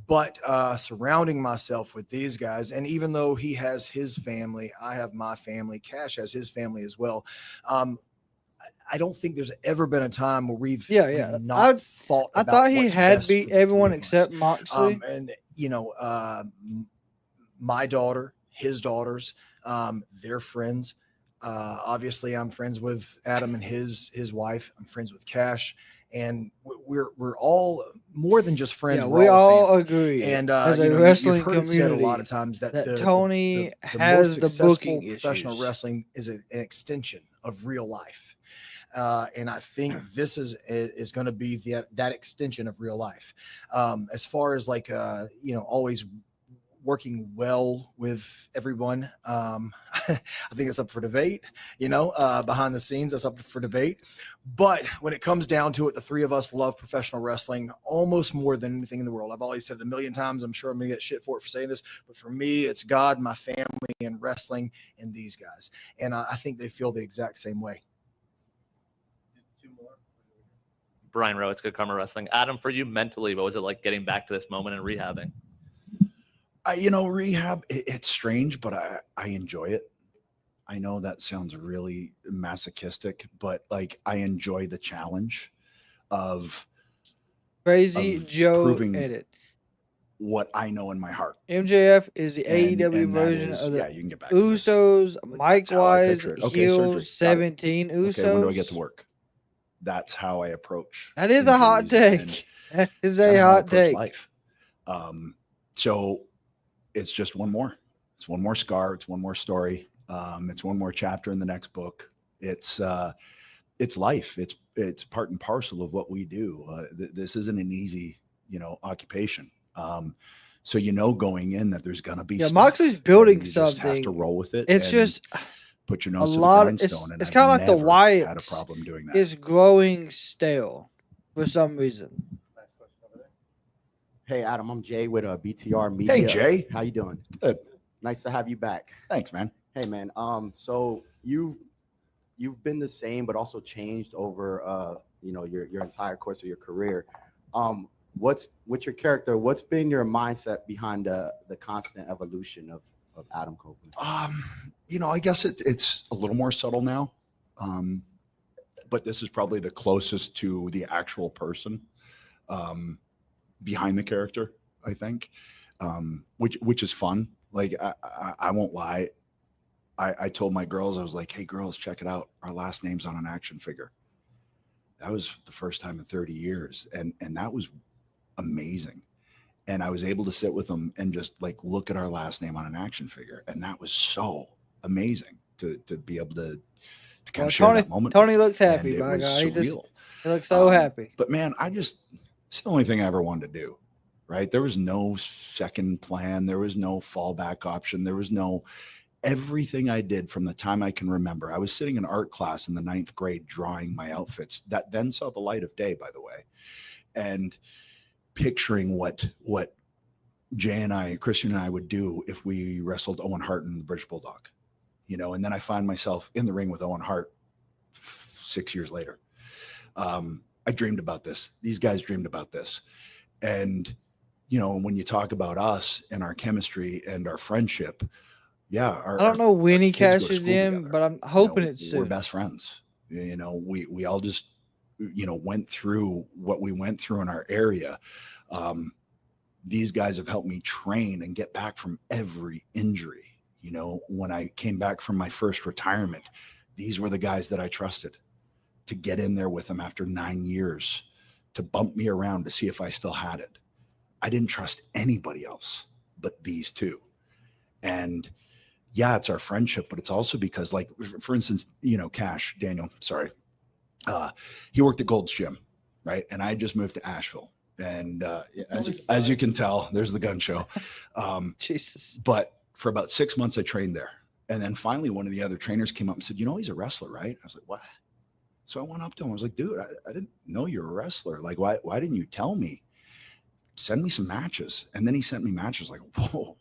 But surrounding myself with these guys, and even though he has his family, I have my family, Cash has his family as well. I don't think there's ever been a time where we've not thought I about thought he what's had best beat for the everyone three of us. except Moxley. And my daughter, his daughters, their friends. Obviously, I'm friends with Adam and his wife. I'm friends with Cash, and we're all more than just friends. Yeah, we're we all all family. agree And as a you've wrestling heard it said a lot community of times that Tony the has most the successful booking professional issues. wrestling is an extension of real life. And I think this is going to be that extension of real life. As far as like always working well with everyone, I think it's up for debate. Behind the scenes, that's up for debate. But when it comes down to it, the three of us love professional wrestling almost more than anything in the world. I've always said it a million times. I'm sure I'm going to get shit for saying this, but for me, it's God, my family, and wrestling, and these guys. And I think they feel the exact same way. Brian Rowe, it's Good Karma Wrestling. Adam, for you mentally, what was it like getting back to this moment and rehabbing? Rehab, it's strange, but I enjoy it. I know that sounds really masochistic, but like I enjoy the challenge of Crazy Joe proving edit. what I know in my heart. MJF is the And AEW that version is- of the yeah, you can get back to Usos, Mike how I Wise, picture it. Okay, heels, surgery. Got it. 17 Usos. Okay, when do I get to work? That's how I approach. That is a hot injuries and take. That is kinda a how I hot approach take. life. So it's just one more. It's one more scar. It's one more story. It's one more chapter in the next book. It's life. It's part and parcel of what we do. This isn't an easy, occupation. So going in that there's gonna be Yeah, stuff, Moxley's and building you just have to something. roll with it. It's and just put your a nose to the lot. grindstone. and It's I've kind of like the never Wyatt. had a problem doing that. It's growing stale for some reason. Hey, Adam, I'm Jay with BTR Media. Hey, Jay. How you doing? Good. Nice to have you back. Thanks, man. Hey, man. So you've been the same, but also changed over, your entire course of your career. What's with your character? What's been your mindset behind the constant evolution of Adam Copeland? I guess it's a little more subtle now, but this is probably the closest to the actual person behind the character, I think, which is fun. Like I won't lie. I told my girls, I was like, hey girls, check it out. Our last name's on an action figure. That was the first time in 30 years. And that was amazing. And I was able to sit with them and just like look at our last name on an action figure. And that was so amazing to be able to kind of share that moment. Tony looks And happy, it by was God. He surreal. looks so happy. But man, it's the only thing I ever wanted to do, right? There was no second plan. There was no fallback option. There was no, everything I did from the time I can remember. I was sitting in art class in the 9th grade, drawing my outfits that then saw the light of day, by the way, and picturing what Christian and I would do if we wrestled Owen Hart and the British Bulldog, and then I find myself in the ring with Owen Hart 6 years later. I dreamed about this. These guys dreamed about this. And, when you talk about us and our chemistry and our friendship, yeah. I don't know when he kids go to cashes school in, together. but I'm hoping it's We're soon. best friends. We all just, went through what we went through in our area. These guys have helped me train and get back from every injury. When I came back from my first retirement, these were the guys that I trusted to get in there with them after 9 years, to bump me around to see if I still had it. I didn't trust anybody else but these two. And yeah, it's our friendship, but it's also because, like, for instance, Cash, Daniel, sorry, he worked at Gold's Gym, right? And I just moved to Asheville. And as you can tell, there's the gun show. Jesus. But for about 6 months, I trained there. And then finally, one of the other trainers came up and said, he's a wrestler, right? I was like, what? So I went up to him. I was like, dude, I didn't know you're a wrestler. Like, why didn't you tell me? Send me some matches. And then he sent me matches like, whoa,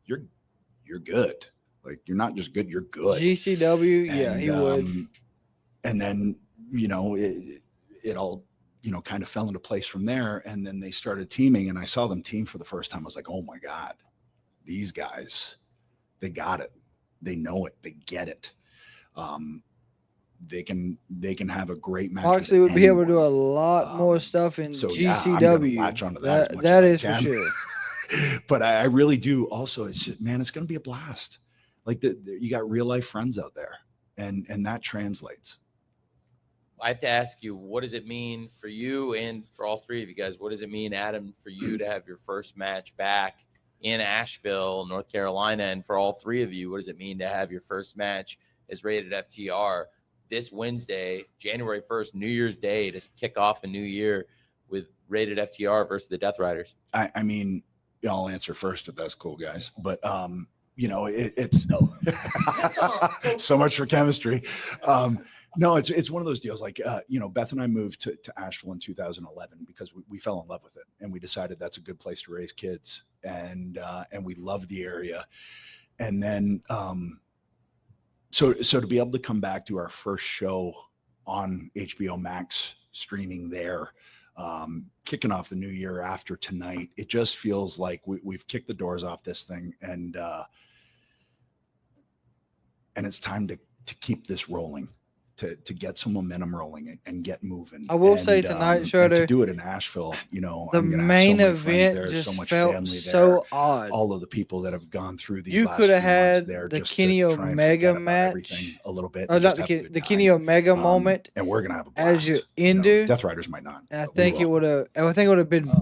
you're good. Like, you're not just good, you're good. GCW, yeah, he would. And then, you know, it all, you know, kind of fell into place from there. And then they started teaming, and I saw them team for the first time. I was like, oh my God, these guys, they got it. They know it. They get it. They can have a great match. Moxley would be able to do a lot more stuff in I'm gonna GCW. latch onto that as much that as I is for can. sure. But I really do. Also, it's going to be a blast. Like you got real life friends out there, and that translates. I have to ask you, what does it mean for you and for all three of you guys? What does it mean, Adam, for you to have your first match back in Asheville, North Carolina? And for all three of you, what does it mean to have your first match as Rated FTR this Wednesday, January 1st, New Year's Day, to kick off a new year with Rated FTR versus the Death Riders? I mean, I'll answer first if that's cool, guys. But you know, it's so much for chemistry. No, it's one of those deals. Like, you know, Beth and I moved to Asheville in 2011 because we fell in love with it, and we decided that's a good place to raise kids, and we love the area. And then, so to be able to come back to our first show on HBO Max streaming there, kicking off the new year after tonight, it just feels like we've kicked the doors off this thing, and it's time to keep this rolling. To get some momentum rolling and get moving. I will say tonight, Schroeder, to do it in Asheville, you know, the main event just felt so odd. All of the people that have gone through these, you last could have few months had there the just Kenny to try and Omega forget about match, everything a little bit. or not the Kenny Omega moment, and we're gonna have a blast. as your ender. Death Riders might not. And I think it would have been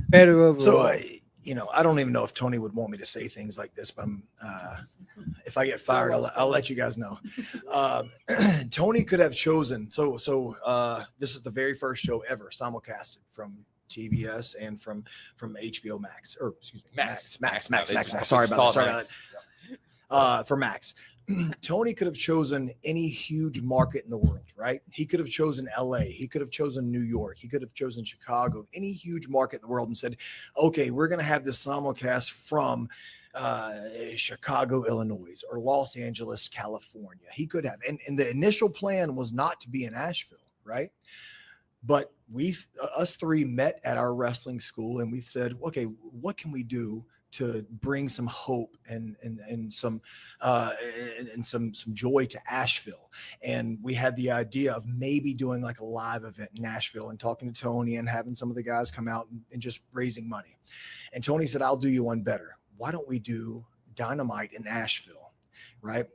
better overall. So, you know, I don't even know if Tony would want me to say things like this, but if I get fired, I'll let you guys know. Tony could have chosen. So this is the very first show ever simulcasted from TBS and from HBO Max, or excuse me, Max. Sorry about that. For Max. Tony could have chosen any huge market in the world, right? He could have chosen LA. He could have chosen New York. He could have chosen Chicago, any huge market in the world, and said, okay, we're going to have this simulcast from Chicago, Illinois, or Los Angeles, California. He could have. And the initial plan was not to be in Asheville, right? But us three met at our wrestling school, and we said, okay, what can we do to bring some hope and some joy to Asheville? And we had the idea of maybe doing like a live event in Nashville and talking to Tony and having some of the guys come out and just raising money. And Tony said, I'll do you one better. Why don't we do Dynamite in Asheville, right?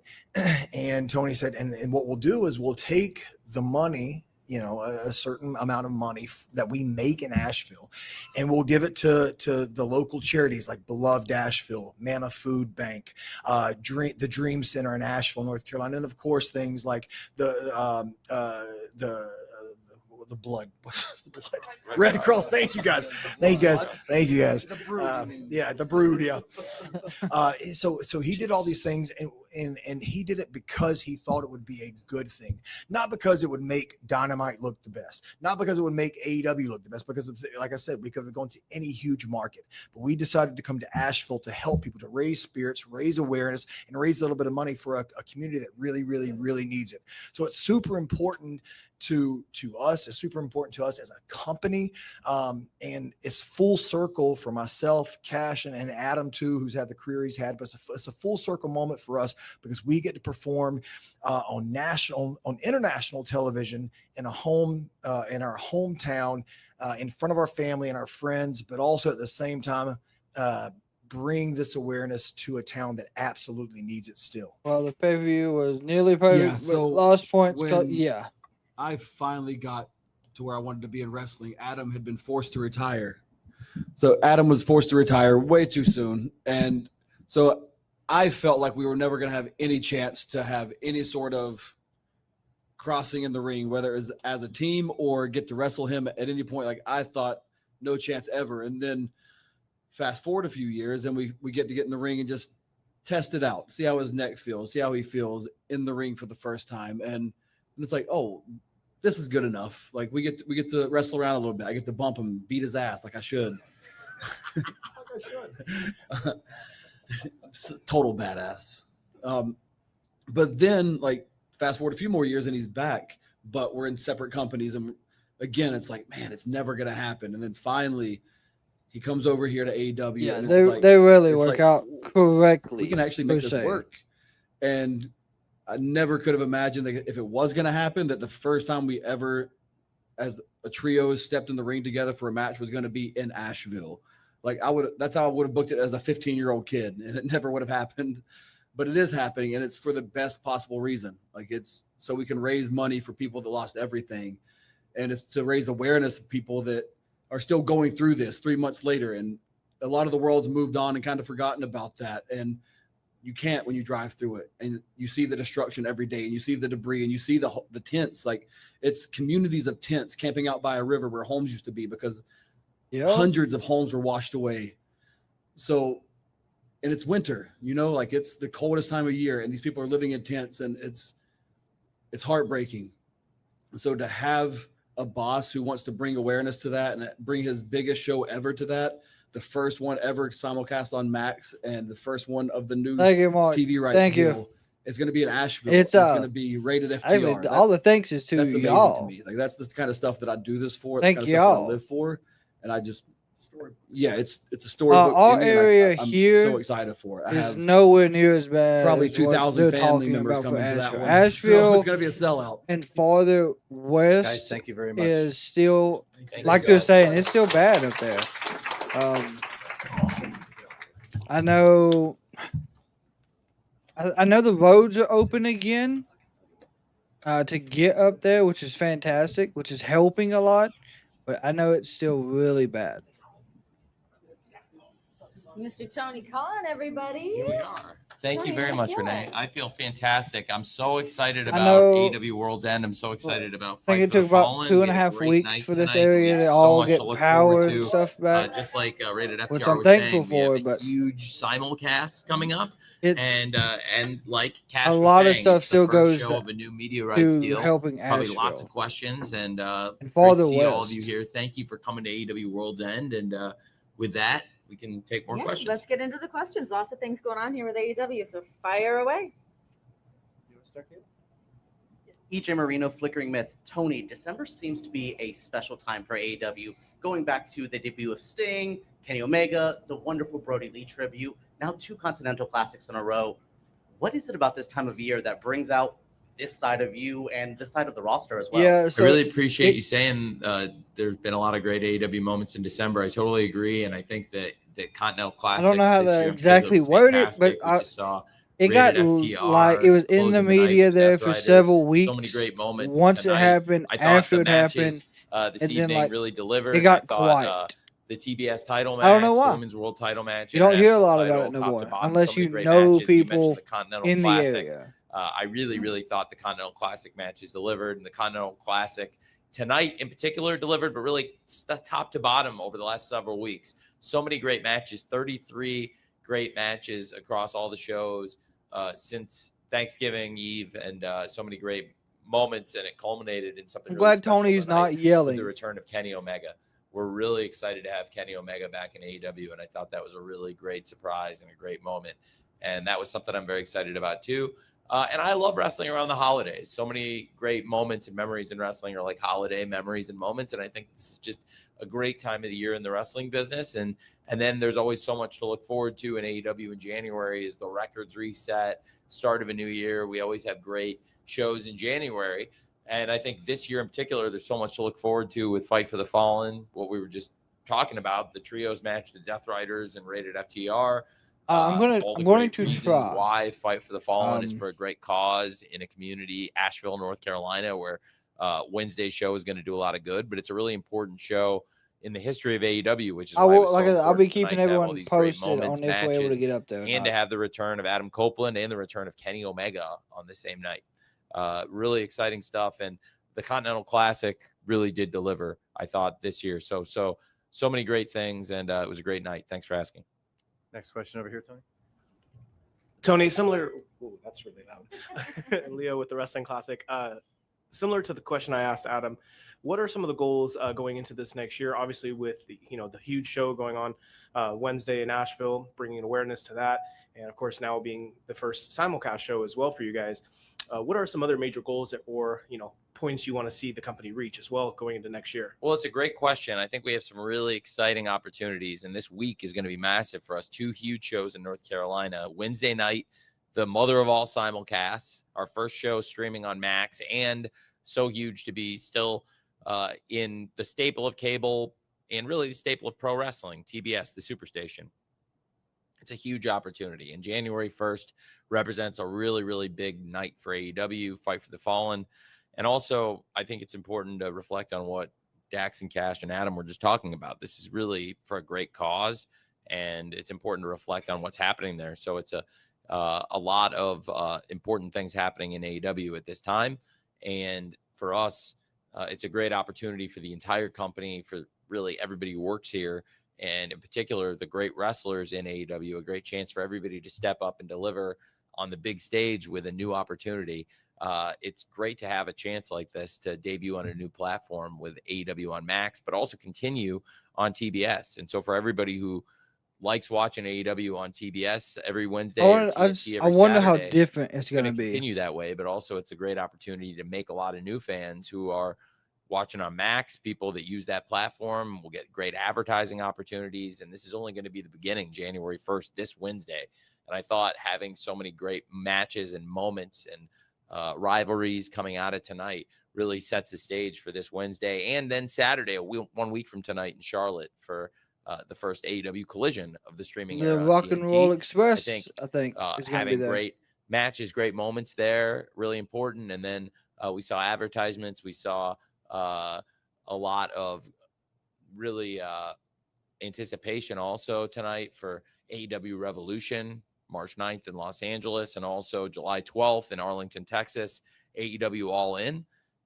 And Tony said, and what we'll do is we'll take the money, you know, a certain amount of money that we make in Asheville, and we'll give it to the local charities like Beloved Asheville, Mana Food Bank, the Dream Center in Asheville, North Carolina, and of course things like the blood, Red Cross. Thank you guys. The Brood. Yeah. So he did all these things, and he did it because he thought it would be a good thing, not because it would make Dynamite look the best, not because it would make AEW look the best, because like I said, we could have gone to any huge market, but we decided to come to Asheville to help people, to raise spirits, raise awareness, and raise a little bit of money for a community that really, really, really needs it. So it's super important to us. It's super important to us as a company, and it's full circle for myself, Cash, and Adam too, who's had the career he's had. But it's a full circle moment for us because we get to perform on international television in a home in our hometown, in front of our family and our friends, but also at the same time bring this awareness to a town that absolutely needs it still. Well, the pay-per-view was nearly perfect. Yeah, so lost points. when I finally got to where I wanted to be in wrestling, Adam had been forced to retire. So Adam was forced to retire way too soon. And so I felt like we were never going to have any chance to have any sort of crossing in the ring, whether it was as a team or get to wrestle him at any point. Like, I thought no chance ever. And then fast forward a few years and we get in the ring and just test it out, see how his neck feels, see how he feels in the ring for the first time. And it's like, oh, this is good enough. Like, we get to wrestle around a little bit. I get to bump him, beat his ass like I should. Total badass. But then, like, fast forward a few more years and he's back, but we're in separate companies. And again, it's like, man, it's never going to happen. And then finally, he comes over here to AEW. Yeah, and they it's like, they really it's work like, out correctly. we can actually per make this se. work. And I never could have imagined that if it was going to happen, that the first time we ever, as a trio, stepped in the ring together for a match was going to be in Asheville. Like that's how I would have booked it as a 15-year-old kid, and it never would have happened. But it is happening, and it's for the best possible reason. Like, it's so we can raise money for people that lost everything, and it's to raise awareness of people that are still going through this 3 months later. And a lot of the world's moved on and kind of forgotten about that. And you can't when you drive through it, and you see the destruction every day, and you see the debris, and you see the tents. Like, it's communities of tents camping out by a river where homes used to be, because hundreds of homes were washed away. So, and it's winter, like it's the coldest time of year, and these people are living in tents, and it's heartbreaking. So to have a boss who wants to bring awareness to that and bring his biggest show ever to that, the first one ever simulcast on Max, and the first one of the new Thank you, Mark. TV rights Thank deal. you. It's going to be in Asheville. It's going to be rated FTR. all the thanks is to that's amazing y'all. to me. Like, that's the kind of stuff that I do this for. Thank the kind of stuff that I y'all. live for, and I just it's a storybook. Our in me, and area I'm here so excited for it. I is have nowhere near as bad. probably as what 2,000 they're family talking members about coming for to that Asheville. one. Asheville, So it's going to be a sellout. and farther west, Guys, thank you very much. is still Thank you, like they're guys. saying. It's still bad up there. I know. I know the roads are open again to get up there, which is fantastic, which is helping a lot. But I know it's still really bad. Mr. Tony Khan, everybody. Here we are. Thank you Tony, very how much, you Renee. feeling? I feel fantastic. I'm so excited I about know- AEW World's End. I'm so excited about. I think Fight it for the took about Fallen. 2.5 Great weeks night for this tonight. We area have to so all much get to look power forward and to. stuff back. Just like Rated FTR which I'm was thankful saying, we have for, a but huge simulcast coming up. It's and like Cash a was lot of saying, stuff it's the still first goes show to- of a new media rights to deal. helping Probably lots Asheville. of questions, and great farther to see all of west. you here. Thank you for coming to AEW World's End, and with that, we can take more Yeah, questions. let's get into the questions. Lots of things going on here with AEW, so fire away. EJ Marino, Flickering Myth. Tony, December seems to be a special time for AEW, going back to the debut of Sting, Kenny Omega, the wonderful Brody Lee tribute, now 2 Continental Classics in a row. What is it about this time of year that brings out this side of you and this side of the roster as well? Yeah, I really appreciate you saying there's been a lot of great AEW moments in December. I totally agree, and I think that Continental Classic. I don't know how this to year exactly was word it, but fantastic. We just saw it got Rated FTR like it was in the closing night media with there Death for Riders. several weeks. So many great moments. Once tonight. it happened, I thought after the it matches, happened, this and evening then like really delivered. it got I thought, quiet. The TBS title match, I don't know why. the women's world title match. You don't hear a international lot title, about it no top to more, bottom, unless so many you great know matches. You mentioned people the Continental in the Classic. area. I really thought the Continental Classic matches delivered, and the Continental Classic tonight in particular delivered, but really top to bottom over the last several weeks. So many great matches, 33 great matches across all the shows since Thanksgiving Eve, and so many great moments, and it culminated in something I'm really glad special Tony's tonight not with yelling. the return of Kenny Omega. We're really excited to have Kenny Omega back in AEW, and I thought that was a really great surprise and a great moment. And that was something I'm very excited about too. And I love wrestling around the holidays. So many great moments and memories in wrestling are like holiday memories and moments. And I think this is just a great time of the year in the wrestling business. And then there's always so much to look forward to in AEW in January as the records reset, start of a new year. We always have great shows in January. And I think this year in particular, there's so much to look forward to with Fight for the Fallen, what we were just talking about, the trios match, the Death Riders and Rated FTR. I'm going to reasons try. why Fight for the Fallen is for a great cause in a community, Asheville, North Carolina, where Wednesday's show is going to do a lot of good, but it's a really important show in the history of AEW, which is I why it will, was so like I said, I'll important be tonight keeping to have all everyone these great posted moments, on if we're able to matches, get up there. or and to not. have the return of Adam Copeland and the return of Kenny Omega on the same night. Really exciting stuff, and the Continental Classic really did deliver, I thought, this year. So many great things, and it was a great night. Thanks for asking. Next question over here, Tony. Tony, similar. Ooh, that's really loud. Leo with the Wrestling Classic. similar to the question I asked Adam, what are some of the goals going into this next year? Obviously, with the huge show going on Wednesday in Nashville, bringing awareness to that, and of course now being the first simulcast show as well for you guys. What are some other major goals or points you want to see the company reach as well going into next year? Well, it's a great question. I think we have some really exciting opportunities, and this week is going to be massive for us. 2 huge shows in North Carolina. Wednesday night, the mother of all simulcasts, our first show streaming on Max, and so huge to be still in the staple of cable and really the staple of pro wrestling, TBS, the Superstation. It's a huge opportunity. And January 1st represents a really, really big night for AEW, Fight for the Fallen. And also, I think it's important to reflect on what Dax and Cash and Adam were just talking about. This is really for a great cause, and it's important to reflect on what's happening there. So it's a lot of important things happening in AEW at this time. And for us, it's a great opportunity for the entire company, for really everybody who works here, and in particular, the great wrestlers in AEW, a great chance for everybody to step up and deliver on the big stage with a new opportunity. It's great to have a chance like this to debut on a new platform with AEW on Max, but also continue on TBS. And so for everybody who likes watching AEW on TBS every Wednesday, I wonder how different it's going to be. Continue that way, but also it's a great opportunity to make a lot of new fans who are watching on Max. People that use that platform will get great advertising opportunities, and this is only going to be the beginning, January 1st, this Wednesday. And I thought having so many great matches and moments and rivalries coming out of tonight really sets the stage for this Wednesday, and then Saturday, 1 week from tonight in Charlotte, for the first AEW Collision of the streaming The era on Rock and TNT. Roll Express, I think is going to be having there. great matches, great moments there, really important. And then we saw advertisements. We saw a lot of really anticipation also tonight for AEW Revolution, March 9th in Los Angeles, and also July 12th in Arlington, Texas, AEW All In.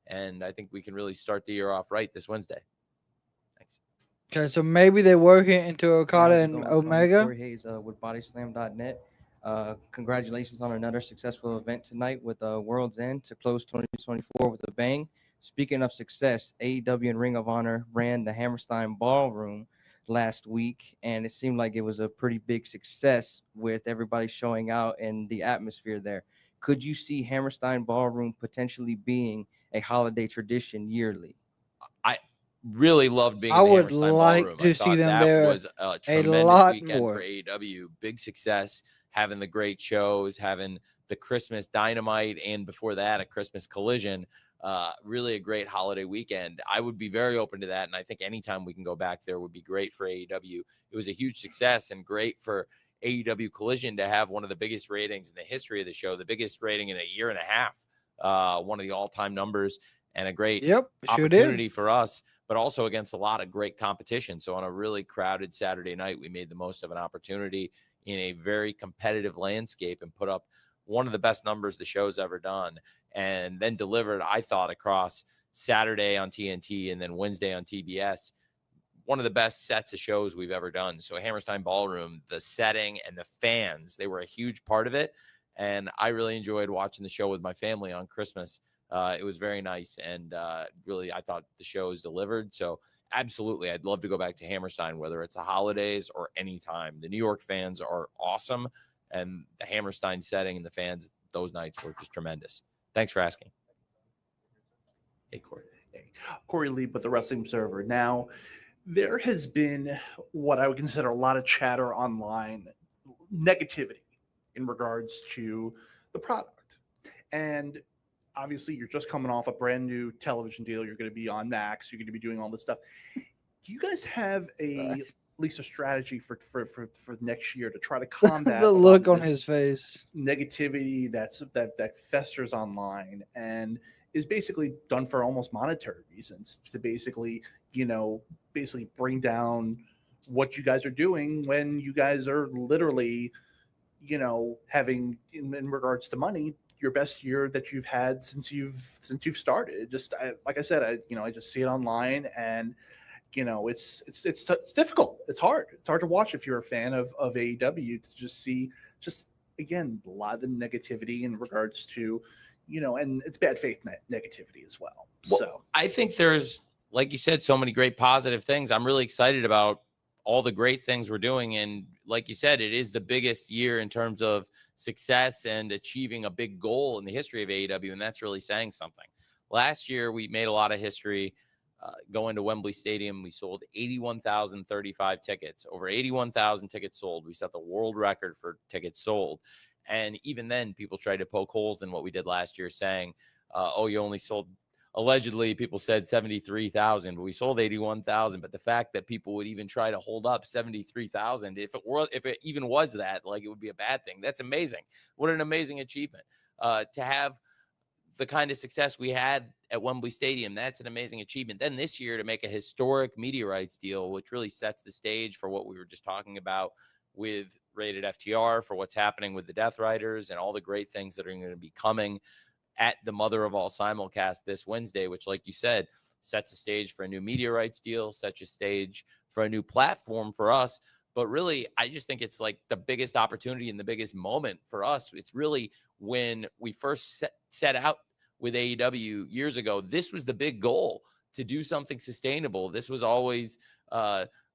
And I think we can really start the year off right this Wednesday. Okay, so maybe they work it into Okada and Omega. Corey Hayes with bodyslam.net. Congratulations on another successful event tonight with World's End to close 2024 with a bang. Speaking of success, AEW and Ring of Honor ran the Hammerstein Ballroom last week, and it seemed like it was a pretty big success with everybody showing out and the atmosphere there. Could you see Hammerstein Ballroom potentially being a holiday tradition yearly? I really loved being. I in the would Hammerstein like Ballroom. to I see thought them that there was a a tremendous lot weekend more. for AEW. Big success, having the great shows, having the Christmas Dynamite, and before that, a Christmas Collision. Really a great holiday weekend. I would be very open to that, and I think anytime we can go back there would be great for AEW. It was a huge success and great for AEW Collision to have one of the biggest ratings in the history of the show, the biggest rating in a year and a half, one of the all-time numbers, and a great opportunity for us, but also against a lot of great competition. So on a really crowded Saturday night, we made the most of an opportunity in a very competitive landscape and put up one of the best numbers the show's ever done, and then delivered, I thought, across Saturday on TNT and then Wednesday on TBS, one of the best sets of shows we've ever done. So Hammerstein Ballroom, the setting and the fans, they were a huge part of it. And I really enjoyed watching the show with my family on Christmas. It was very nice. And really, I thought the show was delivered. So absolutely, I'd love to go back to Hammerstein, whether it's the holidays or any time. The New York fans are awesome. And the Hammerstein setting and the fans those nights were just tremendous. Thanks for asking. Hey, Corey. Hey, Corey Lee with the Wrestling Observer. Now, there has been what I would consider a lot of chatter online, negativity in regards to the product. And obviously, you're just coming off a brand new television deal. You're going to be on Max. You're going to be doing all this stuff. Do you guys have at least a strategy for next year to try to combat The look on his face, negativity that festers online and is basically done for almost monetary reasons, to basically bring down what you guys are doing when you guys are literally having in regards to money your best year that you've had since you've started. Like I said, I just see it online, and it's difficult. It's hard to watch if you're a fan of AEW, to just see again a lot of the negativity in regards to and it's bad faith negativity as well. Well, So I think there's, like you said, so many great positive things. I'm really excited about all the great things we're doing. And like you said, it is the biggest year in terms of success and achieving a big goal in the history of AEW. And that's really saying something. Last year, we made a lot of history going to Wembley Stadium. We sold 81,035 tickets, over 81,000 tickets sold. We set the world record for tickets sold. And even then, people tried to poke holes in what we did last year, saying, oh, you only sold, allegedly, people said 73,000, but we sold 81,000. But the fact that people would even try to hold up 73,000, if it even was that, like, it would be a bad thing. That's amazing. What an amazing achievement. To have the kind of success we had at Wembley Stadium, that's an amazing achievement. Then this year to make a historic media rights deal, which really sets the stage for what we were just talking about with Rated FTR, for what's happening with the Death Riders and all the great things that are going to be coming at the mother of all simulcast this Wednesday, which, like you said, sets the stage for a new media rights deal, sets a stage for a new platform for us. But really, I just think it's like the biggest opportunity and the biggest moment for us. It's really when we first set out with AEW years ago, this was the big goal, to do something sustainable. This was always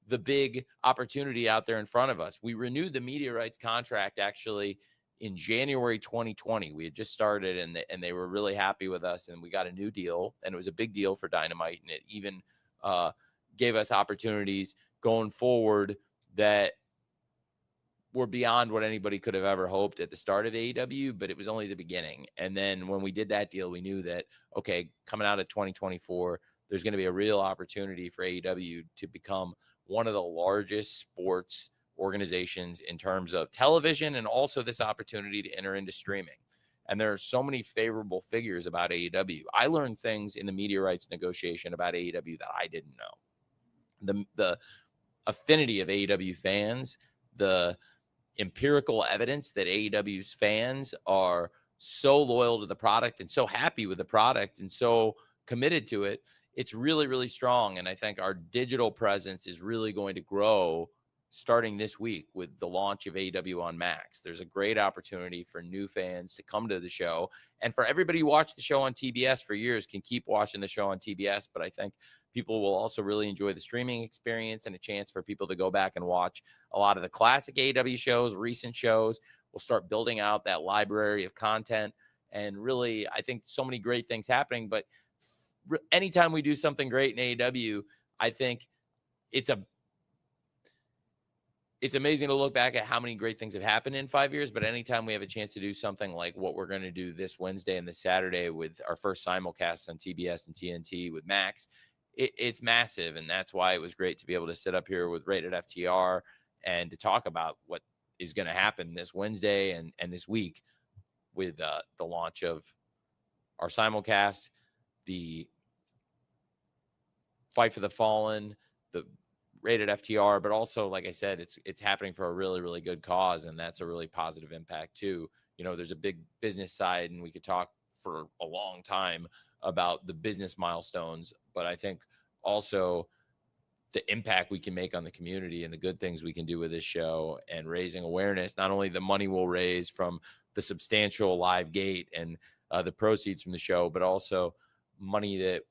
the big opportunity out there in front of us. We renewed the media rights contract actually in January 2020. We had just started, and they were really happy with us, and we got a new deal, and it was a big deal for Dynamite, and it even gave us opportunities going forward that were beyond what anybody could have ever hoped at the start of AEW, but it was only the beginning. And then when we did that deal, we knew that, okay, coming out of 2024, there's going to be a real opportunity for AEW to become one of the largest sports organizations in terms of television, and also this opportunity to enter into streaming. And there are so many favorable figures about AEW. I learned things in the media rights negotiation about AEW that I didn't know. The affinity of AEW fans, the empirical evidence that AEW's fans are so loyal to the product and so happy with the product and so committed to it. It's really, really strong. And I think our digital presence is really going to grow starting this week with the launch of AEW on Max. There's a great opportunity for new fans to come to the show, and for everybody who watched the show on TBS for years can keep watching the show on TBS. But I think people will also really enjoy the streaming experience, and a chance for people to go back and watch a lot of the classic AEW shows, recent shows. We'll start building out that library of content, and really, I think so many great things happening. But anytime we do something great in AEW, I think it's amazing to look back at how many great things have happened in 5 years. But anytime we have a chance to do something like what we're going to do this Wednesday and this Saturday with our first simulcast on TBS and TNT with Max, it's massive. And that's why it was great to be able to sit up here with Rated FTR and to talk about what is going to happen this Wednesday and this week with the launch of our simulcast, the Fight for the Fallen, the Rated FTR, but also, like I said, it's happening for a really, really good cause, and that's a really positive impact too. There's a big business side, and we could talk for a long time about the business milestones, but I think also the impact we can make on the community and the good things we can do with this show and raising awareness. Not only the money we'll raise from the substantial live gate and the proceeds from the show, but also money that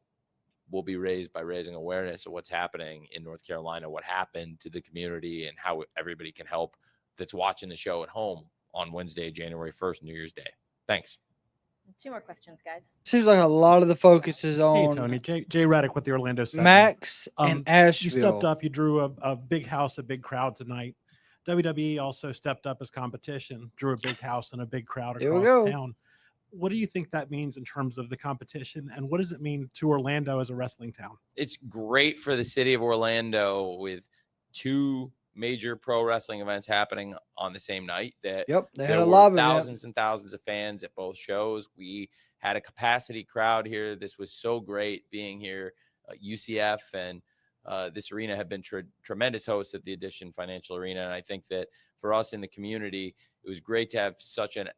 will be raised by raising awareness of what's happening in North Carolina, what happened to the community, and how everybody can help that's watching the show at home on Wednesday, January 1st, New Year's Day. Thanks. 2 more questions, guys. Seems like a lot of the focus is on Hey, Tony. Jay Raddick with the Orlando Sentinel. Max and Asheville. You stepped up. You drew a big house, a big crowd tonight. WWE also stepped up as competition, drew a big house and a big crowd Here we across go. town. What do you think that means in terms of the competition, and what does it mean to Orlando as a wrestling town? It's great for the city of Orlando with 2 major pro wrestling events happening on the same night. That Yep, they there had a were lot of thousands and thousands of fans at both shows. We had a capacity crowd here. This was so great being here. UCF and this arena have been tremendous hosts at the Edition Financial Arena, and I think that for us in the community, it was great to have such an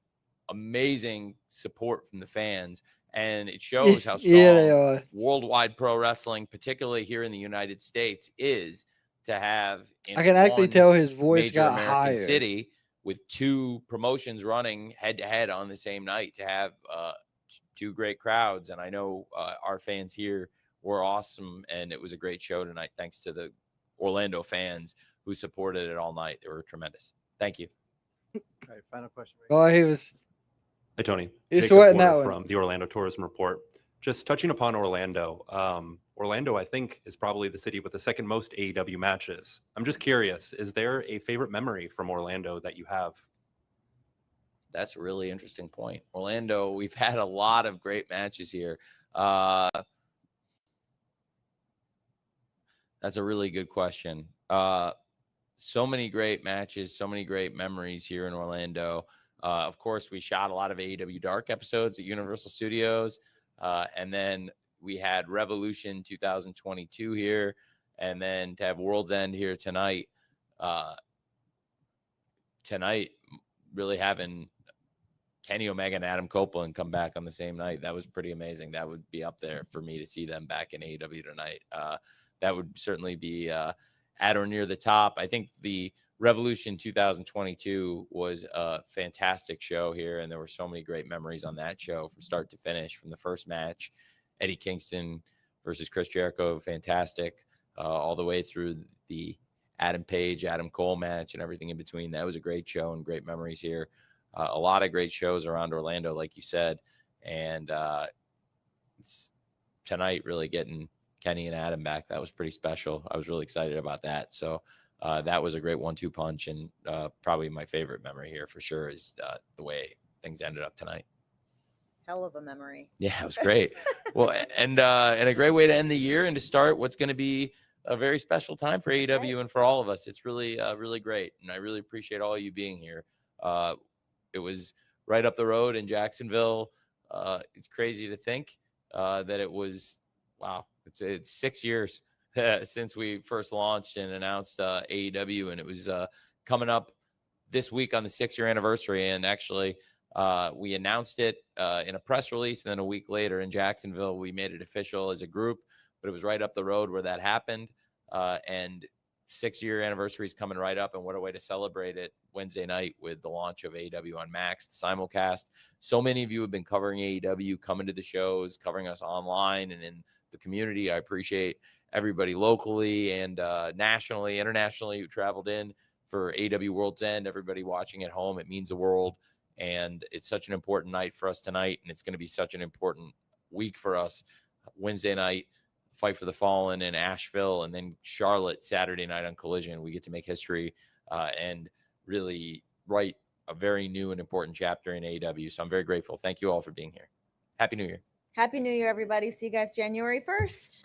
amazing support from the fans, and it shows how strong they are. worldwide pro wrestling, particularly here in the United States, is to have in I can actually one tell his voice major got American higher. city with 2 promotions running head to head on the same night, to have two great crowds. And I know our fans here were awesome, and it was a great show tonight. Thanks to the Orlando fans who supported it all night. They were tremendous. Thank you. All right, final question. Oh, he was. Hey, Tony. He's Jacob sweating Porter that one. from the Orlando Tourism Report. Just touching upon Orlando. Orlando, I think, is probably the city with the second most AEW matches. I'm just curious, is there a favorite memory from Orlando that you have? That's a really interesting point. Orlando, we've had a lot of great matches here. That's a really good question. So many great matches, so many great memories here in Orlando. Of course, we shot a lot of AEW Dark episodes at Universal Studios. And then we had Revolution 2022 here. And then to have World's End here tonight. Tonight, really having Kenny Omega and Adam Copeland come back on the same night. That was pretty amazing. That would be up there for me to see them back in AEW tonight. That would certainly be at or near the top. I think the Revolution 2022 was a fantastic show here, and there were so many great memories on that show from start to finish. From the first match, Eddie Kingston versus Chris Jericho, fantastic, all the way through the Adam Page, Adam Cole match and everything in between. That was a great show and great memories here. A lot of great shows around Orlando, like you said. And it's tonight really getting Kenny and Adam back. That was pretty special. I was really excited about that. So that was a great 1-2 punch. And probably my favorite memory here for sure is the way things ended up tonight. Hell of a memory. Yeah, it was great. Well, and a great way to end the year and to start what's going to be a very special time for AEW and for all of us. It's really, really great. And I really appreciate all you being here. It was right up the road in Jacksonville. It's crazy to think that it was, wow, it's 6 years since we first launched and announced AEW. And it was coming up this week on the 6-year anniversary. And actually, we announced it in a press release. And then a week later in Jacksonville, we made it official as a group. But it was right up the road where that happened. And 6-year anniversary is coming right up, and what a way to celebrate it Wednesday night with the launch of AEW on Max, the simulcast. So many of you have been covering AEW, coming to the shows, covering us online and in the community. I appreciate everybody locally and nationally, internationally who traveled in for AEW World's End, everybody watching at home. It means the world, and it's such an important night for us tonight, and it's going to be such an important week for us. Wednesday night, Fight for the Fallen in Asheville, and then Charlotte Saturday night on Collision. We get to make history and really write a very new and important chapter in AEW. So I'm very grateful. Thank you all for being here. Happy New Year. Happy New Year, everybody. See you guys January 1st.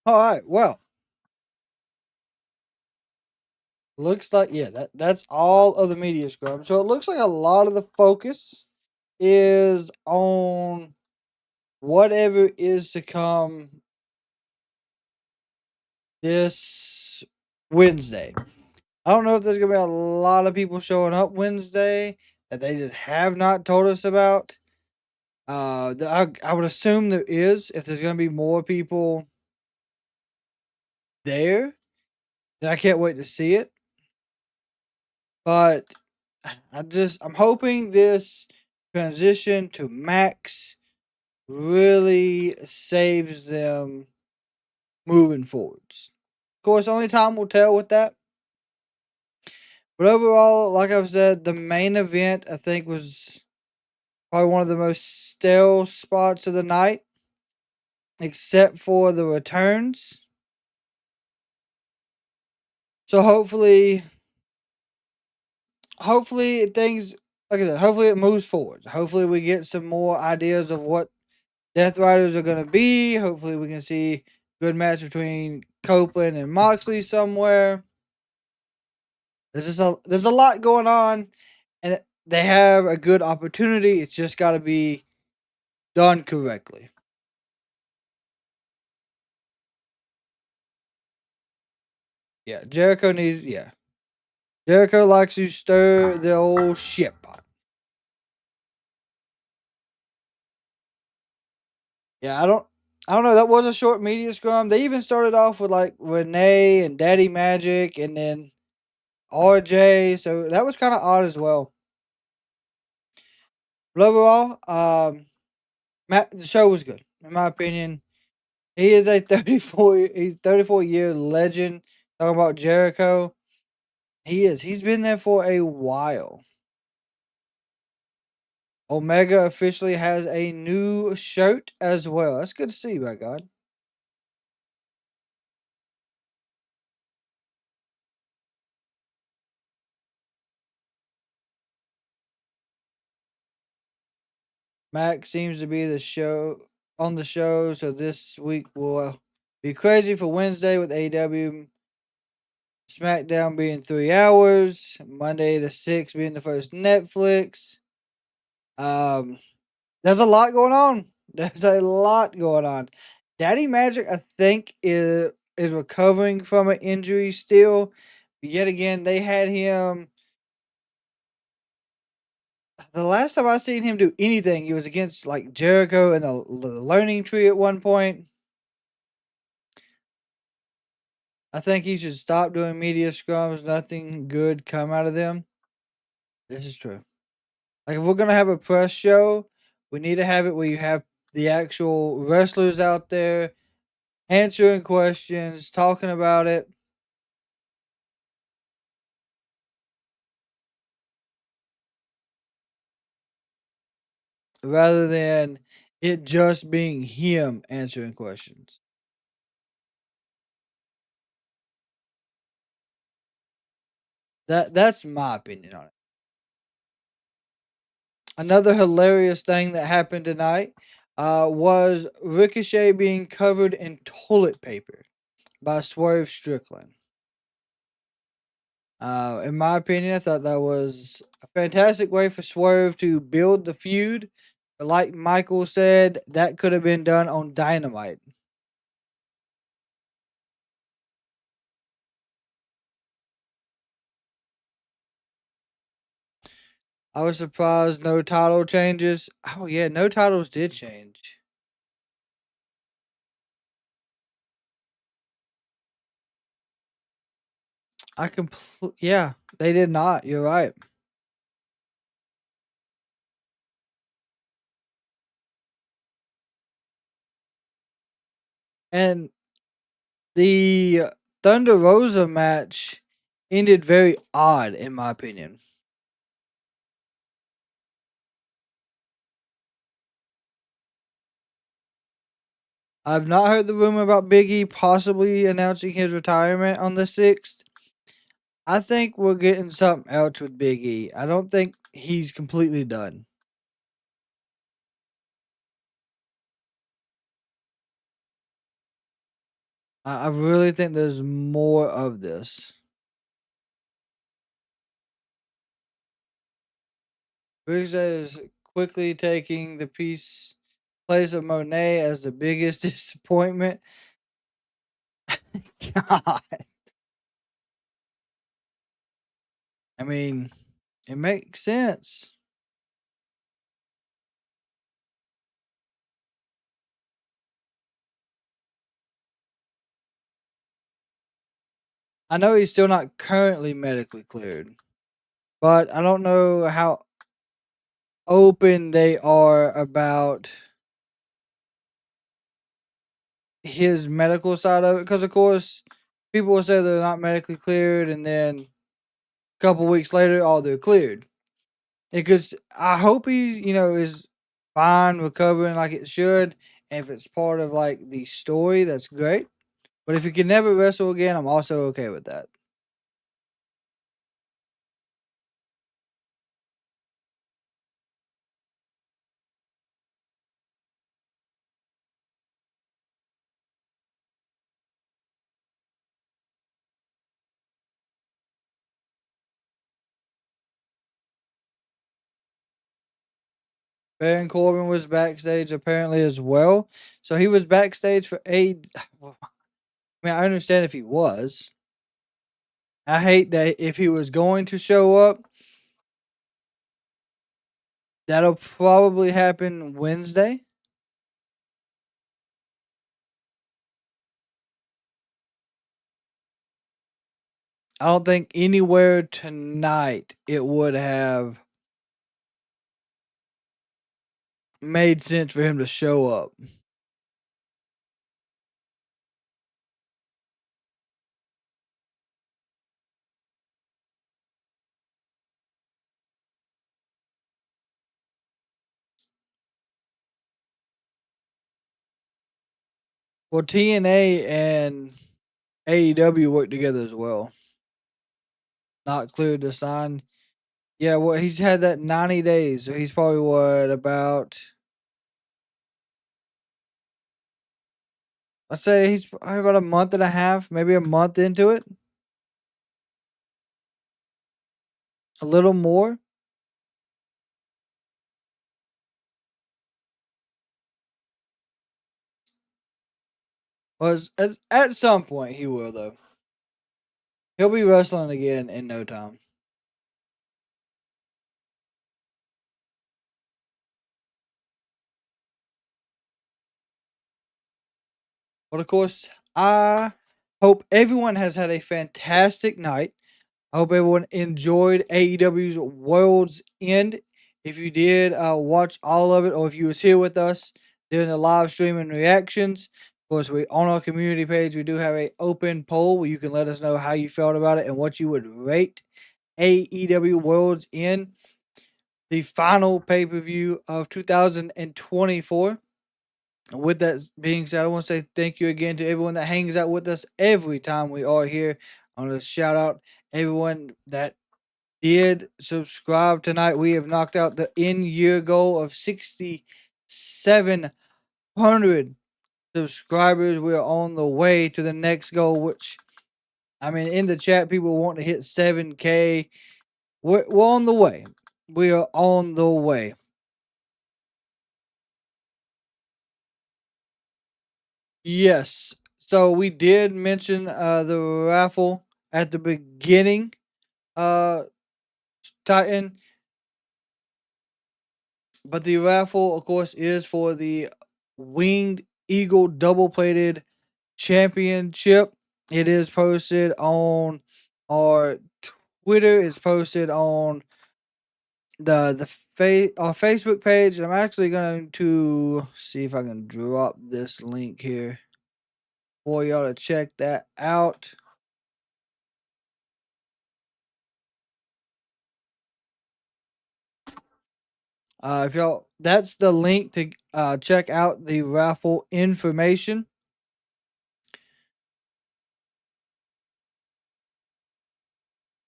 All right. Well, looks like, that's all of the media scrum. So it looks like a lot of the focus is on whatever is to come this Wednesday. I don't know if there's going to be a lot of people showing up Wednesday that they just have not told us about. I would assume there is. If there's going to be more people there, then I can't wait to see it. But I'm hoping this transition to Max really saves them moving forwards. Of course, only time will tell with that. But overall, like I've said, the main event, I think, was probably one of the most stale spots of the night, except for the returns. So hopefully things, like I said, hopefully it moves forward. Hopefully we get some more ideas of what Death Riders are going to be. Hopefully we can see a good match between Copeland and Moxley somewhere. There's a lot going on, and they have a good opportunity. It's just got to be done correctly. Yeah, Jericho likes to stir the old shit pot. Yeah, I don't know. That was a short media scrum. They even started off with like Renee and Daddy Magic, and then RJ. So that was kind of odd as well. But overall, the show was good in my opinion. He is a 34-year legend. Talking about Jericho, he is. He's been there for a while. Omega officially has a new shirt as well. That's good to see, by God. Max seems to be the show on the show, so this week will be crazy for Wednesday with AEW SmackDown being 3 hours, Monday the 6th being the first Netflix. There's a lot going on. There's a lot going on. Daddy Magic, I think, is recovering from an injury still. Yet again, they had him. The last time I seen him do anything, he was against like Jericho and the Learning Tree at one point. I think he should stop doing media scrums. Nothing good come out of them. This is true. Like if we're gonna have a press show, we need to have it where you have the actual wrestlers out there answering questions, talking about it. Rather than it just being him answering questions. That's my opinion on it. Another hilarious thing that happened tonight was Ricochet being covered in toilet paper by Swerve Strickland. In my opinion, I thought that was a fantastic way for Swerve to build the feud. But like Michael said, that could have been done on Dynamite. I was surprised no title changes. Oh yeah, no titles did change. Yeah, they did not. You're right. And the Thunder Rosa match ended very odd, in my opinion. I've not heard the rumor about Big E possibly announcing his retirement on the 6th. I think we're getting something else with Big E. I don't think he's completely done. I really think there's more of this. Ricochet is quickly taking the place of Monet as the biggest disappointment. God. I mean, it makes sense. I know he's still not currently medically cleared, but I don't know how open they are about his medical side of it. Because, of course, people will say they're not medically cleared, and then a couple weeks later, oh, they're cleared. Because I hope he, is fine, recovering like it should. And if it's part of like the story, that's great. But if he can never wrestle again, I'm also okay with that. Baron Corbin was backstage apparently as well. So he was backstage for I mean, I understand if he was. I hate that if he was going to show up, that'll probably happen Wednesday. I don't think anywhere tonight it would have made sense for him to show up. Well, TNA and AEW work together as well. Not cleared to sign. Yeah, well, he's had that 90 days. So he's probably what, about, I'd say he's probably about a month and a half, maybe a month into it. A little more. Was at some point he will though. He'll be wrestling again in no time. But of course, I hope everyone has had a fantastic night. I hope everyone enjoyed AEW's World's End. If you did watch all of it, or if you was here with us during the live stream and reactions, of course, we on our community page we do have a open poll where you can let us know how you felt about it and what you would rate AEW World's End, the final pay-per-view of 2024. And with that being said, I want to say thank you again to everyone that hangs out with us every time we are here. I want to shout out everyone that did subscribe tonight. We have knocked out the in-year goal of 6,700 subscribers. We are on the way to the next goal, which, I mean, in the chat, people want to hit 7K. We're on the way. We are on the way. Yes. So we did mention the raffle at the beginning, Titan. But the raffle, of course, is for the Winged Eagle Double Plated Championship. It is posted on our Twitter. It's posted on our Facebook page. I'm actually going to see if I can drop this link here for y'all to check that out. If y'all, that's the link to check out the raffle information.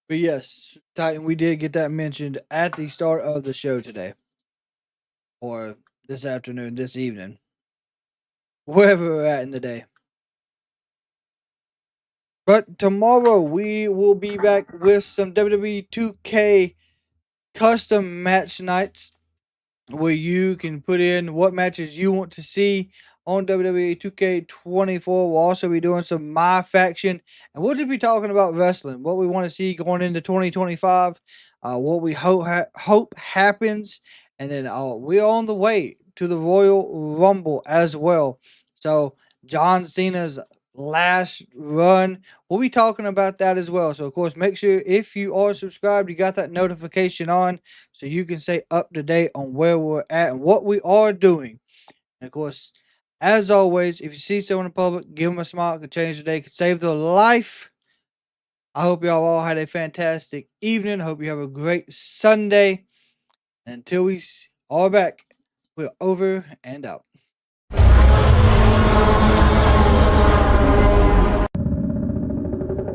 But yes, Titan, we did get that mentioned at the start of the show today, or this afternoon, this evening, wherever we're at in the day. But tomorrow we will be back with some WWE 2K custom match nights where you can put in what matches you want to see on WWE 2K24. We'll also be doing some My Faction, and we'll just be talking about wrestling, what we want to see going into 2025, what we hope happens, and then we're on the way to the Royal Rumble as well. So John Cena's last run, we'll be talking about that as well. So of course, make sure if you are subscribed, you got that notification on so you can stay up to date on where we're at and what we are doing. And of course, as always, if you see someone in public, give them a smile. It could change the day, could save their life. I hope y'all all had a fantastic evening. Hope you have a great Sunday. Until we are back, we're over and out.